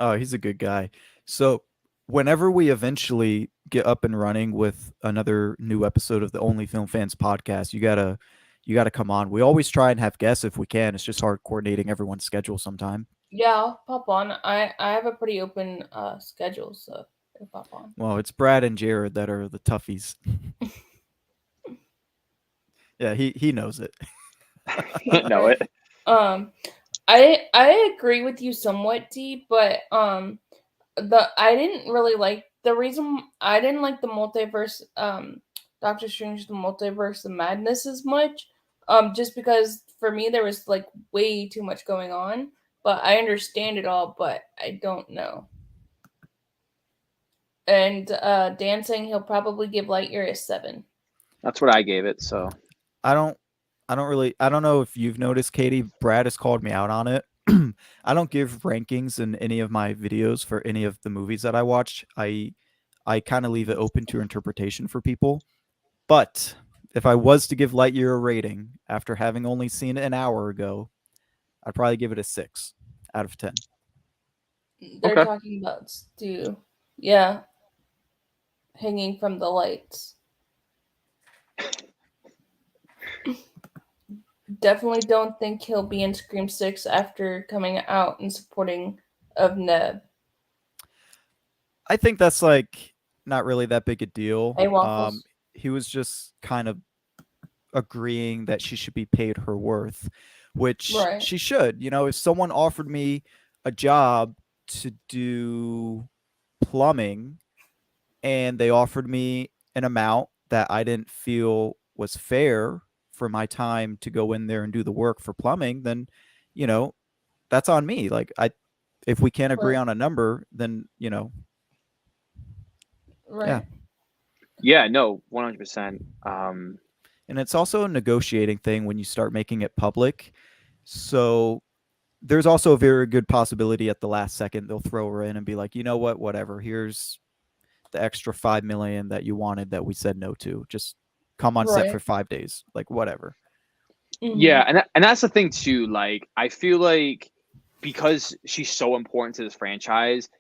Speaker 3: Oh, he's a good guy. So whenever we eventually get up and running with another new episode of the Only Film Fans podcast, you gotta come on. We always try and have guests if we can. It's just hard coordinating everyone's schedule sometime.
Speaker 4: Yeah, I'll pop on. I have a pretty open schedule, so I'll pop on.
Speaker 3: Well, it's Brad and Jared that are the toughies. Yeah, he knows it.
Speaker 2: Know it.
Speaker 4: I agree with you somewhat, D, but I didn't really like the reason I didn't like the multiverse Doctor Strange the Multiverse of Madness as much just because for me there was like way too much going on, but I understand it all, but I don't know. And dancing, he'll probably give Lightyear a 7.
Speaker 2: That's what I gave it, so
Speaker 3: I don't know if you've noticed, Katie, Brad has called me out on it. I don't give rankings in any of my videos for any of the movies that I watch. I kind of leave it open to interpretation for people. But if I was to give Lightyear a rating after having only seen it an hour ago, I'd probably give it a 6 out of 10.
Speaker 4: They're talking about Stu. Yeah. Hanging from the lights. Definitely don't think he'll be in Scream 6 after coming out and supporting of Neb.
Speaker 3: I think that's like not really that big a deal.
Speaker 4: Hey, Waffles.
Speaker 3: He was just kind of agreeing that she should be paid her worth, which she should. If someone offered me a job to do plumbing and they offered me an amount that I didn't feel was fair for my time to go in there and do the work for plumbing, then, that's on me. Like if we can't agree on a number, then,
Speaker 4: Right.
Speaker 2: Yeah, no, 100%.
Speaker 3: And it's also a negotiating thing when you start making it public. So there's also a very good possibility at the last second they'll throw her in and be like, you know what, whatever. Here's the extra $5 million that you wanted that we said no to. Just come on set for 5 days, like whatever.
Speaker 2: Mm-hmm. Yeah, and that's the thing too. Like, I feel like because she's so important to this franchise,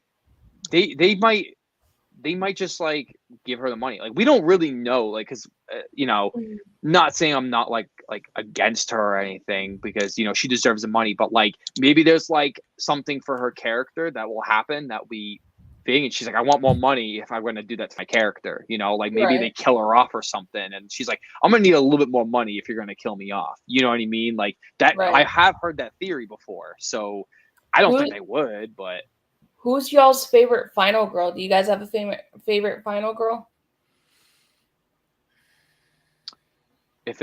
Speaker 2: they might just like give her the money. Like, we don't really know, like, because you know, not saying I'm not like against her or anything, because, you know, she deserves the money, but like maybe there's like something for her character that will happen that we thing, and she's like, I want more money if I'm going to do that to my character, you know, like maybe they kill her off or something, and she's like, I'm gonna need a little bit more money if you're going to kill me off, you know what I mean? Like that, I have heard that theory before, so I don't think they would. But
Speaker 4: who's y'all's favorite final girl? Do you guys have a favorite final girl?
Speaker 2: If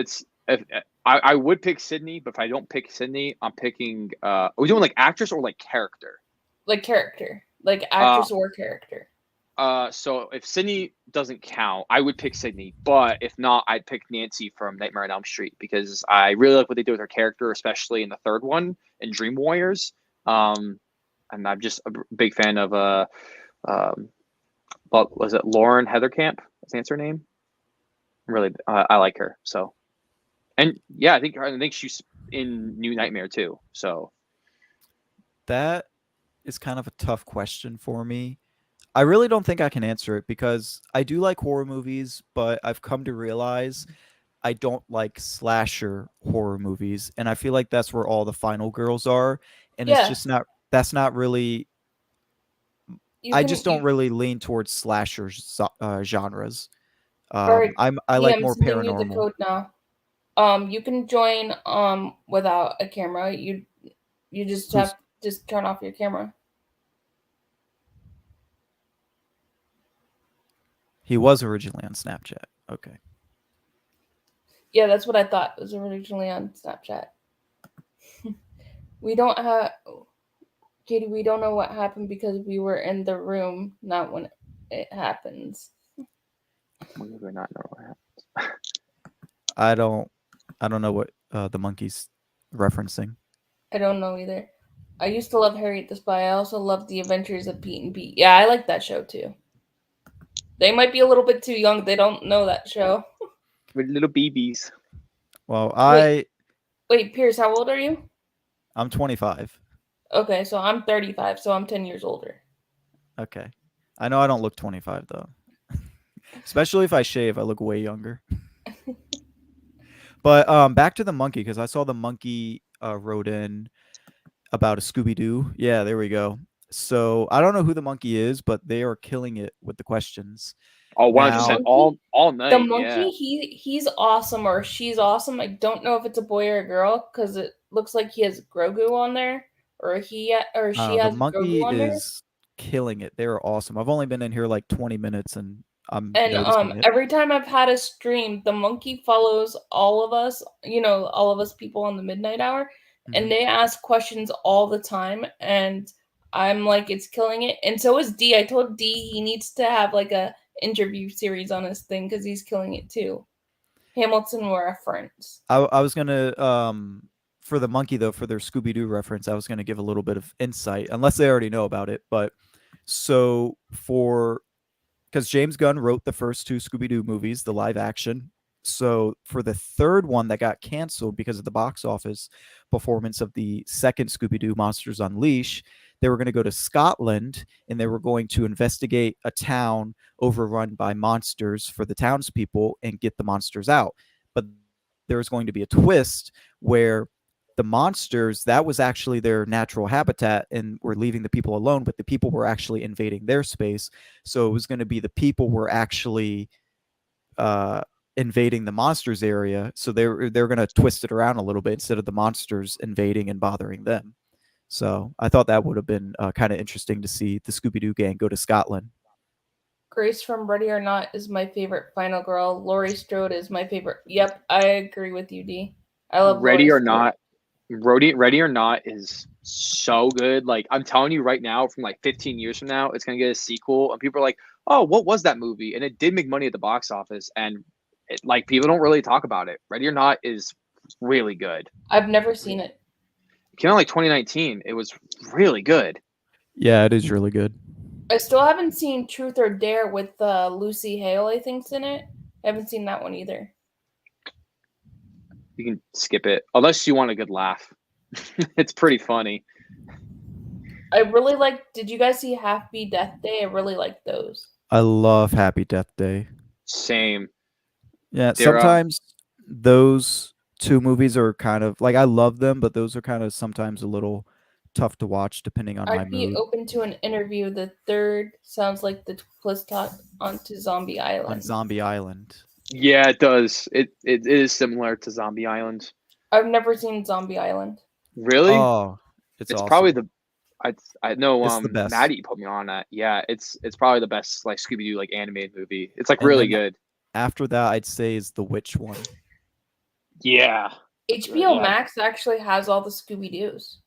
Speaker 2: I would pick Sydney, but if I don't pick Sydney, I'm picking. Are we doing like actress or like character?
Speaker 4: Like character, like actress or character.
Speaker 2: So if Sydney doesn't count, I would pick Sydney. But if not, I'd pick Nancy from Nightmare on Elm Street, because I really like what they do with her character, especially in the third one in Dream Warriors. And I'm just a big fan of what was it, Lauren Heathercamp? That's her name. Really, I like her. So, and yeah, I think she's in New Nightmare too. So
Speaker 3: that is kind of a tough question for me. I really don't think I can answer it, because I do like horror movies, but I've come to realize I don't like slasher horror movies, and I feel like that's where all the final girls are, and it's just not. That's not really. I just don't really lean towards slasher genres. I like more paranormal.
Speaker 4: The code now. You can join without a camera. You just have just turn off your camera.
Speaker 3: He was originally on Snapchat. Okay.
Speaker 4: Yeah, that's what I thought. It was originally on Snapchat. We don't have, Katie, we don't know what happened because we were in the room, not when it happens.
Speaker 2: We do not know what happens.
Speaker 3: I don't know what the monkey's referencing.
Speaker 4: I don't know either. I used to love Harriet the Spy. I also love The Adventures of Pete and Pete. Yeah, I like that show too. They might be a little bit too young. They don't know that show.
Speaker 2: With little babies.
Speaker 3: Well,
Speaker 4: Wait, Pierce, how old are you?
Speaker 3: I'm 25.
Speaker 4: Okay, so I'm 35, so I'm 10 years older.
Speaker 3: Okay. I know I don't look 25 though. Especially if I shave, I look way younger. But back to the monkey, because I saw the monkey wrote in about a Scooby-Doo. Yeah, there we go. So I don't know who the monkey is, but they are killing it with the questions.
Speaker 2: Oh, 100% all night.
Speaker 4: The monkey, he's awesome, or she's awesome. I don't know if it's a boy or a girl, because it looks like he has Grogu on there, or she has
Speaker 3: the monkey
Speaker 4: Grogu on there.
Speaker 3: is killing it. They're awesome. I've only been in here like 20 minutes, and noticing it.
Speaker 4: Every time I've had a stream, the monkey follows all of us. You know, all of us people on the midnight hour, and they ask questions all the time, and I'm like, it's killing it. And so is D. I told D he needs to have like a interview series on his thing, because he's killing it too. Hamilton reference.
Speaker 3: I was gonna for the monkey though, for their Scooby-Doo reference, I was gonna give a little bit of insight, unless they already know about it. But so because James Gunn wrote the first two Scooby-Doo movies, the live action. So for the third one that got canceled because of the box office performance of the second Scooby-Doo Monsters Unleashed, they were going to go to Scotland, and they were going to investigate a town overrun by monsters for the townspeople and get the monsters out. But there was going to be a twist where the monsters, that was actually their natural habitat, and were leaving the people alone, but the people were actually invading their space. So it was going to be the people were actually invading the monsters area. So they're going to twist it around a little bit, instead of the monsters invading and bothering them. So I thought that would have been kind of interesting to see the Scooby-Doo gang go to Scotland.
Speaker 4: Grace from Ready or Not is my favorite final girl. Laurie Strode is my favorite. Yep, I agree with you, D. I love
Speaker 2: Ready or Not. Ready or Not is so good. Like, I'm telling you right now, from like 15 years from now, it's gonna get a sequel, and people are like, "Oh, what was that movie?" And it did make money at the box office, and like people don't really talk about it. Ready or Not is really good.
Speaker 4: I've never seen it.
Speaker 2: It came out like 2019. It was really good.
Speaker 3: Yeah, it is really good.
Speaker 4: I still haven't seen Truth or Dare with Lucy Hale, I think's in it. I haven't seen that one either.
Speaker 2: You can skip it unless you want a good laugh. It's pretty funny.
Speaker 4: I really like. Did you guys see Happy Death Day? I really like those.
Speaker 3: I love Happy Death Day.
Speaker 2: Same.
Speaker 3: Yeah,
Speaker 2: They're
Speaker 3: sometimes those two movies are kind of like I love them, but those are kind of sometimes a little tough to watch depending on my
Speaker 4: I'd be
Speaker 3: mood.
Speaker 4: open to an interview. The third sounds like the twist onto Zombie
Speaker 3: On
Speaker 4: Island.
Speaker 3: Zombie Island.
Speaker 2: yeah, it does. It is similar to Zombie Island.
Speaker 4: I've never seen Zombie Island.
Speaker 2: Really?
Speaker 3: Oh, it's
Speaker 2: It's
Speaker 3: awesome.
Speaker 2: probably the I know
Speaker 3: It's the best.
Speaker 2: Maddie put me on that. Yeah, it's probably the best like Scooby Doo like animated movie. It's like
Speaker 3: And
Speaker 2: really
Speaker 3: then
Speaker 2: good.
Speaker 3: After that, I'd say is the Witch one.
Speaker 2: Yeah.
Speaker 4: HBO
Speaker 2: Yeah.
Speaker 4: Max actually has all the Scooby Doos.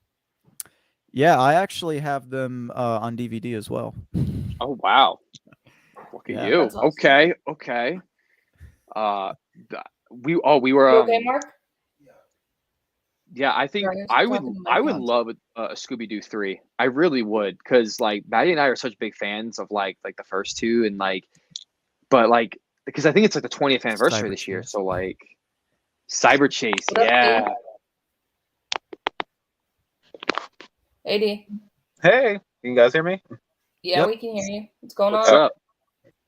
Speaker 3: Yeah, I actually have them on DVD as well.
Speaker 2: Oh wow. Look at
Speaker 3: Yeah.
Speaker 2: you.
Speaker 4: That's awesome.
Speaker 2: Okay. We were
Speaker 4: You okay, Mark?
Speaker 2: yeah, I think
Speaker 4: Sorry,
Speaker 2: I
Speaker 4: was
Speaker 2: would
Speaker 4: talking to my
Speaker 2: I would
Speaker 4: fiance.
Speaker 2: love a Scooby Doo 3. I really would, because like Maddie and I are such big fans of like the first two, and like, but like because I think it's like the 20th anniversary this year,
Speaker 3: Cyberchase.
Speaker 2: so like Cyber Chase,
Speaker 4: What up,
Speaker 2: yeah.
Speaker 4: AD.
Speaker 5: Hey, can you guys hear me?
Speaker 4: Yeah,
Speaker 3: Yep.
Speaker 4: we can hear you. What's going
Speaker 2: What's
Speaker 4: on?
Speaker 2: up?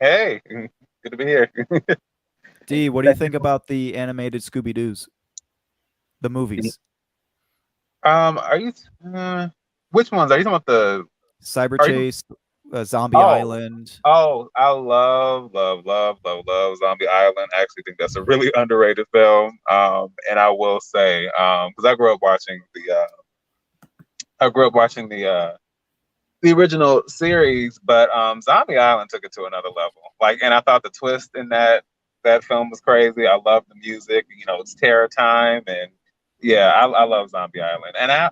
Speaker 5: Hey, good to be here.
Speaker 3: D, what do you think about the animated Scooby Doos? The movies.
Speaker 5: Are you? Which ones? Are you talking about the?
Speaker 3: Cyber
Speaker 5: Are you-
Speaker 3: Chase, Zombie
Speaker 5: Oh.
Speaker 3: Island.
Speaker 5: Oh, I love Zombie Island. I actually think that's a really underrated film. And I will say, because I grew up watching the original series, but Zombie Island took it to another level. Like, and I thought the twist in that film was crazy. I love the music. You know, it's terror time, and yeah, I love Zombie Island. And I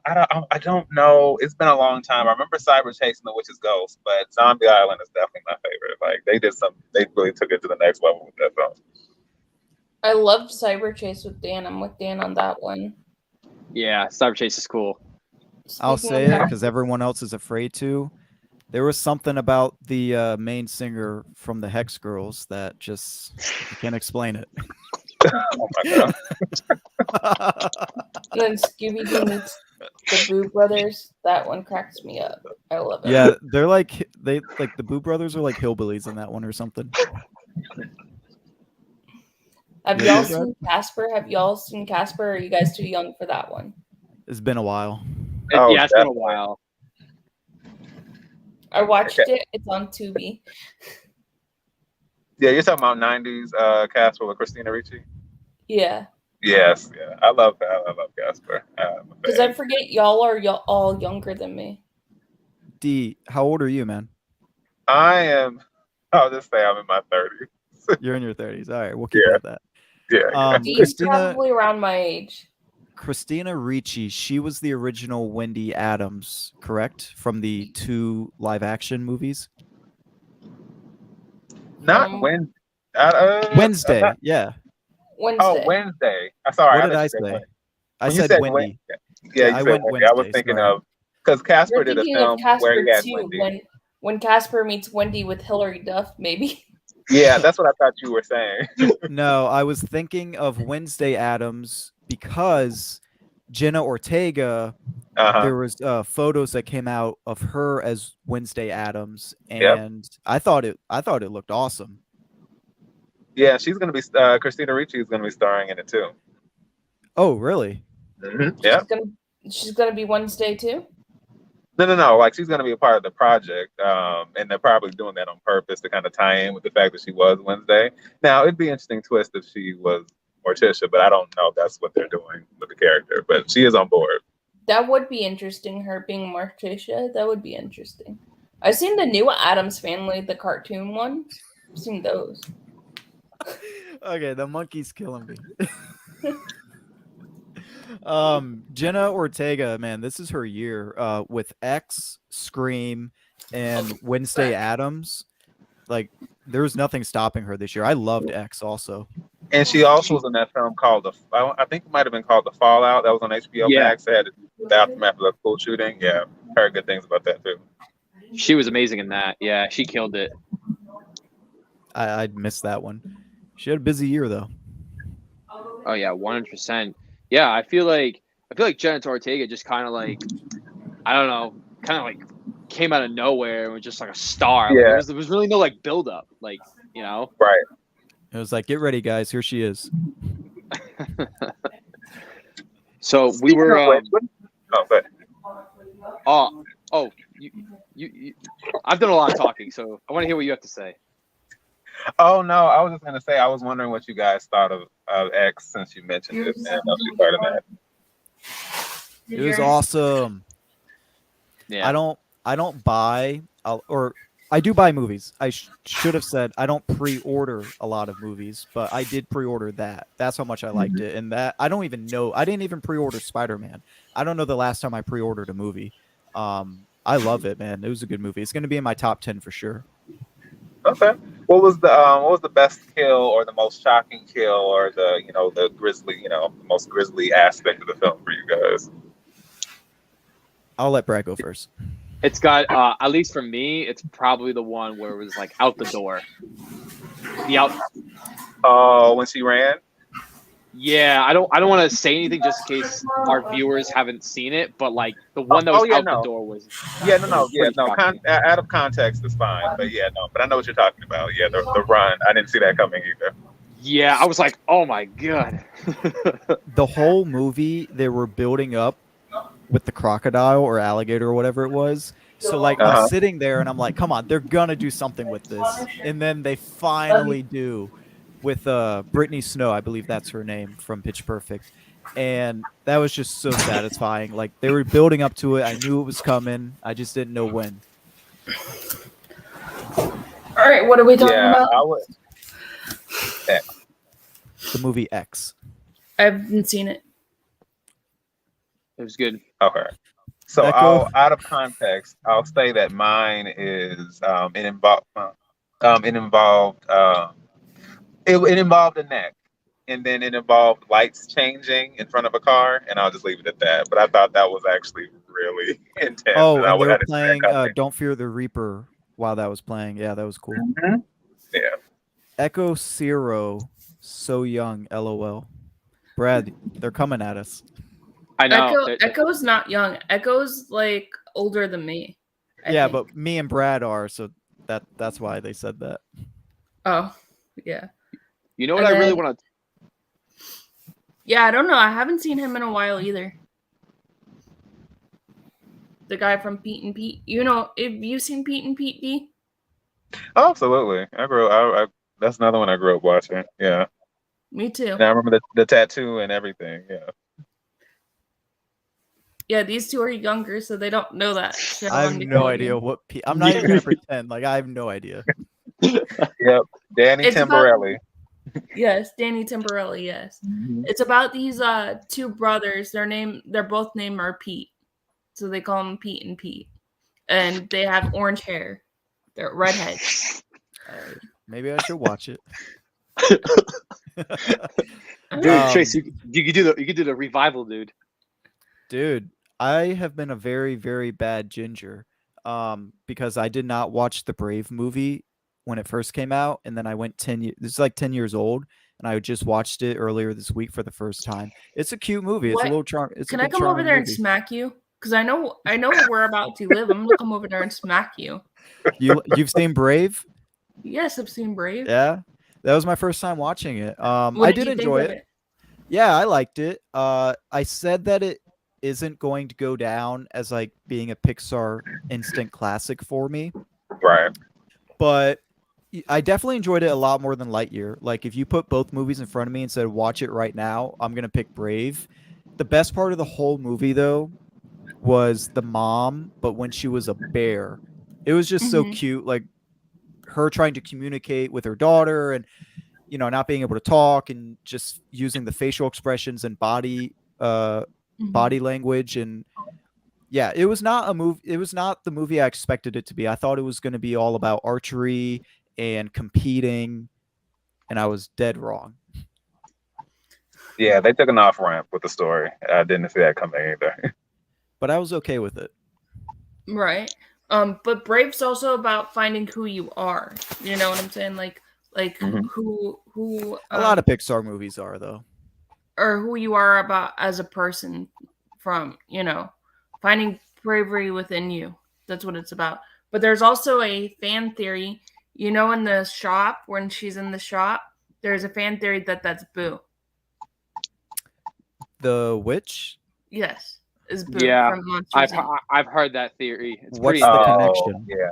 Speaker 5: don't know. It's been a long time. I remember Cyber Chasing the Witch's Ghost, but Zombie Island is definitely my favorite. Like, they really took it to the next level with that film.
Speaker 4: I loved Cyber Chase with Dan. I'm with Dan on that one.
Speaker 2: Yeah, Cyber Chase is cool.
Speaker 3: I'll
Speaker 4: Speaking
Speaker 3: say
Speaker 4: of
Speaker 3: it
Speaker 4: that-
Speaker 3: because everyone else is afraid to. There was something about the main singer from the Hex Girls that just I can't explain it.
Speaker 5: Oh my god!
Speaker 4: And then Scooby Doo meets the Boo Brothers. That one cracks me up. I love it.
Speaker 3: Yeah, they're like the Boo Brothers are like hillbillies in that one or something.
Speaker 4: Have
Speaker 3: Yeah,
Speaker 4: y'all
Speaker 3: Brad?
Speaker 4: seen Casper? Have y'all seen Casper? Or are you guys too young for that one?
Speaker 3: It's been a while.
Speaker 5: Oh,
Speaker 2: Yeah, it's been a
Speaker 5: definitely.
Speaker 2: while.
Speaker 4: I watched
Speaker 5: Okay.
Speaker 4: it. It's on Tubi.
Speaker 5: Yeah, you're talking about '90s Casper with Christina Ricci.
Speaker 4: Yeah.
Speaker 5: Yes, yeah, I love Casper.
Speaker 4: Because I forget y'all are all younger than me.
Speaker 3: D, how old are you, man?
Speaker 5: I am. I'll just say I'm in my 30s.
Speaker 3: You're in your 30s. All right, we'll keep
Speaker 5: Yeah.
Speaker 3: it at that.
Speaker 5: Yeah.
Speaker 4: He's probably around my age.
Speaker 3: Christina Ricci, she was the original Wendy Adams, correct? From the 2 live-action movies.
Speaker 5: Not Wednesday.
Speaker 3: Wednesday, yeah.
Speaker 4: Wednesday.
Speaker 5: Oh, Wednesday. Sorry.
Speaker 3: What did I
Speaker 5: thought you
Speaker 3: say?
Speaker 5: said
Speaker 3: I
Speaker 5: When you
Speaker 3: said
Speaker 5: said
Speaker 3: Wendy.
Speaker 5: Yeah,
Speaker 3: I
Speaker 5: you said
Speaker 3: went
Speaker 5: Wendy. I was
Speaker 3: Wednesday,
Speaker 5: thinking
Speaker 3: sorry.
Speaker 5: of because Casper
Speaker 4: You're
Speaker 5: did a
Speaker 4: thinking
Speaker 5: film
Speaker 4: of Casper
Speaker 5: where he had
Speaker 4: too.
Speaker 5: Wendy.
Speaker 4: When Casper meets Wendy with Hilary Duff, maybe.
Speaker 5: Yeah, that's what I thought you were saying.
Speaker 3: No, I was thinking of Wednesday Adams because Jenna Ortega, there was photos that came out of her as Wednesday Adams,
Speaker 5: Yep.
Speaker 3: and I thought it looked awesome.
Speaker 5: Yeah, she's gonna be Christina Ricci is gonna be starring in it too.
Speaker 3: Oh, really?
Speaker 5: Yeah.
Speaker 4: She's gonna be Wednesday too.
Speaker 5: No. Like, she's gonna be a part of the project, and they're probably doing that on purpose to kind of tie in with the fact that she was Wednesday. Now, it'd be an interesting twist if she was Morticia, but I don't know if that's what they're doing with the character. But she is on board.
Speaker 4: That would be interesting. Her being Morticia. That would be interesting. I've seen the new Addams Family, the cartoon ones. I've seen those.
Speaker 3: Okay, the monkey's killing me. Jenna Ortega, man, this is her year. With X, Scream, and Wednesday Addams. Like, there was nothing stopping her this year. I loved X also.
Speaker 5: And she also was in that film called I think it might have been called The Fallout. That was on HBO Max. It had the aftermath of the school shooting. Yeah, heard good things about that too.
Speaker 2: She was amazing in that. Yeah, she killed it.
Speaker 3: I missed that one. She had a busy year though.
Speaker 2: Oh yeah, 100%. Yeah, I feel like Jenna Ortega just kind of like, I don't know, kind of like came out of nowhere and was just like a star.
Speaker 5: Yeah.
Speaker 2: Like, there was really no like build up, like, you know.
Speaker 5: Right.
Speaker 3: It was like, get ready, guys. Here she is.
Speaker 2: So we
Speaker 5: Speaking
Speaker 2: were.
Speaker 5: of which, but
Speaker 2: You. I've done a lot of talking, so I want to hear what you have to say.
Speaker 5: oh no, I was just gonna say I was wondering what you guys thought of X since you mentioned it, and I'll be part of that.
Speaker 3: It was awesome.
Speaker 2: Yeah.
Speaker 3: I don't buy or I do buy movies. I should have said I don't pre-order a lot of movies, but I did pre-order that. That's how much I liked it. And that I don't even know. I didn't even pre-order Spider-Man. I don't know the last time I pre-ordered a movie. I love it, man. It was a good movie. It's going to be in my top 10 for sure.
Speaker 5: Okay. What was the best kill or the most shocking kill or the grisly, the most grisly aspect of the film for you guys?
Speaker 3: I'll let Brad go first.
Speaker 2: It's got at least for me, it's probably the one where it was like out the door. The out.
Speaker 5: Oh, when she ran.
Speaker 2: Yeah, I don't want to say anything just in case our viewers haven't seen it, but like the one that was the door was.
Speaker 5: Out of context is fine, but but I know what you're talking about. Yeah, the run. I didn't see that coming either.
Speaker 2: Yeah, I was like, oh my god.
Speaker 3: The whole movie they were building up with the crocodile or alligator or whatever it was. So like I'm sitting there and I'm like, come on, they're gonna do something with this, and then they finally do. With Brittany Snow, I believe that's her name from Pitch Perfect, and that was just so satisfying. Like they were building up to it. I knew it was coming. I just didn't know when.
Speaker 4: All right, what are we talking about?
Speaker 5: X.
Speaker 3: The movie X.
Speaker 4: I haven't seen it.
Speaker 2: It was good.
Speaker 5: Okay. So out of context, I'll say that mine is it involved a neck, and then it involved lights changing in front of a car, and I'll just leave it at that. But I thought that was actually really intense.
Speaker 3: Oh, and they were playing Don't Fear the Reaper while that was playing. Yeah, that was cool.
Speaker 5: Mm-hmm. Yeah.
Speaker 3: Echo Zero, so young, LOL. Brad, they're coming at us.
Speaker 2: I know.
Speaker 4: Echo's not young. Echo's like older than me. I think.
Speaker 3: But me and Brad are, so that's why they said that.
Speaker 4: Oh, yeah.
Speaker 2: You know what I really want to...
Speaker 4: Yeah, I don't know. I haven't seen him in a while either. The guy from Pete and Pete. Have you seen Pete and Pete D?
Speaker 5: Oh, absolutely. That's another one I grew up watching. Yeah.
Speaker 4: Me too.
Speaker 5: And I remember the tattoo and everything. Yeah.
Speaker 4: Yeah, these two are younger, so they don't know that. Show
Speaker 3: I have no idea what I'm not even gonna pretend. Like I have no idea.
Speaker 5: Yep. Danny Timberelli.
Speaker 4: Yes, Danny Timberelli, yes.
Speaker 5: Mm-hmm.
Speaker 4: It's about these two brothers. They're both named are Pete. So they call them Pete and Pete. And they have orange hair. They're redheads.
Speaker 3: Maybe I should watch it.
Speaker 2: Dude, Trace, you could do the revival, dude.
Speaker 3: Dude, I have been a very, very bad ginger. Because I did not watch the Brave movie when it first came out, and then I went 10 years. This is like 10 years old, and I just watched it earlier this week for the first time. It's a cute movie. It's a little charm.
Speaker 4: Can I come over there and smack you? Because I know where about to live. I'm gonna come over there and smack you.
Speaker 3: You've seen Brave?
Speaker 4: Yes, I've seen Brave.
Speaker 3: Yeah, that was my first time watching it.
Speaker 4: I did enjoy it.
Speaker 3: Yeah, I liked it. I said that it isn't going to go down as like being a Pixar instant classic for me.
Speaker 5: Right.
Speaker 3: But I definitely enjoyed it a lot more than Lightyear. Like if you put both movies in front of me and said watch it right now, I'm going to pick Brave. The best part of the whole movie though was the mom, but when she was a bear. It was just so cute, like her trying to communicate with her daughter and not being able to talk and just using the facial expressions and body language. And yeah, it was not the movie I expected it to be. I thought it was going to be all about archery and competing, and I was dead wrong.
Speaker 5: Yeah, they took an off ramp with the story. I didn't see that coming either.
Speaker 3: But I was okay with it.
Speaker 4: Right. But Brave's also about finding who you are. You know what I'm saying? Like who
Speaker 3: a lot of Pixar movies are though.
Speaker 4: Or who you are about as a person from, finding bravery within you. That's what it's about. But there's also a fan theory, in the shop, when she's in the shop,
Speaker 1: There's a fan theory that that's Boo.
Speaker 3: The witch?
Speaker 1: Yes, is Boo
Speaker 2: Yeah,
Speaker 1: from Monsters Inc.
Speaker 2: I've heard that theory. It's
Speaker 3: What's
Speaker 2: pretty
Speaker 3: the
Speaker 2: intense.
Speaker 3: connection?
Speaker 5: Yeah.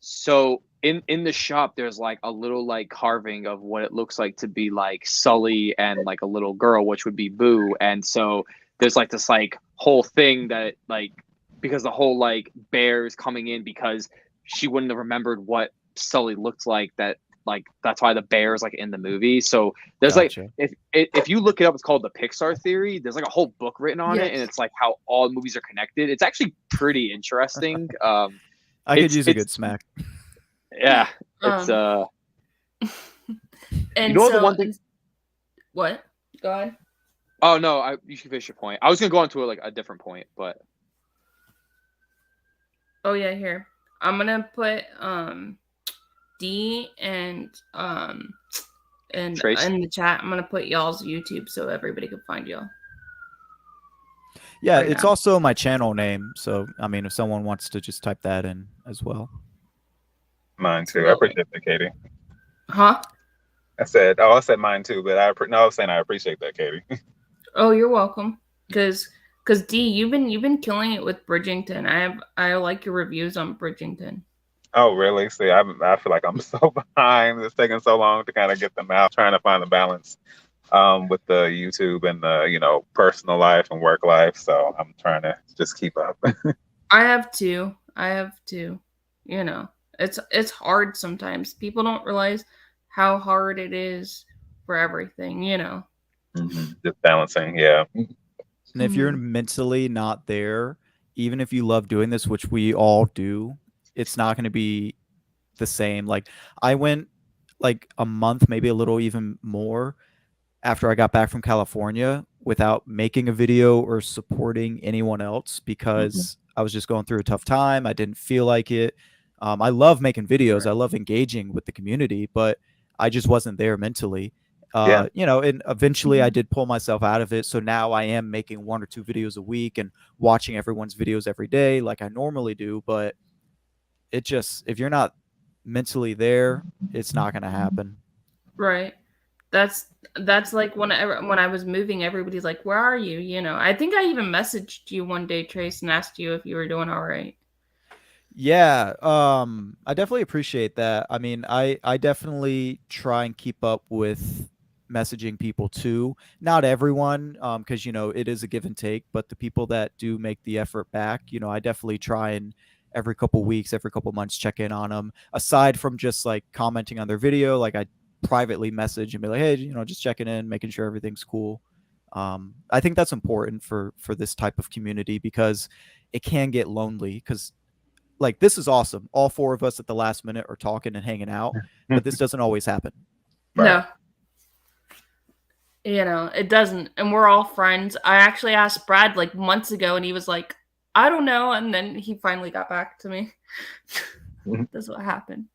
Speaker 2: So in the shop, there's like a little like carving of what it looks like to be like Sully and like a little girl, which would be Boo. And so there's like this like whole thing that like because the whole like bears coming in because she wouldn't have remembered what Sully looked like that like that's why the bear's like in the movie. So there's
Speaker 3: Gotcha.
Speaker 2: like if you look it up, it's called the Pixar theory. There's like a whole book written on it, and
Speaker 1: Yes.
Speaker 2: it's like how all movies are connected. It's actually pretty interesting.
Speaker 3: I could
Speaker 2: It's-
Speaker 3: use a good
Speaker 2: it's-
Speaker 3: smack.
Speaker 2: Yeah, it's
Speaker 1: And
Speaker 2: you know
Speaker 1: so,
Speaker 2: the one thing.
Speaker 1: what? Go ahead.
Speaker 2: Oh no, you should finish your point. I was gonna go on to like a different point, but
Speaker 1: Oh yeah, here. I'm gonna put D and
Speaker 2: Trace?
Speaker 1: in the chat. I'm gonna put y'all's YouTube so everybody can find y'all.
Speaker 3: Yeah,
Speaker 1: Right
Speaker 3: it's
Speaker 1: now.
Speaker 3: also my channel name. So, I mean, if someone wants to just type that in as well.
Speaker 5: Mine too. I appreciate that, Katie.
Speaker 1: Huh?
Speaker 5: I said mine too, but I was saying I appreciate that, Katie.
Speaker 1: Oh, you're welcome. Cause D, you've been killing it with Bridgington. I like your reviews on Bridgington.
Speaker 5: Oh, really? See, I feel like I'm so behind. It's taking so long to kind of get them out. Trying to find the balance with the YouTube and the personal life and work life. So I'm trying to just keep up.
Speaker 1: I have two. You know, it's hard sometimes. People don't realize how hard it is for everything. You know.
Speaker 5: Just balancing, yeah.
Speaker 3: And if you're mentally not there, even if you love doing this, which we all do, it's not going to be the same. Like I went like a month, maybe a little even more after I got back from California without making a video or supporting anyone else because I was just going through a tough time. I didn't feel like it. I love making videos. I love engaging with the community, but I just wasn't there mentally.
Speaker 5: Yeah.
Speaker 3: And eventually I did pull myself out of it. So now I am making 1 or 2 videos a week and watching everyone's videos every day like I normally do. But it just, if you're not mentally there, it's not going to happen.
Speaker 1: Right. That's like when I was moving, everybody's like, "Where are you?" You know. I think I even messaged you one day, Trace, and asked you if you were doing all right.
Speaker 3: Yeah, I definitely appreciate that. I mean, I definitely try and keep up with messaging people too. Not everyone, because it is a give and take, but the people that do make the effort back, I definitely try and every couple weeks, every couple months check in on them. Aside from just like commenting on their video, like I privately message and be like, hey, just checking in, making sure everything's cool. I think that's important for this type of community because it can get lonely because like this is awesome. All 4 of us at the last minute are talking and hanging out, but this doesn't always happen.
Speaker 1: Right. No. It doesn't. And we're all friends. I actually asked Brad like months ago and he was like, I don't know. And then he finally got back to me. That's what happened.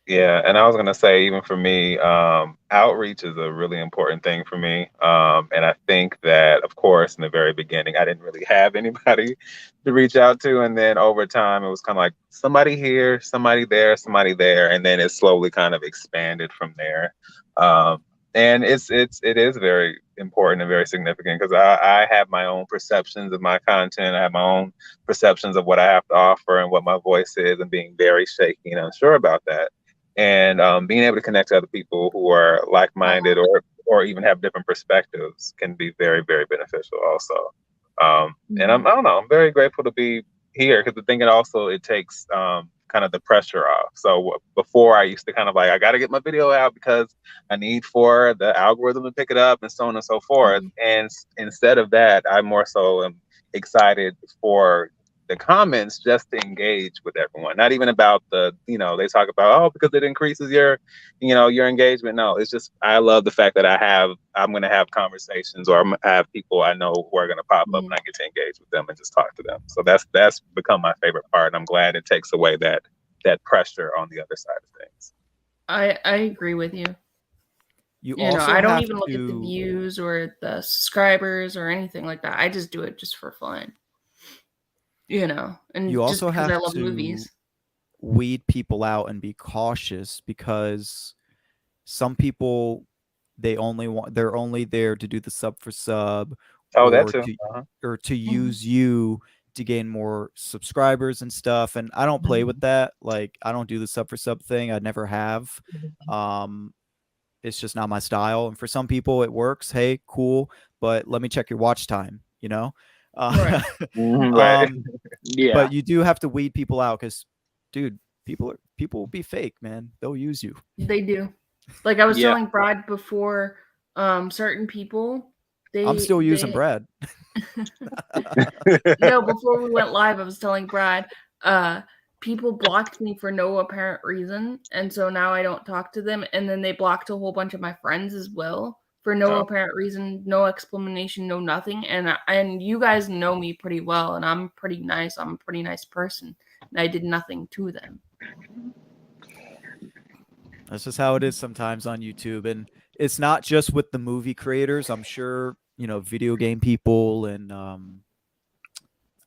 Speaker 5: Yeah, and I was gonna say, even for me, outreach is a really important thing for me. And I think that, of course, in the very beginning, I didn't really have anybody to reach out to, and then over time, it was kind of like somebody here, somebody there, and then it slowly kind of expanded from there. And it is very important and very significant because I have my own perceptions of my content. I have my own perceptions of what I have to offer and what my voice is, and being very shaky and unsure about that. And being able to connect to other people who are like-minded or even have different perspectives can be very, very beneficial also. And I don't know, I'm very grateful to be here because the thing it takes kind of the pressure off. So before I used to kind of like, I got to get my video out because I need for the algorithm to pick it up and so on and so forth. And instead of that, I more so am excited for the comments just to engage with everyone, not even about they talk about, because it increases your engagement. No, it's just, I love the fact that I'm going to have conversations or I have people I know who are going to pop up and I get to engage with them and just talk to them. So that's become my favorite part. And I'm glad it takes away that pressure on the other side of things.
Speaker 1: I agree with you.
Speaker 3: You also
Speaker 1: I don't
Speaker 3: have
Speaker 1: even look at the views or the subscribers or anything like that. I just do it just for fun. And
Speaker 3: you also have
Speaker 1: I love
Speaker 3: to
Speaker 1: movies.
Speaker 3: weed people out and be cautious because some people they're only there to do the sub for sub,
Speaker 5: Oh, that
Speaker 3: or
Speaker 5: too.
Speaker 3: to use you to gain more subscribers and stuff. And I don't play with that. Like, I don't do the sub for sub thing. I never have. It's just not my style. And for some people it works. Hey, cool. But let me check your watch time, you know?
Speaker 1: Right.
Speaker 5: Right.
Speaker 2: Yeah.
Speaker 3: But you do have to weed people out because, dude, people will be fake, man. They'll use you.
Speaker 1: They do. Like I was
Speaker 2: Yeah.
Speaker 1: telling Brad before, certain people,
Speaker 3: I'm still using Brad.
Speaker 1: No, before we went live, I was telling Brad, people blocked me for no apparent reason, and so now I don't talk to them. And then they blocked a whole bunch of my friends as well for no
Speaker 5: Oh.
Speaker 1: apparent reason, no explanation, no nothing. And you guys know me pretty well, and I'm pretty nice. I'm a pretty nice person, and I did nothing to them.
Speaker 3: That's just how it is sometimes on YouTube. And it's not just with the movie creators. I'm sure, video game people and I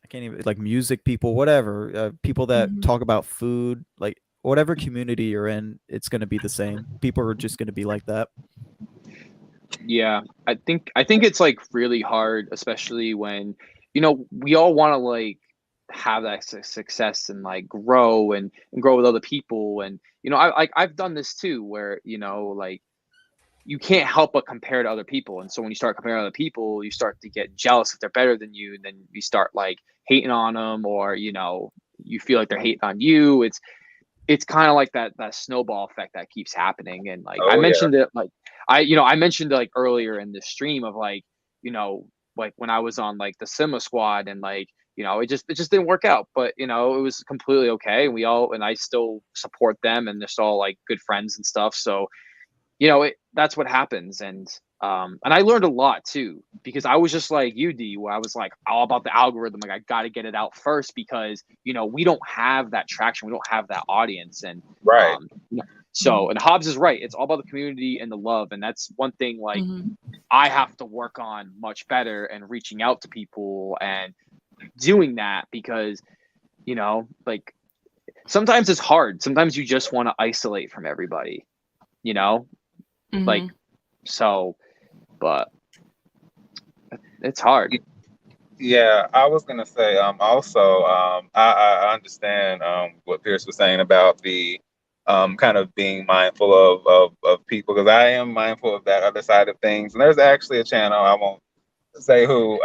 Speaker 3: can't even, like, music people, whatever, people that talk about food, like whatever community you're in, it's going to be the same. People are just going to be like that.
Speaker 2: Yeah, I think it's like really hard, especially when we all want to like have that success and like grow and grow with other people, and I've done this too, where like you can't help but compare to other people, and so when you start comparing to other people, you start to get jealous if they're better than you, and then you start like hating on them, or you feel like they're hating on you. It's kind of like that snowball effect that keeps happening. And like I
Speaker 5: Oh, yeah.
Speaker 2: mentioned it, like I mentioned like earlier in the stream of like like when I was on like the Cinema Squad, and like it just didn't work out, but it was completely okay, and I still support them, and they're still like good friends and stuff. So that's what happens. And I learned a lot too, because I was just like you, D, where I was like all about the algorithm. Like, I got to get it out first, because we don't have that traction, we don't have that audience. And
Speaker 5: Right.
Speaker 2: so, and Hobbs is right, it's all about the community and the love, and that's one thing like I have to work on much better, and reaching out to people and doing that, because like sometimes it's hard, sometimes you just want to isolate from everybody, like, so, but it's hard.
Speaker 5: Yeah, I was gonna say also I understand what Pierce was saying about the kind of being mindful of people, because I am mindful of that other side of things. And there's actually a channel, I won't say who,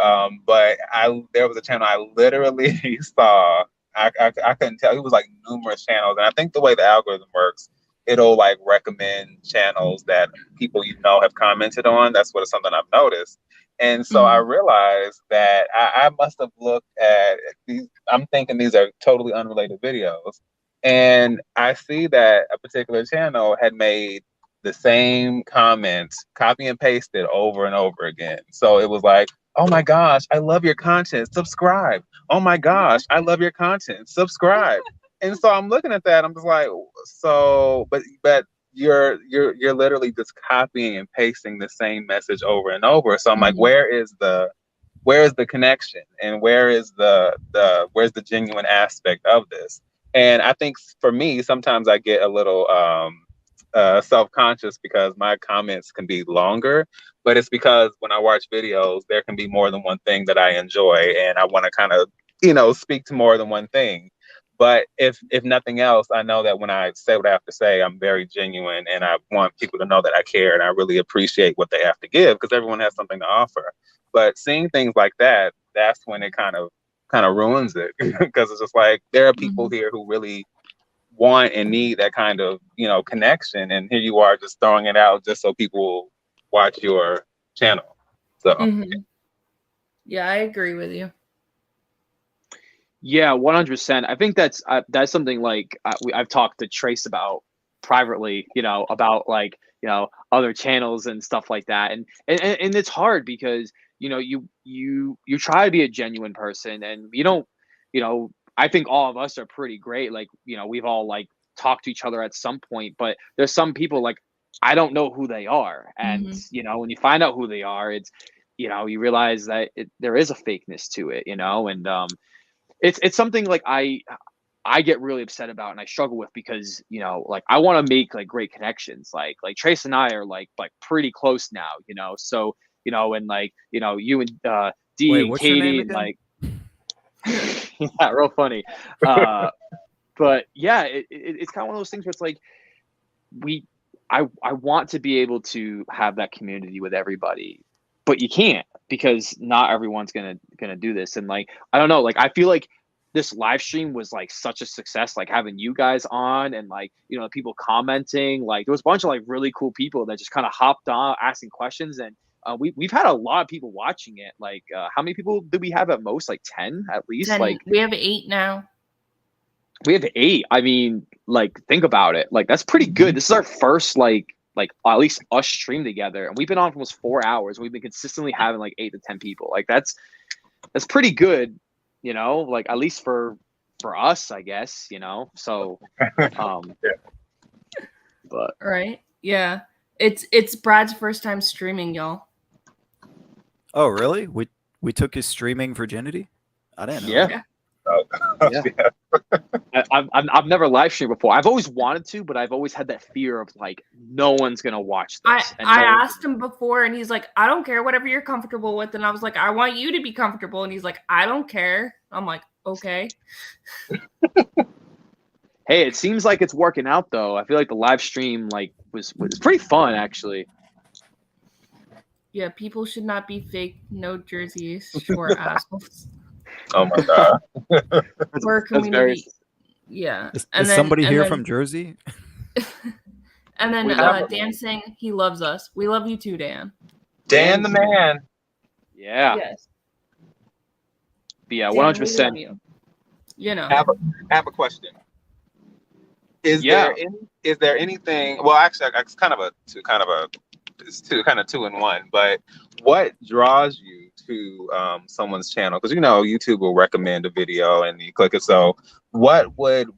Speaker 5: but there was a channel I literally saw. I couldn't tell. It was like numerous channels, and I think the way the algorithm works, it'll like recommend channels that people have commented on. That's something I've noticed. And so I realized that I must have looked at these. I'm thinking these are totally unrelated videos. And I see that a particular channel had made the same comments, copy and pasted over and over again. So it was like, oh my gosh, I love your content, subscribe. Oh my gosh, I love your content, subscribe. And so I'm looking at that, I'm just like, so, but you're literally just copying and pasting the same message over and over. So I'm like, where is the connection, and where's the genuine aspect of this? And I think for me, sometimes I get a little self-conscious because my comments can be longer, but it's because when I watch videos, there can be more than one thing that I enjoy, and I want to kind of speak to more than one thing. But if nothing else, I know that when I say what I have to say, I'm very genuine, and I want people to know that I care and I really appreciate what they have to give, because everyone has something to offer. But seeing things like that, that's when it kind of ruins it, because it's just like there are people here who really want and need that kind of connection, and here you are just throwing it out just so people watch your channel. So
Speaker 1: yeah, I agree with you.
Speaker 2: Yeah, 100%. I think that's something like I've talked to Trace about privately, about like other channels and stuff like that, and it's hard because you try to be a genuine person, and you don't, I think all of us are pretty great. Like we've all like talked to each other at some point, but there's some people like I don't know who they are, and when you find out who they are, it's you realize that there is a fakeness to it, and it's something like I I get really upset about and I struggle with because, you know, like I want to make like great connections. Like Trace and I are like pretty close now, you know. So, you know, and like, you know, you and Dee
Speaker 3: Wait,
Speaker 2: and
Speaker 3: what's your name
Speaker 2: Katie and
Speaker 3: again?
Speaker 2: like yeah, real funny. But yeah, it's kind of one of those things where it's like I want to be able to have that community with everybody, but you can't because not everyone's gonna do this. And like I don't know, like I feel like this live stream was like such a success, like having you guys on and like, you know, people commenting, like there was a bunch of like really cool people that just kind of hopped on asking questions. And we've had a lot of people watching it. Like how many people do we have at most? Like 10 at least?
Speaker 4: 10,
Speaker 2: Like
Speaker 4: we have 8 now.
Speaker 2: we have 8. I mean, like think about it. Like that's pretty good. This is our first like at least us stream together, and we've been on for almost 4 hours. We've been consistently having like 8 to 10 people. Like that's pretty good, you know. Like at least for us, I guess, you know. So, but
Speaker 4: Right? Yeah. It's Brad's first time streaming, y'all.
Speaker 3: Oh, really? We took his streaming virginity? I didn't know.
Speaker 2: yeah.
Speaker 3: that.
Speaker 2: Yeah. I've never live streamed before. I've always wanted to, but I've always had that fear of like no one's gonna watch this.
Speaker 4: I asked him before, and he's like, "I don't care, whatever you're comfortable with." And I was like, "I want you to be comfortable." And he's like, "I don't care." I'm like, "Okay."
Speaker 2: Hey, it seems like it's working out though. I feel like the live stream like was pretty fun actually.
Speaker 4: Yeah, people should not be fake, no jerseys, short assholes.
Speaker 5: Oh my god.
Speaker 4: We're a community. Yeah.
Speaker 3: Is somebody here from Jersey?
Speaker 4: And then Dan saying he loves us. We love you too, Dan.
Speaker 5: Dan the man.
Speaker 2: Yeah.
Speaker 4: Yes.
Speaker 2: But yeah,
Speaker 4: Dan,
Speaker 2: 100%.
Speaker 4: we love you. You know.
Speaker 5: Have a question. Is there anything? Well, actually, it's kind of two in one. But what draws you to someone's channel? Because you know YouTube will recommend a video and you click it. So, what would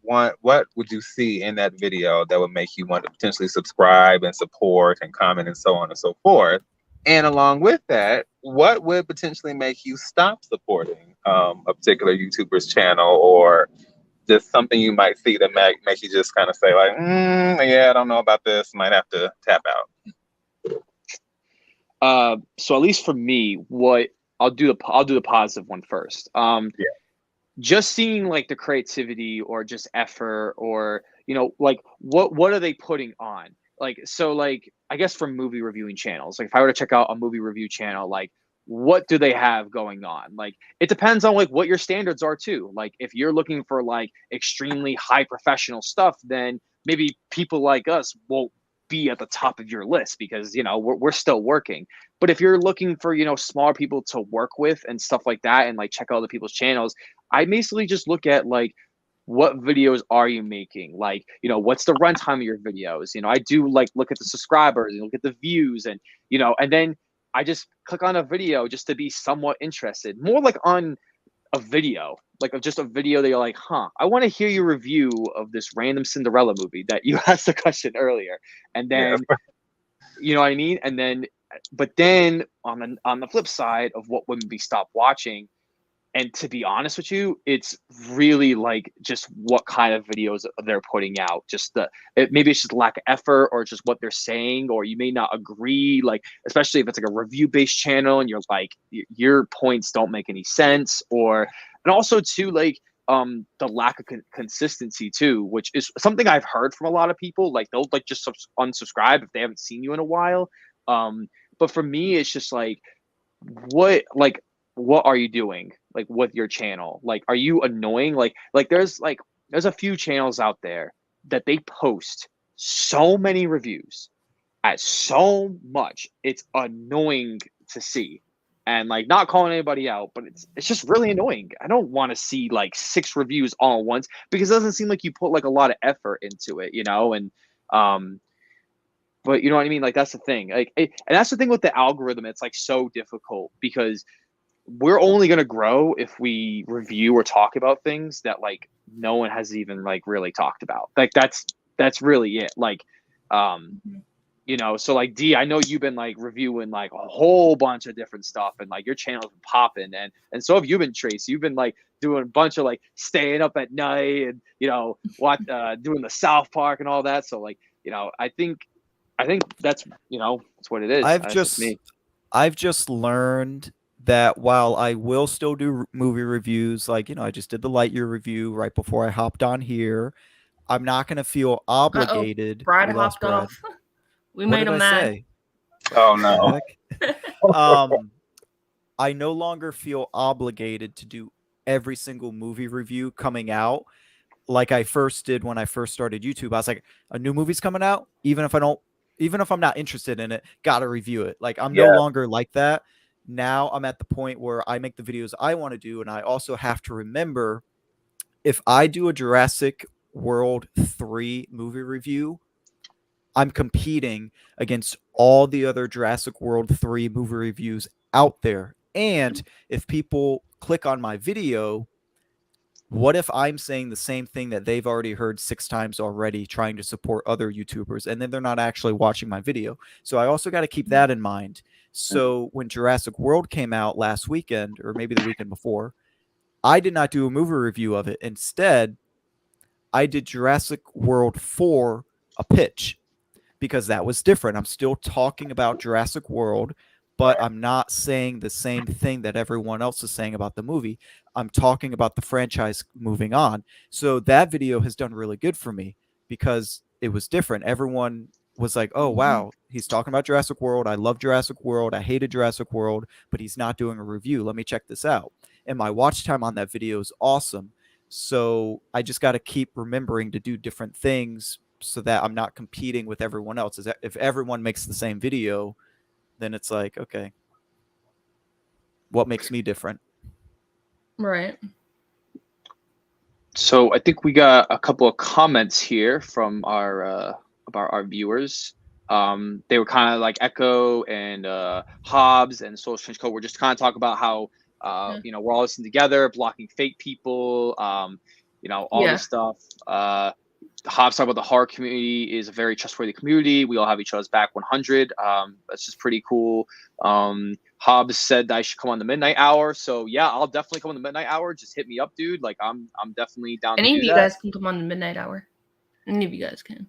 Speaker 5: you see in that video that would make you want to potentially subscribe and support and comment and so on and so forth? And along with that, what would potentially make you stop supporting a particular YouTuber's channel, or just something you might see that make you just kind of say like, yeah, I don't know about this, might have to tap out.
Speaker 2: So at least for me, what I'll do the positive one first. Just seeing like the creativity or just effort or, you know, like what are they putting on? Like, so like, I guess for movie reviewing channels, like if I were to check out a movie review channel, like what do they have going on? Like, it depends on like what your standards are too. Like if you're looking for like extremely high professional stuff, then maybe people like us won't be at the top of your list because, you know, we're still working. But if you're looking for, you know, smaller people to work with and stuff like that, and like check out other people's channels, I basically just look at like, what videos are you making? Like, you know, what's the runtime of your videos? You know, I do like look at the subscribers and look at the views and, you know, and then I just click on a video just to be somewhat interested, more like on a video, like just a video that you're like, I want to hear your review of this random Cinderella movie that you asked the question earlier. And then, you know what I mean? And then, but then on the flip side of what would be stopped watching, and to be honest with you, it's really like just what kind of videos they're putting out. Just maybe it's just lack of effort or just what they're saying, or you may not agree. Like, especially if it's like a review based channel and you're like, your points don't make any sense. And also too, like, the lack of consistency too, which is something I've heard from a lot of people. Like they'll like just unsubscribe if they haven't seen you in a while. But for me, it's just like, what are you doing like with your channel? Like, are you annoying? Like there's a few channels out there that they post so many reviews at so much, it's annoying to see. And like, not calling anybody out, but it's just really annoying. I don't want to see like 6 reviews all at once because it doesn't seem like you put like a lot of effort into it, you know. And but you know what I mean? Like, that's the thing. Like, and that's the thing with the algorithm. It's like so difficult because we're only going to grow if we review or talk about things that like no one has even like really talked about. Like that's really it. Like, you know, so like Dee, I know you've been like reviewing like a whole bunch of different stuff and like your channel's been popping and so have you been, Trace. You've been like doing a bunch of like staying up at night and what doing the South Park and all that. So like I think that's that's what it is. That's just me.
Speaker 3: I've just learned that while I will still do movie reviews, like I just did the Lightyear review right before I hopped on here. I'm not going to feel obligated.
Speaker 4: Brad
Speaker 3: We lost
Speaker 4: hopped
Speaker 3: Brad.
Speaker 4: off. We
Speaker 3: What
Speaker 4: made
Speaker 3: did
Speaker 4: him
Speaker 3: I
Speaker 4: mad.
Speaker 3: say?
Speaker 5: Oh no.
Speaker 3: I no longer feel obligated to do every single movie review coming out like I first did when I first started YouTube. I was like, a new movie's coming out, even if I'm not interested in it, gotta review it. Like I'm no
Speaker 5: Yeah.
Speaker 3: longer like that. Now I'm at the point where I make the videos I want to do, and I also have to remember if I do a Jurassic World 3 movie review, I'm competing against all the other Jurassic World 3 movie reviews out there. And if people click on my video, what if I'm saying the same thing that they've already heard 6 times already, trying to support other YouTubers, and then they're not actually watching my video? So I also got to keep that in mind. So when Jurassic World came out last weekend, or maybe the weekend before, I did not do a movie review of it. Instead, I did Jurassic World 4, a pitch, because that was different. I'm still talking about Jurassic World, but I'm not saying the same thing that everyone else is saying about the movie. I'm talking about the franchise moving on. So that video has done really good for me because it was different. Everyone was like, oh, wow, he's talking about Jurassic World. I love Jurassic World. I hated Jurassic World, but he's not doing a review. Let me check this out. And my watch time on that video is awesome. So I just got to keep remembering to do different things so that I'm not competing with everyone else. If everyone makes the same video, then it's like, okay, what makes me different?
Speaker 4: Right.
Speaker 2: So I think we got a couple of comments here from our about our viewers. They were kind of like Echo and Hobbs and Social Change Code. We're just kind of talking about how we're all listening together, blocking fake people, all this stuff. Hobbs talked about the horror community is a very trustworthy community. We all have each other's back 100. That's just pretty cool. Hobbs said that I should come on the midnight hour. So yeah, I'll definitely come on the midnight hour. Just hit me up, dude. Like I'm definitely down to do that.
Speaker 4: Any of you guys can come on the midnight hour. Any of you guys can.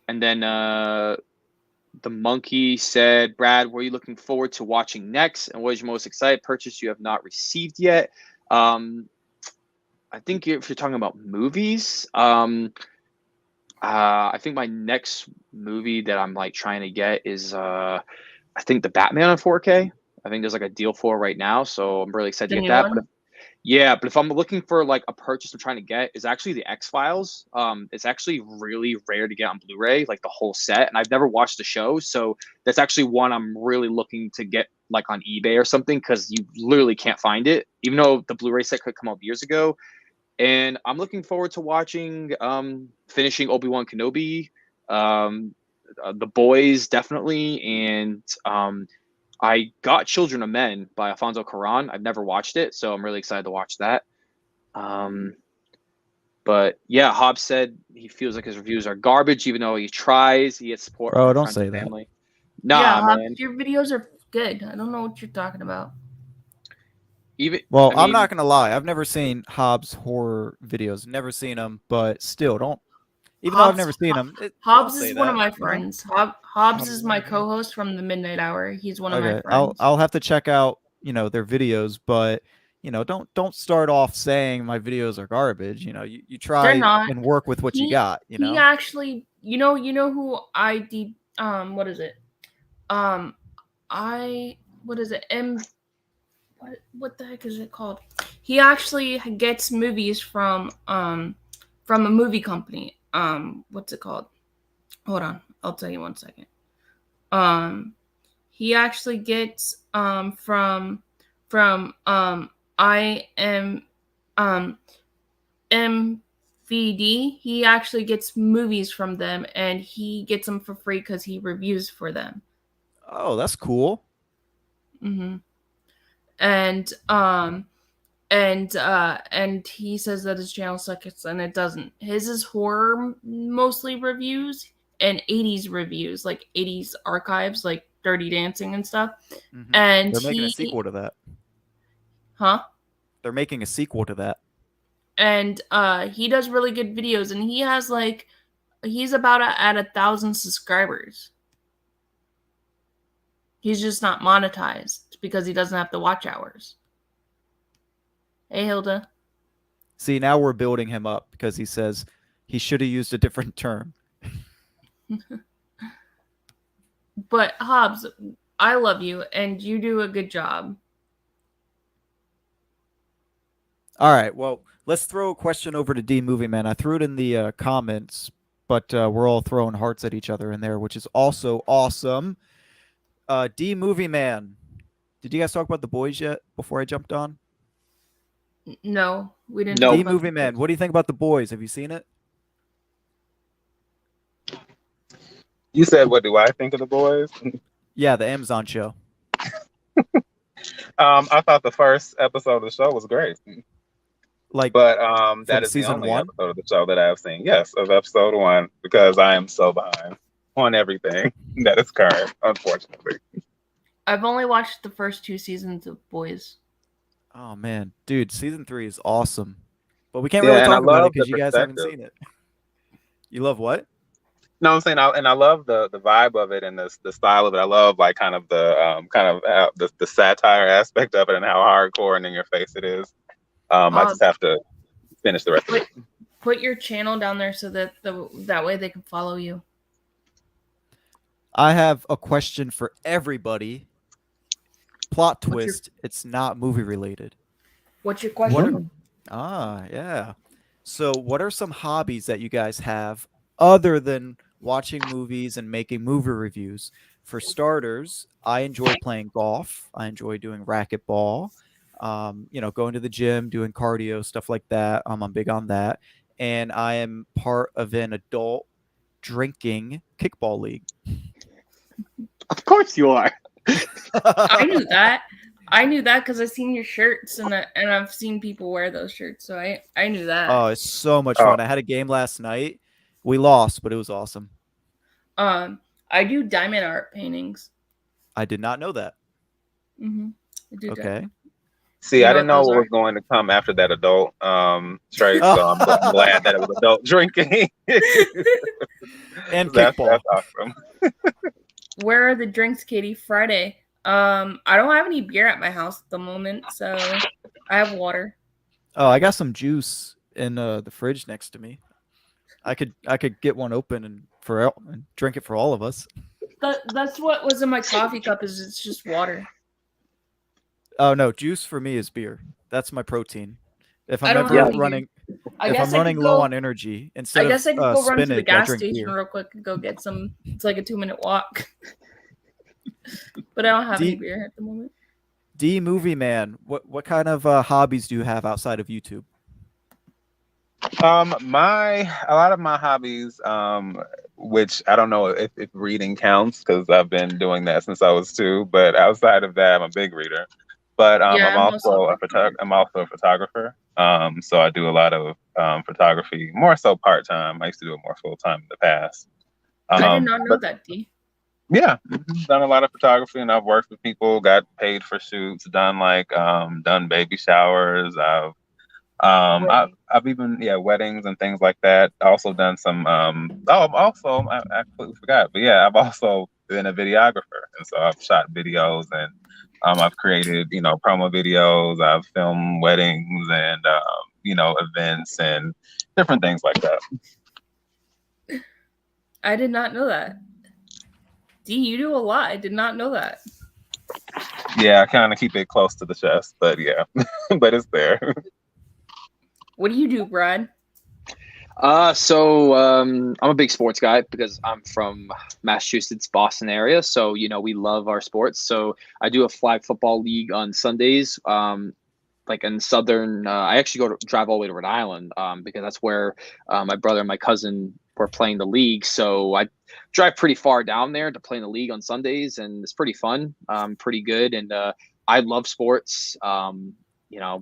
Speaker 2: And then the monkey said, Brad, what are you looking forward to watching next? And what is your most excited purchase you have not received yet? I think if you're talking about movies, I think my next movie that I'm like trying to get is I think the Batman on 4K. I think there's like a deal for right now, so I'm really excited to get that. But if I'm looking for like a purchase I'm trying to get, is actually the X-Files. It's actually really rare to get on Blu-ray, like the whole set, and I've never watched the show, so that's actually one I'm really looking to get like on eBay or something because you literally can't find it, even though the Blu-ray set could come out years ago. And I'm looking forward to watching, finishing Obi-Wan Kenobi, The Boys definitely, and I got Children of Men by Alfonso Cuarón. I've never watched it, so I'm really excited to watch that. But yeah, Hobbs said he feels like his reviews are garbage, even though he tries. He gets support from
Speaker 3: don't
Speaker 2: friends
Speaker 3: say
Speaker 2: and
Speaker 3: that.
Speaker 2: family. Nah,
Speaker 4: yeah, Hobbs,
Speaker 2: man.
Speaker 4: your videos are good. I don't know what you're talking about.
Speaker 3: I'm not gonna lie. I've never seen Hobbs horror videos. Never seen them, but still, don't. Even though I've never seen them,
Speaker 4: Hobbs is one of my friends. Hobbs is my co-host from the Midnight Hour. He's one of my friends.
Speaker 3: I'll have to check out their videos, but don't start off saying my videos are garbage. You try and work with what you got.
Speaker 4: He actually, you know who what is it? What is it? What the heck is it called? He actually gets movies from a movie company. What's it called? Hold on, I'll tell you 1 second. He actually gets from MVD. He actually gets movies from them, and he gets them for free because he reviews for them.
Speaker 3: Oh, that's cool.
Speaker 4: And he says that his channel sucks, and it doesn't. His is horror mostly reviews and 80s reviews, like 80s archives, like Dirty Dancing and stuff. And
Speaker 3: they're making a sequel to that.
Speaker 4: Huh?
Speaker 3: They're making a sequel to that.
Speaker 1: And he does really good videos, and he has like he's about at 1,000 subscribers. He's just not monetized because he doesn't have the watch hours. Hey, Hilda.
Speaker 3: See, now we're building him up because he says he should have used a different term.
Speaker 1: But Hobbs, I love you, and you do a good job.
Speaker 3: All right, well, let's throw a question over to D Movie Man. I threw it in the comments, but we're all throwing hearts at each other in there, which is also awesome. D Movie Man, did you guys talk about The Boys yet before I jumped on?
Speaker 1: No, we didn't.
Speaker 2: No.
Speaker 1: talk
Speaker 3: D
Speaker 1: about
Speaker 3: Movie
Speaker 1: the-
Speaker 3: Man, what do you think about The Boys? Have you seen it?
Speaker 5: You said, what do I think of The Boys?
Speaker 3: Yeah, the Amazon show.
Speaker 5: I thought the first episode of the show was great,
Speaker 3: Like,
Speaker 5: but that
Speaker 3: from
Speaker 5: is the
Speaker 3: season
Speaker 5: only
Speaker 3: 1?
Speaker 5: episode of the show that I have seen. Yes, of episode 1, because I am so behind on everything that is current, unfortunately.
Speaker 1: I've only watched the first 2 seasons of Boys.
Speaker 3: Oh man, dude, season 3 is awesome, but we can't
Speaker 5: Yeah,
Speaker 3: really
Speaker 5: and I
Speaker 3: talk about it
Speaker 5: love
Speaker 3: because
Speaker 5: the
Speaker 3: you guys haven't
Speaker 5: perspective.
Speaker 3: seen it. You love what?
Speaker 5: No, I'm saying, I love the vibe of it and the style of it. I love like kind of the satire aspect of it and how hardcore and in your face it is. I just have to finish the rest of it.
Speaker 1: Put your channel down there so that that way they can follow you.
Speaker 3: I have a question for everybody. Plot
Speaker 1: What's your-
Speaker 3: twist, it's not movie related.
Speaker 1: What's your
Speaker 3: What
Speaker 1: question?
Speaker 3: yeah. So what are some hobbies that you guys have other than watching movies and making movie reviews? For starters, I enjoy playing golf. I enjoy doing racquetball. Going to the gym, doing cardio, stuff like that. I'm big on that. And I am part of an adult drinking kickball league.
Speaker 2: Of course you are.
Speaker 1: I knew that. I knew that because I've seen your shirts and I've seen people wear those shirts, so I knew that.
Speaker 3: Oh, it's so much fun. I had a game last night. We lost, but it was awesome.
Speaker 1: I do diamond art paintings.
Speaker 3: I did not know that.
Speaker 1: Mm-hmm. I do
Speaker 3: Okay.
Speaker 1: diamond.
Speaker 5: See,
Speaker 1: You
Speaker 5: I
Speaker 1: know
Speaker 5: didn't know
Speaker 1: what
Speaker 5: what
Speaker 1: those
Speaker 5: was going to come after that adult trait, so I'm glad that it was adult drinking.
Speaker 3: And
Speaker 5: that's
Speaker 3: kickball.
Speaker 5: awesome.
Speaker 1: Where are the drinks, Katie? Friday. I don't have any beer at my house at the moment, so I have water.
Speaker 3: Oh, I got some juice in the fridge next to me. I could get one open and drink it for all of us.
Speaker 1: That's what was in my coffee cup. It's just water.
Speaker 3: Oh no, juice for me is beer. That's my protein. If
Speaker 1: I
Speaker 3: I'm
Speaker 1: don't
Speaker 3: ever
Speaker 1: have any
Speaker 3: running,
Speaker 1: I
Speaker 3: if
Speaker 1: guess
Speaker 3: I'm
Speaker 1: I
Speaker 3: running
Speaker 1: could
Speaker 3: low
Speaker 1: go-
Speaker 3: on energy,
Speaker 1: I
Speaker 3: instead
Speaker 1: guess I could
Speaker 3: of
Speaker 1: go run to the
Speaker 3: spinach, I
Speaker 1: gas
Speaker 3: drink
Speaker 1: station
Speaker 3: beer.
Speaker 1: real quick and go get some. It's like a 2-minute walk. But I don't have any beer at the moment.
Speaker 3: D Movie Man, what kind of hobbies do you have outside of YouTube?
Speaker 5: A lot of my hobbies, which I don't know if reading counts because I've been doing that since I was 2, but outside of that, I'm a big reader. But
Speaker 1: Yeah,
Speaker 5: I'm also a photographer. So I do a lot of photography, more so part-time. I used to do it more full-time in the past.
Speaker 1: I did not know that, D.
Speaker 5: Yeah, done a lot of photography, and I've worked with people, got paid for shoots, done done baby showers. I've even weddings and things like that. Also done some I completely forgot, but yeah, I've also been a videographer, and so I've shot videos and I've created promo videos. I've filmed weddings and events and different things like that.
Speaker 1: I did not know that. D, you do a lot. I did not know that.
Speaker 5: Yeah, I kind of keep it close to the chest, but yeah, but it's there.
Speaker 1: What do you do, Brad?
Speaker 2: So I'm a big sports guy because I'm from Massachusetts, Boston area. So, we love our sports. So I do a flag football league on Sundays. Like in southern, I actually drive all the way to Rhode Island because that's where my brother and my cousin were playing the league. So I drive pretty far down there to play in the league on Sundays, and it's pretty fun, pretty good. And I love sports.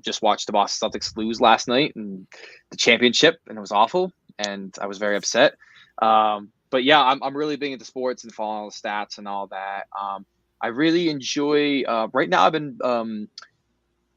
Speaker 2: Just watched the Boston Celtics lose last night and the championship, and it was awful, and I was very upset. But yeah, I'm really big into sports and following all the stats and all that. I really enjoy. Right now, I've been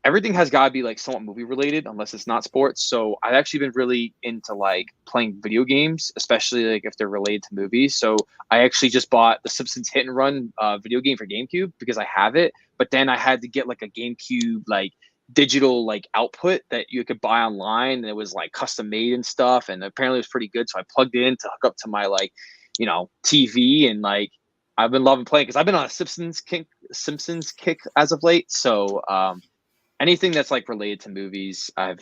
Speaker 2: everything has got to be like somewhat movie related unless it's not sports. So I've actually been really into like playing video games, especially like if they're related to movies. So I actually just bought the Simpsons Hit and Run video game for GameCube because I have it, but then I had to get like a GameCube like digital like output that you could buy online, and it was like custom made and stuff, and apparently it was pretty good. So I plugged it in to hook up to my like, you know, TV, and like I've been loving playing because I've been on a Simpsons kick as of late. So anything that's like related to movies, because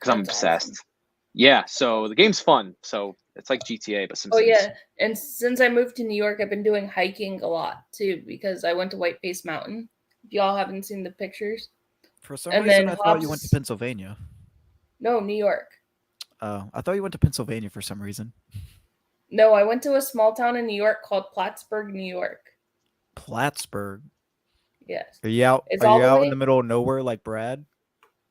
Speaker 2: I'm
Speaker 4: That's
Speaker 2: obsessed.
Speaker 4: awesome.
Speaker 2: Yeah, so the game's fun. So it's like GTA, but
Speaker 4: Oh
Speaker 2: Simpsons.
Speaker 4: yeah, and since I moved to New York, I've been doing hiking a lot too because I went to Whiteface Mountain. If y'all haven't seen the pictures,
Speaker 3: For some
Speaker 4: and
Speaker 3: reason,
Speaker 4: then
Speaker 3: I thought you went to
Speaker 4: Hobbs.
Speaker 3: Pennsylvania.
Speaker 4: No, New York.
Speaker 3: I thought you went to Pennsylvania for some reason.
Speaker 4: No, I went to a small town in New York called Plattsburgh, New York.
Speaker 3: Plattsburgh.
Speaker 4: Yes,
Speaker 3: Are you out?
Speaker 4: it's
Speaker 3: Are
Speaker 4: all
Speaker 3: you
Speaker 4: the
Speaker 3: out
Speaker 4: way.
Speaker 3: in the middle of nowhere like Brad?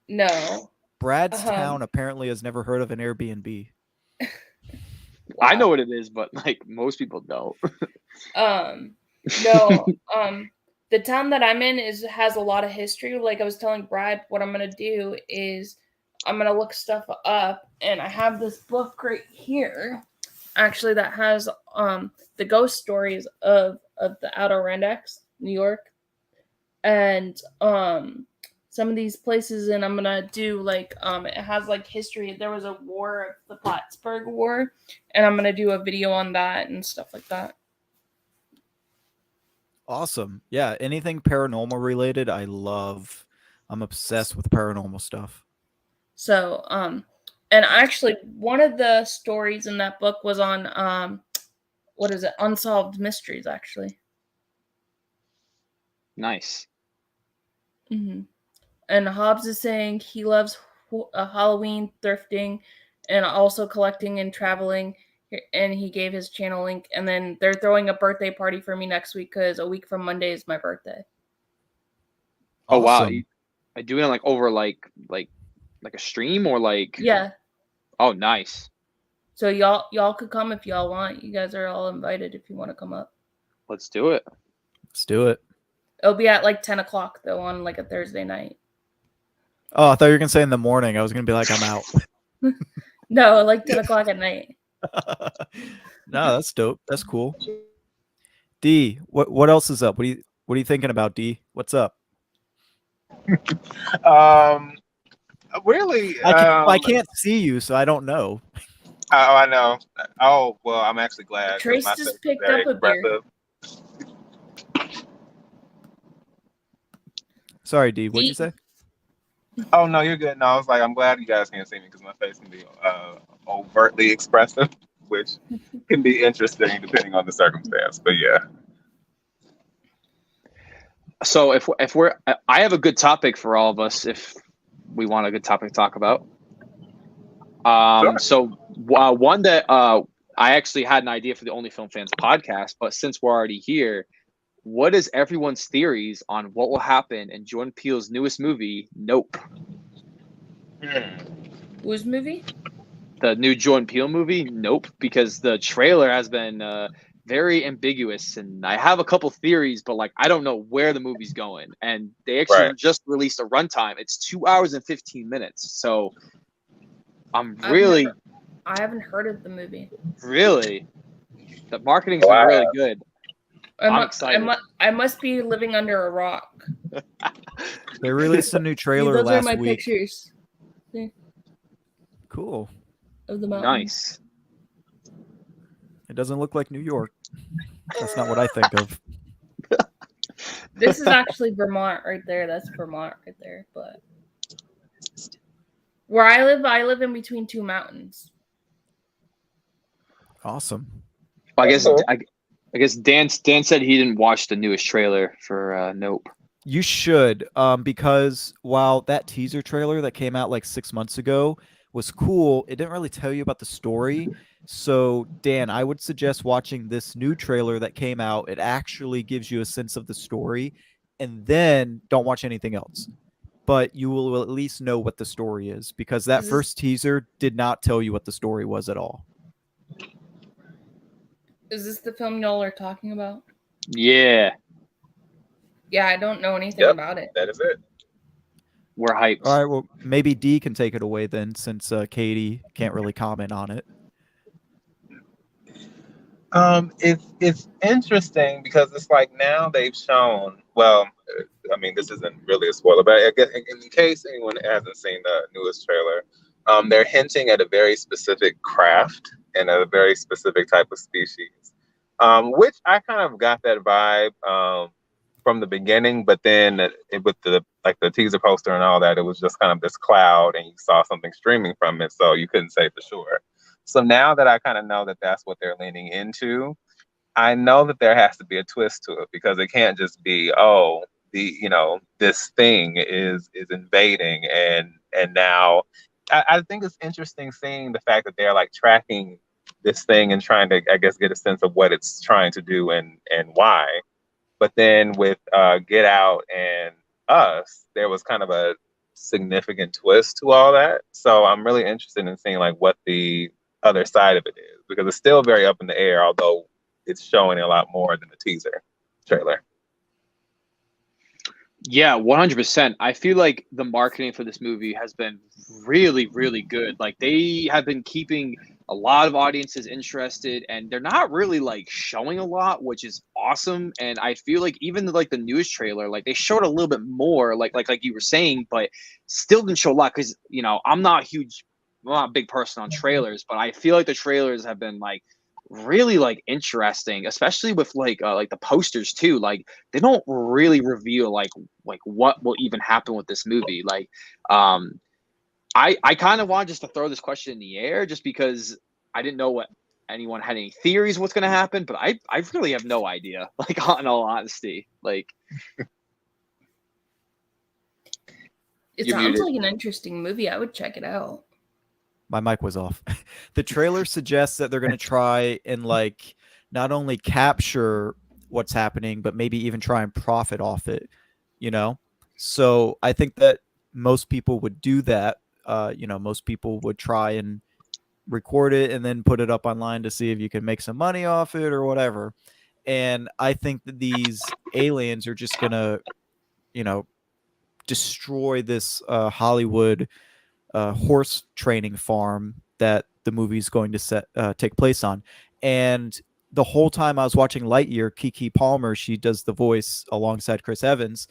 Speaker 4: No.
Speaker 3: Brad's town apparently has never heard of an Airbnb.
Speaker 4: Wow.
Speaker 2: I know what it is, but like most people don't.
Speaker 4: No. The town that I'm in has a lot of history. Like I was telling Brad, what I'm gonna do is I'm gonna look stuff up, and I have this book right here, actually, that has the ghost stories of the Adirondacks, New York, and some of these places, and I'm gonna do like it has like history. There was a war, the Plattsburgh War, and I'm gonna do a video on that and stuff like that.
Speaker 3: Awesome. Yeah, anything paranormal related, I love. I'm obsessed with paranormal stuff.
Speaker 4: So, and actually, one of the stories in that book was on what is it? Unsolved Mysteries, actually.
Speaker 2: Nice.
Speaker 4: Mm-hmm. And Hobbs is saying he loves Halloween, thrifting, and also collecting and traveling. And he gave his channel link. And then they're throwing a birthday party for me next week because a week from Monday is my birthday.
Speaker 2: Oh wow,
Speaker 3: Awesome.
Speaker 2: I doing it like over like a stream or like?
Speaker 4: Yeah.
Speaker 2: Oh, nice.
Speaker 4: So y'all could come if y'all want. You guys are all invited if you want to come up.
Speaker 2: Let's do it.
Speaker 3: Let's do it.
Speaker 4: It'll be at like 10 o'clock though on like a Thursday night.
Speaker 3: Oh, I thought you were gonna say in the morning. I was gonna be like, I'm out.
Speaker 4: No, like 10 o'clock at night.
Speaker 3: No, that's dope. That's cool. D, what else is up? What are you thinking about, D? What's up?
Speaker 5: Really,
Speaker 3: I can't see you, so I don't know.
Speaker 5: I know. Oh well, I'm actually glad. 'Cause
Speaker 4: Trace
Speaker 5: my
Speaker 4: just
Speaker 5: face is
Speaker 4: picked
Speaker 5: very
Speaker 4: up a beer.
Speaker 5: expressive.
Speaker 3: Sorry, D. What'd you say?
Speaker 5: Oh no, you're good. No, I was like, I'm glad you guys can't see me because my face can be overtly expressive, which can be interesting depending on the circumstance. But yeah.
Speaker 2: So if we're, I have a good topic for all of us if we want a good topic to talk about.
Speaker 5: Sure.
Speaker 2: So one that I actually had an idea for the Only Film Fans podcast, but since we're already here, what is everyone's theories on what will happen in Jordan Peele's newest movie, Nope?
Speaker 4: Whose movie?
Speaker 2: The new Jordan Peele movie, Nope, because the trailer has been very ambiguous, and I have a couple theories, but like I don't know where the movie's going. And they actually just released a runtime. It's 2 hours and 15 minutes. So I
Speaker 4: haven't heard of the movie.
Speaker 2: Really, the marketing's been really good. I'm excited.
Speaker 4: I must be living under a rock.
Speaker 3: They released a new trailer
Speaker 4: Those
Speaker 3: last
Speaker 4: are my
Speaker 3: week.
Speaker 4: pictures. See?
Speaker 3: Cool.
Speaker 4: Of the mountain.
Speaker 2: Nice.
Speaker 3: It doesn't look like New York. That's not what I think of.
Speaker 4: This is actually Vermont right there. That's Vermont right there. But where I live in between two mountains.
Speaker 3: Awesome.
Speaker 2: Well, I guess Dan said he didn't watch the newest trailer for Nope.
Speaker 3: You should, because while that teaser trailer that came out like 6 months ago was cool, it didn't really tell you about the story. So, Dan, I would suggest watching this new trailer that came out. It actually gives you a sense of the story, and then don't watch anything else. But you will at least know what the story is, because that first teaser did not tell you what the story was at all.
Speaker 4: Is this the film y'all are talking about?
Speaker 2: Yeah.
Speaker 4: Yeah, I don't know anything about it.
Speaker 5: That is it.
Speaker 2: We're hyped.
Speaker 3: All right, well, maybe D can take it away then, since Katie can't really comment on it.
Speaker 5: It's interesting because it's like now they've shown. Well, I mean, this isn't really a spoiler, but I guess in case anyone hasn't seen the newest trailer, they're hinting at a very specific craft and a very specific type of species, which I kind of got that vibe from the beginning. But then with the teaser poster and all that, it was just kind of this cloud, and you saw something streaming from it, so you couldn't say for sure. So now that I kind of know that that's what they're leaning into, I know that there has to be a twist to it, because it can't just be, oh, this thing is invading, and now I think it's interesting seeing the fact that they're like tracking this thing and trying to, I guess, get a sense of what it's trying to do and why. But then with Get Out and Us, there was kind of a significant twist to all that. So I'm really interested in seeing like what the other side of it is, because it's still very up in the air, although it's showing a lot more than the teaser trailer.
Speaker 2: Yeah, 100%. I feel like the marketing for this movie has been really, really good. Like, they have been keeping a lot of audiences interested, and they're not really like showing a lot, which is awesome. And I feel like even like the newest trailer, like they showed a little bit more, like you were saying, but still didn't show a lot, because I'm not a big person on trailers, but I feel like the trailers have been like really like interesting, especially with like the posters too. Like, they don't really reveal like what will even happen with this movie. Like, I kind of want just to throw this question in the air, just because I didn't know what anyone had any theories what's going to happen, but I really have no idea, like, in all honesty. Like,
Speaker 4: It sounds like an interesting movie. I would check it out.
Speaker 3: My mic was off. The trailer suggests that they're going to try and like not only capture what's happening, but maybe even try and profit off it, So I think that most people would do that. Most people would try and record it and then put it up online to see if you can make some money off it or whatever. And I think that these aliens are just going to, destroy this Hollywood horse training farm that the movie's going to take place on. And the whole time I was watching Lightyear, Keke Palmer, she does the voice alongside Chris Evans,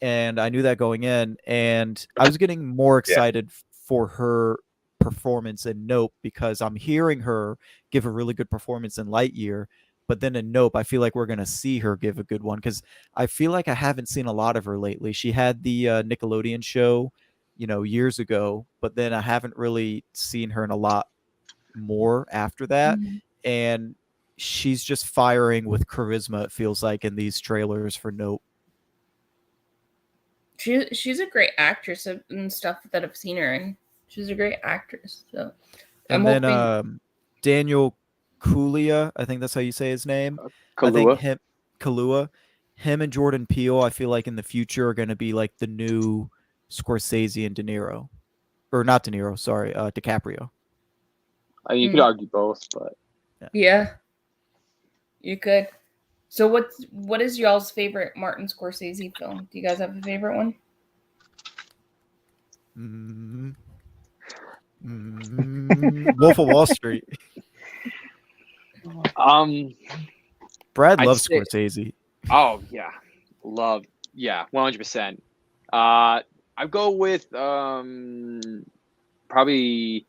Speaker 3: and I knew that going in, and I was getting more excited for her performance in Nope, because I'm hearing her give a really good performance in Lightyear, but then in Nope, I feel like we're going to see her give a good one, because I feel like I haven't seen a lot of her lately. She had the Nickelodeon show, years ago, but then I haven't really seen her in a lot more after that.
Speaker 4: Mm-hmm.
Speaker 3: And she's just firing with charisma, it feels like, in these trailers for Nope.
Speaker 4: She's a great actress and stuff that I've seen her in. She's a great actress. So
Speaker 3: and then hoping... Daniel Kaluuya, I think that's how you say his name. Kaluuya. Him and Jordan Peele, I feel like in the future are going to be like the new Scorsese and De Niro, or not De Niro, sorry, DiCaprio.
Speaker 2: I mean, you could argue both, but
Speaker 4: yeah, you could. So what is y'all's favorite Martin Scorsese film? Do you guys have a favorite one?
Speaker 3: Wolf of Wall Street. Brad loves Scorsese.
Speaker 2: Oh yeah, 100%. I'd go with probably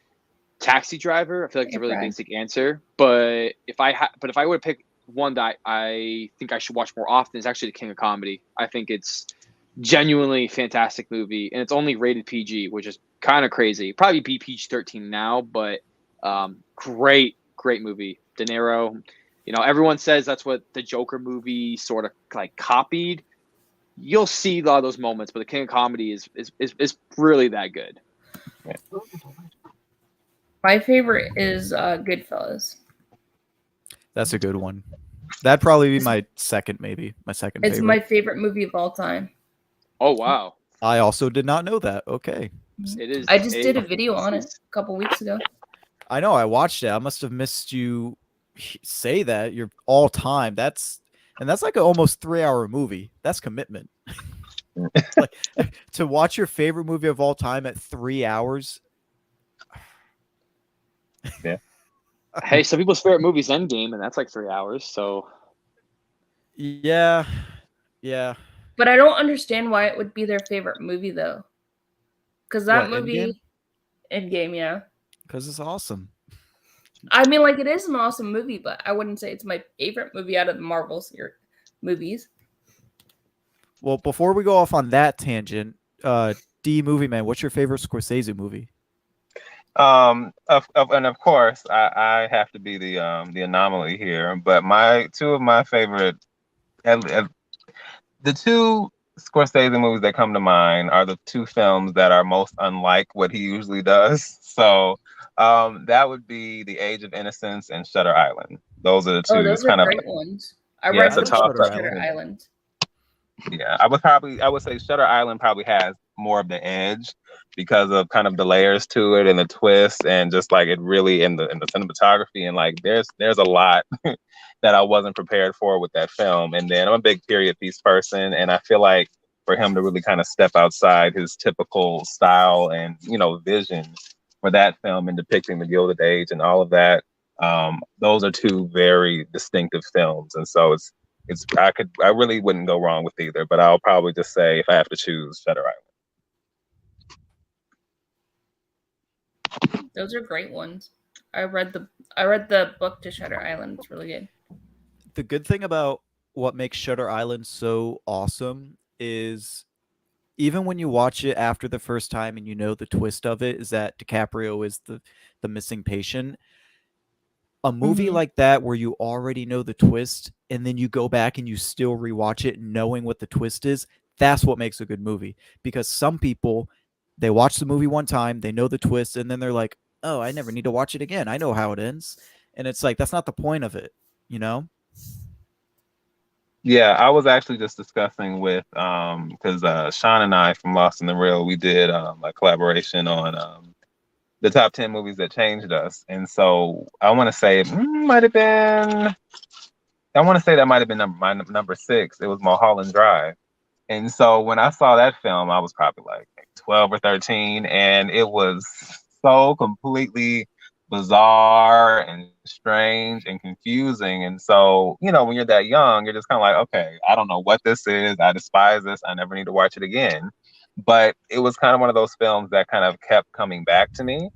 Speaker 2: Taxi Driver. I feel like it's a really basic answer, but if I were to pick one that I think I should watch more often, is actually The King of Comedy. I think it's genuinely fantastic movie, and it's only rated PG, which is kind of crazy. Probably be PG-13 now, but great movie. De Niro. Everyone says that's what the Joker movie sort of like copied. You'll see a lot of those moments, but The King of Comedy is really that good.
Speaker 5: Yeah.
Speaker 4: My favorite is Goodfellas.
Speaker 3: That's a good one. That'd probably be my second favorite.
Speaker 4: It's my favorite movie of all time.
Speaker 2: Oh wow!
Speaker 3: I also did not know that. Okay.
Speaker 2: It is.
Speaker 4: I just did a video on it a couple weeks ago.
Speaker 3: I know. I watched it. I must have missed you say that. You're all time. That's like an almost 3-hour movie. That's commitment. Like to watch your favorite movie of all time at 3 hours.
Speaker 2: Hey, some people's favorite movie is Endgame, and that's like 3 hours. So
Speaker 3: Yeah.
Speaker 4: But I don't understand why it would be their favorite movie though. Because that
Speaker 3: What,
Speaker 4: movie, Endgame, yeah.
Speaker 3: Because it's awesome.
Speaker 4: I mean, like, it is an awesome movie, but I wouldn't say it's my favorite movie out of the Marvel series movies.
Speaker 3: Well, before we go off on that tangent, D Movie Man, what's your favorite Scorsese movie?
Speaker 5: And of course, I have to be the anomaly here. But two of my favorite, the two Scorsese movies that come to mind are the two films that are most unlike what he usually does. So that would be The Age of Innocence and Shutter Island. Those are the two.
Speaker 4: Oh,
Speaker 5: It's
Speaker 4: those are
Speaker 5: kind of
Speaker 4: great ones. I
Speaker 5: yeah,
Speaker 4: read
Speaker 5: it's
Speaker 4: the
Speaker 5: a
Speaker 4: book
Speaker 5: toss
Speaker 4: to
Speaker 5: up.
Speaker 4: Shutter Island.
Speaker 5: Yeah, I would say Shutter Island probably has more of the edge because of kind of the layers to it and the twist and just like it really in the cinematography and like there's a lot that I wasn't prepared for with that film. And then I'm a big period piece person, and I feel like for him to really kind of step outside his typical style and vision for that film and depicting the Gilded Age and all of that, those are two very distinctive films, and so I really wouldn't go wrong with either, but I'll probably just say if I have to choose, Shutter Island.
Speaker 4: Those are great ones. I read the book to Shutter Island. It's really good.
Speaker 3: The good thing about what makes Shutter Island so awesome is even when you watch it after the first time and you know the twist of it is that DiCaprio is the missing patient. A movie like that where you already know the twist and then you go back and you still rewatch it knowing what the twist is, that's what makes a good movie. Because some people, they watch the movie one time, they know the twist, and then they're like, oh, I never need to watch it again. I know how it ends. And it's like, that's not the point of it, you know?
Speaker 5: Yeah, I was actually just discussing with because Sean and I from Lost in the Real, we did a collaboration on the top 10 movies that changed us, and so I want to say it might have been. I want to say that might have been my number 6. It was Mulholland Drive, and so when I saw that film, I was probably like 12 or 13, and it was so completely bizarre and strange and confusing. And so, when you're that young, you're just kind of like, okay, I don't know what this is. I despise this. I never need to watch it again. But it was kind of one of those films that kind of kept coming back to me.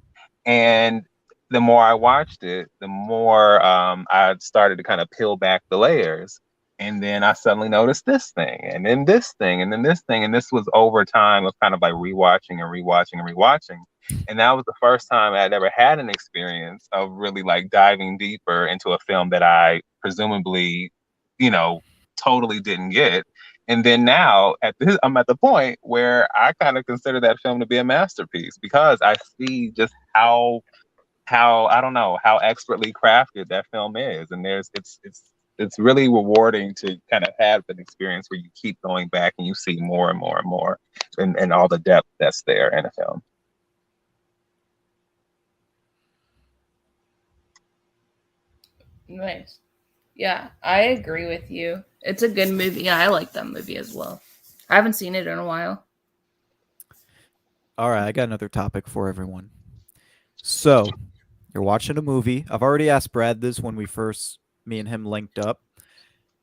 Speaker 5: And the more I watched it, the more I started to kind of peel back the layers. And then I suddenly noticed this thing, and then this thing, and then this thing. And this was over time of kind of like rewatching and rewatching and rewatching. And that was the first time I'd ever had an experience of really like diving deeper into a film that I presumably, totally didn't get. And then now I'm at the point where I kind of consider that film to be a masterpiece because I see just how I don't know how expertly crafted that film is. And it's really rewarding to kind of have an experience where you keep going back and you see more and more and more and all the depth that's there in a film.
Speaker 4: Nice. Yeah, I agree with you. It's a good movie. I like that movie as well. I haven't seen it in a while.
Speaker 3: All right, I got another topic for everyone. So, you're watching a movie. I've already asked Brad this when me and him linked up.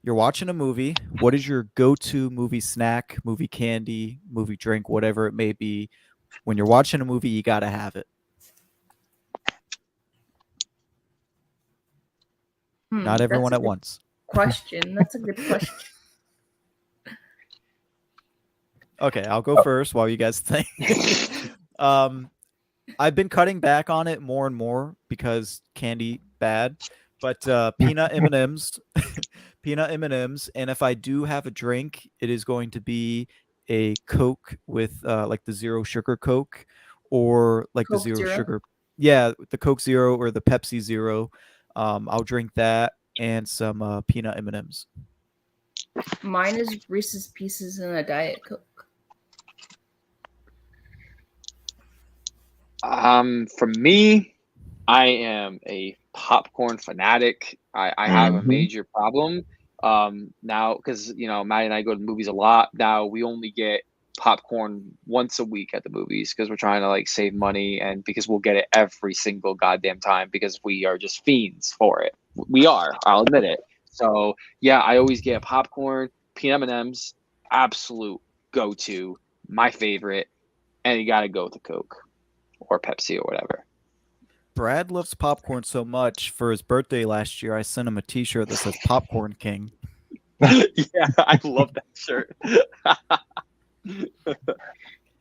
Speaker 3: You're watching a movie. What is your go-to movie snack, movie candy, movie drink, whatever it may be? When you're watching a movie, you got to have it. Not everyone at once.
Speaker 4: Question. That's a good question.
Speaker 3: Okay, I'll go first while you guys think. I've been cutting back on it more and more because candy bad, but peanut M&Ms, peanut M&Ms, and if I do have a drink, it is going to be a Coke with like the zero sugar Coke or like
Speaker 4: Coke
Speaker 3: the zero
Speaker 4: Zero?
Speaker 3: sugar. Yeah, the Coke Zero or the Pepsi Zero. I'll drink that and some peanut M&Ms.
Speaker 4: Mine is Reese's Pieces and a Diet Coke.
Speaker 2: For me, I am a popcorn fanatic. I have a major problem now because Maddie and I go to movies a lot. Now we only get popcorn once a week at the movies because we're trying to like save money and because we'll get it every single goddamn time because we are just fiends for it. We are, I'll admit it. So yeah, I always get popcorn, peanut M&Ms, absolute go-to, my favorite, and you gotta go with the Coke or Pepsi or whatever.
Speaker 3: Brad loves popcorn so much. For his birthday last year, I sent him a T-shirt that says "Popcorn King."
Speaker 2: Yeah, I love that shirt.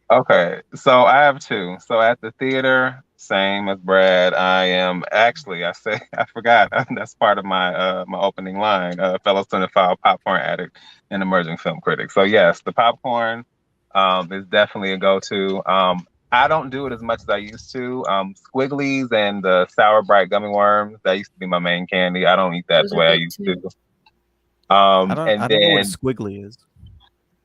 Speaker 5: Okay, so I have two. So at the theater, same as Brad, I am actually. I forgot. That's part of my my opening line. Fellow cinephile, popcorn addict, and emerging film critic. So yes, the popcorn is definitely a go-to. I don't do it as much as I used to. Squigglies and the Sour Bright gummy worms, that used to be my main candy. I don't eat that
Speaker 4: Those
Speaker 5: the
Speaker 4: are
Speaker 5: way I
Speaker 4: good
Speaker 5: used
Speaker 4: too.
Speaker 5: to.
Speaker 3: I
Speaker 5: And
Speaker 3: don't know what a
Speaker 5: then
Speaker 3: squiggly is.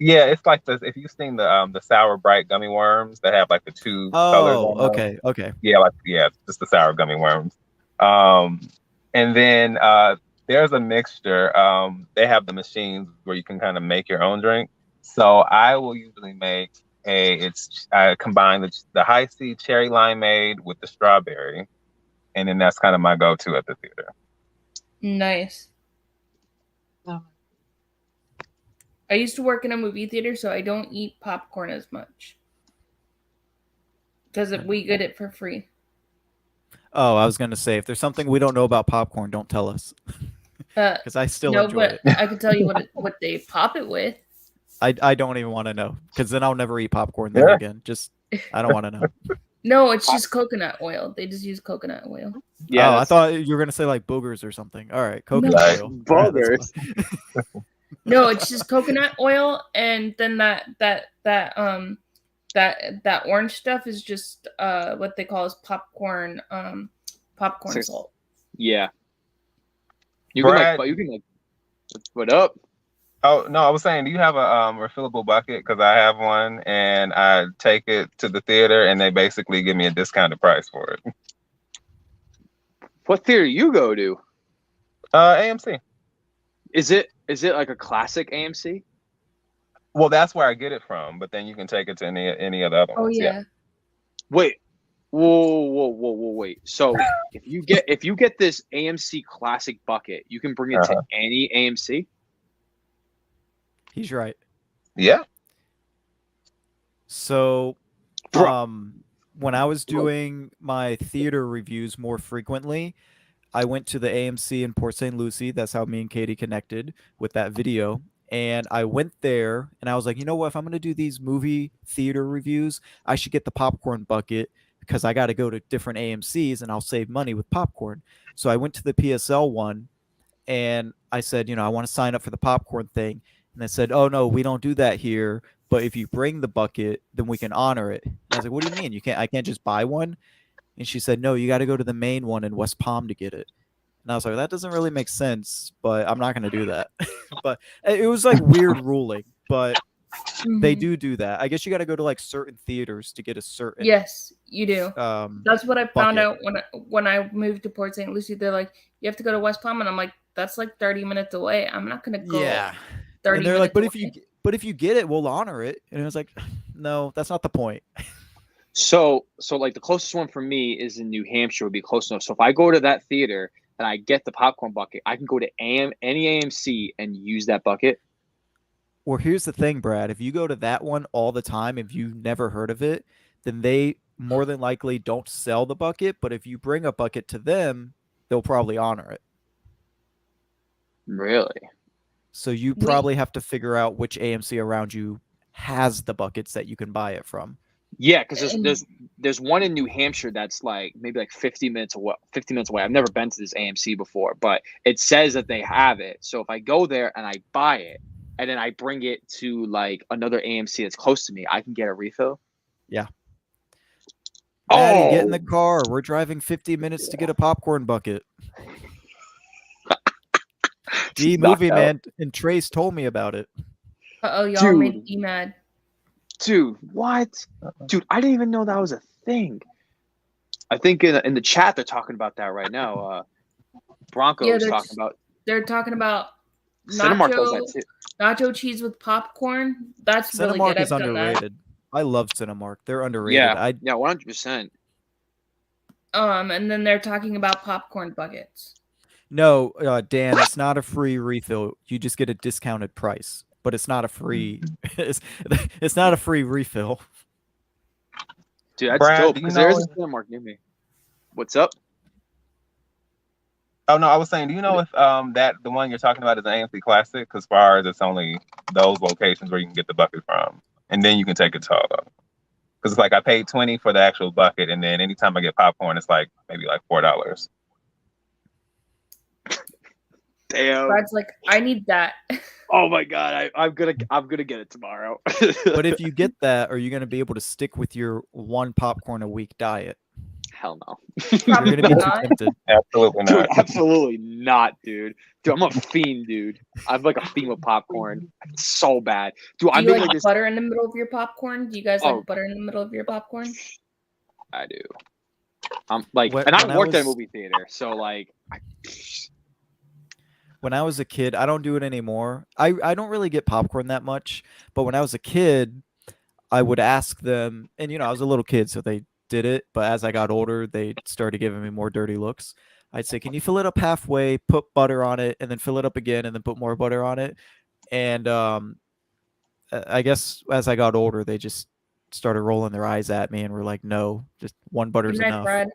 Speaker 5: yeah, it's like this. If you've seen the Sour Bright gummy worms that have like the two colors
Speaker 3: Oh,
Speaker 5: on them,
Speaker 3: okay.
Speaker 5: yeah, just the sour gummy worms. Um, and then there's a mixture. They have the machines where you can kind of make your own drink. So I will usually make I combine the high C cherry limeade with the strawberry, and then that's kind of my go-to at the theater.
Speaker 4: Nice. I used to work in a movie theater, so I don't eat popcorn as much because we get it for free.
Speaker 3: Oh, I was gonna say, if there's something we don't know about popcorn, don't tell us, because I still
Speaker 4: No,
Speaker 3: enjoy
Speaker 4: but
Speaker 3: it.
Speaker 4: I can tell you what they pop it with.
Speaker 3: I don't even want to know, because then I'll never eat popcorn there
Speaker 5: Yeah.
Speaker 3: again. Just I don't want to know.
Speaker 4: No, it's just coconut oil. They just use coconut oil.
Speaker 2: Yeah,
Speaker 3: Oh, I thought you were gonna say like boogers or something. All right, coconut
Speaker 5: Right.
Speaker 3: oil. All right, that's
Speaker 2: boogers.
Speaker 3: fine.
Speaker 4: No, it's just coconut oil, and then that orange stuff is just what they call as popcorn
Speaker 2: Six-
Speaker 4: salt.
Speaker 2: Yeah. You
Speaker 5: Brad-
Speaker 2: can like what up?
Speaker 5: Oh no, I was saying, do you have a refillable bucket? Because I have one, and I take it to the theater, and they basically give me a discounted price for it.
Speaker 2: What theater you go to?
Speaker 5: AMC.
Speaker 2: Is it like a classic AMC?
Speaker 5: Well, that's where I get it from, but then you can take it to any of the other
Speaker 4: Oh
Speaker 5: ones.
Speaker 4: yeah.
Speaker 2: Wait. Whoa, wait. So if you get this AMC classic bucket, you can bring it to any AMC?
Speaker 3: He's right.
Speaker 5: Yeah.
Speaker 3: So,
Speaker 2: Bro.
Speaker 3: when I was doing my theater reviews more frequently, I went to the AMC in Port St. Lucie. That's how me and Katie connected with that video. And I went there and I was like, you know what? If I'm going to do these movie theater reviews, I should get the popcorn bucket because I got to go to different AMCs and I'll save money with popcorn. So I went to the PSL one and I said, I want to sign up for the popcorn thing. And they said, oh, no, we don't do that here. But if you bring the bucket, then we can honor it. And I was like, what do you mean? I can't just buy one? And she said, no, you got to go to the main one in West Palm to get it. And I was like, that doesn't really make sense, but I'm not going to do that. But it was like weird ruling, but they do that. I guess you got to go to like certain theaters to get a certain.
Speaker 4: Yes, you do. That's what I found
Speaker 3: bucket.
Speaker 4: out when I moved to Port St. Lucie. They're like, you have to go to West Palm, and I'm like, that's like 30 minutes away. I'm not gonna go.
Speaker 3: Yeah.
Speaker 4: 30
Speaker 3: And they're like,
Speaker 4: minutes
Speaker 3: but if you get it, we'll honor it. And I was like, no, that's not the point.
Speaker 2: So like the closest one for me is in New Hampshire would be close enough. So if I go to that theater and I get the popcorn bucket, I can go to any AMC and use that bucket.
Speaker 3: Well, here's the thing, Brad. If you go to that one all the time, if you've never heard of it, then they more than likely don't sell the bucket. But if you bring a bucket to them, they'll probably honor it.
Speaker 2: Really?
Speaker 3: So you probably have to figure out which AMC around you has the buckets that you can buy it from.
Speaker 2: Yeah, because there's one in New Hampshire that's like maybe like 50 minutes away. I've never been to this AMC before, but it says that they have it. So if I go there and I buy it, and then I bring it to like another AMC that's close to me, I can get a refill.
Speaker 3: Yeah. Daddy, get in the
Speaker 2: Oh,
Speaker 3: car. We're driving 50 minutes to get a popcorn bucket. D
Speaker 2: knocked
Speaker 3: movie
Speaker 2: out.
Speaker 3: man and Trace told me about it.
Speaker 4: y'all
Speaker 2: Dude.
Speaker 4: made me mad.
Speaker 2: Dude, what? Dude, I didn't even know that was a thing. I think in the chat they're talking about that right now. Bronco
Speaker 4: Yeah,
Speaker 2: is talking about.
Speaker 4: They're talking about
Speaker 2: Cinemark does
Speaker 4: Nacho.
Speaker 2: that too.
Speaker 4: Nacho cheese with popcorn. That's really
Speaker 3: Cinemark
Speaker 4: good.
Speaker 3: is
Speaker 4: I've done that.
Speaker 3: underrated. I love Cinemark. They're underrated.
Speaker 2: Yeah,
Speaker 3: I
Speaker 2: 100%.
Speaker 4: And then they're talking about popcorn buckets.
Speaker 3: No, Dan, it's not a free refill. You just get a discounted price, but it's not a free. It's not a free refill.
Speaker 2: Dude, that's
Speaker 5: Brad,
Speaker 2: dope
Speaker 5: do you
Speaker 2: because there is
Speaker 5: know?
Speaker 2: a Cinemark near me. What's up?
Speaker 5: Oh no, I was saying, do you know if that the one you're talking about is an AMC Classic? Because for ours, it's only those locations where you can get the bucket from, and then you can take it to all of them. Because it's like I paid $20 for the actual bucket, and then anytime I get popcorn, it's like maybe like $4.
Speaker 2: Damn.
Speaker 4: Brad's like, I need that.
Speaker 2: Oh my god, I'm gonna get it tomorrow.
Speaker 3: But if you get that, are you going to be able to stick with your one popcorn a week diet?
Speaker 2: Hell no.
Speaker 3: You're going to be too
Speaker 4: not.
Speaker 3: tempted.
Speaker 5: Absolutely
Speaker 2: Dude,
Speaker 5: not.
Speaker 2: absolutely not, dude. Dude, I'm a fiend, dude. I have like a fiend with popcorn. It's so bad. Dude,
Speaker 4: Do
Speaker 2: I
Speaker 4: you
Speaker 2: made
Speaker 4: like
Speaker 2: like this.
Speaker 4: butter in the middle of your popcorn? Do you guys
Speaker 2: Oh.
Speaker 4: like butter in the middle of your popcorn?
Speaker 2: I do. Like,
Speaker 3: When-
Speaker 2: and
Speaker 3: when
Speaker 2: I
Speaker 3: I
Speaker 2: worked at a
Speaker 3: was-
Speaker 2: movie theater, so like,
Speaker 3: When I was a kid, I don't do it anymore. I don't really get popcorn that much, but when I was a kid, I would ask them, and I was a little kid, so they did it. But as I got older, they started giving me more dirty looks. I'd say, "Can you fill it up halfway, put butter on it, and then fill it up again, and then put more butter on it?" And I guess as I got older, they just started rolling their eyes at me and were like, "No, just one butter's
Speaker 4: Good night,
Speaker 3: enough."
Speaker 4: Brad.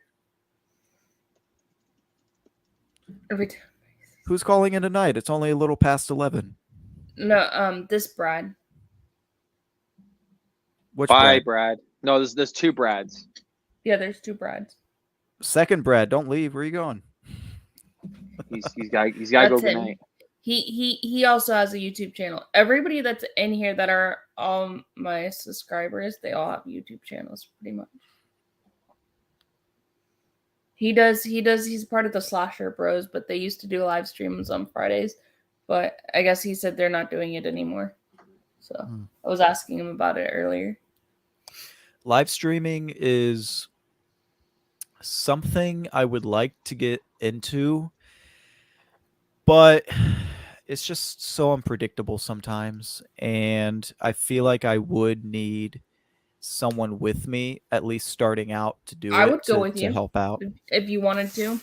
Speaker 4: Every time.
Speaker 3: Who's calling in tonight? It's only a little past 11.
Speaker 4: No, this Brad.
Speaker 3: Which
Speaker 2: bye,
Speaker 3: Brad?
Speaker 2: Brad. No, there's two Brads.
Speaker 4: Yeah, there's two Brads.
Speaker 3: Second Brad, don't leave. Where are you going?
Speaker 2: He's got to go.
Speaker 4: That's
Speaker 2: Good
Speaker 4: him.
Speaker 2: night.
Speaker 4: He also has a YouTube channel. Everybody that's in here that are all my subscribers, they all have YouTube channels pretty much. He's part of the Slasher Bros, but they used to do live streams on Fridays. But I guess he said they're not doing it anymore. So I was asking him about it earlier.
Speaker 3: Live streaming is something I would like to get into, but it's just so unpredictable sometimes. And I feel like I would need someone with me, at least starting out, to do
Speaker 4: I
Speaker 3: it
Speaker 4: would go with
Speaker 3: to
Speaker 4: you
Speaker 3: help out.
Speaker 4: if you wanted to.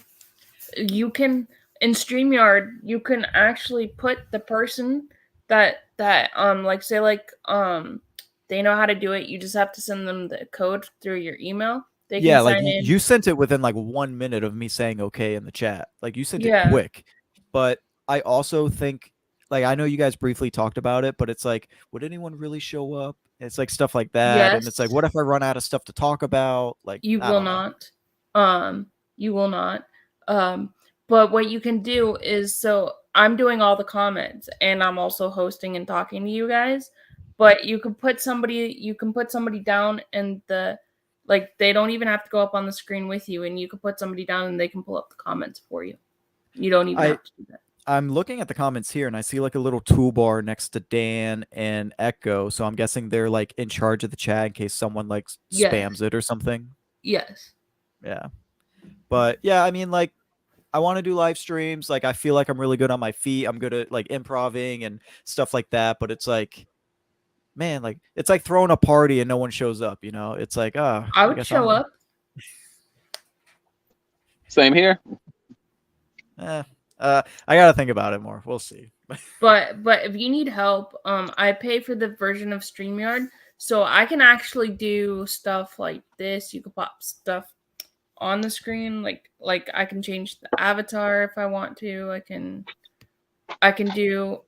Speaker 4: You can in StreamYard, you can actually put the person that like say like they know how to do it. You just have to send them the code through your email. They
Speaker 3: Yeah,
Speaker 4: can
Speaker 3: like
Speaker 4: sign in.
Speaker 3: you sent it within like 1 minute of me saying okay in the chat. Like you sent it
Speaker 4: Yeah.
Speaker 3: quick. But I also think, like, I know you guys briefly talked about it, but it's like, would anyone really show up? It's like stuff like that. And it's like,
Speaker 4: Yes.
Speaker 3: what if I run out of stuff to talk about? Like,
Speaker 4: You
Speaker 3: I
Speaker 4: will
Speaker 3: don't know.
Speaker 4: not. You will not. But what you can do is, so I'm doing all the comments and I'm also hosting and talking to you guys. But you can put somebody down and like they don't even have to go up on the screen with you, and you can put somebody down and they can pull up the comments for you. You don't even have to do that.
Speaker 3: I'm looking at the comments here and I see like a little toolbar next to Dan and Echo. So I'm guessing they're like in charge of the chat in case someone like spams it or something.
Speaker 4: Yes.
Speaker 3: Yeah. But yeah, I mean, like, I want to do live streams. Like, I feel like I'm really good on my feet. I'm good at like improving and stuff like that. But it's like, man, like it's like throwing a party and no one shows up. It's like,
Speaker 4: I would show up.
Speaker 2: Same here.
Speaker 3: I gotta think about it more. We'll see.
Speaker 4: But if you need help, I pay for the version of StreamYard, so I can actually do stuff like this. You can pop stuff on the screen, like I can change the avatar if I want to. I can do.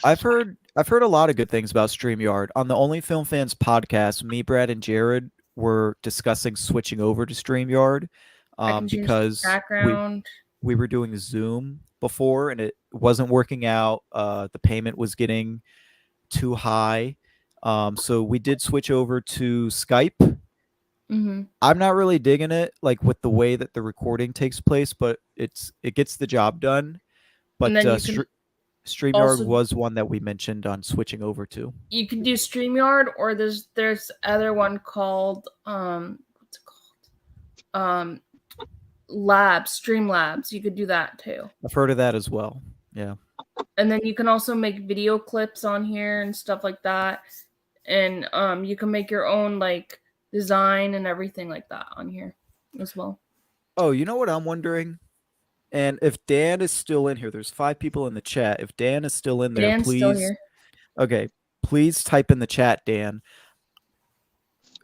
Speaker 3: I've heard a lot of good things about StreamYard. On the Only Film Fans podcast, me, Brad, and Jared were discussing switching over to StreamYard because
Speaker 4: background.
Speaker 3: we were doing Zoom before and it wasn't working out. The payment was getting too high. So we did switch over to Skype.
Speaker 4: Mm-hmm.
Speaker 3: I'm not really digging it, like with the way that the recording takes place, but it gets the job done. But StreamYard was one that we mentioned on switching over to.
Speaker 4: You can do StreamYard, or there's other one called what's it called? Streamlabs. You could do that too.
Speaker 3: I've heard of that as well. Yeah.
Speaker 4: And then you can also make video clips on here and stuff like that. And you can make your own like design and everything like that on here as well.
Speaker 3: Oh, you know what I'm wondering? And if Dan is still in here, there's 5 people in the chat. If Dan is still in there,
Speaker 4: Dan's still
Speaker 3: please.
Speaker 4: here.
Speaker 3: Okay, please type in the chat, Dan.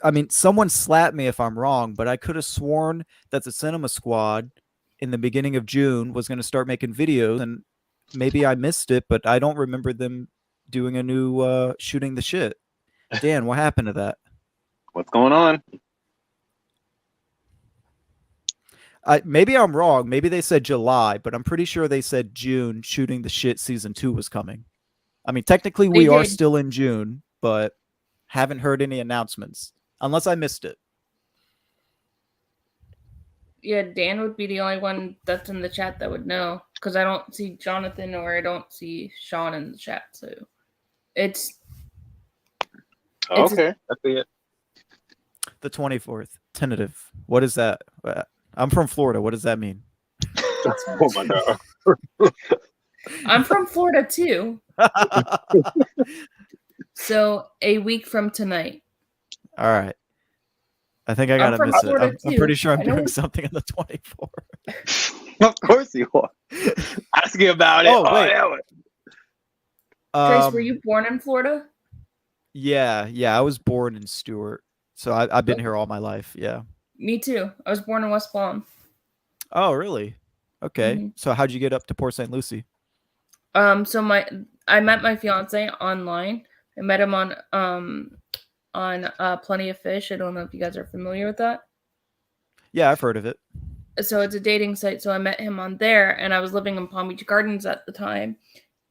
Speaker 3: I mean, someone slap me if I'm wrong, but I could have sworn that the Cinema Squad in the beginning of June was going to start making videos, and maybe I missed it, but I don't remember them doing a new shooting the shit. Dan, what happened to that?
Speaker 5: What's going on?
Speaker 3: Maybe I'm wrong. Maybe they said July, but I'm pretty sure they said June. Shooting the shit season 2 was coming. I mean, technically we are still in June, but haven't heard any announcements unless I missed it.
Speaker 4: Yeah, Dan would be the only one that's in the chat that would know, because I don't see Jonathan or I don't see Sean in the chat. So it's
Speaker 5: Okay, I see it.
Speaker 3: The 24th, tentative. What is that? I'm from Florida. What does that mean?
Speaker 5: Oh my god.
Speaker 4: I'm from Florida too. So a week from tonight.
Speaker 3: All right. I think I gotta miss it. I'm pretty sure I'm doing something on the 24th.
Speaker 2: Of course you are. Asking about it.
Speaker 3: Oh, wait.
Speaker 4: Trace, were you born in Florida?
Speaker 3: Yeah. I was born in Stewart, so I've been here all my life. Yeah.
Speaker 4: Me too. I was born in West Palm.
Speaker 3: Oh, really? Okay.
Speaker 4: Mm-hmm.
Speaker 3: So how'd you get up to Port St. Lucie?
Speaker 4: So I met my fiance online. I met him on Plenty of Fish. I don't know if you guys are familiar with that.
Speaker 3: Yeah, I've heard of it.
Speaker 4: So it's a dating site. So I met him on there, and I was living in Palm Beach Gardens at the time.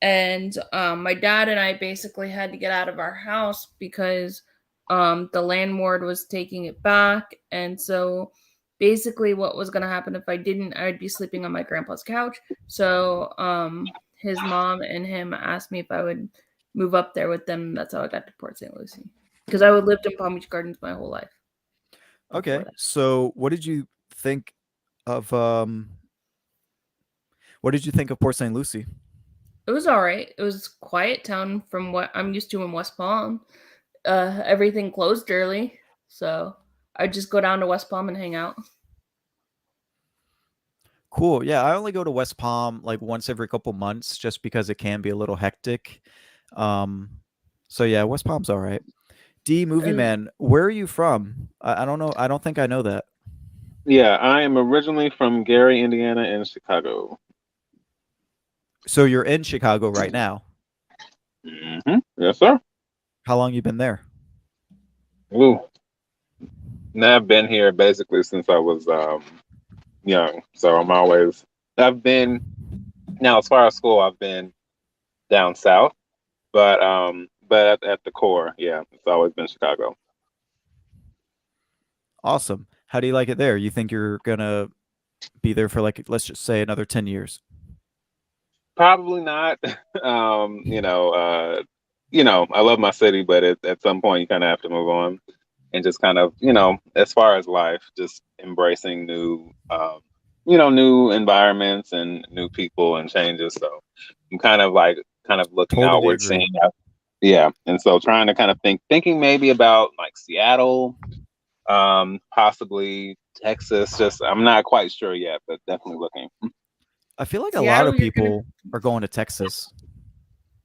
Speaker 4: And my dad and I basically had to get out of our house because the landlord was taking it back. And so basically what was going to happen if I didn't, I'd be sleeping on my grandpa's couch. So his mom and him asked me if I would move up there with them. That's how I got to Port St. Lucie, because I would lived in Palm Beach Gardens my whole life.
Speaker 3: Okay. So what did you think of Port St. Lucie?
Speaker 4: It was all right. It was a quiet town from what I'm used to in West Palm. Everything closed early, so I'd just go down to West Palm and hang out.
Speaker 3: Cool. Yeah, I only go to West Palm like once every couple months just because it can be a little hectic. So yeah, West Palm's all right. D Movie Man, where are you from? I don't know. I don't think I know that.
Speaker 5: Yeah, I am originally from Gary, Indiana, and Chicago.
Speaker 3: So you're in Chicago right now?
Speaker 5: Mm-hmm. Yes, sir.
Speaker 3: How long you been there?
Speaker 5: Ooh. Now I've been here basically since I was young. So I've been, now as far as school, I've been down south, but at the core, yeah, it's always been Chicago.
Speaker 3: Awesome. How do you like it there? You think you're gonna be there for like, let's just say another 10 years?
Speaker 5: Probably not. I love my city, but at some point you kind of have to move on and just kind of, as far as life, just embracing new environments and new people and changes. So I'm kind of looking
Speaker 3: Totally
Speaker 5: outward,
Speaker 3: agree.
Speaker 5: seeing that. Yeah. And so trying to kind of thinking maybe about like Seattle, possibly Texas. Just, I'm not quite sure yet, but definitely looking.
Speaker 3: I feel like
Speaker 4: Seattle,
Speaker 3: a lot of people are going to Texas.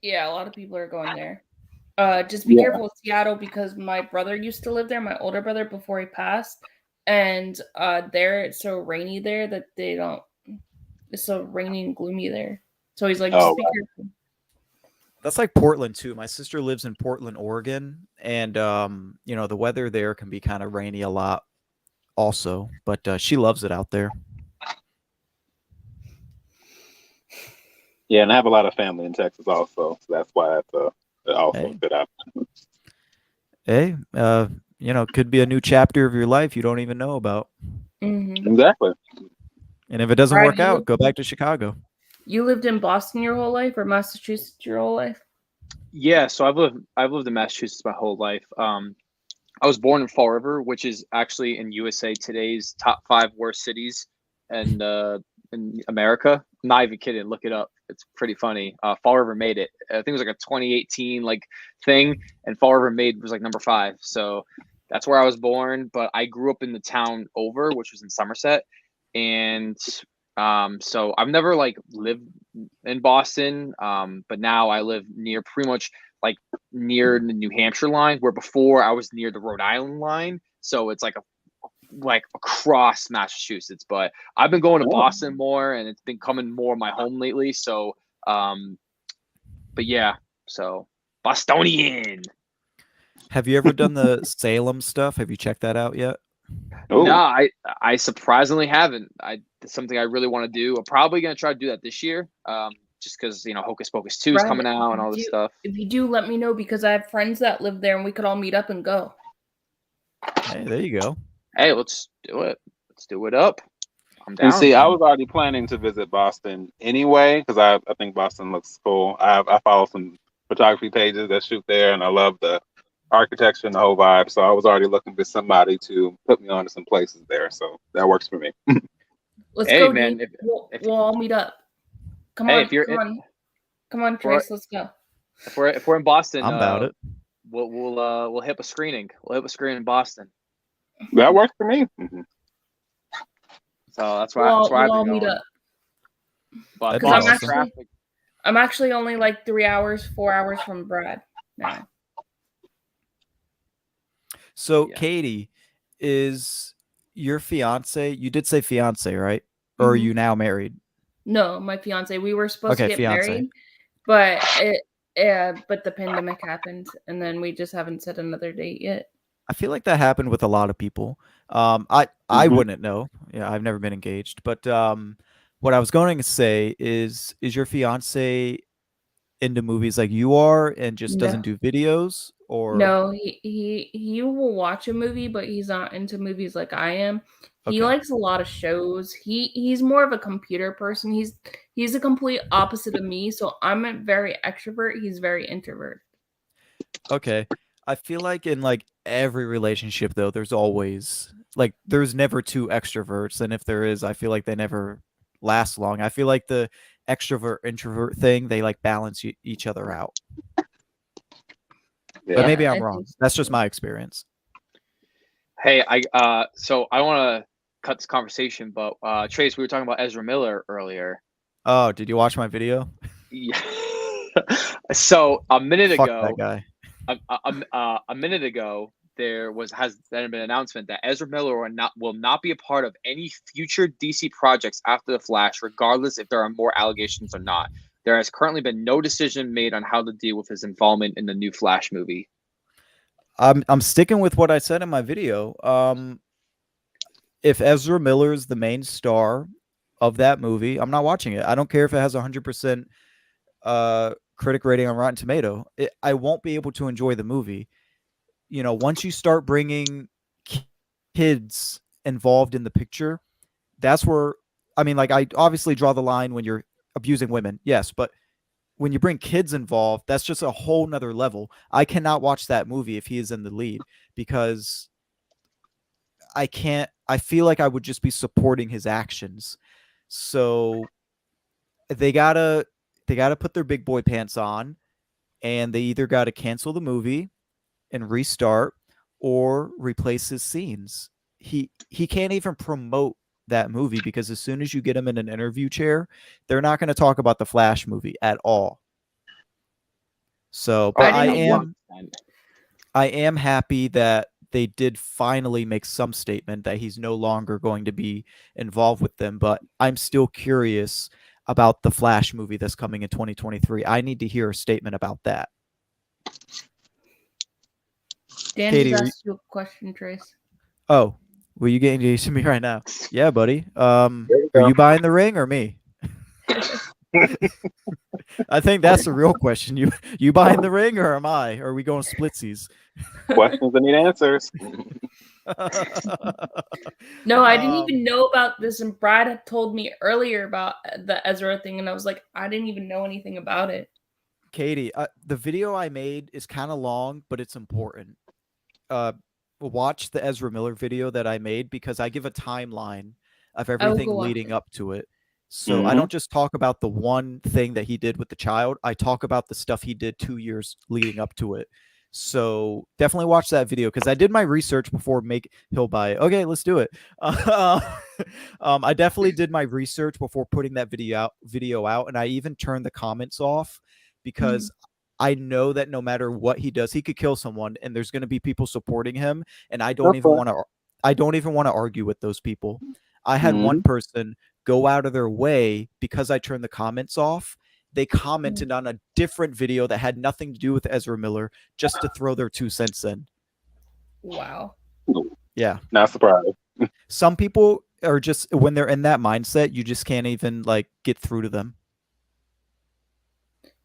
Speaker 4: Yeah, a lot of people are going there. Just be careful with Seattle because my brother used to live there, my older brother, before he passed. And there it's so rainy there that it's so rainy and gloomy there. So he's like, just be careful.
Speaker 3: That's like Portland too. My sister lives in Portland, Oregon, and the weather there can be kind of rainy a lot also, but she loves it out there.
Speaker 5: Yeah, and I have a lot of family in Texas also, so that's why that's also a good option.
Speaker 3: Hey, could be a new chapter of your life you don't even know about.
Speaker 4: Mm-hmm.
Speaker 5: Exactly.
Speaker 3: And if it doesn't work out, go back to Chicago.
Speaker 4: You lived in Boston your whole life, or Massachusetts your whole life?
Speaker 2: Yeah, so I've lived in Massachusetts my whole life. I was born in Fall River, which is actually in USA Today's top 5 worst cities in America. I'm not even kidding. Look it up. It's pretty funny. Fall River made it. I think it was like a 2018 like thing, and Fall River made was like number 5. So that's where I was born. But I grew up in the town over, which was in Somerset, and so I've never like lived in Boston. But now I live near pretty much like near the New Hampshire line, where before I was near the Rhode Island line. So it's like across Massachusetts. But I've been going to Boston more, and it's been coming more my home lately. So, but yeah, so Bostonian.
Speaker 3: Have you ever done the Salem stuff? Have you checked that out yet?
Speaker 2: No, I surprisingly haven't. It's something I really want to do. I'm probably gonna try to do that this year. Just because Hocus Pocus 2 is
Speaker 4: Brad,
Speaker 2: coming out and all this stuff.
Speaker 4: If you do, let me know, because I have friends that live there and we could all meet up and go.
Speaker 3: Hey, there you go.
Speaker 2: Hey, let's do it. Let's do it up. I'm down.
Speaker 5: And see, I was already planning to visit Boston anyway, because I think Boston looks cool. I follow some photography pages that shoot there, and I love the architecture and the whole vibe. So I was already looking for somebody to put me on to some places there. So that works for me.
Speaker 4: Let's
Speaker 2: Hey,
Speaker 4: go,
Speaker 2: man,
Speaker 4: dude. We'll all meet up. Come
Speaker 2: Hey,
Speaker 4: on, come on, Trace. Let's go.
Speaker 2: If we're in Boston,
Speaker 3: I'm about it.
Speaker 2: We'll hit a screening. We'll hit a screening in Boston.
Speaker 5: That works for me.
Speaker 2: So that's why
Speaker 4: We'll
Speaker 2: I've
Speaker 4: all
Speaker 2: been
Speaker 4: meet
Speaker 2: going.
Speaker 4: up.
Speaker 2: But
Speaker 3: That'd be
Speaker 2: Boston
Speaker 3: awesome.
Speaker 2: traffic.
Speaker 4: I'm actually only like 3 hours, 4 hours from Brad now.
Speaker 3: So,
Speaker 2: Yeah.
Speaker 3: Katie, is your fiance? You did say fiance, right? Or are you now married?
Speaker 4: No, my fiance. We were supposed to
Speaker 3: Okay,
Speaker 4: get
Speaker 3: fiance.
Speaker 4: married, but but the pandemic happened, and then we just haven't set another date yet.
Speaker 3: I feel like that happened with a lot of people. I wouldn't know. Yeah, I've never been engaged. But what I was going to say is your fiance into movies like you are and just doesn't do videos? Or
Speaker 4: No, he will watch a movie, but he's not into movies like I am. He
Speaker 3: Okay.
Speaker 4: likes a lot of shows. He's more of a computer person. He's a complete opposite of me. So I'm a very extrovert. He's very introvert.
Speaker 3: Okay. I feel like in like every relationship though, there's always like there's never two extroverts, and if there is, I feel like they never last long. I feel like the extrovert introvert thing, they like balance each other out.
Speaker 5: Yeah.
Speaker 3: But maybe
Speaker 4: I
Speaker 3: I'm
Speaker 4: think
Speaker 3: wrong.
Speaker 4: so.
Speaker 3: That's just my experience.
Speaker 2: Hey, so I want to cut this conversation, but Trace, we were talking about Ezra Miller earlier.
Speaker 3: Oh, did you watch my video?
Speaker 2: Yeah. So a minute
Speaker 3: Fuck
Speaker 2: ago,
Speaker 3: that guy.
Speaker 2: a minute ago, there been an announcement that Ezra Miller will not be a part of any future DC projects after the Flash, regardless if there are more allegations or not. There has currently been no decision made on how to deal with his involvement in the new Flash movie.
Speaker 3: I'm sticking with what I said in my video. If Ezra Miller is the main star of that movie, I'm not watching it. I don't care if it has 100% critic rating on Rotten Tomato. I won't be able to enjoy the movie. You know, once you start bringing kids involved in the picture, that's where, I mean, like, I obviously draw the line when you're abusing women, yes, but when you bring kids involved, that's just a whole nother level. I cannot watch that movie if he is in the lead, because I feel like I would just be supporting his actions. So they gotta put their big boy pants on, and they either gotta cancel the movie and restart or replace his scenes. He can't even promote that movie, because as soon as you get him in an interview chair, they're not going to talk about the Flash movie at all. So, but I am happy that they did finally make some statement that he's no longer going to be involved with them, but I'm still curious about the Flash movie that's coming in 2023. I need to hear a statement about that.
Speaker 4: Dan
Speaker 3: Katie,
Speaker 4: just asked you a question, Trace.
Speaker 3: Oh, well, you getting engaged to me right now? Yeah, buddy. Are you buying the ring or me? I think that's the real question. You buying the ring or am I? Or are we going splitsies?
Speaker 5: Questions that need answers.
Speaker 4: No, I didn't even know about this, and Brad had told me earlier about the Ezra thing, and I was like, I didn't even know anything about it.
Speaker 3: Katie, the video I made is kind of long, but it's important. Watch the Ezra Miller video that I made, because I give a timeline of everything leading up to it. So I don't just talk about the one thing that he did with the child. I talk about the stuff he did 2 years leading up to it. So definitely watch that video because I did my research before make he'll buy it. Okay, let's do it. I definitely did my research before putting that video out, and I even turned the comments off because I know that no matter what he does, he could kill someone, and there's going to be people supporting him, and I don't even want to argue with those people. I had one person go out of their way because I turned the comments off. They commented on a different video that had nothing to do with Ezra Miller just to throw their 2 cents in.
Speaker 4: Wow.
Speaker 3: Yeah.
Speaker 5: Not surprised.
Speaker 3: Some people are just, when they're in that mindset, you just can't even like get through to them.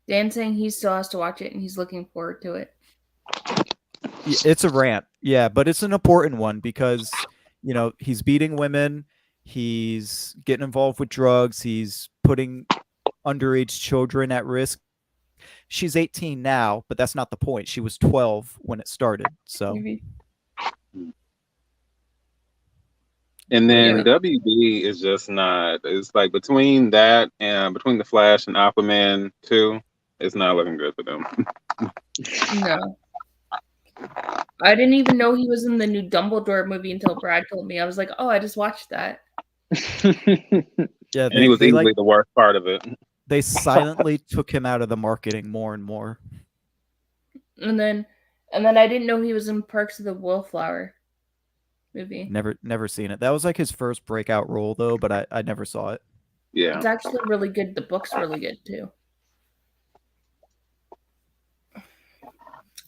Speaker 4: Dan saying he still has to watch it and he's looking forward to it.
Speaker 3: It's a rant. Yeah, but it's an important one because, you know, he's beating women. He's getting involved with drugs. He's putting underage children at risk. She's 18 now, but that's not the point. She was 12 when it started. So.
Speaker 4: Maybe.
Speaker 5: And then WB is just not. It's like between that and between the Flash and Aquaman 2, it's not looking good for them.
Speaker 4: No. I didn't even know he was in the new Dumbledore movie until Brad told me. I was like, oh, I just watched that.
Speaker 3: Yeah,
Speaker 5: and he was easily the worst part of it.
Speaker 3: They silently took him out of the marketing more and more.
Speaker 4: And then I didn't know he was in Perks of the Wallflower movie.
Speaker 3: Never seen it. That was like his first breakout role though, but I never saw it.
Speaker 5: Yeah.
Speaker 4: It's actually really good. The book's really good too.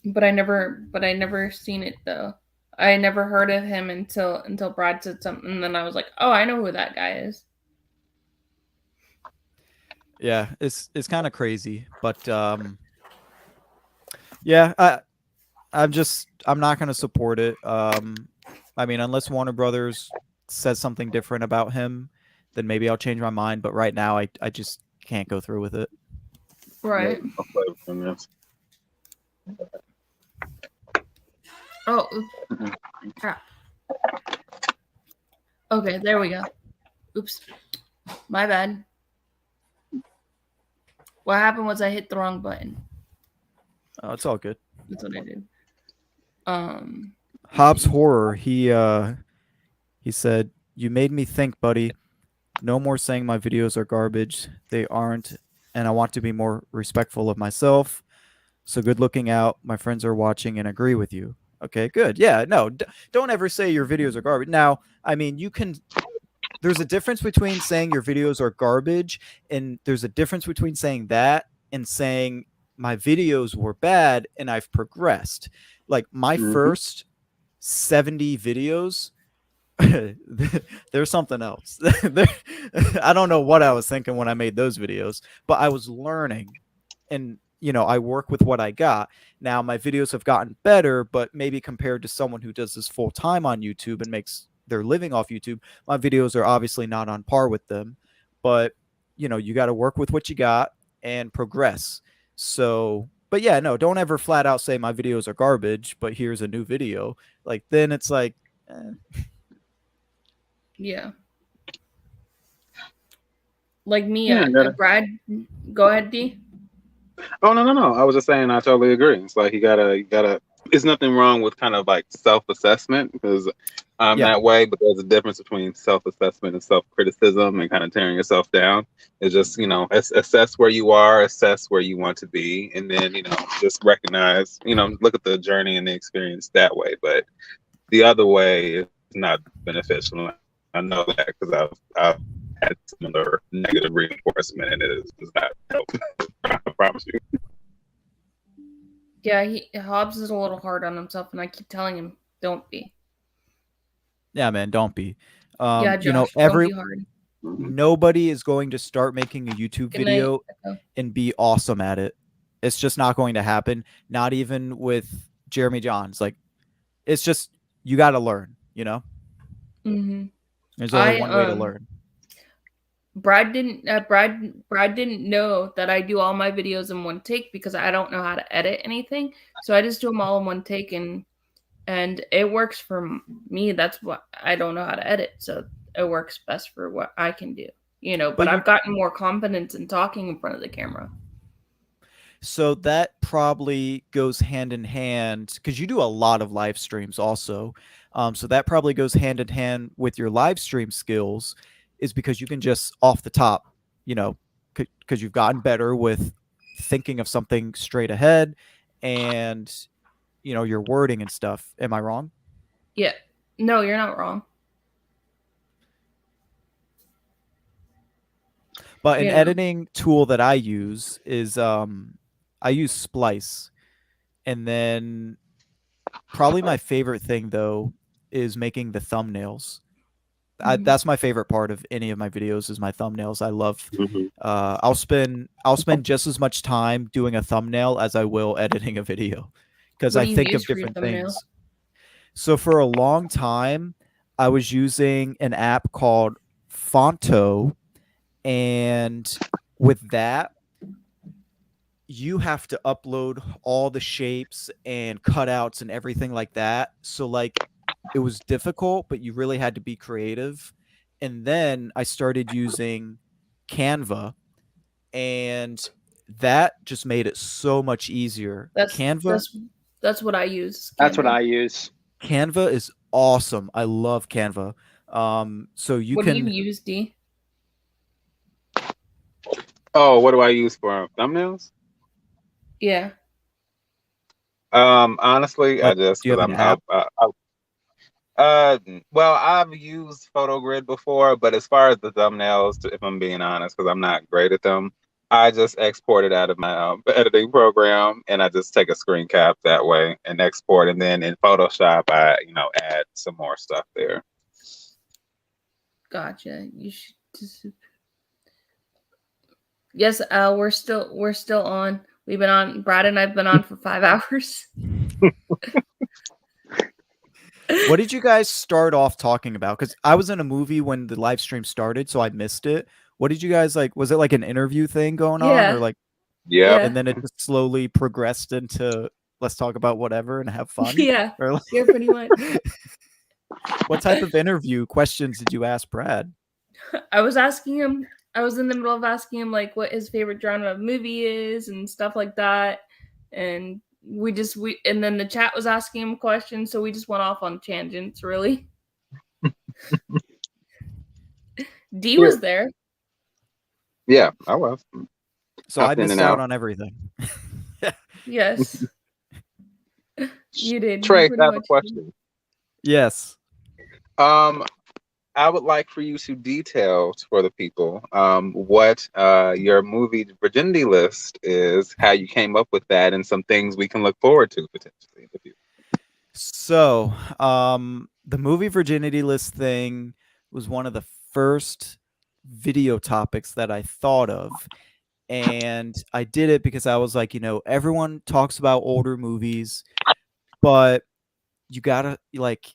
Speaker 4: But I never seen it though. I never heard of him until Brad said something, and then I was like, oh, I know who that guy is.
Speaker 3: Yeah, it's kind of crazy, but yeah, I'm not gonna support it. I mean, unless Warner Brothers says something different about him, then maybe I'll change my mind. But right now, I just can't go through with it.
Speaker 4: Right. Oh, crap. Okay, there we go. Oops. My bad. What happened was I hit the wrong button.
Speaker 3: Oh, it's all good.
Speaker 4: That's what I did.
Speaker 3: Hobbs Horror, he said, "You made me think, buddy. No more saying my videos are garbage. They aren't, and I want to be more respectful of myself. So good looking out. My friends are watching and agree with you." Okay, good. Yeah, no, don't ever say your videos are garbage. Now, I mean, there's a difference between saying your videos are garbage, and there's a difference between saying that and saying my videos were bad and I've progressed. Like my first 70 videos, there's something else. I don't know what I was thinking when I made those videos, but I was learning, and you know, I work with what I got. Now my videos have gotten better, but maybe compared to someone who does this full time on YouTube and makes their living off YouTube, my videos are obviously not on par with them. But you know, you got to work with what you got and progress. So, but yeah, no, don't ever flat out say my videos are garbage, but here's a new video. Like then it's like,
Speaker 4: Yeah. Like me,
Speaker 5: Yeah,
Speaker 4: Brad, go ahead, D.
Speaker 5: Oh no! I was just saying I totally agree. It's like you gotta. There's nothing wrong with kind of like self-assessment because I'm that way, but there's a difference between self-assessment and self-criticism and kind of tearing yourself down. It's just, you know, assess where you are, assess where you want to be, and then, you know, just recognize, you know, look at the journey and the experience that way. But the other way is not beneficial. I know that because I've had similar negative reinforcement, and it does not help. I promise you.
Speaker 4: Yeah, Hobbs is a little hard on himself, and I keep telling him, don't be.
Speaker 3: Yeah, man, don't be.
Speaker 4: Yeah, Josh,
Speaker 3: you know,
Speaker 4: don't be hard.
Speaker 3: Nobody is going to start making a YouTube video and be awesome at it. It's just not going to happen. Not even with Jeremy Johns. Like, it's just, you got to learn, you know?
Speaker 4: Mm-hmm.
Speaker 3: There's only one way to learn.
Speaker 4: Brad didn't know that I do all my videos in one take because I don't know how to edit anything. So I just do them all in one take, and it works for me. That's what I don't know how to edit, so it works best for what I can do, you know,
Speaker 3: But
Speaker 4: but
Speaker 3: you-
Speaker 4: I've gotten more confidence in talking in front of the camera.
Speaker 3: So that probably goes hand in hand because you do a lot of live streams also. So that probably goes hand in hand with your live stream skills, is because you can just off the top, you know, because you've gotten better with thinking of something straight ahead and, you know, your wording and stuff. Am I wrong?
Speaker 4: Yeah. No, you're not wrong.
Speaker 3: But an
Speaker 4: You know.
Speaker 3: editing tool that I use is I use Splice. And then probably my favorite thing though is making the thumbnails.
Speaker 4: Mhm.
Speaker 3: That's my favorite part of any of my videos is my thumbnails. I love
Speaker 5: Mhm.
Speaker 3: I'll spend just as much time doing a thumbnail as I will editing a video because
Speaker 4: What
Speaker 3: I
Speaker 4: do you
Speaker 3: think
Speaker 4: use
Speaker 3: of
Speaker 4: for your
Speaker 3: different
Speaker 4: thumbnail?
Speaker 3: things. So for a long time I was using an app called Fonto, and with that you have to upload all the shapes and cutouts and everything like that. So like it was difficult, but you really had to be creative. And then I started using Canva, and that just made it so much easier.
Speaker 4: That's
Speaker 3: Canva
Speaker 4: that's that's what I use.
Speaker 2: That's what
Speaker 4: Canva.
Speaker 2: I use.
Speaker 3: Canva is awesome. I love Canva. So you
Speaker 4: What do you
Speaker 3: can
Speaker 4: use, D?
Speaker 5: Oh, what do I use for thumbnails?
Speaker 4: Yeah.
Speaker 5: Honestly, I
Speaker 3: like
Speaker 5: just
Speaker 3: do you
Speaker 5: because
Speaker 3: have an
Speaker 5: I'm
Speaker 3: app?
Speaker 5: well, I've used PhotoGrid before, but as far as the thumbnails, if I'm being honest, because I'm not great at them, I just export it out of my editing program, and I just take a screen cap that way and export, and then in Photoshop, I add some more stuff there.
Speaker 4: Gotcha. You should just. Yes, we're still on. We've been on. Brad and I've been on for 5 hours.
Speaker 3: What did you guys start off talking about? Because I was in a movie when the live stream started, so I missed it. What did you guys like? Was it like an interview thing going on, or
Speaker 4: Yeah.
Speaker 3: like,
Speaker 5: Yep.
Speaker 3: and then it just slowly progressed into let's talk about whatever and have fun?
Speaker 4: Yeah.
Speaker 3: Or like,
Speaker 4: Yeah, pretty much.
Speaker 3: what type of interview questions did you ask Brad?
Speaker 4: I was asking him. I was in the middle of asking him like what his favorite genre of movie is and stuff like that, and and then the chat was asking him questions, so we just went off on tangents. Really, D was there.
Speaker 5: Yeah, I was.
Speaker 3: So I
Speaker 5: Hopped in
Speaker 3: missed
Speaker 5: and
Speaker 3: out
Speaker 5: out.
Speaker 3: on everything.
Speaker 4: Yes, you did. You
Speaker 5: Trey,
Speaker 4: pretty
Speaker 5: I have a
Speaker 4: much did.
Speaker 5: question.
Speaker 3: Yes.
Speaker 5: I would like for you to detail for the people what your movie virginity list is, how you came up with that, and some things we can look forward to potentially in the future.
Speaker 3: So, the movie virginity list thing was one of the first video topics that I thought of. And I did it because I was like, everyone talks about older movies, but you gotta, like,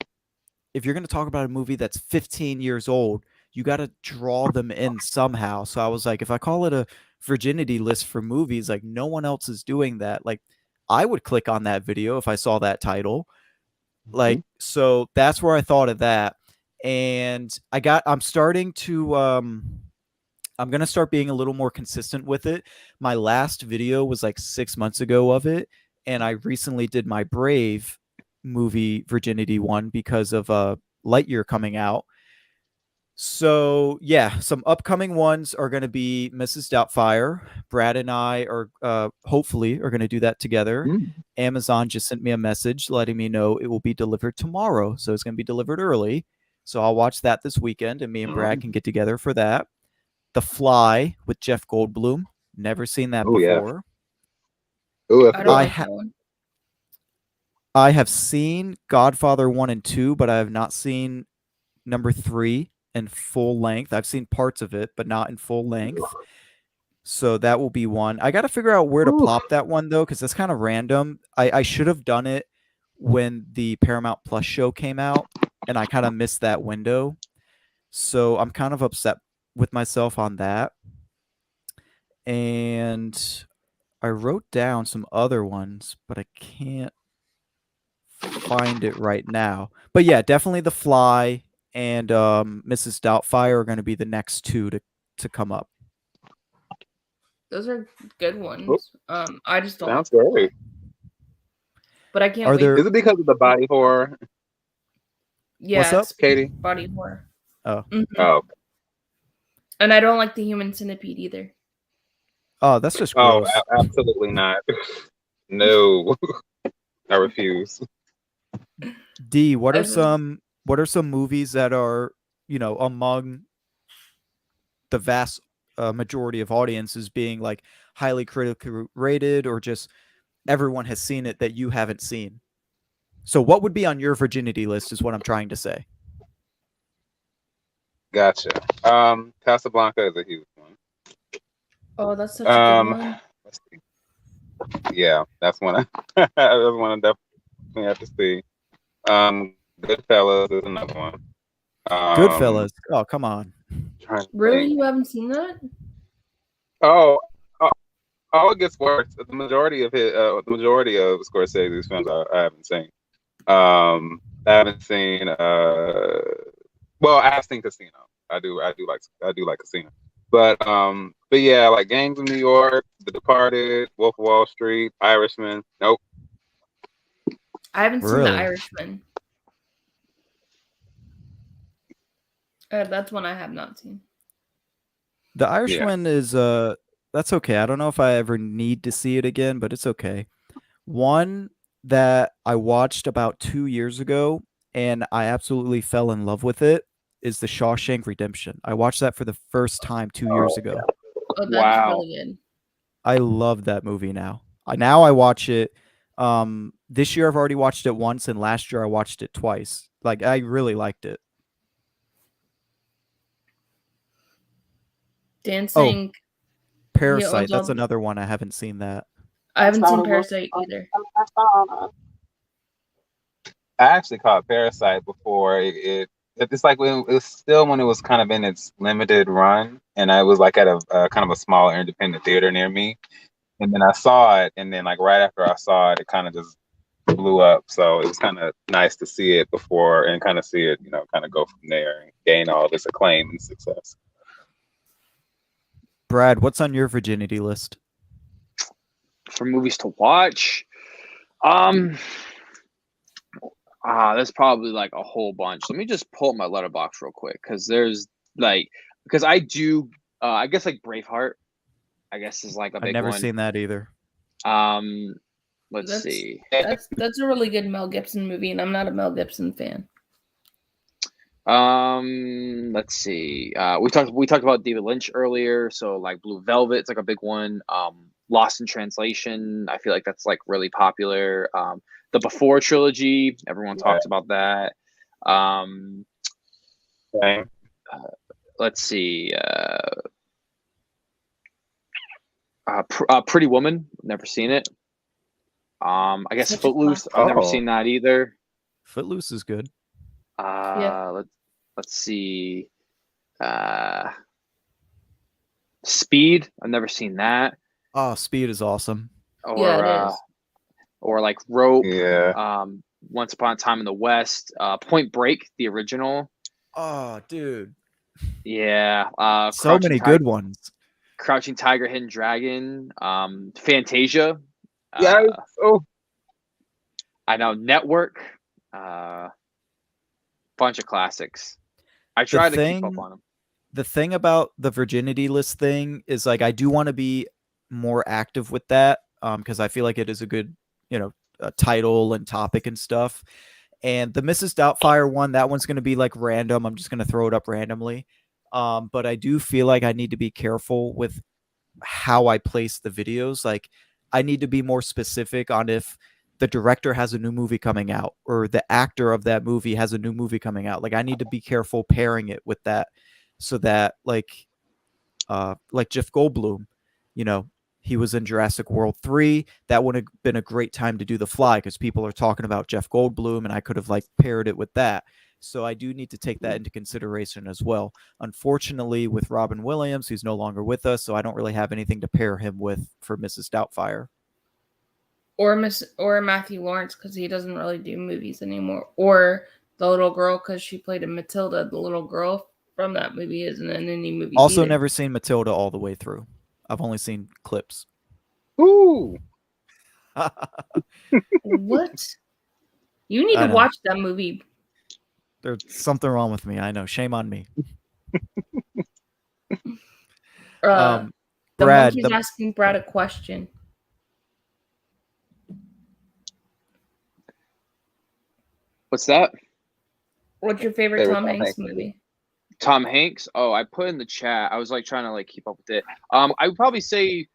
Speaker 3: if you're gonna talk about a movie that's 15 years old, you gotta draw them in somehow. So I was like, if I call it a virginity list for movies, like, no one else is doing that. Like, I would click on that video if I saw that title. Like, so that's where I thought of that. And I'm starting to I'm going to start being a little more consistent with it. My last video was like 6 months ago of it, and I recently did my Brave movie virginity one because of Lightyear coming out. So yeah, some upcoming ones are going to be Mrs. Doubtfire. Brad and I are hopefully are going to do that together.
Speaker 5: Mm.
Speaker 3: Amazon just sent me a message letting me know it will be delivered tomorrow, so it's going to be delivered early. So I'll watch that this weekend, and me and Brad can get together for that. The Fly with Jeff Goldblum. Never seen that
Speaker 5: Oh yeah.
Speaker 3: before.
Speaker 5: Oh, that's
Speaker 4: I
Speaker 5: a
Speaker 4: don't
Speaker 5: good
Speaker 4: like that one.
Speaker 3: I have seen Godfather 1 and 2, but I have not seen number 3 in full length. I've seen parts of it, but not in full length. So that will be one. I got to figure out where to plop that one though, because that's kind of random. I should have done it when the Paramount Plus show came out, and I kind of missed that window. So I'm kind of upset with myself on that. And I wrote down some other ones, but I can't find it right now. But yeah, definitely The Fly and Mrs. Doubtfire are going to be the next two to to come up?
Speaker 4: Those are good ones. I just don't.
Speaker 5: Sounds great.
Speaker 4: But I can't
Speaker 3: Are
Speaker 4: wait.
Speaker 3: there?
Speaker 5: Is it because of the body horror,
Speaker 4: Yeah,
Speaker 3: up,
Speaker 4: it's
Speaker 5: Katie?
Speaker 4: body horror.
Speaker 3: Oh.
Speaker 4: Mhm.
Speaker 5: Oh,
Speaker 4: And I don't like the human centipede either.
Speaker 3: Oh, that's just
Speaker 5: oh,
Speaker 3: gross.
Speaker 5: absolutely not. No, I refuse.
Speaker 3: D, what
Speaker 4: I
Speaker 3: are
Speaker 4: just-
Speaker 3: some movies that are, among the vast majority of audiences being like highly critically rated, or just everyone has seen it that you haven't seen? So what would be on your virginity list is what I'm trying to say.
Speaker 5: Gotcha. Casablanca is a huge one.
Speaker 4: Oh, that's such a good one.
Speaker 5: Let's see. Yeah, that's one. That's one I definitely have to see. Goodfellas is another one.
Speaker 3: Goodfellas. Oh, come on.
Speaker 5: Trying to
Speaker 4: Really,
Speaker 5: think.
Speaker 4: you haven't seen that?
Speaker 5: Oh, oh, it gets worse. The majority of Scorsese's films I haven't seen. I haven't seen. Well, I have seen Casino. I do like Casino. But yeah, like Gangs of New York, The Departed, Wolf of Wall Street, Irishman. Nope.
Speaker 4: I haven't seen The
Speaker 3: Really?
Speaker 4: Irishman. That's one I have not seen.
Speaker 3: The Irishman is that's okay. I don't know if I ever need to see it again, but it's okay. One that I watched about 2 years ago and I absolutely fell in love with it is The Shawshank Redemption. I watched that for the first time 2 years ago.
Speaker 4: Oh, that's
Speaker 2: Wow.
Speaker 4: really good.
Speaker 3: I love that movie now. Now I watch it. This year I've already watched it once, and last year I watched it twice. Like, I really liked it.
Speaker 4: Dancing.
Speaker 3: Parasite. That's
Speaker 4: all-
Speaker 3: another one. I haven't seen that.
Speaker 4: I haven't seen Parasite either.
Speaker 5: I actually caught Parasite before it's like when it was still when it was kind of in its limited run, and I was like at a kind of a small independent theater near me, and then I saw it, and then like right after I saw it, it kind of just blew up. So it was kind of nice to see it before and kind of see it, kind of go from there and gain all this acclaim and success.
Speaker 3: Brad, what's on your virginity list?
Speaker 2: For movies to watch, there's probably like a whole bunch. Let me just pull up my letterbox real quick because I do I guess like Braveheart, I guess is like a
Speaker 3: I've
Speaker 2: big
Speaker 3: never
Speaker 2: one.
Speaker 3: seen that either.
Speaker 2: Let's see.
Speaker 4: That's a really good Mel Gibson movie, and I'm not a Mel Gibson fan.
Speaker 2: Let's see. We talked about David Lynch earlier, so like Blue Velvet's like a big one. Lost in Translation, I feel like that's like really popular. The Before trilogy, everyone talks about that.
Speaker 5: Okay.
Speaker 2: Let's see. Pretty Woman, never seen it. I guess
Speaker 4: Such a
Speaker 2: Footloose,
Speaker 4: classic.
Speaker 2: I've never
Speaker 5: Oh.
Speaker 2: seen that either.
Speaker 3: Footloose is good.
Speaker 4: Yeah.
Speaker 2: Let's see. Speed, I've never seen that.
Speaker 3: Oh, Speed is awesome.
Speaker 2: Or
Speaker 4: Yeah, it is.
Speaker 2: or like Rope.
Speaker 5: Yeah.
Speaker 2: Once Upon a Time in the West. Point Break, the original.
Speaker 3: Oh, dude.
Speaker 2: Yeah.
Speaker 3: So many good ones.
Speaker 2: Crouching Tiger, Hidden Dragon. Fantasia.
Speaker 5: Yeah. Oh.
Speaker 2: I know. Network. Bunch of classics. I try to keep up on them.
Speaker 3: The thing about the virginity list thing is like I do want to be more active with that because I feel like it is a good, title and topic and stuff. And the Mrs. Doubtfire one, that one's going to be like random. I'm just going to throw it up randomly. But I do feel like I need to be careful with how I place the videos. Like I need to be more specific on if the director has a new movie coming out or the actor of that movie has a new movie coming out. Like I need to be careful pairing it with that so that like Jeff Goldblum, he was in Jurassic World 3. That would have been a great time to do The Fly because people are talking about Jeff Goldblum and I could have like paired it with that. So I do need to take that into consideration as well. Unfortunately, with Robin Williams, he's no longer with us, so I don't really have anything to pair him with for Mrs. Doubtfire.
Speaker 4: Or Matthew Lawrence because he doesn't really do movies anymore. Or the little girl because she played in Matilda, the little girl from that movie isn't in any movie.
Speaker 3: Also,
Speaker 4: either.
Speaker 3: never seen Matilda all the way through. I've only seen clips.
Speaker 5: Ooh.
Speaker 4: What? You need
Speaker 3: I
Speaker 4: to
Speaker 3: know.
Speaker 4: watch that movie.
Speaker 3: There's something wrong with me. I know. Shame on me.
Speaker 4: The
Speaker 3: Brad,
Speaker 4: monkey's asking Brad a question.
Speaker 2: What's that?
Speaker 4: What's your favorite
Speaker 5: Favorite
Speaker 4: Tom
Speaker 5: Tom
Speaker 4: Hanks
Speaker 5: Hanks
Speaker 4: movie?
Speaker 2: Tom Hanks. Oh, I put in the chat. I was like trying to like keep up with it. I would probably say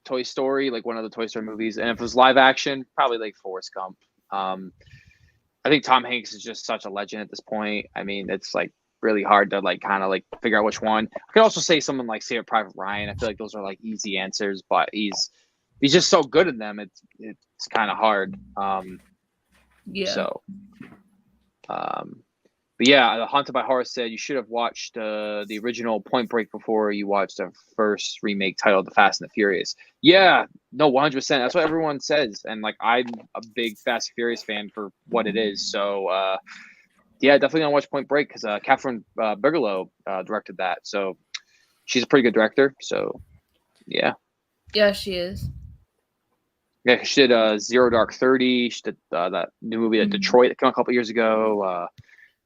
Speaker 2: Toy Story, like one of the Toy Story movies, and if it was live action, probably like Forrest Gump. I think Tom Hanks is just such a legend at this point. I mean, it's like really hard to like kind of like figure out which one. I could also say someone like Saving Private Ryan. I feel like those are like easy answers, but he's just so good in them. It's kind of hard.
Speaker 4: Yeah.
Speaker 2: So, but yeah, the Haunted by Horror said you should have watched the original Point Break before you watched the first remake titled The Fast and the Furious. Yeah, no, 100%. That's what everyone says, and like I'm a big Fast and Furious fan for what it is. So, yeah, definitely gonna watch Point Break because Catherine Bigelow directed that, so she's a pretty good director. So, yeah.
Speaker 4: Yeah, she is.
Speaker 2: Yeah, she did Zero Dark 30. She did that new movie at Detroit that came out a couple years ago.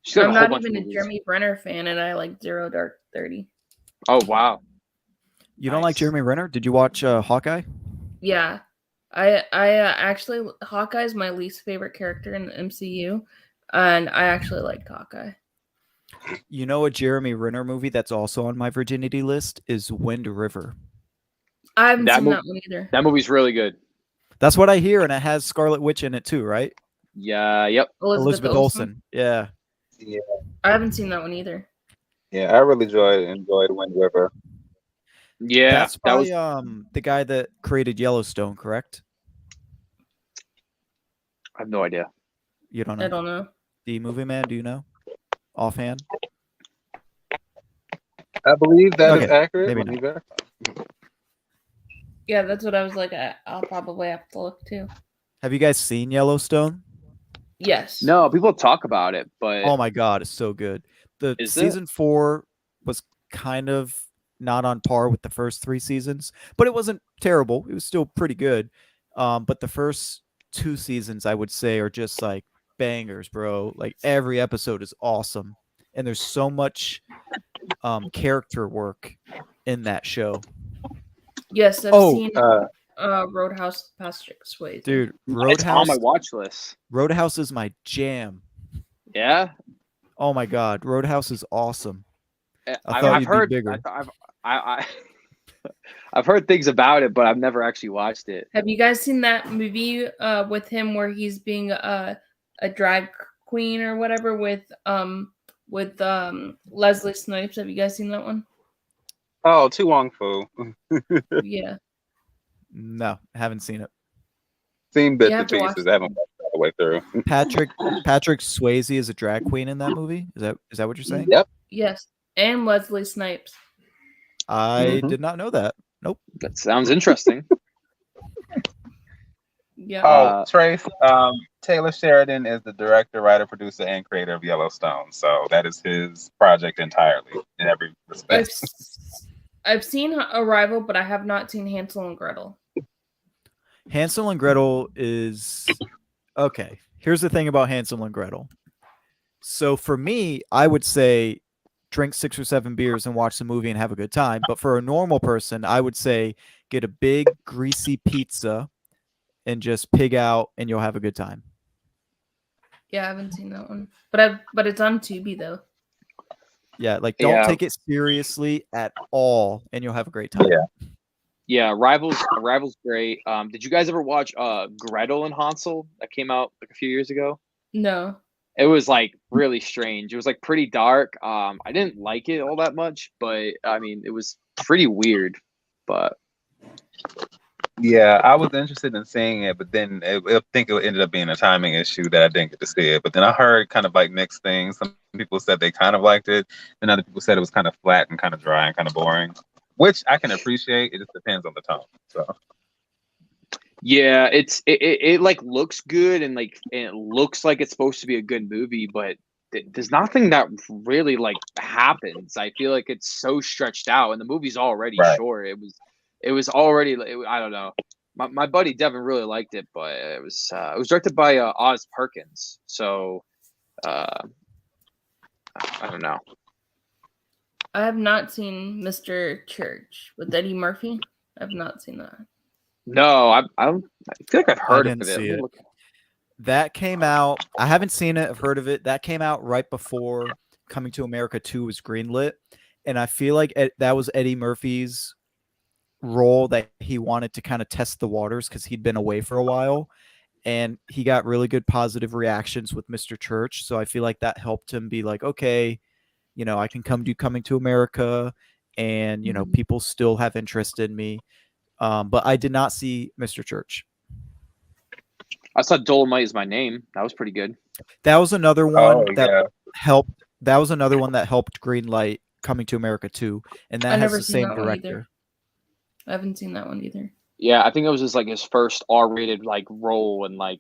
Speaker 2: She's done
Speaker 4: I'm
Speaker 2: a whole
Speaker 4: not
Speaker 2: bunch
Speaker 4: even
Speaker 2: of
Speaker 4: a
Speaker 2: movies.
Speaker 4: Jeremy Renner fan, and I like Zero Dark 30.
Speaker 2: Oh wow!
Speaker 3: You don't like
Speaker 2: Nice.
Speaker 3: Jeremy Renner? Did you watch Hawkeye?
Speaker 4: Yeah, I actually Hawkeye's my least favorite character in the MCU, and I actually liked Hawkeye.
Speaker 3: You know a Jeremy Renner movie that's also on my virginity list is Wind River.
Speaker 4: I haven't
Speaker 2: That
Speaker 4: seen
Speaker 2: mo-
Speaker 4: that one either.
Speaker 2: That movie's really good.
Speaker 3: That's what I hear, and it has Scarlet Witch in it too, right?
Speaker 2: Yeah. Yep.
Speaker 3: Elizabeth Olsen. Yeah.
Speaker 5: Yeah,
Speaker 4: I haven't seen that one either.
Speaker 5: yeah, I really enjoyed Wind River.
Speaker 2: Yeah.
Speaker 3: That's
Speaker 2: that
Speaker 3: by
Speaker 2: was.
Speaker 3: the guy that created Yellowstone, correct?
Speaker 2: I have no idea.
Speaker 3: You don't
Speaker 4: I
Speaker 3: know.
Speaker 4: don't know.
Speaker 3: The movie man, do you know? Offhand?
Speaker 5: I believe that is
Speaker 3: Okay,
Speaker 5: accurate.
Speaker 3: maybe
Speaker 5: Let me
Speaker 3: not.
Speaker 5: verify.
Speaker 4: Yeah, that's what I was like. I'll probably have to look too.
Speaker 3: Have you guys seen Yellowstone?
Speaker 4: Yes.
Speaker 2: No, people talk about it, but
Speaker 3: Oh my god, it's so good. The
Speaker 2: Is it?
Speaker 3: season 4 was kind of not on par with the first 3 seasons, but it wasn't terrible. It was still pretty good. But the first 2 seasons, I would say, are just like bangers, bro. Like every episode is awesome, and there's so much character work in that show.
Speaker 4: Yes, I've
Speaker 3: Oh,
Speaker 4: seen Roadhouse with Patrick Swayze.
Speaker 3: Dude,
Speaker 2: it's on my watch list.
Speaker 3: Roadhouse is my jam.
Speaker 2: Yeah.
Speaker 3: Oh my god, Roadhouse is awesome. I thought
Speaker 2: I've
Speaker 3: you'd
Speaker 2: heard.
Speaker 3: be bigger.
Speaker 2: I've heard things about it, but I've never actually watched it.
Speaker 4: Have you guys seen that movie with him where he's being a drag queen or whatever with Leslie Snipes? Have you guys seen that one?
Speaker 5: Oh, Tu Wong Fu.
Speaker 4: Yeah.
Speaker 3: No, I haven't seen it.
Speaker 5: Seen bits
Speaker 4: You have
Speaker 5: and
Speaker 4: to watch
Speaker 5: pieces. I haven't watched it all the way through.
Speaker 3: Patrick Swayze is a drag queen in that movie. Is that what you're saying?
Speaker 5: Yep.
Speaker 4: Yes. And Leslie Snipes.
Speaker 3: I did not know that. Nope.
Speaker 2: That sounds interesting.
Speaker 4: Yeah.
Speaker 5: Oh, Trace. Taylor Sheridan is the director, writer, producer, and creator of Yellowstone. So that is his project entirely in every respect.
Speaker 4: I've seen Arrival, but I have not seen Hansel and Gretel.
Speaker 3: Hansel and Gretel is okay. Here's the thing about Hansel and Gretel. So for me, I would say drink 6 or 7 beers and watch the movie and have a good time. But for a normal person, I would say get a big greasy pizza and just pig out, and you'll have a good time.
Speaker 4: Yeah, I haven't seen that one, but it's on Tubi though.
Speaker 3: Yeah, like don't take it seriously at all, and you'll have a great time.
Speaker 2: Yeah, Rival's great. Did you guys ever watch Gretel and Hansel that came out like a few years ago?
Speaker 4: No.
Speaker 2: It was like really strange. It was like pretty dark. I didn't like it all that much, but I mean, it was pretty weird. But
Speaker 5: yeah, I was interested in seeing it, but then I think it ended up being a timing issue that I didn't get to see it. But then I heard kind of like mixed things. Some people said they kind of liked it, and other people said it was kind of flat and kind of dry and kind of boring, which I can appreciate. It just depends on the tone. So.
Speaker 2: yeah, it like looks good and like it looks like it's supposed to be a good movie, but there's nothing that really like happens. I feel like it's so stretched out, and the movie's already
Speaker 5: Right.
Speaker 2: short. It was already. I don't know. My buddy Devin really liked it, but it was directed by Oz Perkins. So I don't know.
Speaker 4: I have not seen Mr. Church with Eddie Murphy. I've not seen that.
Speaker 2: No, I feel like I've heard of
Speaker 3: didn't
Speaker 2: it.
Speaker 3: see it.
Speaker 2: Look-
Speaker 3: That came out. I haven't seen it. I've heard of it. That came out right before Coming to America 2 was greenlit, and I feel like that was Eddie Murphy's role that he wanted to kind of test the waters because he'd been away for a while, and he got really good positive reactions with Mr. Church. So I feel like that helped him be like, okay, you know, I can come do Coming to America, and you know, people still have interest in me. But I did not see Mr. Church.
Speaker 2: I saw Dolomite Is My Name. That was pretty good.
Speaker 3: That was another one that
Speaker 5: yeah.
Speaker 3: helped. That was another one that helped greenlight Coming to America 2, and that
Speaker 4: I've
Speaker 3: has
Speaker 4: never
Speaker 3: the
Speaker 4: seen
Speaker 3: same
Speaker 4: that one either.
Speaker 3: director.
Speaker 4: I haven't seen that one either.
Speaker 2: Yeah, I think it was just like his first R-rated like role in like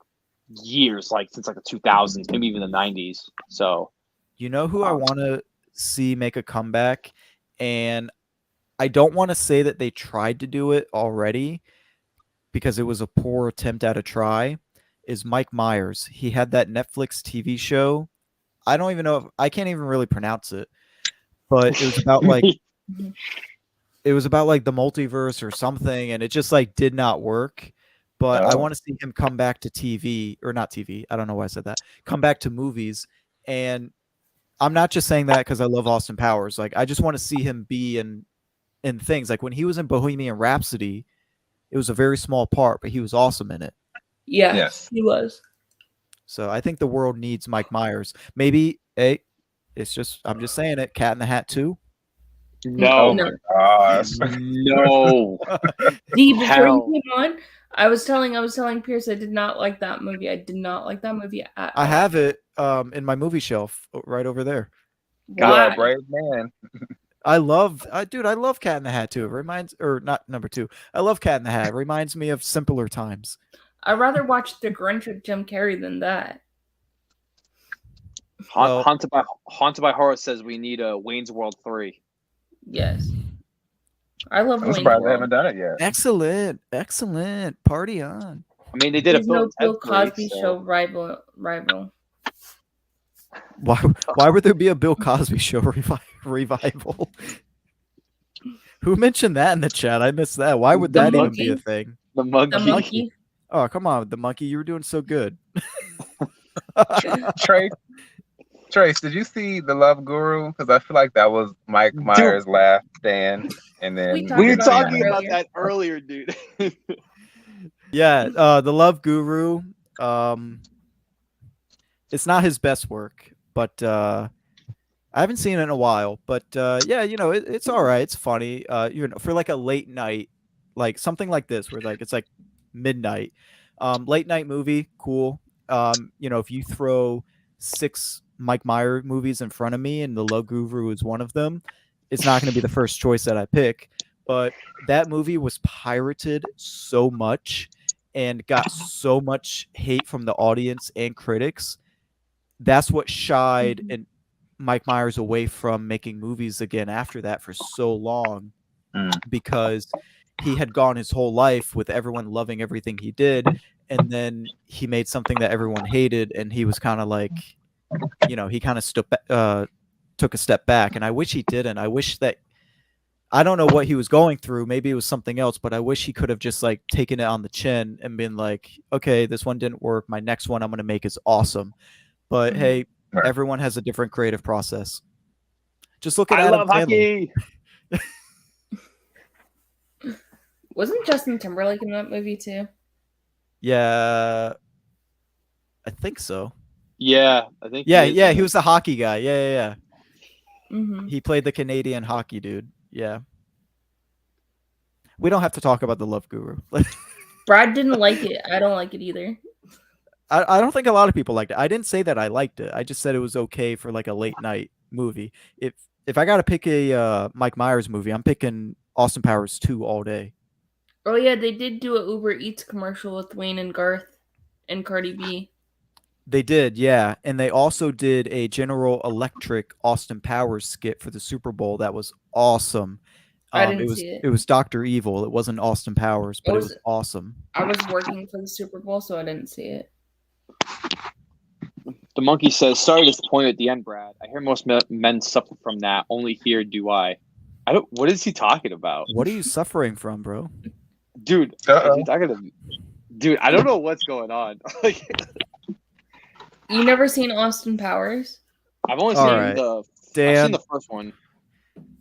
Speaker 2: years, like since like the 2000s, maybe even the 90s. So
Speaker 3: You know who I want to see make a comeback, and I don't want to say that they tried to do it already because it was a poor attempt at a try, is Mike Myers. He had that Netflix TV show. I don't even know if I can't even really pronounce it, but it was about like it was about like the multiverse or something, and it just like did not work. But I want to see him come back to TV, or not TV. I don't know why I said that. Come back to movies. And I'm not just saying that because I love Austin Powers. Like I just want to see him be in things. Like when he was in Bohemian Rhapsody, it was a very small part, but he was awesome in it.
Speaker 4: Yeah,
Speaker 5: Yes.
Speaker 4: he was.
Speaker 3: So I think the world needs Mike Myers. Maybe it's just I'm just saying it. Cat in the Hat 2.
Speaker 2: no,
Speaker 5: Oh my gosh.
Speaker 2: no.
Speaker 4: D, before
Speaker 2: Hell.
Speaker 4: you came on, I was telling Pierce I did not like that movie. I did not like that movie at all.
Speaker 3: I have it in my movie shelf right over there.
Speaker 5: You are
Speaker 4: Why?
Speaker 5: a brave man.
Speaker 3: I love Cat in the Hat 2. It reminds, or not number 2. I love Cat in the Hat. It reminds me of simpler times.
Speaker 4: I'd rather watch The Grinch with Jim Carrey than that.
Speaker 3: Well-
Speaker 2: Haunted by Horror says we need a Wayne's World 3.
Speaker 4: Yes. I love
Speaker 5: I'm
Speaker 4: Wayne's
Speaker 5: surprised they
Speaker 4: World.
Speaker 5: haven't done it yet.
Speaker 3: Excellent. Party on.
Speaker 2: I mean, they did
Speaker 4: There's
Speaker 2: a
Speaker 4: no Bill
Speaker 2: Bill and Ted
Speaker 4: Cosby
Speaker 2: 3,
Speaker 4: show
Speaker 2: so-
Speaker 4: rival.
Speaker 3: Why would there be a Bill Cosby show revival? Who mentioned that in the chat? I missed that. Why would
Speaker 2: The
Speaker 3: that even
Speaker 4: monkey.
Speaker 3: be a thing?
Speaker 2: The monkey.
Speaker 4: The monkey.
Speaker 3: Oh, come on, the monkey. You were doing so good.
Speaker 5: Trace, did you see The Love Guru? Because I feel like that was Mike Myers' last stand, and then
Speaker 4: We talked
Speaker 2: We were
Speaker 4: about
Speaker 2: talking
Speaker 4: that
Speaker 2: about
Speaker 4: earlier.
Speaker 2: that earlier, dude.
Speaker 3: Yeah, The Love Guru. It's not his best work, but I haven't seen it in a while. But yeah, you know, it's all right. It's funny. You know, for like a late night, like something like this, where like it's like midnight, late night movie, cool. You know, if you throw 6 Mike Myers movies in front of me, and The Love Guru is one of them, it's not going to be the first choice that I pick. But that movie was pirated so much and got so much hate from the audience and critics. That's what shied and Mike Myers away from making movies again after that for so long, because he had gone his whole life with everyone loving everything he did, and then he made something that everyone hated, and he was kind of like, you know, he kind of took a step back. And I wish he didn't. I wish that, I don't know what he was going through. Maybe it was something else, but I wish he could have just like taken it on the chin and been like, okay, this one didn't work. My next one I'm going to make is awesome. But hey,
Speaker 5: Right.
Speaker 3: everyone has a different creative process. Just look at
Speaker 2: I
Speaker 3: Adam
Speaker 2: love
Speaker 3: Sandler.
Speaker 2: hockey.
Speaker 4: Wasn't Justin Timberlake in that movie too?
Speaker 3: Yeah, I think so.
Speaker 2: Yeah, I think.
Speaker 3: Yeah,
Speaker 2: is.
Speaker 3: yeah, he was the hockey guy. Yeah.
Speaker 4: Mm-hmm.
Speaker 3: He played the Canadian hockey dude. Yeah. We don't have to talk about The Love Guru.
Speaker 4: Brad didn't like it. I don't like it either.
Speaker 3: I don't think a lot of people liked it. I didn't say that I liked it. I just said it was okay for like a late night movie. If I got to pick a Mike Myers movie, I'm picking Austin Powers 2 all day.
Speaker 4: Oh yeah, they did do a Uber Eats commercial with Wayne and Garth and Cardi B.
Speaker 3: They did, yeah. And they also did a General Electric Austin Powers skit for the Super Bowl that was awesome.
Speaker 4: I
Speaker 3: It
Speaker 4: didn't
Speaker 3: was
Speaker 4: see it.
Speaker 3: it was Dr. Evil. It wasn't Austin Powers, but it was
Speaker 4: was-
Speaker 3: awesome.
Speaker 4: I was working for the Super Bowl, so I didn't see it.
Speaker 2: The monkey says, "Sorry to disappoint at the end, Brad. I hear most men suffer from that. Only here do I." I don't. What is he talking about,
Speaker 3: What are you suffering from, bro?
Speaker 2: dude?
Speaker 5: Uh-oh.
Speaker 2: Is he talking to? Dude, I don't know what's going on. Like,
Speaker 4: You never seen Austin Powers?
Speaker 2: I've only
Speaker 3: All
Speaker 2: seen
Speaker 3: right.
Speaker 2: I've
Speaker 3: Dan,
Speaker 2: seen the first one.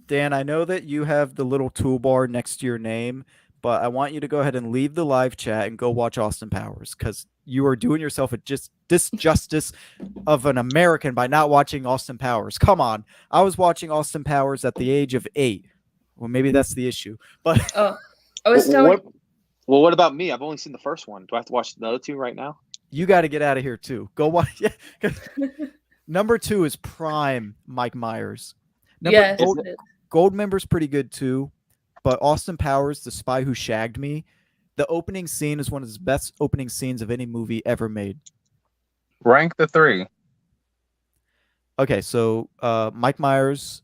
Speaker 3: Dan, I know that you have the little toolbar next to your name, but I want you to go ahead and leave the live chat and go watch Austin Powers because you are doing yourself a disjustice of an American by not watching Austin Powers. Come on. I was watching Austin Powers at the age of 8. Well, maybe that's the issue. But
Speaker 4: Oh, I was telling.
Speaker 2: Well, what about me? I've only seen the first one. Do I have to watch the other two right now?
Speaker 3: you got to get out of here too. Go watch. Yeah. Number 2 is prime Mike Myers.
Speaker 4: Yes.
Speaker 3: Goldmember's pretty good too, but Austin Powers, The Spy Who Shagged Me, the opening scene is one of the best opening scenes of any movie ever made.
Speaker 5: Rank the 3.
Speaker 3: Okay, so Mike Myers,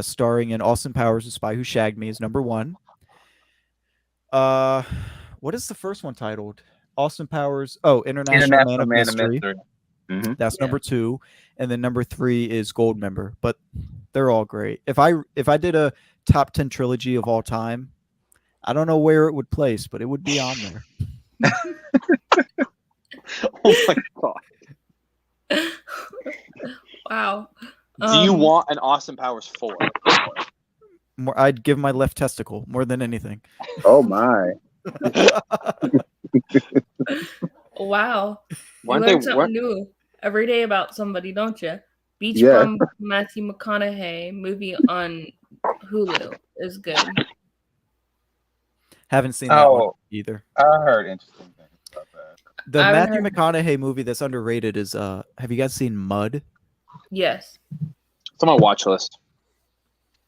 Speaker 3: starring in Austin Powers, The Spy Who Shagged Me, is number 1. What is the first one titled? Austin Powers. Oh, International Man of Mystery.
Speaker 5: Mm-hmm.
Speaker 3: That's number 2, and then number 3 is Goldmember. But they're all great. If I did a top 10 trilogy of all time, I don't know where it would place, but it would be on there.
Speaker 2: Oh my god!
Speaker 4: Wow.
Speaker 2: Do you want an Austin Powers 4?
Speaker 3: I'd give my left testicle more than anything.
Speaker 5: Oh my!
Speaker 4: Wow. You
Speaker 2: Weren't
Speaker 4: learn
Speaker 2: they-
Speaker 4: something
Speaker 2: weren't-
Speaker 4: new every day about somebody, don't you? Beach
Speaker 5: Yeah.
Speaker 4: Bum Matthew McConaughey movie on Hulu is good.
Speaker 3: Haven't seen that one
Speaker 5: Oh,
Speaker 3: either.
Speaker 5: I heard interesting things about that.
Speaker 3: The
Speaker 4: I haven't
Speaker 3: Matthew
Speaker 4: heard-
Speaker 3: McConaughey movie that's underrated is have you guys seen Mud?
Speaker 4: Yes.
Speaker 2: It's on my watch list.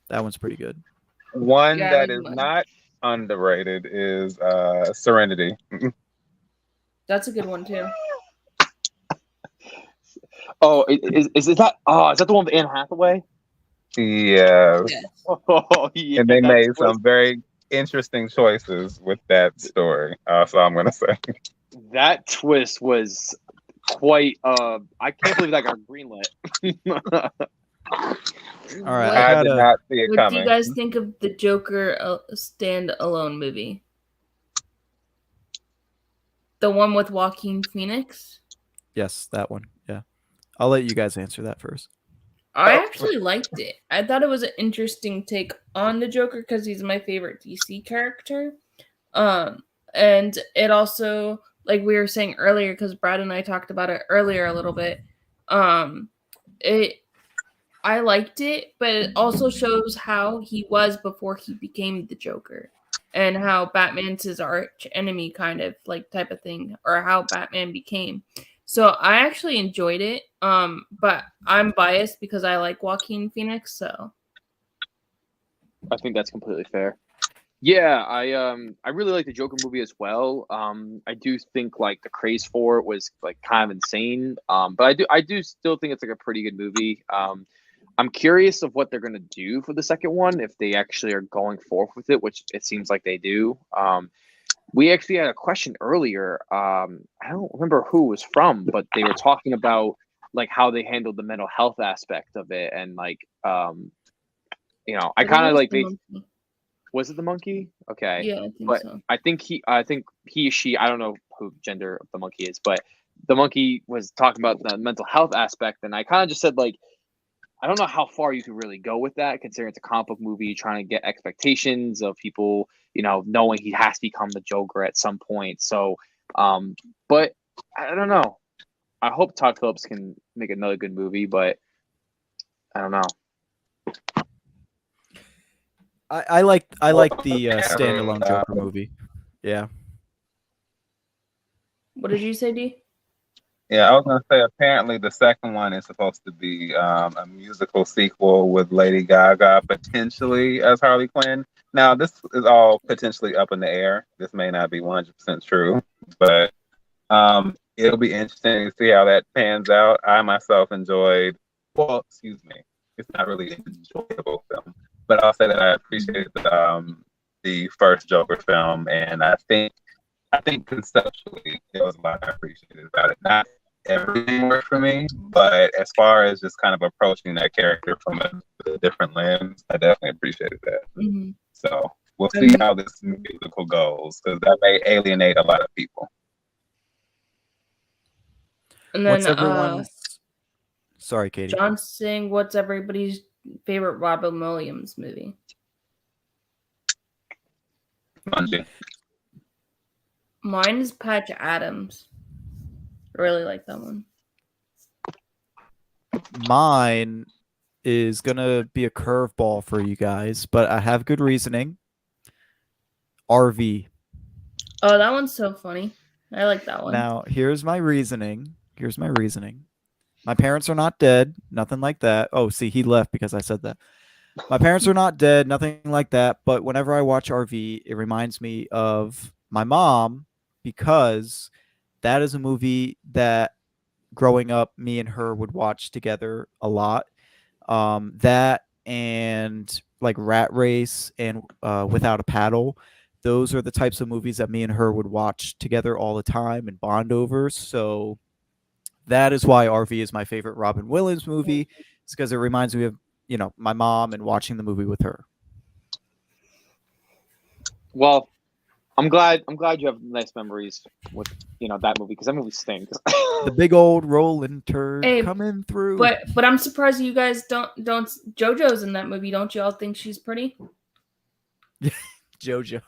Speaker 3: That one's pretty good.
Speaker 5: One
Speaker 4: Yeah,
Speaker 5: that
Speaker 4: I
Speaker 5: is
Speaker 4: mean,
Speaker 5: not underrated is Serenity.
Speaker 4: That's a good one too.
Speaker 2: Oh, is that? Oh, is that the one with Anne Hathaway?
Speaker 5: Yes.
Speaker 4: Yes.
Speaker 2: Oh, yeah.
Speaker 5: And they
Speaker 2: that
Speaker 5: made
Speaker 2: twist-
Speaker 5: some very interesting choices with that story. So I'm gonna say.
Speaker 2: That twist was quite. I can't believe that got greenlit.
Speaker 3: All right,
Speaker 4: What,
Speaker 5: I did not see it
Speaker 4: what do
Speaker 5: coming.
Speaker 4: you guys think of the Joker stand-alone movie? The one with Joaquin Phoenix?
Speaker 3: Yes, that one. Yeah. I'll let you guys answer that first.
Speaker 4: I actually liked it. I thought it was an interesting take on the Joker because he's my favorite DC character. And it also, like we were saying earlier, because Brad and I talked about it earlier a little bit. I liked it, but it also shows how he was before he became the Joker, and how Batman's his arch enemy, kind of like type of thing, or how Batman became. So I actually enjoyed it, but I'm biased because I like Joaquin Phoenix. So
Speaker 2: I think that's completely fair. Yeah, I really like the Joker movie as well. I do think like the craze for it was like kind of insane. But I do still think it's like a pretty good movie. I'm curious of what they're gonna do for the second one, if they actually are going forth with it, which it seems like they do. We actually had a question earlier. I don't remember who it was from, but they were talking about like how they handled the mental health aspect of it, and like I kind of like they. Was it the monkey? Okay.
Speaker 4: Yeah, I think
Speaker 2: but
Speaker 4: so.
Speaker 2: I think he, she, I don't know who gender of the monkey is, but the monkey was talking about the mental health aspect, and I kind of just said like, I don't know how far you could really go with that, considering it's a comic book movie, trying to get expectations of people, knowing he has to become the Joker at some point. So, but I don't know. I hope Todd Phillips can make another good movie, but I don't know.
Speaker 3: I like the standalone Joker movie. Yeah.
Speaker 4: What did you say, D?
Speaker 5: Yeah, I was gonna say apparently the second one is supposed to be a musical sequel with Lady Gaga potentially as Harley Quinn. Now this is all potentially up in the air. This may not be 100% true, but it'll be interesting to see how that pans out. I myself enjoyed. Well, excuse me, it's not really an enjoyable film, but I'll say that I appreciated the first Joker film, and I think conceptually there was a lot I appreciated about it. Not everything worked for me, but as far as just kind of approaching that character from a different lens, I definitely appreciated that.
Speaker 4: Mm-hmm.
Speaker 5: So we'll see how this musical goes, because that may alienate a lot of people.
Speaker 4: And
Speaker 3: What's
Speaker 4: then
Speaker 3: everyone's? Sorry, Katie.
Speaker 4: John's saying, what's everybody's favorite Robin Williams movie? Mine is Patch Adams. I really like that one.
Speaker 3: Mine is gonna be a curveball for you guys, but I have good reasoning. RV.
Speaker 4: Oh, that one's so funny. I like that one.
Speaker 3: Now, here's my reasoning. My parents are not dead, nothing like that. Oh, see, he left because I said that. My parents are not dead, nothing like that. But whenever I watch RV, it reminds me of my mom, because that is a movie that growing up, me and her would watch together a lot. That and like Rat Race and Without a Paddle. Those are the types of movies that me and her would watch together all the time and bond over. So that is why RV is my favorite Robin Williams movie. It's because it reminds me of, my mom and watching the movie with her.
Speaker 2: Well, I'm glad you have nice memories with that movie, because that movie stinks.
Speaker 3: The big old rolling turd
Speaker 4: Hey,
Speaker 3: coming through.
Speaker 4: But I'm surprised you guys don't. JoJo's in that movie. Don't you all think she's pretty?
Speaker 3: JoJo.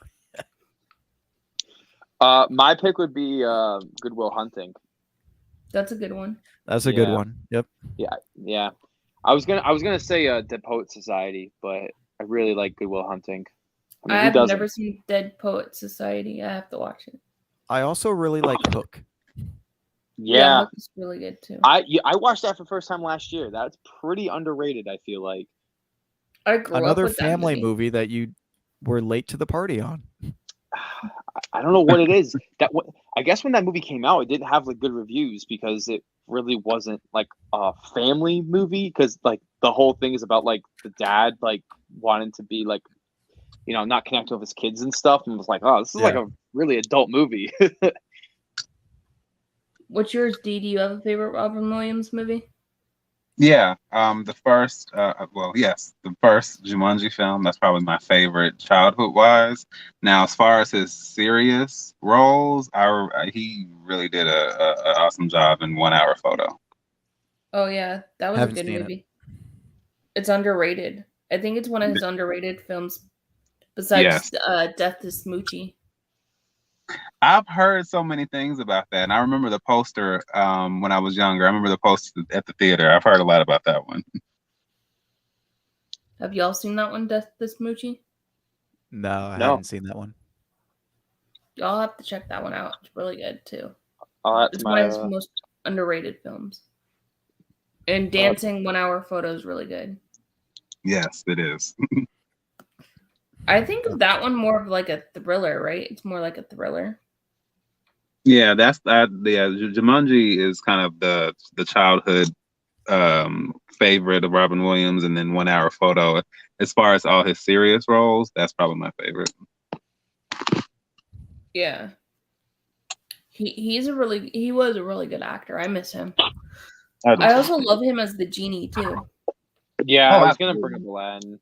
Speaker 2: My pick would be Good Will Hunting.
Speaker 4: That's a good one.
Speaker 3: That's a good one. Yep.
Speaker 2: Yeah. I was gonna say Dead Poet Society, but I really like Good Will Hunting. I mean,
Speaker 4: I've never seen Dead Poet Society. I have to watch it.
Speaker 3: I also really like Hook.
Speaker 2: Yeah,
Speaker 4: Hook is really good too.
Speaker 2: I watched that for the first time last year. That's pretty underrated, I feel like.
Speaker 4: I grew
Speaker 3: Another
Speaker 4: up with
Speaker 3: family
Speaker 4: that
Speaker 3: movie that you were late to the party on.
Speaker 2: I don't know what it is. I guess when that movie came out, it didn't have like good reviews because it really wasn't like a family movie. Because like the whole thing is about like the dad like wanting to be like, not connected with his kids and stuff, and was like, oh, this is like a really adult movie.
Speaker 4: What's yours, Dee? Do you have a favorite Robin Williams movie?
Speaker 5: Yeah, the first, the first Jumanji film. That's probably my favorite childhood-wise. Now, as far as his serious roles, he really did a awesome job in 1 Hour Photo.
Speaker 4: Oh yeah, that was a good movie. It's underrated. I think it's one of his underrated films, besides Death to Smoochie.
Speaker 5: I've heard so many things about that, and I remember the poster when I was younger. I remember the poster at the theater. I've heard a lot about that one.
Speaker 4: Have y'all seen that one, Death to Smoochie?
Speaker 3: No, I haven't seen that one.
Speaker 4: Y'all have to check that one out. It's really good too.
Speaker 2: It's
Speaker 4: one of his most underrated films. And Dancing 1 Hour Photo is really good.
Speaker 5: Yes, it is.
Speaker 4: I think of that one more of like a thriller, right? It's more like a thriller.
Speaker 5: Yeah, that's that. Yeah, Jumanji is kind of the childhood favorite of Robin Williams, and then 1 Hour Photo. As far as all his serious roles, that's probably my favorite.
Speaker 4: Yeah, he was a really good actor. I miss him. I also love him as the genie too.
Speaker 2: Yeah, I was gonna bring up Aladdin.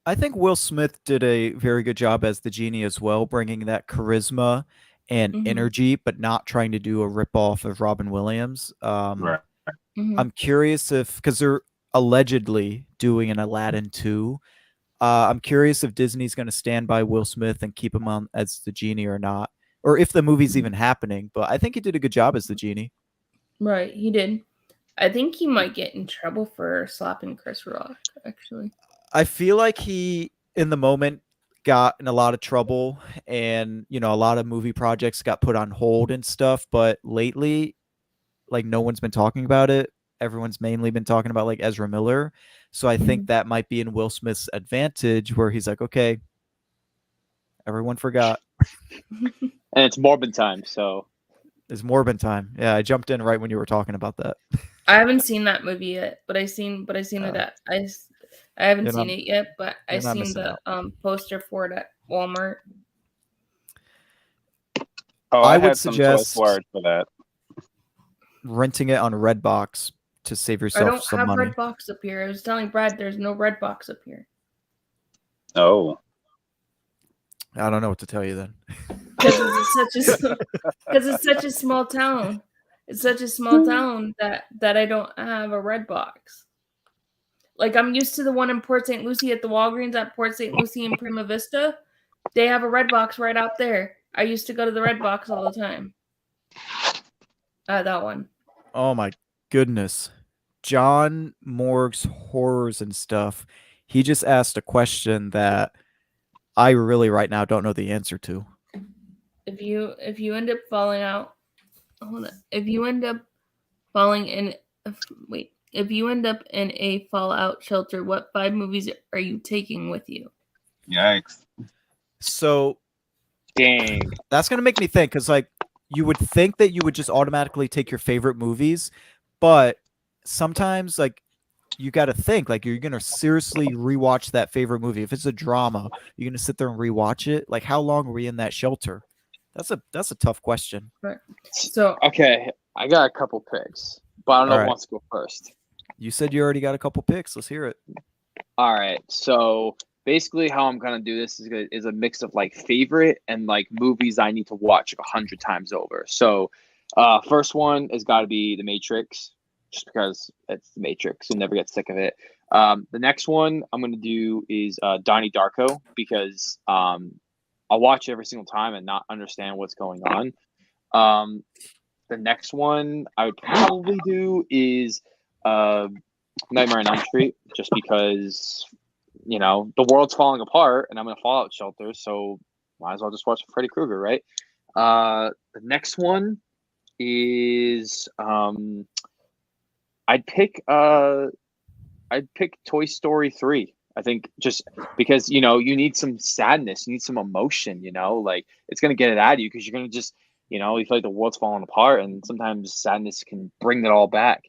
Speaker 3: I think Will Smith did a very good job as the genie as well, bringing that charisma and energy, but not trying to do a ripoff of Robin Williams.
Speaker 5: Right.
Speaker 3: I'm curious because they're allegedly doing an Aladdin 2. I'm curious if Disney's going to stand by Will Smith and keep him on as the genie or not, or if the movie's even happening. But I think he did a good job as the genie.
Speaker 4: Right, he did. I think he might get in trouble for slapping Chris Rock, actually.
Speaker 3: I feel like he, in the moment, got in a lot of trouble, and a lot of movie projects got put on hold and stuff. But lately, like, no one's been talking about it. Everyone's mainly been talking about like Ezra Miller. So I think that might be in Will Smith's advantage, where he's like, okay, everyone forgot.
Speaker 2: And it's Morbid time, so
Speaker 3: It's Morbin time. Yeah, I jumped in right when you were talking about that.
Speaker 4: I haven't seen that movie yet, but I seen it at I haven't
Speaker 3: You're not,
Speaker 4: seen it yet, but I
Speaker 3: you're not
Speaker 4: seen
Speaker 3: missing
Speaker 4: the
Speaker 3: out.
Speaker 4: poster for it at Walmart.
Speaker 5: Oh,
Speaker 3: I
Speaker 5: I
Speaker 3: would
Speaker 5: had some choice
Speaker 3: suggest
Speaker 5: words for that.
Speaker 3: renting it on Redbox to save
Speaker 4: I
Speaker 3: yourself
Speaker 4: don't
Speaker 3: some
Speaker 4: have
Speaker 3: money.
Speaker 4: Redbox up here. I was telling Brad there's no Redbox up here.
Speaker 5: Oh,
Speaker 3: I don't know what to tell you then.
Speaker 4: Because it's such a small town. It's such a small town that I don't have a Redbox. Like I'm used to the one in Port St. Lucie at the Walgreens at Port St. Lucie in Prima Vista. They have a Redbox right out there. I used to go to the Redbox all the time. That one.
Speaker 3: Oh my goodness. John Morg's Horrors and Stuff. He just asked a question that I really right now don't know the answer to.
Speaker 4: If you end up falling out, hold on. If you end up falling in, wait. If you end up in a fallout shelter, what 5 movies are you taking with you?
Speaker 5: yikes.
Speaker 3: So
Speaker 2: Dang.
Speaker 3: that's gonna make me think, because like you would think that you would just automatically take your favorite movies, but sometimes like you got to think like you're gonna seriously rewatch that favorite movie. If it's a drama, you're gonna sit there and rewatch it. Like how long were we in that shelter? That's a tough question.
Speaker 4: Right. So
Speaker 2: Okay, I got a couple picks, but I don't know
Speaker 3: All
Speaker 2: who
Speaker 3: right.
Speaker 2: wants to go first.
Speaker 3: You said you already got a couple picks. Let's hear it.
Speaker 2: All right, so basically how I'm gonna do this is a mix of like favorite and like movies I need to watch 100 times over. So, first one has got to be The Matrix, just because it's The Matrix. You'll never get sick of it. The next one I'm gonna do is Donnie Darko, because I'll watch it every single time and not understand what's going on. The next one I would probably do is Nightmare on Elm Street, just because the world's falling apart and I'm in a fallout shelter, so might as well just watch Freddy Krueger, right? The next one is I'd pick Toy Story 3. I think just because you need some sadness, you need some emotion, like it's gonna get it out of you because you're gonna just you feel like the world's falling apart, and sometimes sadness can bring it all back.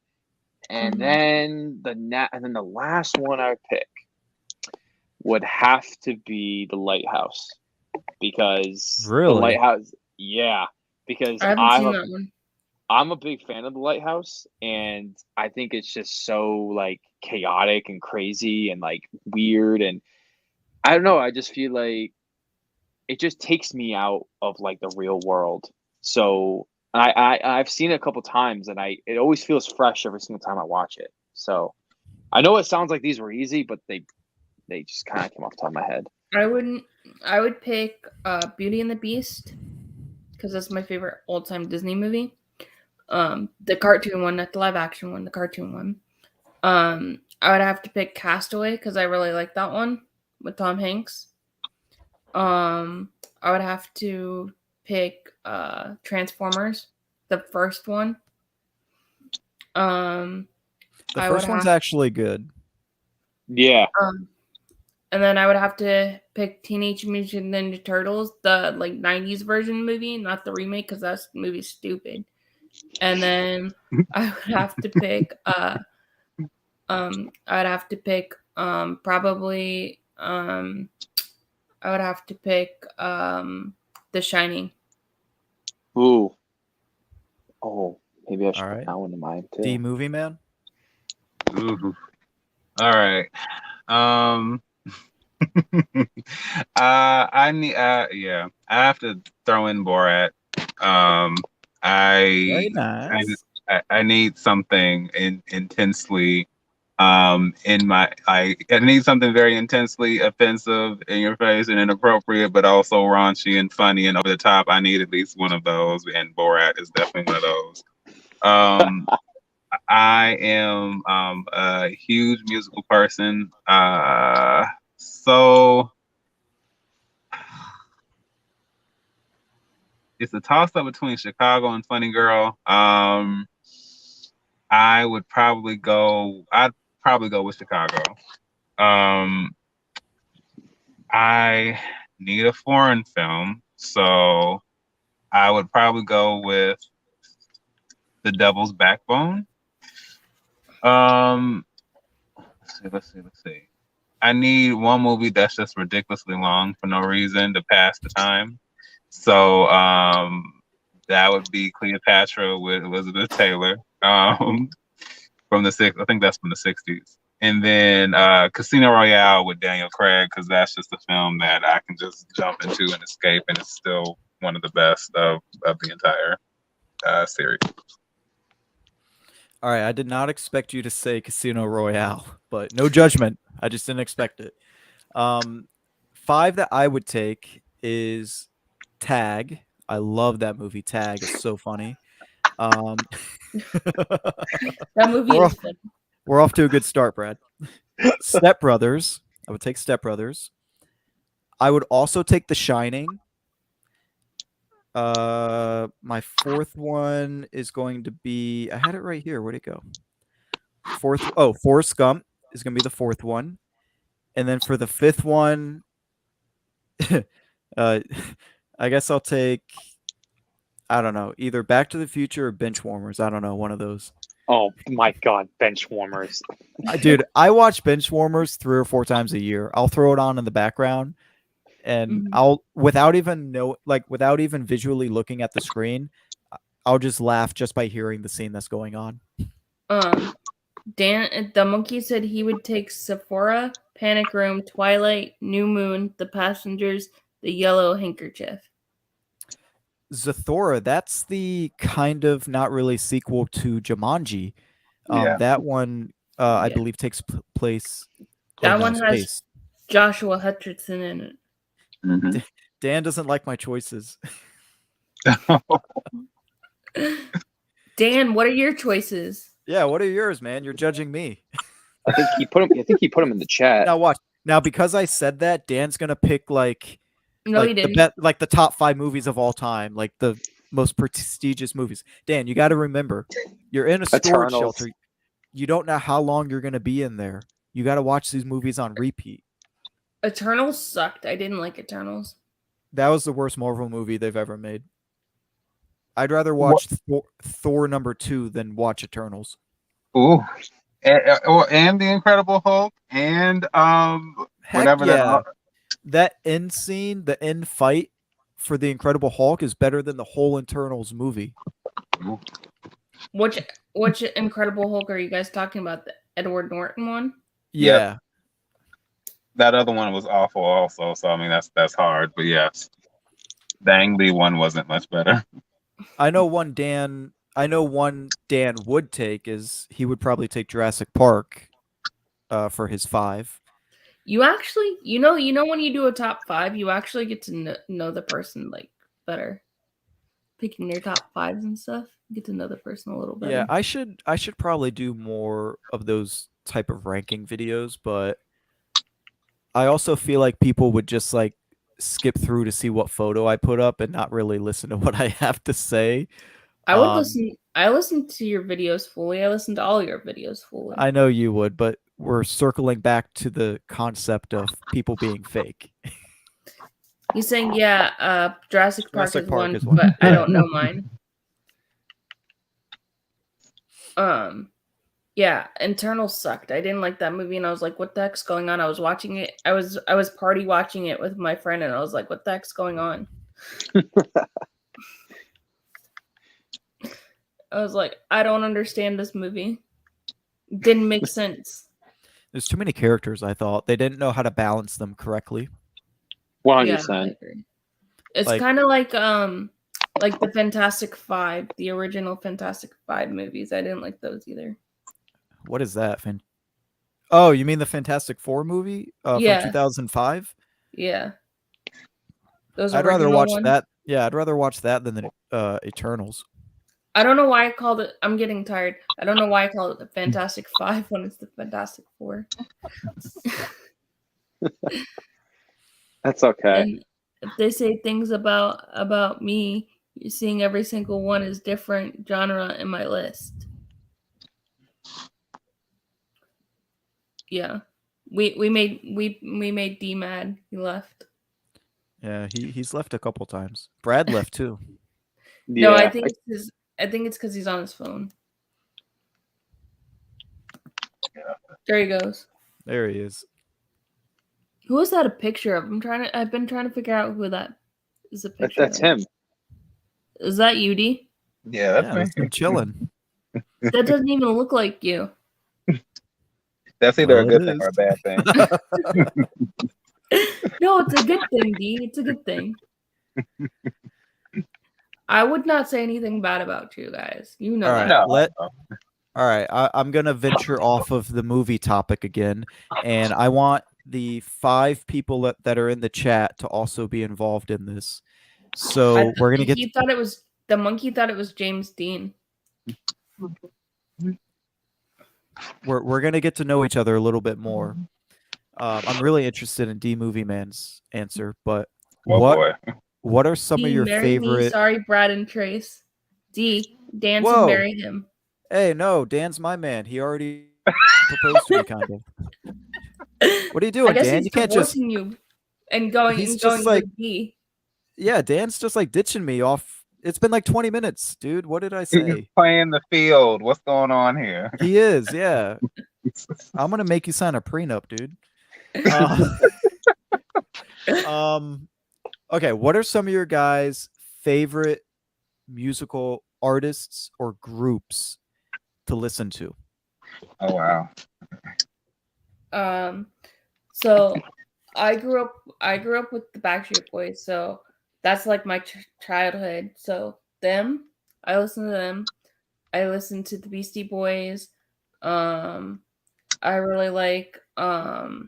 Speaker 2: And then the last one I would pick would have to be The Lighthouse, because The
Speaker 3: Really?
Speaker 2: Lighthouse, yeah, because
Speaker 4: I haven't seen that one.
Speaker 2: I'm a big fan of The Lighthouse, and I think it's just so like chaotic and crazy and like weird, and I don't know, I just feel like it just takes me out of like the real world. So I've seen it a couple times, and it always feels fresh every single time I watch it. So I know it sounds like these were easy, but they just kind of came off the top of my head.
Speaker 4: I would pick Beauty and the Beast, because that's my favorite old time Disney movie. The cartoon one, not the live action one, the cartoon one. I would have to pick Castaway, because I really like that one with Tom Hanks. I would have to pick Transformers, the first one.
Speaker 3: The
Speaker 4: I
Speaker 3: first
Speaker 4: would
Speaker 3: one's
Speaker 4: have,
Speaker 3: actually good.
Speaker 2: Yeah.
Speaker 4: and then I would have to pick Teenage Mutant Ninja Turtles, the like 90s version movie, not the remake, because that movie's stupid. And then I would have to pick probably I would have to pick The Shining.
Speaker 2: Ooh. Oh, maybe I should
Speaker 3: All
Speaker 2: put
Speaker 3: right.
Speaker 2: that one in mind too.
Speaker 3: D movie man.
Speaker 5: Ooh. All right. I need. Yeah, I have to throw in Borat.
Speaker 3: Very
Speaker 5: I,
Speaker 3: nice.
Speaker 5: I need something intensely. I need something very intensely offensive in your face and inappropriate, but also raunchy and funny and over the top. I need at least one of those, and Borat is definitely one of those. I am a huge musical person. So it's a toss up between Chicago and Funny Girl. I'd probably go with Chicago. I need a foreign film, so I would probably go with The Devil's Backbone. Let's see. I need one movie that's just ridiculously long for no reason to pass the time. So that would be Cleopatra with Elizabeth Taylor. From the I think that's from the 60s. And then Casino Royale with Daniel Craig, because that's just a film that I can just jump into and escape, and it's still one of the best of the entire series.
Speaker 3: All right, I did not expect you to say Casino Royale, but no judgment. I just didn't expect it. 5 that I would take is Tag. I love that movie. Tag is so funny.
Speaker 4: That movie
Speaker 3: We're
Speaker 4: is
Speaker 3: off,
Speaker 4: fun.
Speaker 3: we're off to a good start, Brad. Step Brothers. I would take Step Brothers. I would also take The Shining. My 4th one is going to be. I had it right here. Where'd it go? Forrest Gump is going to be the 4th one, and then for the 5th one, I guess I'll take. I don't know, either Back to the Future or Benchwarmers. I don't know, one of those.
Speaker 2: Oh my God, Benchwarmers.
Speaker 3: Dude, I watch Benchwarmers 3 or 4 times a year. I'll throw it on in the background, and
Speaker 4: Mhm.
Speaker 3: I'll without even visually looking at the screen, I'll just laugh just by hearing the scene that's going on.
Speaker 4: Dan, the monkey said he would take Sephora, Panic Room, Twilight, New Moon, The Passengers, The Yellow Handkerchief.
Speaker 3: Zathura, that's the kind of not really sequel to Jumanji.
Speaker 5: Yeah.
Speaker 3: That one, I
Speaker 4: Yeah.
Speaker 3: believe, takes place
Speaker 4: That
Speaker 3: in
Speaker 4: one has
Speaker 3: space.
Speaker 4: Joshua Hutcherson in it.
Speaker 5: Mhm.
Speaker 3: Dan doesn't like my choices.
Speaker 4: Dan, what are your choices?
Speaker 3: Yeah, what are yours, man? You're judging me.
Speaker 2: I think he put him in the chat.
Speaker 3: Now watch. Now because I said that, Dan's gonna pick
Speaker 4: No, he didn't.
Speaker 3: the top 5 movies of all time, like the most prestigious movies. Dan, you got to remember, you're in a storage
Speaker 2: Eternals.
Speaker 3: shelter. You don't know how long you're gonna be in there. You got to watch these movies on repeat.
Speaker 4: Eternals sucked. I didn't like Eternals.
Speaker 3: That was the worst Marvel movie they've ever made. I'd rather watch Thor #2 than watch Eternals.
Speaker 5: Ooh. And the Incredible Hulk, and
Speaker 3: Heck
Speaker 5: whatever
Speaker 3: yeah.
Speaker 5: that.
Speaker 3: That end scene, the end fight for the Incredible Hulk is better than the whole Eternals movie.
Speaker 4: Which Incredible Hulk are you guys talking about? The Edward Norton one?
Speaker 3: Yeah.
Speaker 5: That other one was awful also, so I mean that's hard, but yes. The Ang Lee one wasn't much better.
Speaker 3: I know one Dan would take is he would probably take Jurassic Park for his 5.
Speaker 4: You actually, you know when you do a top 5, you actually get to know the person like better. Picking their top 5s and stuff, you get to know the person a little better.
Speaker 3: Yeah, I should probably do more of those type of ranking videos, but I also feel like people would just like skip through to see what photo I put up and not really listen to what I have to say.
Speaker 4: I would listen. I listened to your videos fully. I listened to all your videos fully.
Speaker 3: I know you would, but we're circling back to the concept of people being fake.
Speaker 4: He's saying, yeah, Jurassic Park
Speaker 3: Jurassic
Speaker 4: is
Speaker 3: Park
Speaker 4: one,
Speaker 3: is one.
Speaker 4: but I don't know mine. Yeah, Internal sucked. I didn't like that movie, and I was like, "What the heck's going on?" I was watching it. I was party watching it with my friend, and I was like, "What the heck's going on?" I was like, "I don't understand this movie. Didn't make sense."
Speaker 3: There's too many characters, I thought. They didn't know how to balance them correctly.
Speaker 2: 100%.
Speaker 4: Agree. It's
Speaker 3: Like-
Speaker 4: kind of like the Fantastic Five, the original Fantastic Five movies. I didn't like those either.
Speaker 3: What is that, Finn? Oh, you mean the Fantastic Four movie
Speaker 4: Yeah.
Speaker 3: from 2005?
Speaker 4: Yeah. Those
Speaker 3: I'd rather
Speaker 4: original
Speaker 3: watch
Speaker 4: ones.
Speaker 3: that. Yeah, I'd rather watch that than the Eternals.
Speaker 4: I don't know why I called it. I'm getting tired. I don't know why I called it the Fantastic Five when it's the Fantastic Four.
Speaker 2: That's okay.
Speaker 4: And if they say things about me, you're seeing every single one is different genre in my list. Yeah, we made D mad. He left.
Speaker 3: Yeah, he's left a couple times. Brad left too.
Speaker 4: No, I
Speaker 2: Yeah.
Speaker 4: think it's I think it's because he's on his phone.
Speaker 5: Yeah.
Speaker 4: There he goes.
Speaker 3: There he is.
Speaker 4: Who is that a picture of? I've been trying to figure out who that is a picture
Speaker 2: That's
Speaker 4: of.
Speaker 2: him.
Speaker 4: Is that you, D?
Speaker 5: Yeah,
Speaker 3: Yeah,
Speaker 5: that's
Speaker 3: that's
Speaker 5: me.
Speaker 3: him chilling.
Speaker 4: That doesn't even look like you.
Speaker 5: That's either a
Speaker 3: Well, it
Speaker 5: good thing or a
Speaker 3: is.
Speaker 5: bad thing.
Speaker 4: No, it's a good thing, D. It's a good thing. I would not say anything bad about you guys. You know
Speaker 3: All right,
Speaker 4: that.
Speaker 5: No.
Speaker 3: all right. I'm gonna venture off of the movie topic again, and I want the 5 people that are in the chat to also be involved in this. So we're gonna get.
Speaker 4: He thought it was the monkey. Thought it was James Dean.
Speaker 3: We're gonna get to know each other a little bit more. I'm really interested in D Movie Man's answer, but
Speaker 5: Oh boy.
Speaker 3: what are some of
Speaker 4: D,
Speaker 3: your
Speaker 4: marry me.
Speaker 3: favorite?
Speaker 4: Sorry, Brad and Trace. D, Dan to
Speaker 3: Whoa.
Speaker 4: marry him.
Speaker 3: Hey, no, Dan's my man. He already proposed to me, kind of. What are you
Speaker 4: I
Speaker 3: doing,
Speaker 4: guess
Speaker 3: Dan?
Speaker 4: he's
Speaker 3: You can't just.
Speaker 4: divorcing you and going
Speaker 3: He's
Speaker 4: and
Speaker 3: just
Speaker 4: going
Speaker 3: like-
Speaker 4: with D.
Speaker 3: Yeah, Dan's just like ditching me off. It's been like 20 minutes, dude. What did I
Speaker 5: He's
Speaker 3: say?
Speaker 5: playing the field. What's going on here?
Speaker 3: He is, yeah. I'm gonna make you sign a prenup, dude. Okay, what are some of your guys' favorite musical artists or groups to listen to?
Speaker 5: Oh wow.
Speaker 4: So I grew up with the Backstreet Boys, so that's like my childhood. So them, I listen to them. I listen to the Beastie Boys. I really like the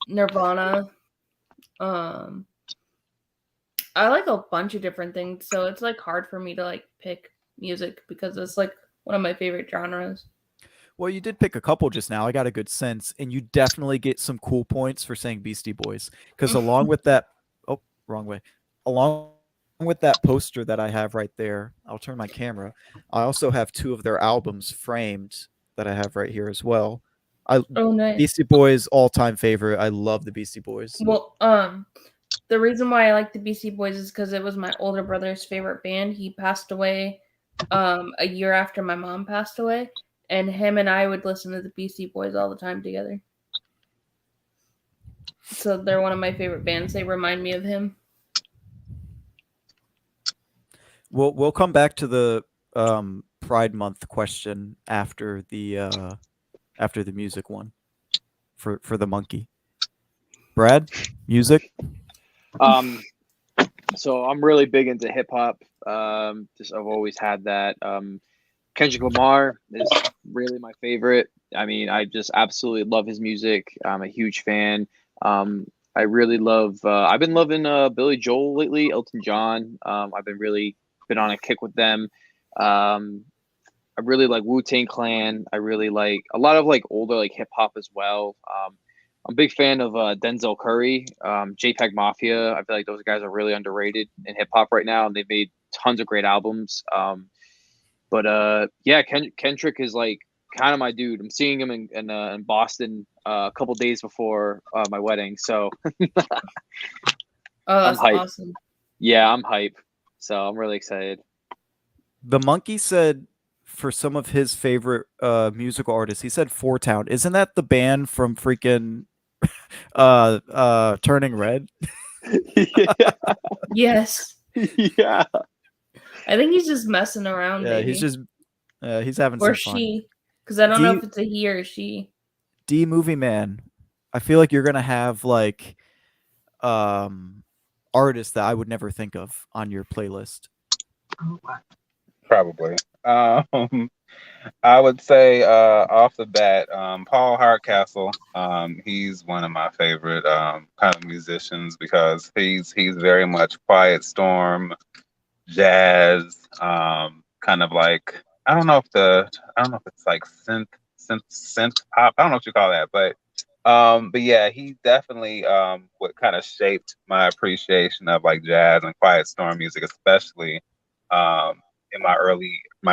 Speaker 4: Nirvana. I like a bunch of different things, so it's like hard for me to like pick music because it's like one of my favorite genres.
Speaker 3: Well, you did pick a couple just now. I got a good sense, and you definitely get some cool points for saying Beastie Boys. Because along with that, oh, wrong way. Along with that poster that I have right there, I'll turn my camera. I also have 2 of their albums framed that I have right here as well.
Speaker 4: Oh, nice.
Speaker 3: Beastie Boys, all-time favorite. I love the Beastie Boys.
Speaker 4: Well, the reason why I like the Beastie Boys is because it was my older brother's favorite band. He passed away a year after my mom passed away, and him and I would listen to the Beastie Boys all the time together. So they're one of my favorite bands. They remind me of him.
Speaker 3: We'll come back to the Pride Month question after the music one for the monkey. Brad, music.
Speaker 2: So I'm really big into hip hop. Just I've always had that. Kendrick Lamar is really my favorite. I mean, I just absolutely love his music. I'm a huge fan. I really love. I've been loving Billy Joel lately. Elton John. I've been on a kick with them. I really like Wu-Tang Clan. I really like a lot of like older like hip hop as well. I'm a big fan of Denzel Curry, JPEG Mafia. I feel like those guys are really underrated in hip hop right now, and they've made tons of great albums. But yeah, Kendrick is like kind of my dude. I'm seeing him in Boston a couple days before my wedding, so
Speaker 4: Oh, that's
Speaker 2: hyped.
Speaker 4: awesome.
Speaker 2: Yeah, I'm hype. So I'm really excited.
Speaker 3: The monkey said for some of his favorite musical artists, he said Four Town. Isn't that the band from freaking Turning Red?
Speaker 2: Yeah.
Speaker 4: Yes.
Speaker 2: Yeah.
Speaker 4: I think he's just messing around.
Speaker 3: Yeah,
Speaker 4: maybe.
Speaker 3: he's having
Speaker 4: Or
Speaker 3: some fun.
Speaker 4: she, because I don't know if it's a he or a she.
Speaker 3: D Movie Man, I feel like you're gonna have like artists that I would never think of on your playlist.
Speaker 5: Probably. I would say off the bat, Paul Hardcastle. He's one of my favorite kind of musicians because he's very much quiet storm, jazz, kind of like I don't know if it's like synth pop. I don't know what you call that, but yeah, he definitely what kind of shaped my appreciation of like jazz and quiet storm music, especially in my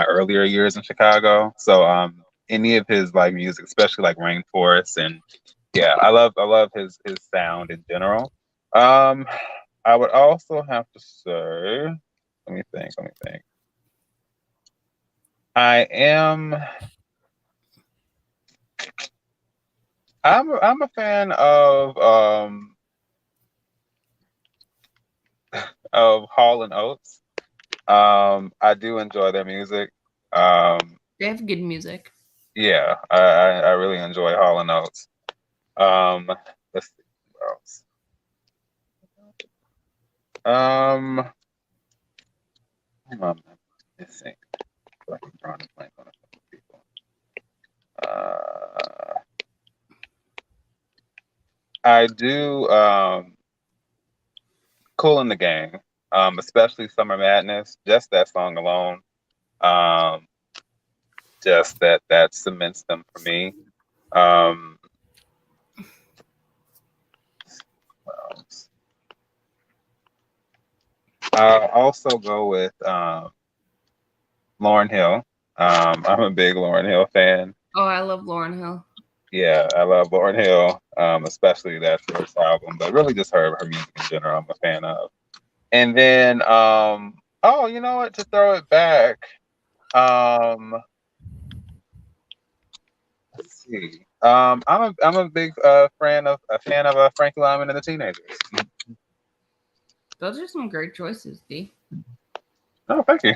Speaker 5: earlier years in Chicago. So any of his like music, especially like Rainforest, and yeah, I love his sound in general. I I would also have to say, let me think. I'm a fan of Hall and Oates. I do enjoy their music.
Speaker 1: They have good music.
Speaker 5: Yeah, I really enjoy Hall and Oates. Let's see what else. Hang on, let's think. So I can draw a blank on a couple people. I do Cool in the Gang, especially Summer Madness. Just that song alone, just that cements them for me. What else? I'll also go with Lauryn Hill. I'm a big Lauryn Hill fan.
Speaker 1: Oh, I love Lauryn Hill.
Speaker 5: Yeah, I love Lauryn Hill, especially that first album, but really just her music in general, I'm a fan of. And then, oh, you know what? To throw it back, let's see. I'm a big fan of Frankie Lyman and the Teenagers.
Speaker 1: Those are some great choices, D.
Speaker 5: Oh, thank you.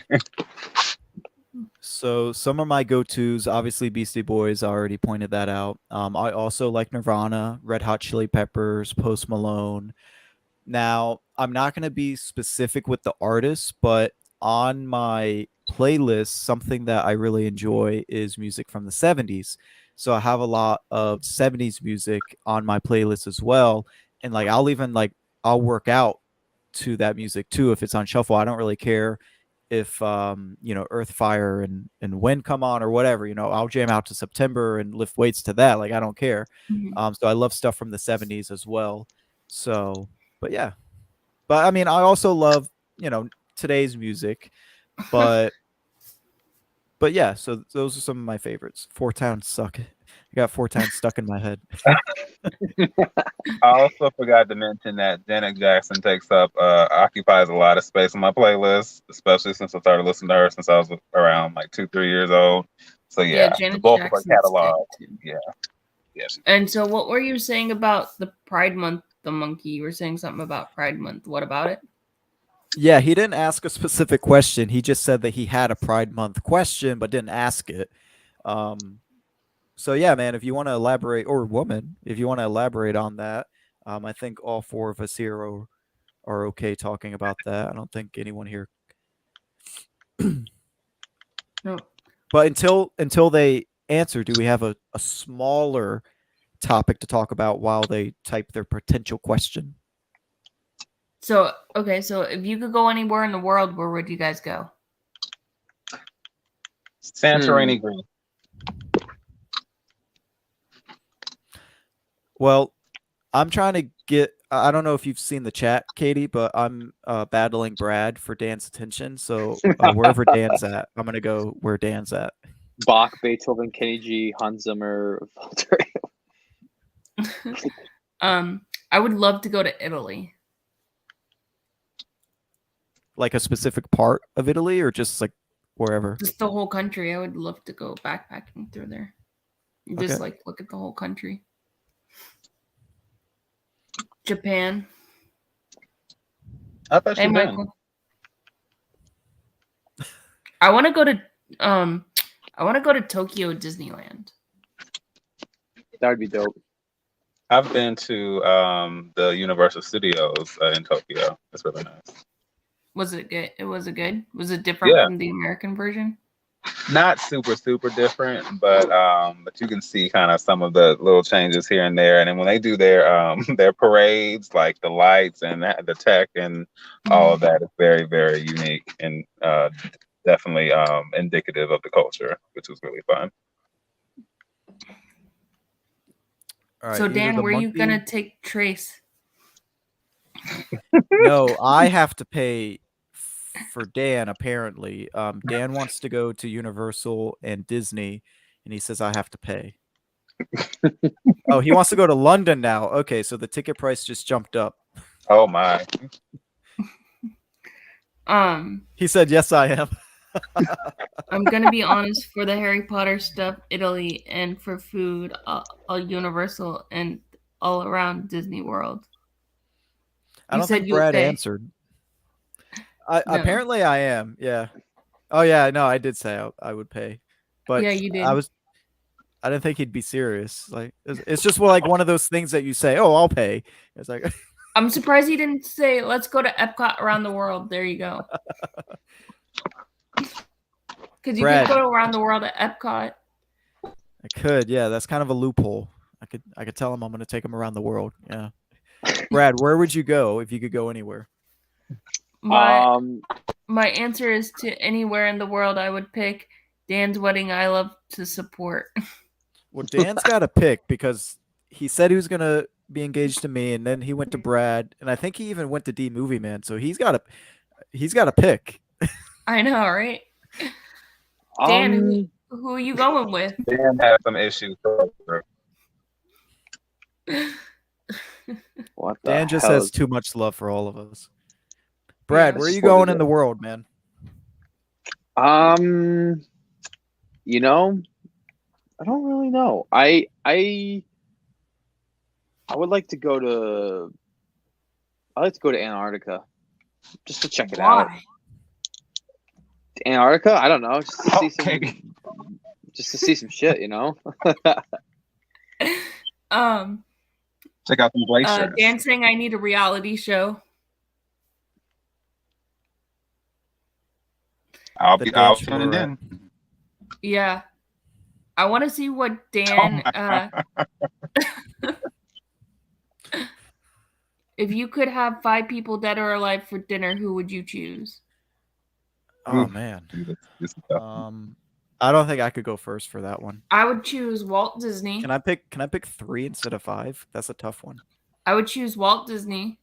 Speaker 3: So some of my go-tos, obviously Beastie Boys, I already pointed that out. I also like Nirvana, Red Hot Chili Peppers, Post Malone. Now, I'm not going to be specific with the artists, but on my playlist, something that I really enjoy is music from the 70s. So I have a lot of 70s music on my playlist as well. And like I'll work out to that music too if it's on shuffle. I don't really care if Earth, Fire, and Wind come on or whatever. I'll jam out to September and lift weights to that. Like I don't care. So I love stuff from the 70s as well. So, but yeah. But I mean, I also love, today's music, but yeah, so those are some of my favorites. Four Towns suck. I got Four Towns stuck in my head.
Speaker 5: I also forgot to mention that Janet Jackson occupies a lot of space on my playlist, especially since I started listening to her since I was around like 2-3 years old. So yeah, the
Speaker 1: Janet
Speaker 5: bulk of her
Speaker 1: Jackson's
Speaker 5: catalog.
Speaker 1: good, too.
Speaker 5: Yeah.
Speaker 1: And so, what were you saying about the Pride Month, the monkey? You were saying something about Pride Month. What about it?
Speaker 3: Yeah, he didn't ask a specific question. He just said that he had a Pride Month question, but didn't ask it. So yeah, man, if you want to elaborate, or woman, if you want to elaborate on that, I think all four of us here are okay talking about that. I don't think anyone here.
Speaker 1: No.
Speaker 3: But until they answer, do we have a smaller topic to talk about while they type their potential question?
Speaker 1: So, okay, so if you could go anywhere in the world, where would you guys go?
Speaker 5: Santorini, Greece.
Speaker 3: Well, I'm trying to get. I don't know if you've seen the chat, Katie, but I'm battling Brad for Dan's attention. So wherever Dan's at, I'm gonna go where Dan's at.
Speaker 2: Bach, Beethoven, Kenny G, Hans Zimmer,
Speaker 1: I would love to go to Italy.
Speaker 3: Like a specific part of Italy, or just like wherever?
Speaker 1: Just the whole country. I would love to go backpacking through there. Just
Speaker 3: Okay.
Speaker 1: look at the whole country. Japan.
Speaker 5: I thought
Speaker 1: Hey,
Speaker 5: you did.
Speaker 1: Michael. I want to go to Tokyo Disneyland.
Speaker 2: That would be dope.
Speaker 5: I've been to the Universal Studios in Tokyo. It's really nice.
Speaker 1: Was it good? Was it good? Was it different from the American version?
Speaker 5: Not super different, but you can see kind of some of the little changes here and there. And then when they do their their parades, like the lights and the tech and all of that is very, very unique and definitely indicative of the culture, which was really fun.
Speaker 3: All right,
Speaker 1: so Dan, where are you gonna take Trace?
Speaker 3: No, I have to pay for Dan, apparently. Dan wants to go to Universal and Disney, and he says I have to pay. Oh, he wants to go to London now. Okay, so the ticket price just jumped up.
Speaker 5: Oh my.
Speaker 3: He said, "Yes, I am."
Speaker 1: I'm gonna be honest. For the Harry Potter stuff, Italy, and for food, a Universal and all around Disney World.
Speaker 3: I
Speaker 1: You
Speaker 3: don't
Speaker 1: said
Speaker 3: think
Speaker 1: you would
Speaker 3: Brad
Speaker 1: pay.
Speaker 3: answered.
Speaker 1: No.
Speaker 3: Apparently, I am. Yeah. Oh yeah, no, I did say I would pay, but
Speaker 1: Yeah, you did.
Speaker 3: I didn't think he'd be serious. Like it's just like one of those things that you say, "Oh, I'll pay." It's like
Speaker 1: I'm surprised he didn't say, "Let's go to Epcot around the world." There you go. Because you could
Speaker 3: Brad,
Speaker 1: go around the world at Epcot.
Speaker 3: I could. Yeah, that's kind of a loophole. I could tell him I'm going to take him around the world. Yeah. Brad, where would you go if you could go anywhere?
Speaker 1: My answer is to anywhere in the world. I would pick Dan's wedding. I love to support.
Speaker 3: Well, Dan's got to pick because he said he was going to be engaged to me, and then he went to Brad, and I think he even went to D Movie Man. So he's got to pick.
Speaker 1: I know, right? Dan, who are you going with?
Speaker 5: Dan has some issues.
Speaker 2: What the
Speaker 3: Dan just
Speaker 2: hell
Speaker 3: has
Speaker 2: is-
Speaker 3: too much love for all of us. Brad,
Speaker 1: Yeah.
Speaker 3: where are you
Speaker 2: What
Speaker 3: going
Speaker 2: is
Speaker 3: in
Speaker 2: it?
Speaker 3: the world, man?
Speaker 2: You know, I don't really know. I would like to go to. I like to go to Antarctica, just to check it out.
Speaker 1: Why?
Speaker 2: Antarctica? I don't know, just to see
Speaker 5: Okay.
Speaker 2: some shit, you know.
Speaker 5: Check out some glaciers.
Speaker 1: Dan saying I need a reality show.
Speaker 5: I'll
Speaker 3: The
Speaker 5: be
Speaker 3: Bachelorette.
Speaker 5: tuning in.
Speaker 1: Yeah. I want to see what Dan. If you could have 5 people dead or alive for dinner, who would you choose?
Speaker 3: Oh
Speaker 5: Oof.
Speaker 3: man.
Speaker 5: This is tough.
Speaker 3: I don't think I could go first for that one.
Speaker 1: I would choose Walt Disney.
Speaker 3: Can I pick 3 instead of 5? That's a tough one.
Speaker 1: I would choose Walt Disney.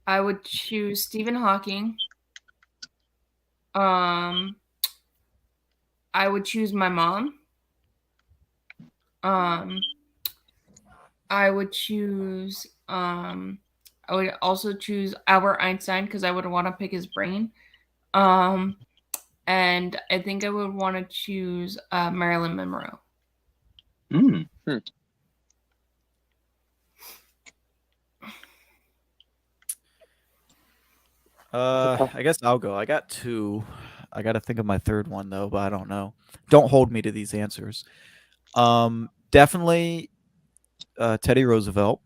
Speaker 1: I would choose Stephen Hawking. I would choose my mom. I would choose I would also choose Albert Einstein because I would want to pick his brain. And I think I would want to choose Marilyn Monroe.
Speaker 3: I guess I'll go. I got 2. I got to think of my third one though, but I don't know. Don't hold me to these answers. Definitely Teddy Roosevelt.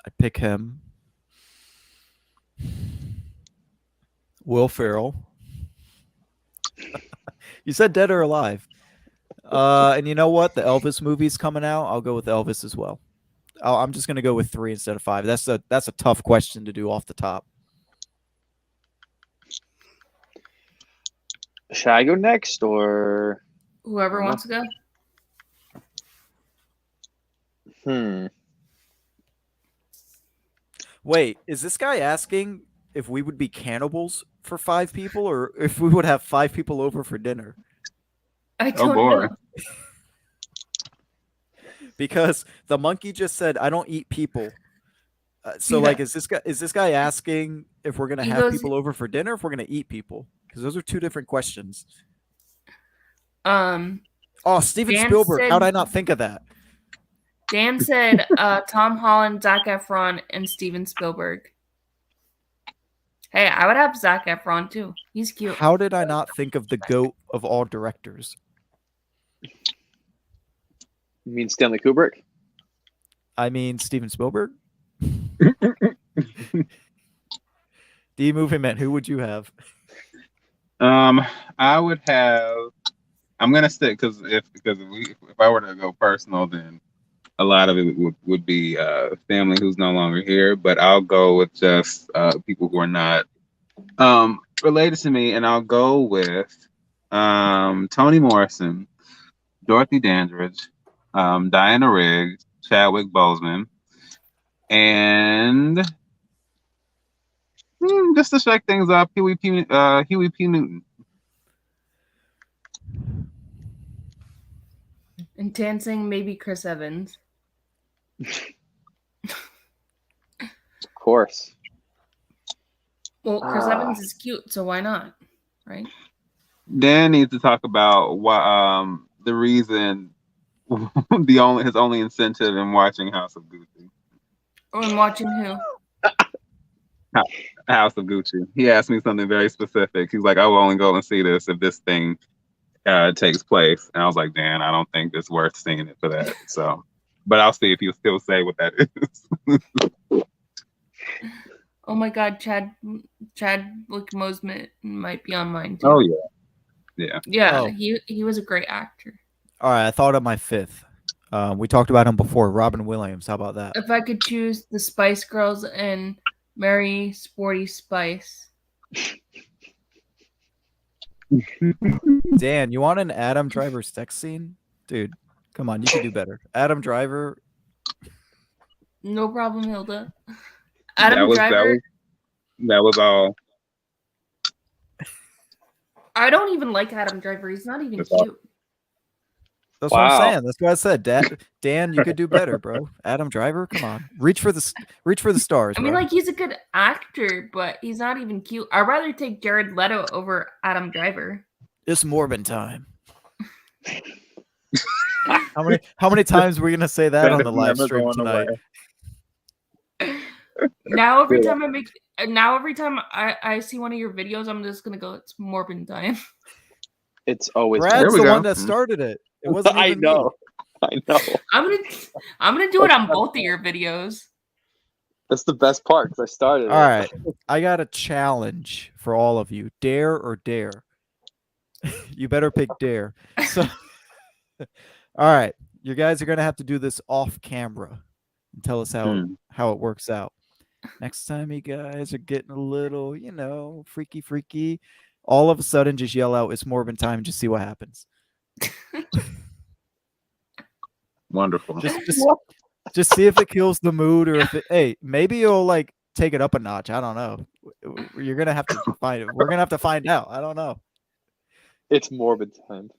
Speaker 3: I pick him. Will Ferrell. You said dead or alive. And you know what? The Elvis movie's coming out. I'll go with Elvis as well. I'm just gonna go with 3 instead of 5. That's a tough question to do off the top.
Speaker 2: Should I go next or
Speaker 1: Whoever wants to go.
Speaker 3: Wait, is this guy asking if we would be cannibals for 5 people or if we would have 5 people over for dinner?
Speaker 1: I don't
Speaker 5: boy.
Speaker 1: know.
Speaker 3: Because the monkey just said, "I don't eat people." So,
Speaker 1: Yeah.
Speaker 3: like, is this guy asking if we're gonna
Speaker 1: He
Speaker 3: have
Speaker 1: goes-
Speaker 3: people over for dinner, or if we're gonna eat people? Because those are 2 different questions.
Speaker 1: Um,
Speaker 3: Oh, Steven
Speaker 1: Dan
Speaker 3: Spielberg!
Speaker 1: said-
Speaker 3: How'd I not think of that?
Speaker 1: Dan said Tom Holland, Zac Efron, and Steven Spielberg. Hey, I would have Zac Efron too. He's cute.
Speaker 3: How did I not think of the GOAT of all directors?
Speaker 2: you mean Stanley Kubrick?
Speaker 3: I mean, Steven Spielberg. D Movie Man, who would you have?
Speaker 5: I would have. I'm gonna stick because if I were to go personal, then a lot of it would be family who's no longer here. But I'll go with just people who are not related to me, and I'll go with Toni Morrison, Dorothy Dandridge, Diana Riggs, Chadwick Boseman, and just to shake things up, Huey P. Newton.
Speaker 1: And dancing, maybe Chris Evans.
Speaker 2: Of course.
Speaker 1: Well, Chris Evans is cute, so why not? Right?
Speaker 5: Dan needs to talk about why the reason his only incentive in watching House of Gucci.
Speaker 1: Oh, and watching who?
Speaker 5: House of Gucci. He asked me something very specific. He's like, I will only go and see this if this thing takes place. And I was like, Dan, I don't think it's worth seeing it for that. So, but I'll see if you still say what that is.
Speaker 1: Oh my God, Chadwick Boseman might be on mine too.
Speaker 5: Oh yeah.
Speaker 1: Yeah,
Speaker 3: Oh.
Speaker 1: he was a great actor.
Speaker 3: All right, I thought of my fifth. We talked about him before. Robin Williams. How about that?
Speaker 1: If I could choose the Spice Girls and marry Sporty Spice.
Speaker 3: Dan, you want an Adam Driver sex scene? Dude, come on, you can do better. Adam Driver.
Speaker 1: No problem, Hilda.
Speaker 5: That
Speaker 1: Adam
Speaker 5: was
Speaker 1: Driver.
Speaker 5: that was all.
Speaker 1: I don't even like Adam Driver. He's not even
Speaker 5: That's all.
Speaker 1: cute.
Speaker 3: That's what I'm
Speaker 2: Wow.
Speaker 3: saying. That's what I said. Dan, you could do better, bro. Adam Driver, come on, reach for the stars.
Speaker 1: I mean,
Speaker 3: bro.
Speaker 1: like, he's a good actor, but he's not even cute. I'd rather take Jared Leto over Adam Driver.
Speaker 3: It's Morbin time. How many times are we gonna say that on the live
Speaker 5: Never
Speaker 3: stream
Speaker 5: going
Speaker 3: tonight?
Speaker 5: away.
Speaker 1: Now every
Speaker 5: Yeah.
Speaker 1: time I see one of your videos, I'm just gonna go, it's Morbin time.
Speaker 2: It's always.
Speaker 3: Brad's
Speaker 5: There we
Speaker 3: the
Speaker 5: go.
Speaker 3: one that started it. It wasn't
Speaker 2: I
Speaker 3: even me.
Speaker 2: know. I know.
Speaker 1: I'm gonna do it on both of your videos.
Speaker 2: That's the best part because I started.
Speaker 3: All
Speaker 2: it.
Speaker 3: right, I got a challenge for all of you. Dare or dare? You better pick dare. So, all right, you guys are gonna have to do this off camera and tell us how it works out. Next time you guys are getting a little, freaky, all of a sudden just yell out, "It's Morbin time!" and just see what happens.
Speaker 5: Wonderful.
Speaker 3: Just see if it kills the mood, or if hey, maybe you'll like take it up a notch. I don't know. You're gonna have to find it. We're gonna have to find out. I don't know.
Speaker 2: It's morbid time.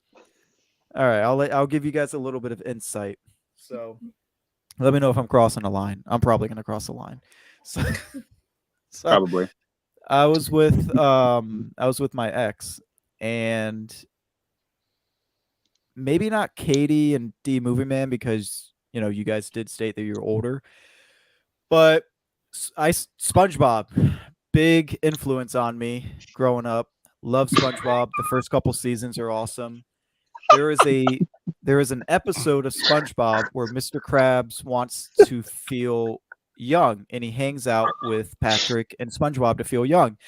Speaker 3: All right, I'll give you guys a little bit of insight. So let me know if I'm crossing a line. I'm probably gonna cross a line. So
Speaker 5: Probably.
Speaker 3: I was with my ex, and maybe not Katie and D Movie Man, because you guys did state that you're older, but SpongeBob, big influence on me growing up. Love SpongeBob. The first couple seasons are awesome. There is an episode of SpongeBob where Mr. Krabs wants to feel young, and he hangs out with Patrick and SpongeBob to feel young,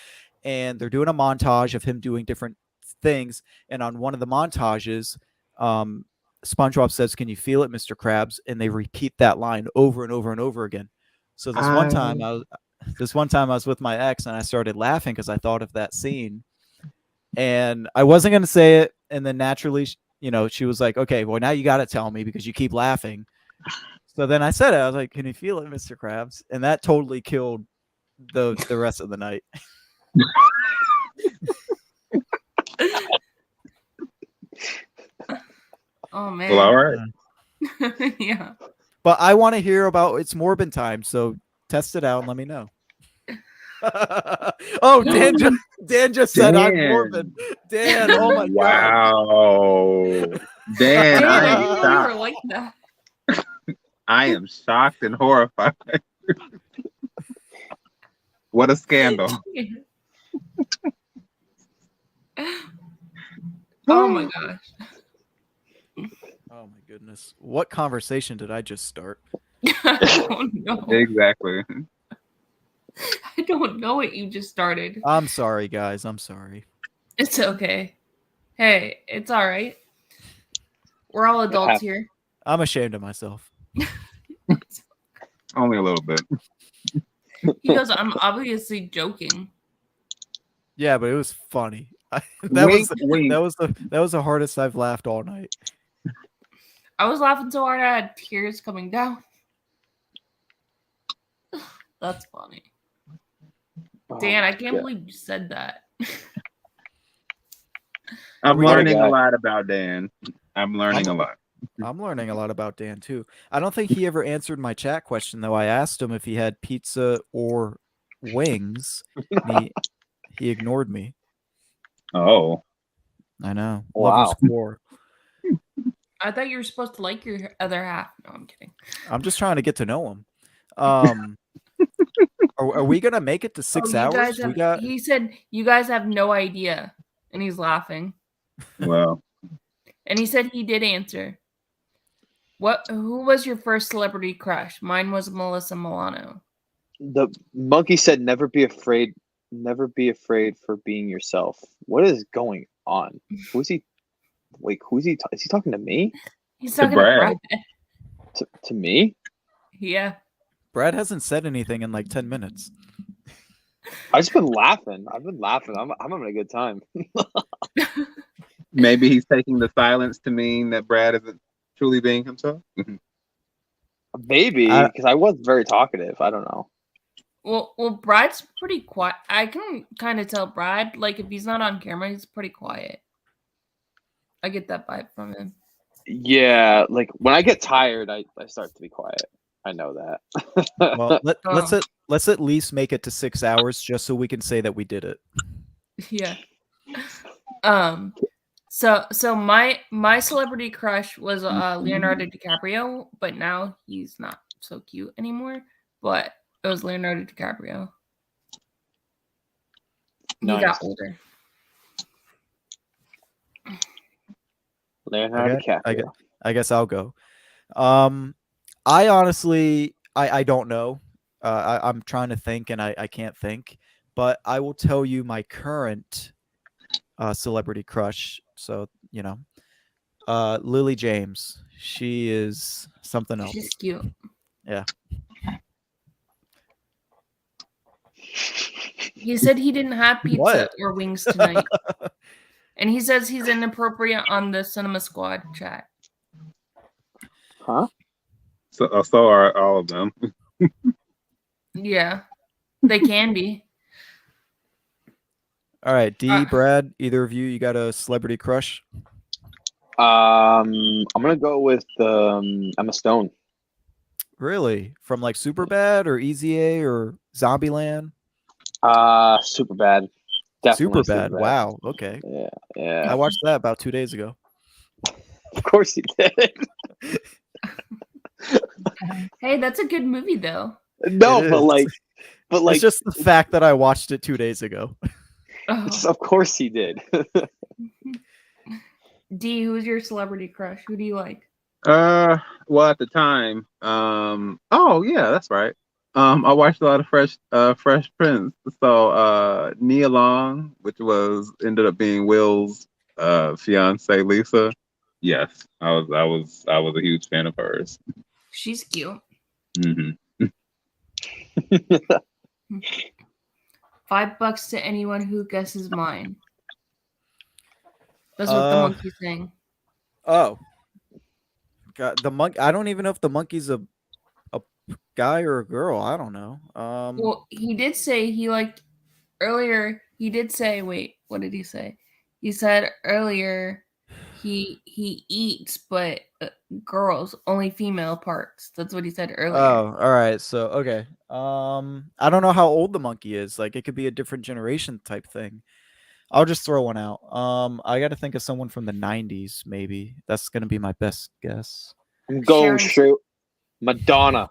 Speaker 3: and they're doing a montage of him doing different things, and on one of the montages, SpongeBob says, "Can you feel it, Mr. Krabs?" And they repeat that line over and over and over again. So this one time I was with my ex, and I started laughing because I thought of that scene, and I wasn't going to say it, and then naturally she was like, "Okay, well, now you got to tell me because you keep laughing." So then I said it. I was like, "Can you feel it, Mr. Krabs?" And that totally killed the rest of the night.
Speaker 1: Oh man.
Speaker 5: Well, all right.
Speaker 1: Yeah.
Speaker 3: But I want to hear about It's Morbin time, so test it out and let me know. Oh, Dan just said I'm
Speaker 5: Dan.
Speaker 3: Morbin. Dan, oh my god.
Speaker 5: Wow. Dan,
Speaker 1: Dan,
Speaker 5: I
Speaker 1: I
Speaker 5: am
Speaker 1: didn't know you were
Speaker 5: shocked.
Speaker 1: like that.
Speaker 5: I am shocked and horrified. What a scandal.
Speaker 1: Oh my gosh.
Speaker 3: Oh my goodness. What conversation did I just start?
Speaker 1: I don't know.
Speaker 5: Exactly.
Speaker 1: I don't know what you just started.
Speaker 3: I'm sorry, guys. I'm sorry.
Speaker 1: It's okay. Hey, it's all right. We're all adults here.
Speaker 3: I'm ashamed of myself.
Speaker 5: Only a little bit.
Speaker 1: He goes, I'm obviously joking.
Speaker 3: Yeah, but it was funny.
Speaker 5: Wink.
Speaker 3: That was the hardest I've laughed all night.
Speaker 1: I was laughing so hard I had tears coming down. That's funny. Dan, I can't believe you said that.
Speaker 5: I'm
Speaker 3: We gotta
Speaker 5: learning
Speaker 2: go.
Speaker 5: a lot about Dan. I'm learning a lot.
Speaker 3: I'm learning a lot about Dan too. I don't think he ever answered my chat question though. I asked him if he had pizza or wings. He ignored me.
Speaker 5: Oh,
Speaker 3: I know.
Speaker 2: Wow.
Speaker 3: Lovers quarrel.
Speaker 1: I thought you were supposed to like your other half. No, I'm kidding.
Speaker 3: I'm just trying to get to know him. Are we gonna make it to 6
Speaker 1: you
Speaker 3: hours?
Speaker 1: guys have,
Speaker 3: We got.
Speaker 1: He said you guys have no idea, and he's laughing.
Speaker 5: well,
Speaker 1: And he said he did answer. Who was your first celebrity crush? Mine was Melissa Milano.
Speaker 2: The monkey said, "Never be afraid. Never be afraid for being yourself." What is going on? Who's he? Like, who's he? Is he talking to me?
Speaker 1: He's
Speaker 5: To
Speaker 1: talking
Speaker 5: Brad.
Speaker 1: to Brad.
Speaker 2: To me?
Speaker 1: Yeah.
Speaker 3: Brad hasn't said anything in like 10 minutes.
Speaker 2: I just been laughing. I've been laughing. I'm having a good time.
Speaker 5: maybe he's taking the silence to mean that Brad isn't truly being himself.
Speaker 2: Maybe, because I was very talkative. I don't know.
Speaker 1: Well, Brad's pretty quiet. I can kind of tell Brad, like, if he's not on camera, he's pretty quiet. I get that vibe from him.
Speaker 2: Yeah, like when I get tired, I start to be quiet. I know that.
Speaker 3: Well, let's at least make it to 6 hours just so we can say that we did it.
Speaker 1: Yeah. So my celebrity crush was Leonardo DiCaprio, but now he's not so cute anymore. But it was Leonardo DiCaprio. He got older.
Speaker 2: Leonardo DiCaprio.
Speaker 3: I guess I'll go. I honestly, I don't know. I'm trying to think and I can't think. But I will tell you my current celebrity crush. So, you know, Lily James. She is something else.
Speaker 1: She's cute.
Speaker 3: Yeah.
Speaker 1: He said he didn't have pizza
Speaker 3: What?
Speaker 1: or wings tonight. And he says he's inappropriate on the Cinema Squad chat.
Speaker 2: Huh?
Speaker 5: So are all of them.
Speaker 1: Yeah. They can be.
Speaker 3: All right, D, Brad, either of you got a celebrity crush?
Speaker 2: I'm gonna go with Emma Stone.
Speaker 3: Really? From like Superbad or Easy A or Zombieland?
Speaker 2: Super bad. Definitely
Speaker 3: Superbad. Wow. Okay.
Speaker 2: Yeah.
Speaker 3: I watched that about 2 days ago.
Speaker 2: Of course you did.
Speaker 1: Hey, that's a good movie though.
Speaker 2: No,
Speaker 3: It
Speaker 2: but
Speaker 3: is.
Speaker 2: like,
Speaker 3: It's just the fact that I watched it 2 days ago.
Speaker 1: Oh.
Speaker 2: of course he did.
Speaker 1: D, who's your celebrity crush? Who do you like?
Speaker 5: Well, at the time, oh yeah, that's right. I watched a lot of Fresh Prince. So, Nia Long, which ended up being Will's fiance, Lisa. Yes, I was a huge fan of hers.
Speaker 1: She's cute.
Speaker 5: Mm-hmm.
Speaker 1: $5 to anyone who guesses mine. That's what the monkey's saying.
Speaker 3: Oh. God, the monkey. I don't even know if the monkey's a guy or a girl. I don't know.
Speaker 1: Well, he did say he liked earlier. He did say, wait, what did he say? He said earlier he eats, but girls, only female parts. That's what he said earlier.
Speaker 3: Oh, all right. So, okay. I don't know how old the monkey is. Like, it could be a different generation type thing. I'll just throw one out. I got to think of someone from the 90s, maybe. That's going to be my best guess.
Speaker 2: I'm going
Speaker 1: Sharon-
Speaker 2: straight Madonna.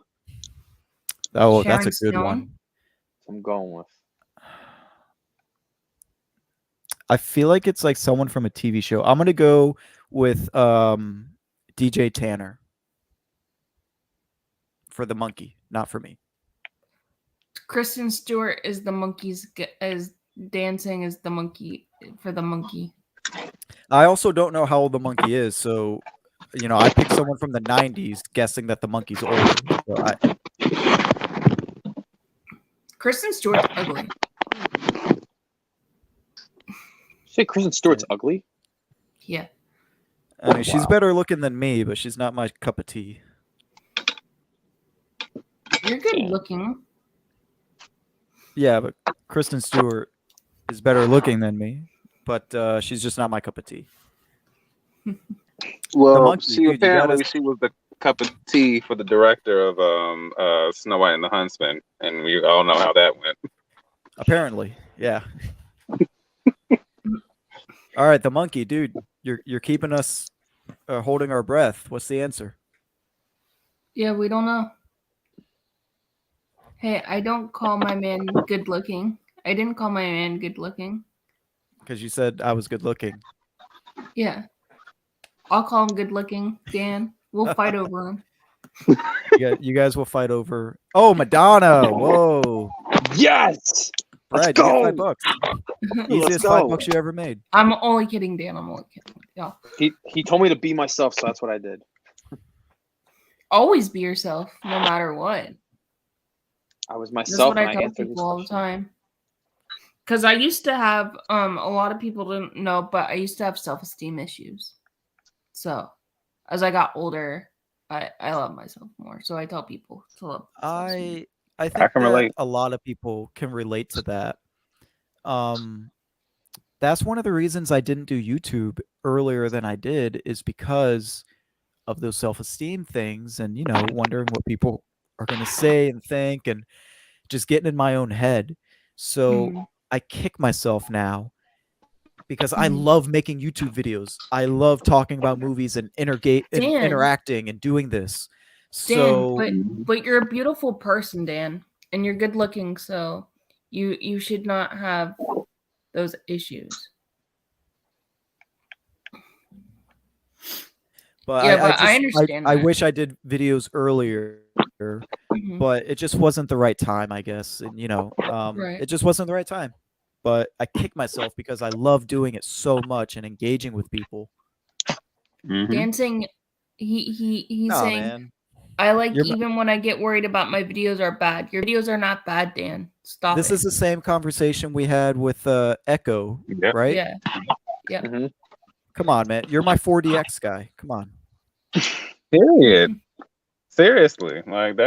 Speaker 3: Oh,
Speaker 1: Sharon
Speaker 3: that's a good
Speaker 1: Stone?
Speaker 3: one.
Speaker 2: I'm going with.
Speaker 3: I feel like it's like someone from a TV show. I'm going to go with DJ Tanner for the monkey, not for me.
Speaker 1: Kristen Stewart is the monkey's is dancing as the monkey for the monkey.
Speaker 3: I also don't know how old the monkey is, so you know, I picked someone from the 90s, guessing that the monkey's older. So
Speaker 1: Kristen Stewart's ugly.
Speaker 2: Say Kristen Stewart's ugly?
Speaker 1: Yeah.
Speaker 3: I mean, she's
Speaker 2: Wow.
Speaker 3: better looking than me, but she's not my cup of tea.
Speaker 1: You're good looking.
Speaker 3: Yeah, but Kristen Stewart is better looking than me, but she's just not my cup of tea.
Speaker 5: Well,
Speaker 3: monkey,
Speaker 5: she
Speaker 3: dude, you
Speaker 5: apparently
Speaker 3: gotta-
Speaker 5: she was the cup of tea for the director of Snow White and the Huntsman, and we all know how that went.
Speaker 3: Apparently, yeah. All right, the monkey, dude. You're keeping us holding our breath. What's the answer?
Speaker 4: Yeah, we don't know. Hey, I don't call my man good looking. I didn't call my man good looking.
Speaker 3: Because you said I was good looking.
Speaker 4: Yeah. I'll call him good looking, Dan. We'll fight over him.
Speaker 3: You guys will fight over. Oh, Madonna! Whoa,
Speaker 2: Yes. Let's
Speaker 3: Brad, you get
Speaker 2: go.
Speaker 3: $5.
Speaker 2: Let's
Speaker 3: Easiest
Speaker 2: go.
Speaker 3: $5 you ever made.
Speaker 4: I'm only kidding, Dan. I'm only kidding. Yeah.
Speaker 2: He told me to be myself, so that's what I did.
Speaker 4: Always be yourself, no matter what.
Speaker 2: I was
Speaker 4: That's
Speaker 2: myself
Speaker 4: what I
Speaker 2: and I
Speaker 4: tell
Speaker 2: answered his
Speaker 4: people all the
Speaker 2: question.
Speaker 4: time. Because I used to have a lot of people didn't know, but I used to have self-esteem issues. So as I got older, I love myself more. So I tell people to love themselves more.
Speaker 3: I
Speaker 5: I
Speaker 3: think
Speaker 5: can
Speaker 3: that
Speaker 5: relate.
Speaker 3: a lot of people can relate to that. That's one of the reasons I didn't do YouTube earlier than I did, is because of those self-esteem things, and wondering what people are going to say and think, and just getting in my own head. So
Speaker 4: Mhm.
Speaker 3: I kick myself now because I
Speaker 4: Mhm.
Speaker 3: love making YouTube videos. I love talking about movies and
Speaker 4: Dan,
Speaker 3: interacting and doing this.
Speaker 4: Dan,
Speaker 3: So
Speaker 4: but you're a beautiful person, Dan, and you're good looking, so you should not have those issues.
Speaker 3: but
Speaker 4: Yeah,
Speaker 3: I
Speaker 4: but I
Speaker 3: just
Speaker 4: understand
Speaker 3: I
Speaker 4: that.
Speaker 3: wish I did videos earlier,
Speaker 4: Mhm.
Speaker 3: but it just wasn't the right time, I guess. And
Speaker 4: Right.
Speaker 3: it just wasn't the right time. But I kick myself because I love doing it so much and engaging with people.
Speaker 5: Mm-hmm.
Speaker 4: Dancing, he's
Speaker 3: Nah,
Speaker 4: saying,
Speaker 3: man.
Speaker 4: I like
Speaker 3: You're
Speaker 4: even when I get worried about my videos are bad. Your videos are not bad, Dan. Stop
Speaker 3: This
Speaker 4: it.
Speaker 3: is the same conversation we had with Echo,
Speaker 5: Yep.
Speaker 3: right?
Speaker 4: Yeah. Yeah.
Speaker 2: Mm-hmm.
Speaker 3: Come on, man. You're my 4DX guy. Come on.
Speaker 5: Period. Seriously, like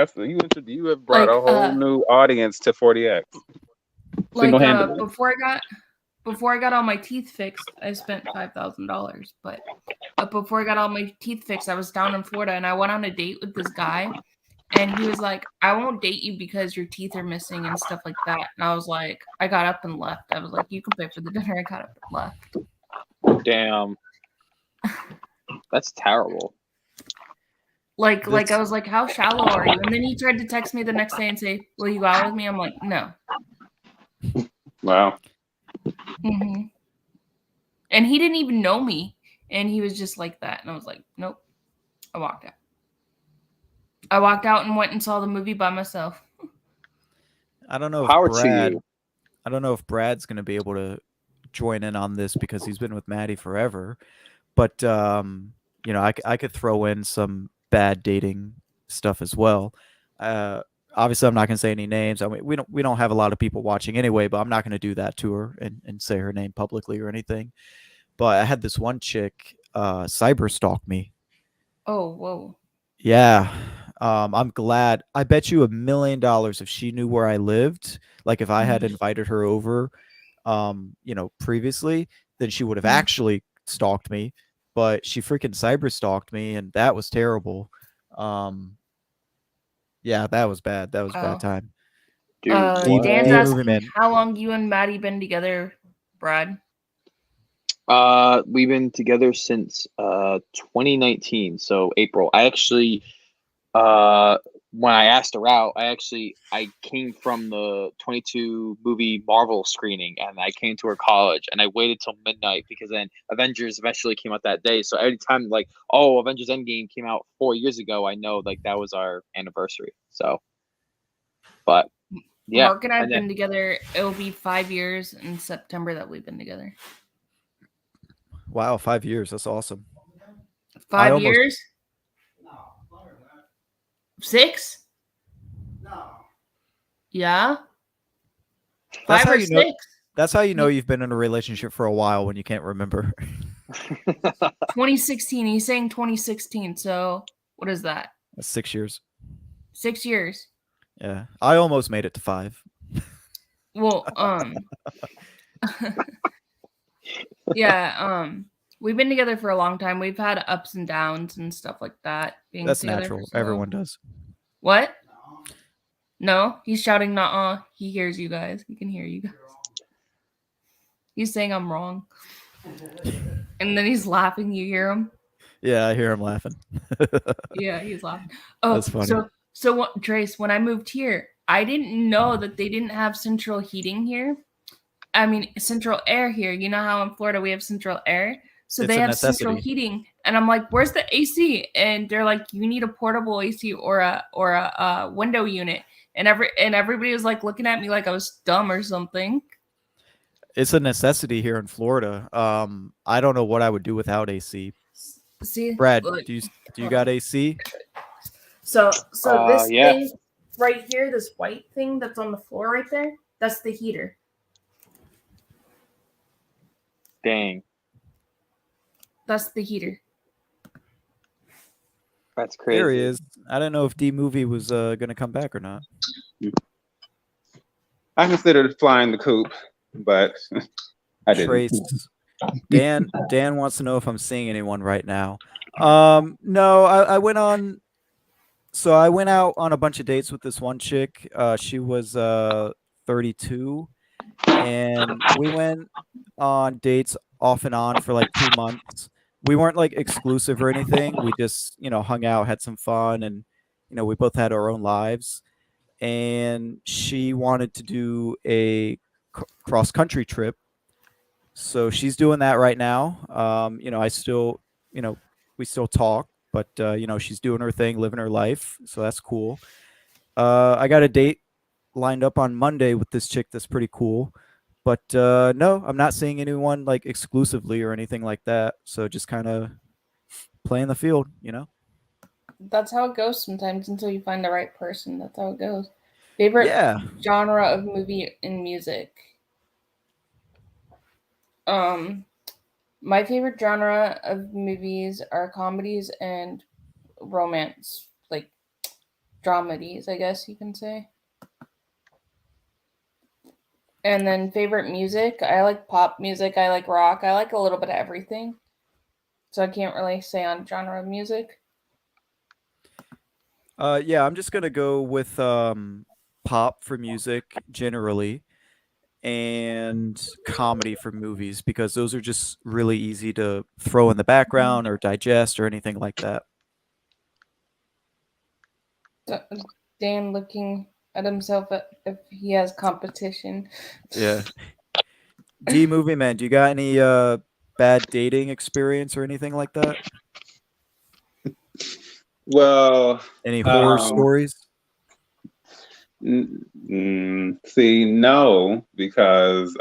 Speaker 5: you have brought
Speaker 4: Like
Speaker 5: a whole new audience to 40X single-handedly.
Speaker 4: before I got all my teeth fixed, I spent $5,000. But before I got all my teeth fixed, I was down in Florida and I went on a date with this guy, and he was like, "I won't date you because your teeth are missing and stuff like that." And I was like, I got up and left. I was like, "You can pay for the dinner." I got up and left.
Speaker 2: Damn. That's terrible.
Speaker 4: Like I
Speaker 3: This
Speaker 4: was like, "How shallow are you?" And then he tried to text me the next day and say, "Will you go out with me?" I'm like, "No."
Speaker 5: Wow.
Speaker 4: hmm And he didn't even know me, and he was just like that. And I was like, "Nope." I walked out. I walked out and went and saw the movie by myself.
Speaker 3: I don't know if
Speaker 2: Power to you.
Speaker 3: I don't know if Brad's going to be able to join in on this because he's been with Maddie forever. But I could throw in some bad dating stuff as well. Obviously, I'm not going to say any names. I mean, we don't have a lot of people watching anyway, but I'm not going to do that to her and say her name publicly or anything. But I had this one chick cyber stalk me.
Speaker 4: Oh, whoa.
Speaker 3: Yeah. I'm glad. I bet you $1 million if she knew where I lived, like if I had
Speaker 4: Mhm.
Speaker 3: invited her over, previously, then she would have
Speaker 4: Mhm.
Speaker 3: actually stalked me. But she freaking cyber stalked me, and that was terrible. Yeah, that was bad. That was a bad
Speaker 4: Oh.
Speaker 3: time.
Speaker 2: Dude,
Speaker 4: Dan's
Speaker 3: The
Speaker 2: what?
Speaker 3: movie
Speaker 4: asking
Speaker 3: man.
Speaker 4: how long you and Maddie been together, Brad.
Speaker 2: We've been together since 2019, so April. I actually when I asked her out, I came from the 22 movie Marvel screening, and I came to her college, and I waited till midnight because then Avengers eventually came out that day. So every time like, oh, Avengers Endgame came out 4 years ago, I know like that was our anniversary. So, but yeah,
Speaker 4: Mark and I have
Speaker 2: and then
Speaker 4: been together. It'll be 5 years in September that we've been together.
Speaker 3: Wow, 5 years. That's awesome.
Speaker 4: 5 years? 6? Yeah.
Speaker 3: That's
Speaker 4: 5
Speaker 3: how
Speaker 4: or
Speaker 3: you know.
Speaker 4: 6?
Speaker 3: That's how you know you've been in a relationship for a while when you can't remember.
Speaker 4: 2016. He's saying 2016. So what is that?
Speaker 3: That's 6 years.
Speaker 4: 6 years.
Speaker 3: Yeah, I almost made it to 5.
Speaker 4: Well, yeah, we've been together for a long time. We've had ups and downs and stuff like that. Being
Speaker 3: That's
Speaker 4: together
Speaker 3: natural.
Speaker 4: for so
Speaker 3: Everyone
Speaker 4: long.
Speaker 3: does.
Speaker 4: What? No, he's shouting "nuh-uh." He hears you guys. He can hear you guys. He's saying I'm wrong.
Speaker 1: And then he's laughing. You hear him?
Speaker 3: Yeah, I hear him laughing.
Speaker 1: Yeah, he's laughing. Oh,
Speaker 3: That's funny.
Speaker 1: so what, Trace? When I moved here, I didn't know that they didn't have central heating here. I mean, central air here. You know how in Florida we have central air, so
Speaker 3: It's
Speaker 1: they
Speaker 3: a
Speaker 1: have central
Speaker 3: necessity.
Speaker 1: heating. And I'm like, "Where's the AC?" And they're like, "You need a portable AC or a window unit." And everybody was like looking at me like I was dumb or something.
Speaker 3: It's a necessity here in Florida. I don't know what I would do without AC.
Speaker 1: See,
Speaker 3: Brad,
Speaker 1: like,
Speaker 3: do you
Speaker 1: hold
Speaker 3: got
Speaker 1: on.
Speaker 3: AC?
Speaker 1: So this
Speaker 2: Yeah.
Speaker 1: thing right here, this white thing that's on the floor right there, that's the heater.
Speaker 2: Dang.
Speaker 1: That's the heater.
Speaker 2: That's crazy.
Speaker 3: There he is. I don't know if D movie was gonna come back or not.
Speaker 5: I considered flying the coop, but I didn't.
Speaker 3: Trace. Dan wants to know if I'm seeing anyone right now. No, I went on. So I went out on a bunch of dates with this one chick. She was 32, and we went on dates off and on for like 2 months. We weren't like exclusive or anything. We just hung out, had some fun, and we both had our own lives. And she wanted to do a cross country trip, so she's doing that right now. I still, we still talk, but she's doing her thing, living her life, so that's cool. I got a date lined up on Monday with this chick that's pretty cool, but no, I'm not seeing anyone like exclusively or anything like that. So just kind of playing the field,
Speaker 4: That's how it goes sometimes until you find the right person. That's how it goes. Favorite
Speaker 3: Yeah.
Speaker 4: genre of movie and music? My favorite genre of movies are comedies and romance, like dramedies, I guess you can say. And then favorite music, I like pop music, I like rock, I like a little bit of everything. So I can't really say on genre of music.
Speaker 3: Yeah, I'm just gonna go with pop for music generally, and comedy for movies, because those are just really easy to throw in the background or digest or anything like that.
Speaker 4: Dan looking at himself if he has competition.
Speaker 3: Yeah. D movie man, do you got any bad dating experience or anything like that?
Speaker 5: Well,
Speaker 3: Any horror stories?
Speaker 5: see, no, because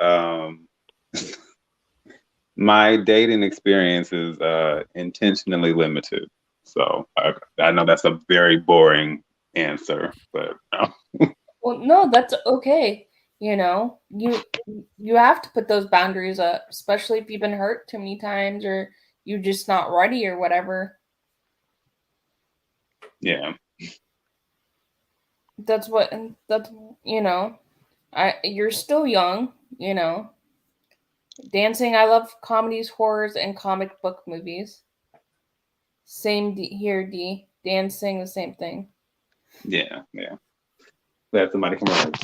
Speaker 5: my dating experience is intentionally limited. So I know that's a very boring answer, but no.
Speaker 4: Well, no, that's okay. You know, you have to put those boundaries up, especially if you've been hurt too many times or you're just not ready or whatever.
Speaker 5: Yeah.
Speaker 4: That's you know, you're still young, you know. Dancing, I love comedies, horrors, and comic book movies. Same here, D. Dancing, the same thing.
Speaker 5: Yeah. Glad somebody can relate.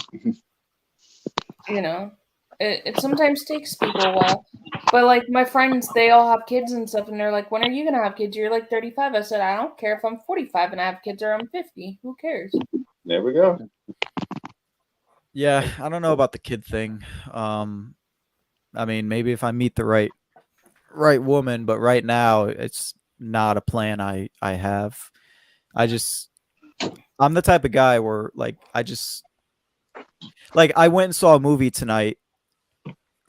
Speaker 4: You know, it sometimes takes people a while. But like my friends, they all have kids and stuff, and they're like, "When are you gonna have kids?" You're like 35. I said, "I don't care if I'm 45 and I have kids or I'm 50. Who cares?"
Speaker 5: There we go.
Speaker 3: Yeah, I don't know about the kid thing. I mean, maybe if I meet the right woman, but right now it's not a plan I have. I'm the type of guy where I went and saw a movie tonight,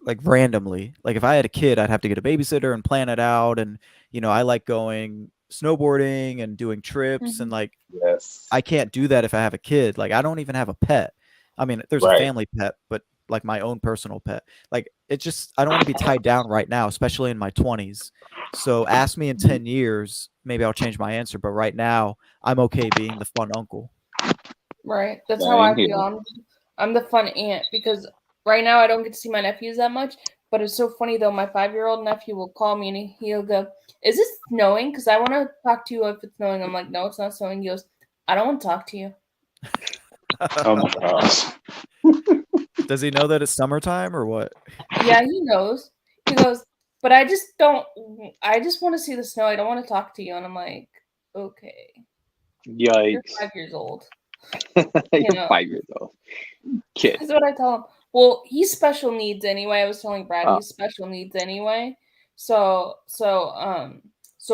Speaker 3: like randomly. Like if I had a kid, I'd have to get a babysitter and plan it out. And I like going snowboarding and doing trips, and like
Speaker 5: Yes.
Speaker 3: I can't do that if I have a kid. Like I don't even have a pet. I mean, there's a
Speaker 5: Right.
Speaker 3: family pet, but like my own personal pet. Like I don't want to be tied down right now, especially in my 20s. So ask me in 10 years, maybe I'll change my answer. But right now, I'm okay being the fun uncle.
Speaker 4: Right. That's how I
Speaker 5: Same
Speaker 4: feel.
Speaker 5: here.
Speaker 4: I'm the fun aunt because right now I don't get to see my nephews that much. But it's so funny though. My 5-year-old nephew will call me and he'll go, "Is this snowing? Because I want to talk to you if it's snowing." I'm like, "No, it's not snowing." He goes, "I don't want to talk to you."
Speaker 5: Oh my gosh.
Speaker 3: Does he know that it's summertime or what?
Speaker 4: Yeah, he knows. He goes, But I just don't. I just want to see the snow. I don't want to talk to you. And I'm like, okay, you're
Speaker 2: Yikes.
Speaker 4: 5 years old.
Speaker 2: You're
Speaker 4: know.
Speaker 2: 5 years old. Kid.
Speaker 4: That's what I tell him. Well, he's special needs anyway. I was telling Brad
Speaker 2: Oh.
Speaker 4: he's special needs anyway. So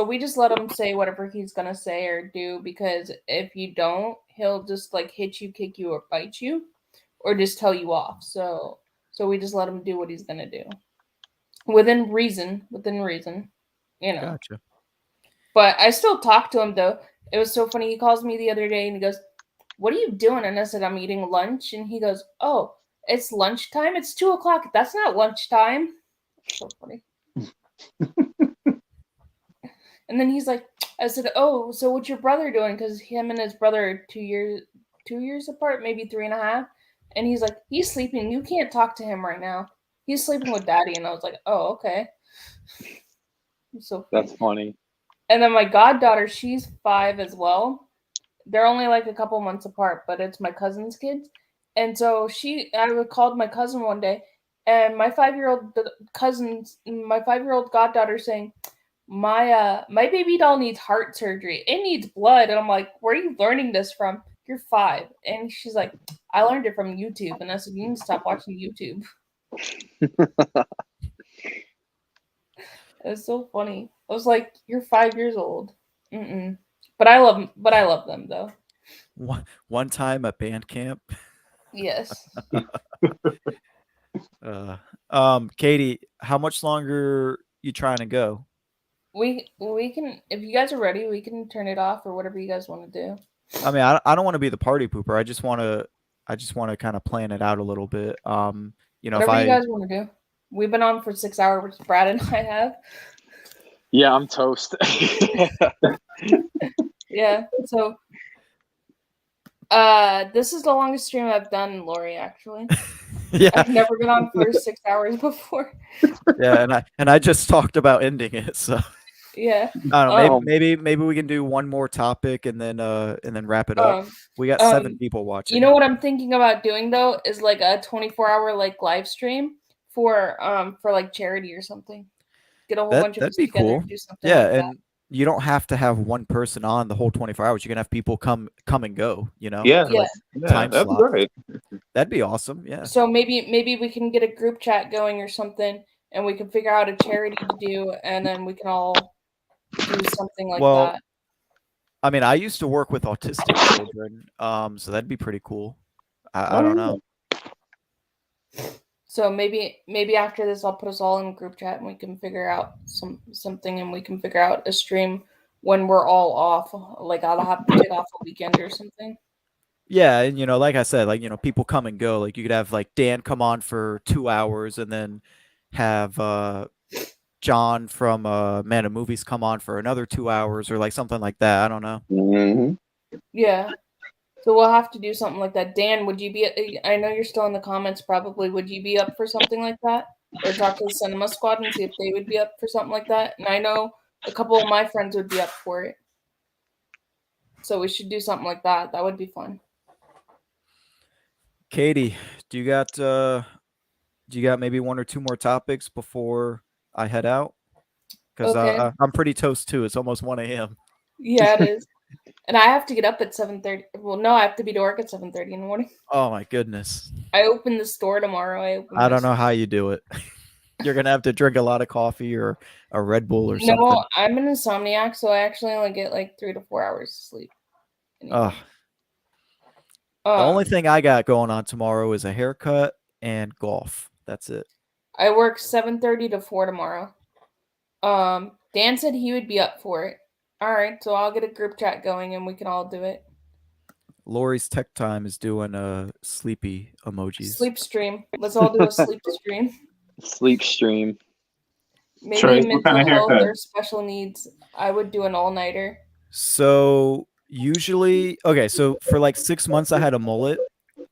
Speaker 4: we just let him say whatever he's gonna say or do, because if you don't, he'll just like hit you, kick you, or bite you, or just tell you off. So we just let him do what he's gonna do within reason. You know.
Speaker 3: Gotcha.
Speaker 4: But I still talk to him though. It was so funny. He calls me the other day and he goes, "What are you doing?" And I said, "I'm eating lunch." And he goes, "Oh, it's lunchtime? It's 2:00. That's not lunchtime." So funny. And then he's like, I said, "Oh, so what's your brother doing?" Because him and his brother are 2 years apart, maybe 3.5. And he's like, "He's sleeping. You can't talk to him right now. He's sleeping with daddy." And I was like, "Oh, okay." So funny.
Speaker 2: That's funny.
Speaker 4: And then my goddaughter, she's 5 as well. They're only like a couple months apart, but it's my cousin's kids. And so I called my cousin one day, and my 5-year-old goddaughter saying, my baby doll needs heart surgery. It needs blood. And I'm like, "Where are you learning this from? You're 5. And she's like, "I learned it from YouTube." And I said, "You need to stop watching YouTube." It was so funny. I was like, "You're 5 years old." Mm-mm. But I love them though.
Speaker 3: One time at band camp.
Speaker 4: Yes.
Speaker 3: Katie, how much longer you trying to go?
Speaker 4: We can, if you guys are ready, we can turn it off or whatever you guys want to do.
Speaker 3: I mean, I don't want to be the party pooper. I just want to kind of plan it out a little bit. You know,
Speaker 4: Whatever
Speaker 3: if
Speaker 4: you guys want to do. We've been on for 6 hours, Brad and I have.
Speaker 2: Yeah, I'm toast.
Speaker 4: Yeah. So this is the longest stream I've done, Lori, actually.
Speaker 3: yeah,
Speaker 4: I've never been on for 6 hours before.
Speaker 3: yeah, and I just talked about ending it, so
Speaker 4: Yeah.
Speaker 3: I don't know. Maybe we can do one more topic and then wrap it up. We got 7 people watching.
Speaker 4: You know what I'm thinking about doing though is like a 24-hour like live stream for like charity or something. Get a whole bunch of us
Speaker 3: that'd be
Speaker 4: together
Speaker 3: cool.
Speaker 4: and do something.
Speaker 3: Yeah,
Speaker 4: like
Speaker 3: and
Speaker 4: that.
Speaker 3: you don't have to have one person on the whole 24 hours. You can have people come and go. You know.
Speaker 5: Yeah.
Speaker 3: Like time
Speaker 5: that'd be
Speaker 3: slots.
Speaker 5: great.
Speaker 3: That'd be awesome. Yeah.
Speaker 4: So maybe we can get a group chat going or something, and we can figure out a charity to do, and then we can all do something like that.
Speaker 3: I mean, I used to work with autistic children, so that'd be pretty cool. I don't know.
Speaker 4: So maybe after this, I'll put us all in a group chat, and we can figure out something, and we can figure out a stream when we're all off. Like I'll have to take off a weekend or something.
Speaker 3: Yeah, and like I said, like people come and go. Like you could have like Dan come on for 2 hours, and then have John from Man of Movies come on for another 2 hours, or like something like that. I don't know.
Speaker 5: Mm-hmm.
Speaker 4: Yeah. So we'll have to do something like that. Dan, would you be? I know you're still in the comments. Probably, would you be up for something like that, or talk to the Cinema Squad and see if they would be up for something like that? And I know a couple of my friends would be up for it. So we should do something like that. That would be fun.
Speaker 3: Katie, do you got maybe 1 or 2 more topics before I head out? Because
Speaker 4: Okay.
Speaker 3: I'm pretty toast too. It's almost 1 a.m.
Speaker 4: Yeah, it is. And I have to get up at 7:30. Well, no, I have to be to work at 7:30 in the morning.
Speaker 3: Oh my goodness.
Speaker 4: I open the store tomorrow.
Speaker 3: I don't know how you do it. You're gonna have to drink a lot of coffee or a Red Bull or something.
Speaker 4: No, I'm an insomniac, so I actually only get like 3 to 4 hours of sleep.
Speaker 3: The only thing I got going on tomorrow is a haircut and golf. That's it.
Speaker 4: I work 7:30 to 4 tomorrow. Dan said he would be up for it. All right, so I'll get a group chat going and we can all do it.
Speaker 3: Lori's Tech Time is doing sleepy emojis.
Speaker 4: Sleep stream. Let's all do a sleep stream.
Speaker 2: Sleep stream.
Speaker 4: Maybe
Speaker 5: Trace,
Speaker 4: mental
Speaker 5: what kind of
Speaker 4: health
Speaker 5: haircut?
Speaker 4: or special needs. I would do an all-nighter.
Speaker 3: So usually, okay, so for like 6 months I had a mullet,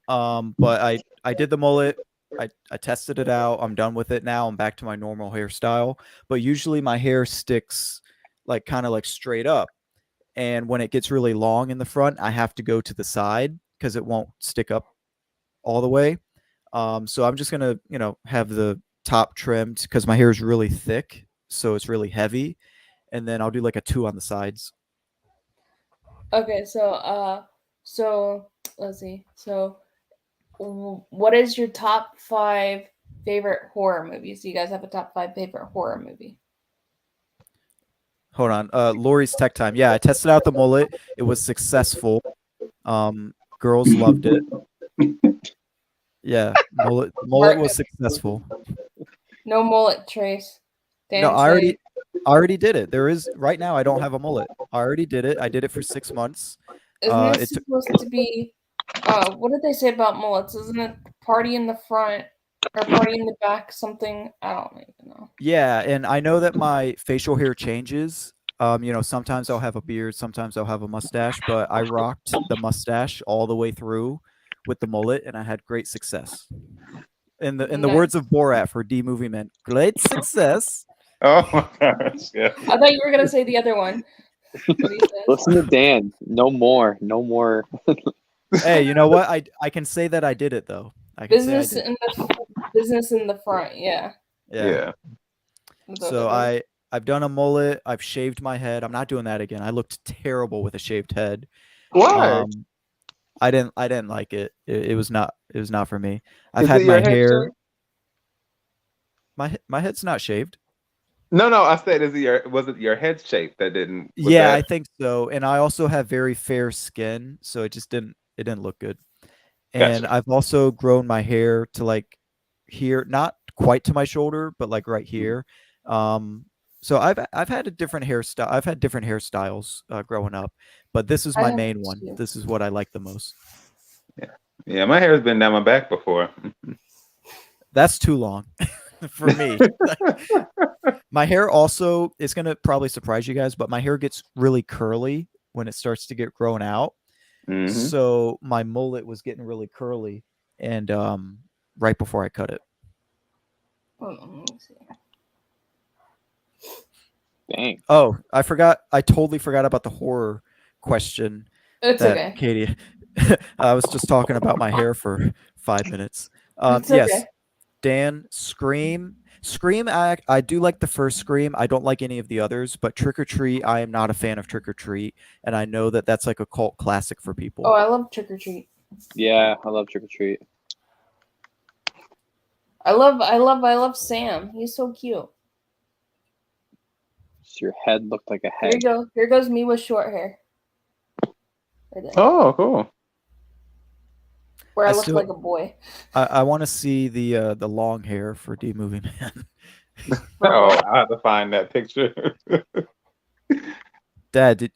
Speaker 3: but I did the mullet. I tested it out. I'm done with it now. I'm back to my normal hairstyle. But usually my hair sticks like kind of like straight up. And when it gets really long in the front, I have to go to the side because it won't stick up all the way. So I'm just gonna, have the top trimmed because my hair is really thick, so it's really heavy, and then I'll do like a 2 on the sides.
Speaker 4: Okay, so let's see. So, what is your top 5 favorite horror movies? Do you guys have a top 5 favorite horror movie?
Speaker 3: Hold on. Lori's tech time. Yeah, I tested out the mullet. It was successful. Girls loved it. Yeah, mullet was successful.
Speaker 4: No mullet, Trace.
Speaker 3: No,
Speaker 4: Dan,
Speaker 3: I already did it. There is right now. I don't have a mullet. I already did it. I did it for 6 months.
Speaker 4: isn't this
Speaker 3: It took,
Speaker 4: supposed to be? What did they say about mullets? Isn't it party in the front or party in the back? Something I don't even know.
Speaker 3: yeah, and I know that my facial hair changes. Sometimes I'll have a beard, sometimes I'll have a mustache, but I rocked the mustache all the way through with the mullet, and I had great success. In the words of Borat for D Movie Man, great success.
Speaker 5: Oh my gosh, yeah.
Speaker 4: I thought you were gonna say the other one. What he said.
Speaker 2: Listen to Dan. No more. No more.
Speaker 3: Hey, you know what? I can say that I did it though. I can say I
Speaker 4: Business
Speaker 3: did.
Speaker 4: in the business in the front. Yeah.
Speaker 3: Yeah.
Speaker 4: That's what
Speaker 3: So
Speaker 4: it is.
Speaker 3: I've done a mullet. I've shaved my head. I'm not doing that again. I looked terrible with a shaved head.
Speaker 5: Why?
Speaker 3: I didn't like it. It was not for me. I've
Speaker 5: Is
Speaker 3: had
Speaker 5: it
Speaker 3: my
Speaker 5: your head
Speaker 3: hair.
Speaker 5: shape?
Speaker 3: My head's not shaved.
Speaker 5: No, I said, was it your head shape that didn't?
Speaker 3: Yeah, I think so. And I also have very fair skin, so it didn't look good. And
Speaker 5: Gotcha.
Speaker 3: I've also grown my hair to like here, not quite to my shoulder, but like right here. So I've had a different hairstyle. I've had different hairstyles growing up, but this is
Speaker 4: I
Speaker 3: my
Speaker 4: have
Speaker 3: main one.
Speaker 4: too.
Speaker 3: This is what I like the most.
Speaker 5: Yeah, my hair's been down my back before.
Speaker 3: That's too long for me. My hair also is gonna probably surprise you guys, but my hair gets really curly when it starts to get grown out.
Speaker 5: Mhm.
Speaker 3: So my mullet was getting really curly, and right before I cut it.
Speaker 4: Hold on, let me see.
Speaker 2: Dang.
Speaker 3: Oh, I forgot. I totally forgot about the horror question.
Speaker 4: It's
Speaker 3: that
Speaker 4: okay.
Speaker 3: Katie, I was just talking about my hair for 5 minutes.
Speaker 4: It's
Speaker 3: Yes,
Speaker 4: okay.
Speaker 3: Dan, Scream. Scream, I do like the first Scream. I don't like any of the others, but Trick or Treat, I am not a fan of Trick or Treat, and I know that that's like a cult classic for people.
Speaker 4: Oh, I love Trick or Treat.
Speaker 2: Yeah, I love Trick or Treat.
Speaker 4: I love Sam. He's so cute.
Speaker 2: So your head looked like a
Speaker 4: Here you
Speaker 2: head.
Speaker 4: go. Here goes me with short hair. Right there.
Speaker 5: Oh, cool.
Speaker 4: Where I
Speaker 3: I
Speaker 4: look
Speaker 3: still-
Speaker 4: like a boy.
Speaker 3: I want to see the long hair for D Movie Man.
Speaker 5: Oh, I have to find that picture.
Speaker 3: Dad,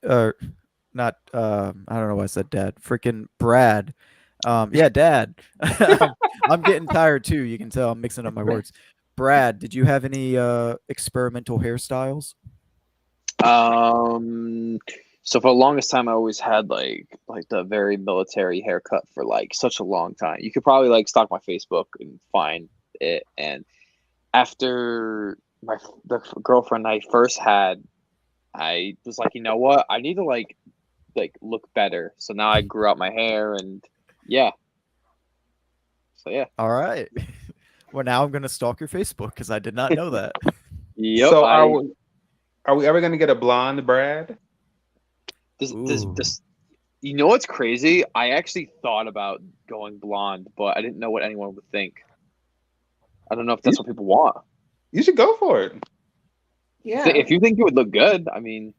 Speaker 3: not I don't know why I said dad. Freaking Brad. Yeah, Dad. I'm getting tired too. You can tell I'm mixing up my words. Brad, did you have any experimental hairstyles?
Speaker 2: So for the longest time, I always had like the very military haircut for like such a long time. You could probably like stalk my Facebook and find it. And after the girlfriend I first had, I was like, you know what? I need to like look better. So now I grew out my hair and yeah. So yeah.
Speaker 3: All right. Well, now I'm gonna stalk your Facebook because I did not know that.
Speaker 2: Yep.
Speaker 5: So are we ever gonna get a blonde Brad?
Speaker 2: This,
Speaker 3: Ooh.
Speaker 2: you know what's crazy? I actually thought about going blonde, but I didn't know what anyone would think. I don't know if that's what people want.
Speaker 5: You should go for it.
Speaker 4: Yeah.
Speaker 2: If you think it would look good, I mean,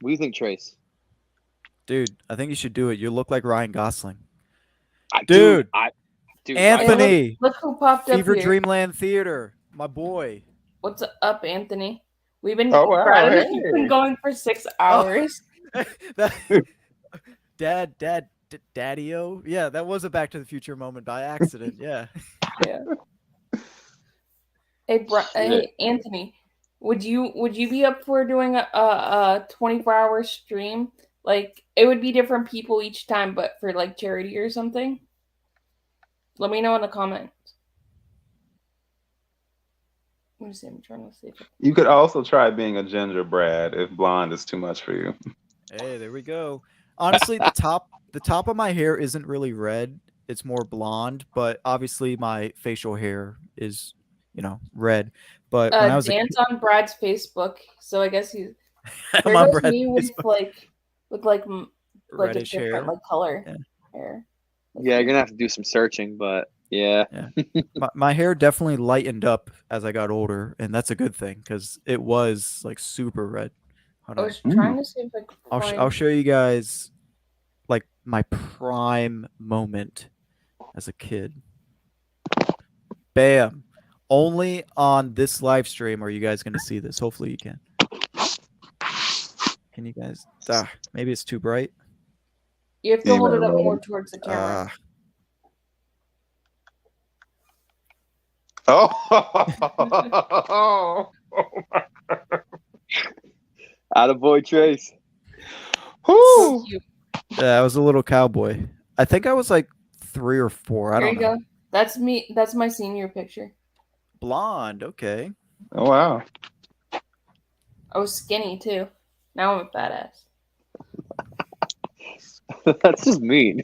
Speaker 2: what do you think, Trace?
Speaker 3: Dude, I think you should do it. You look like Ryan Gosling.
Speaker 2: Dude,
Speaker 3: Dude,
Speaker 4: Hey,
Speaker 3: Anthony,
Speaker 4: look who popped up
Speaker 3: Fever
Speaker 4: here.
Speaker 3: Dreamland Theater, my boy.
Speaker 4: What's up, Anthony? We've been
Speaker 5: Oh, wow,
Speaker 4: Brad and
Speaker 5: hey.
Speaker 4: I've been going for 6 hours.
Speaker 3: Daddy-o. Yeah, that was a Back to the Future moment by accident. Yeah.
Speaker 4: Yeah. Hey, Anthony, would you be up for doing a 24-hour stream? Like it would be different people each time, but for like charity or something. Let me know in the comments. Let me see. I'm trying to see.
Speaker 5: You could also try being a ginger Brad if blonde is too much for you.
Speaker 3: Hey, there we go. Honestly, the top of my hair isn't really red. It's more blonde, but obviously my facial hair is red. But when I was
Speaker 4: Dan's on Brad's Facebook, so I guess he's.
Speaker 3: I'm
Speaker 4: There
Speaker 3: on
Speaker 4: goes
Speaker 3: Brad's
Speaker 4: me with
Speaker 3: Facebook.
Speaker 4: a
Speaker 3: Reddish
Speaker 4: different
Speaker 3: hair.
Speaker 4: like color
Speaker 3: Yeah.
Speaker 4: hair.
Speaker 2: Yeah, you're gonna have to do some searching, but yeah.
Speaker 3: My hair definitely lightened up as I got older, and that's a good thing because it was like super red. Hold
Speaker 4: I
Speaker 3: on.
Speaker 4: was trying to see if I could find.
Speaker 3: I'll show you guys like my prime moment as a kid. Bam. Only on this live stream are you guys going to see this. Hopefully you can. Can you guys? Maybe it's too bright.
Speaker 4: You have to hold it up more towards the camera.
Speaker 5: Oh.
Speaker 2: Attaboy, Trace.
Speaker 4: So cute.
Speaker 3: Yeah, I was a little cowboy. I think I was like 3 or 4. I
Speaker 4: Here
Speaker 3: don't
Speaker 4: you
Speaker 3: know.
Speaker 4: go. That's me. That's my senior picture.
Speaker 3: Blonde. Okay.
Speaker 5: Oh wow.
Speaker 4: I was skinny too. Now I'm a fat ass.
Speaker 2: That's just mean.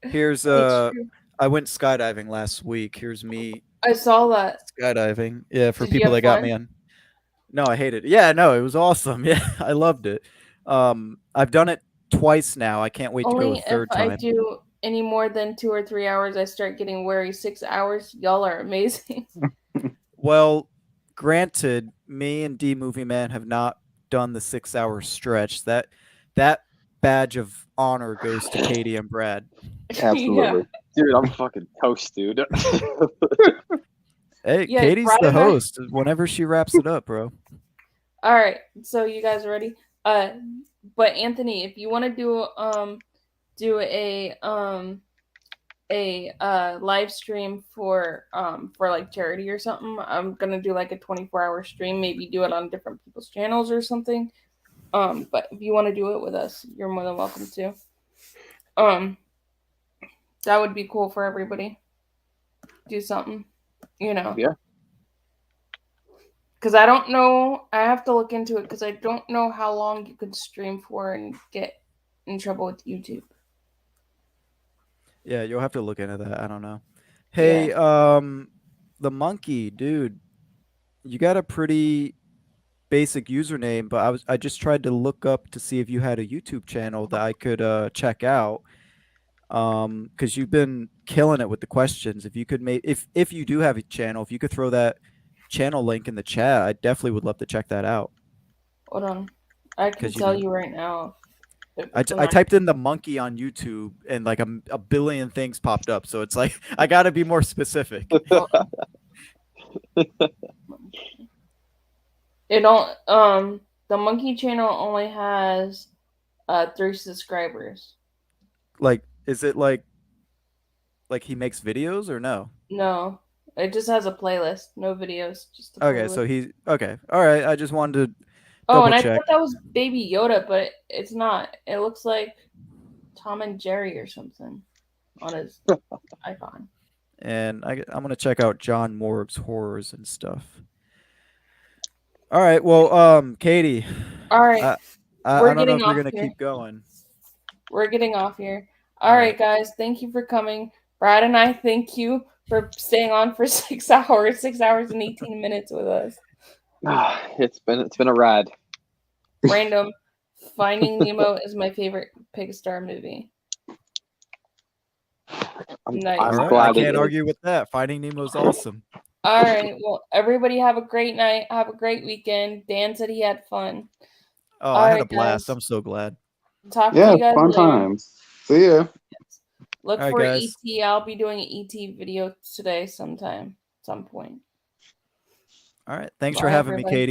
Speaker 3: Here's
Speaker 4: It's true.
Speaker 3: I went skydiving last week. Here's me
Speaker 4: I saw that.
Speaker 3: skydiving. Yeah, for
Speaker 4: Did you
Speaker 3: people
Speaker 4: have
Speaker 3: that got
Speaker 4: fun?
Speaker 3: me on. No, I hate it. Yeah, no, it was awesome. Yeah, I loved it. I've done it twice now. I can't wait to go
Speaker 4: Only
Speaker 3: a
Speaker 4: if
Speaker 3: third
Speaker 4: I
Speaker 3: time.
Speaker 4: do any more than 2 or 3 hours, I start getting worried. 6 hours, y'all are amazing.
Speaker 3: Well, granted, me and D Movie Man have not done the 6-hour stretch. That badge of honor goes to Katie and Brad.
Speaker 2: Absolutely. Dude, I'm fucking toast, dude.
Speaker 3: Hey,
Speaker 4: Yeah,
Speaker 3: Katie's
Speaker 4: Brad
Speaker 3: the
Speaker 4: and I-
Speaker 3: host. Whenever she wraps it up, bro.
Speaker 4: All right, so you guys ready? But Anthony, if you want to do a live stream for like charity or something, I'm gonna do like a 24-hour stream. Maybe do it on different people's channels or something. But if you want to do it with us, you're more than welcome to. That would be cool for everybody. Do something,
Speaker 2: Yeah.
Speaker 4: Because I don't know. I have to look into it because I don't know how long you could stream for and get in trouble with YouTube.
Speaker 3: Yeah, you'll have to look into that. I don't know. Hey, the monkey, dude, you got a pretty basic username, but I just tried to look up to see if you had a YouTube channel that I could check out. Because you've been killing it with the questions. If you could if you do have a channel, if you could throw that channel link in the chat, I definitely would love to check that out.
Speaker 4: Hold on. I can
Speaker 3: 'Cause, you
Speaker 4: tell
Speaker 3: know-
Speaker 4: you right now.
Speaker 3: I typed in the monkey on YouTube and like a billion things popped up. So it's like I got to be more specific.
Speaker 4: It don't. The monkey channel only has 3 subscribers.
Speaker 3: Like, is it like he makes videos or no?
Speaker 4: No, it just has a playlist. No videos. Just a
Speaker 3: Okay,
Speaker 4: playlist.
Speaker 3: so he's okay. All right, I just wanted to
Speaker 4: Oh,
Speaker 3: double
Speaker 4: and I
Speaker 3: check.
Speaker 4: thought that was Baby Yoda, but it's not. It looks like Tom and Jerry or something on his icon.
Speaker 3: And I'm gonna check out John Morg's horrors and stuff. All right, well, Katie.
Speaker 4: All right,
Speaker 3: I
Speaker 4: we're
Speaker 3: don't know
Speaker 4: getting
Speaker 3: if you're
Speaker 4: off
Speaker 3: gonna
Speaker 4: here.
Speaker 3: keep going.
Speaker 4: We're getting off here.
Speaker 3: All
Speaker 4: All
Speaker 3: right.
Speaker 4: right, guys. Thank you for coming. Brad and I thank you for staying on for 6 hours, 6 hours and 18 minutes with us.
Speaker 2: It's been a ride.
Speaker 4: Random. Finding Nemo is my favorite Pixar movie. Nice.
Speaker 3: All
Speaker 2: I'm
Speaker 3: right,
Speaker 2: glad
Speaker 3: I
Speaker 2: it
Speaker 3: can't
Speaker 2: is.
Speaker 3: argue with that. Finding Nemo's awesome.
Speaker 4: All right. Well, everybody have a great night. Have a great weekend. Dan said he had fun.
Speaker 3: Oh,
Speaker 4: All
Speaker 3: I had
Speaker 4: right,
Speaker 3: a blast.
Speaker 4: guys.
Speaker 3: I'm so glad.
Speaker 4: Talk to
Speaker 5: Yeah,
Speaker 4: you guys
Speaker 5: fun
Speaker 4: later.
Speaker 5: times. See ya.
Speaker 4: Look
Speaker 3: All right,
Speaker 4: for
Speaker 3: guys.
Speaker 4: ET. I'll be doing an ET video today sometime, some point.
Speaker 3: All right. Thanks
Speaker 4: Bye,
Speaker 3: for having me,
Speaker 4: everybody.
Speaker 3: Katie.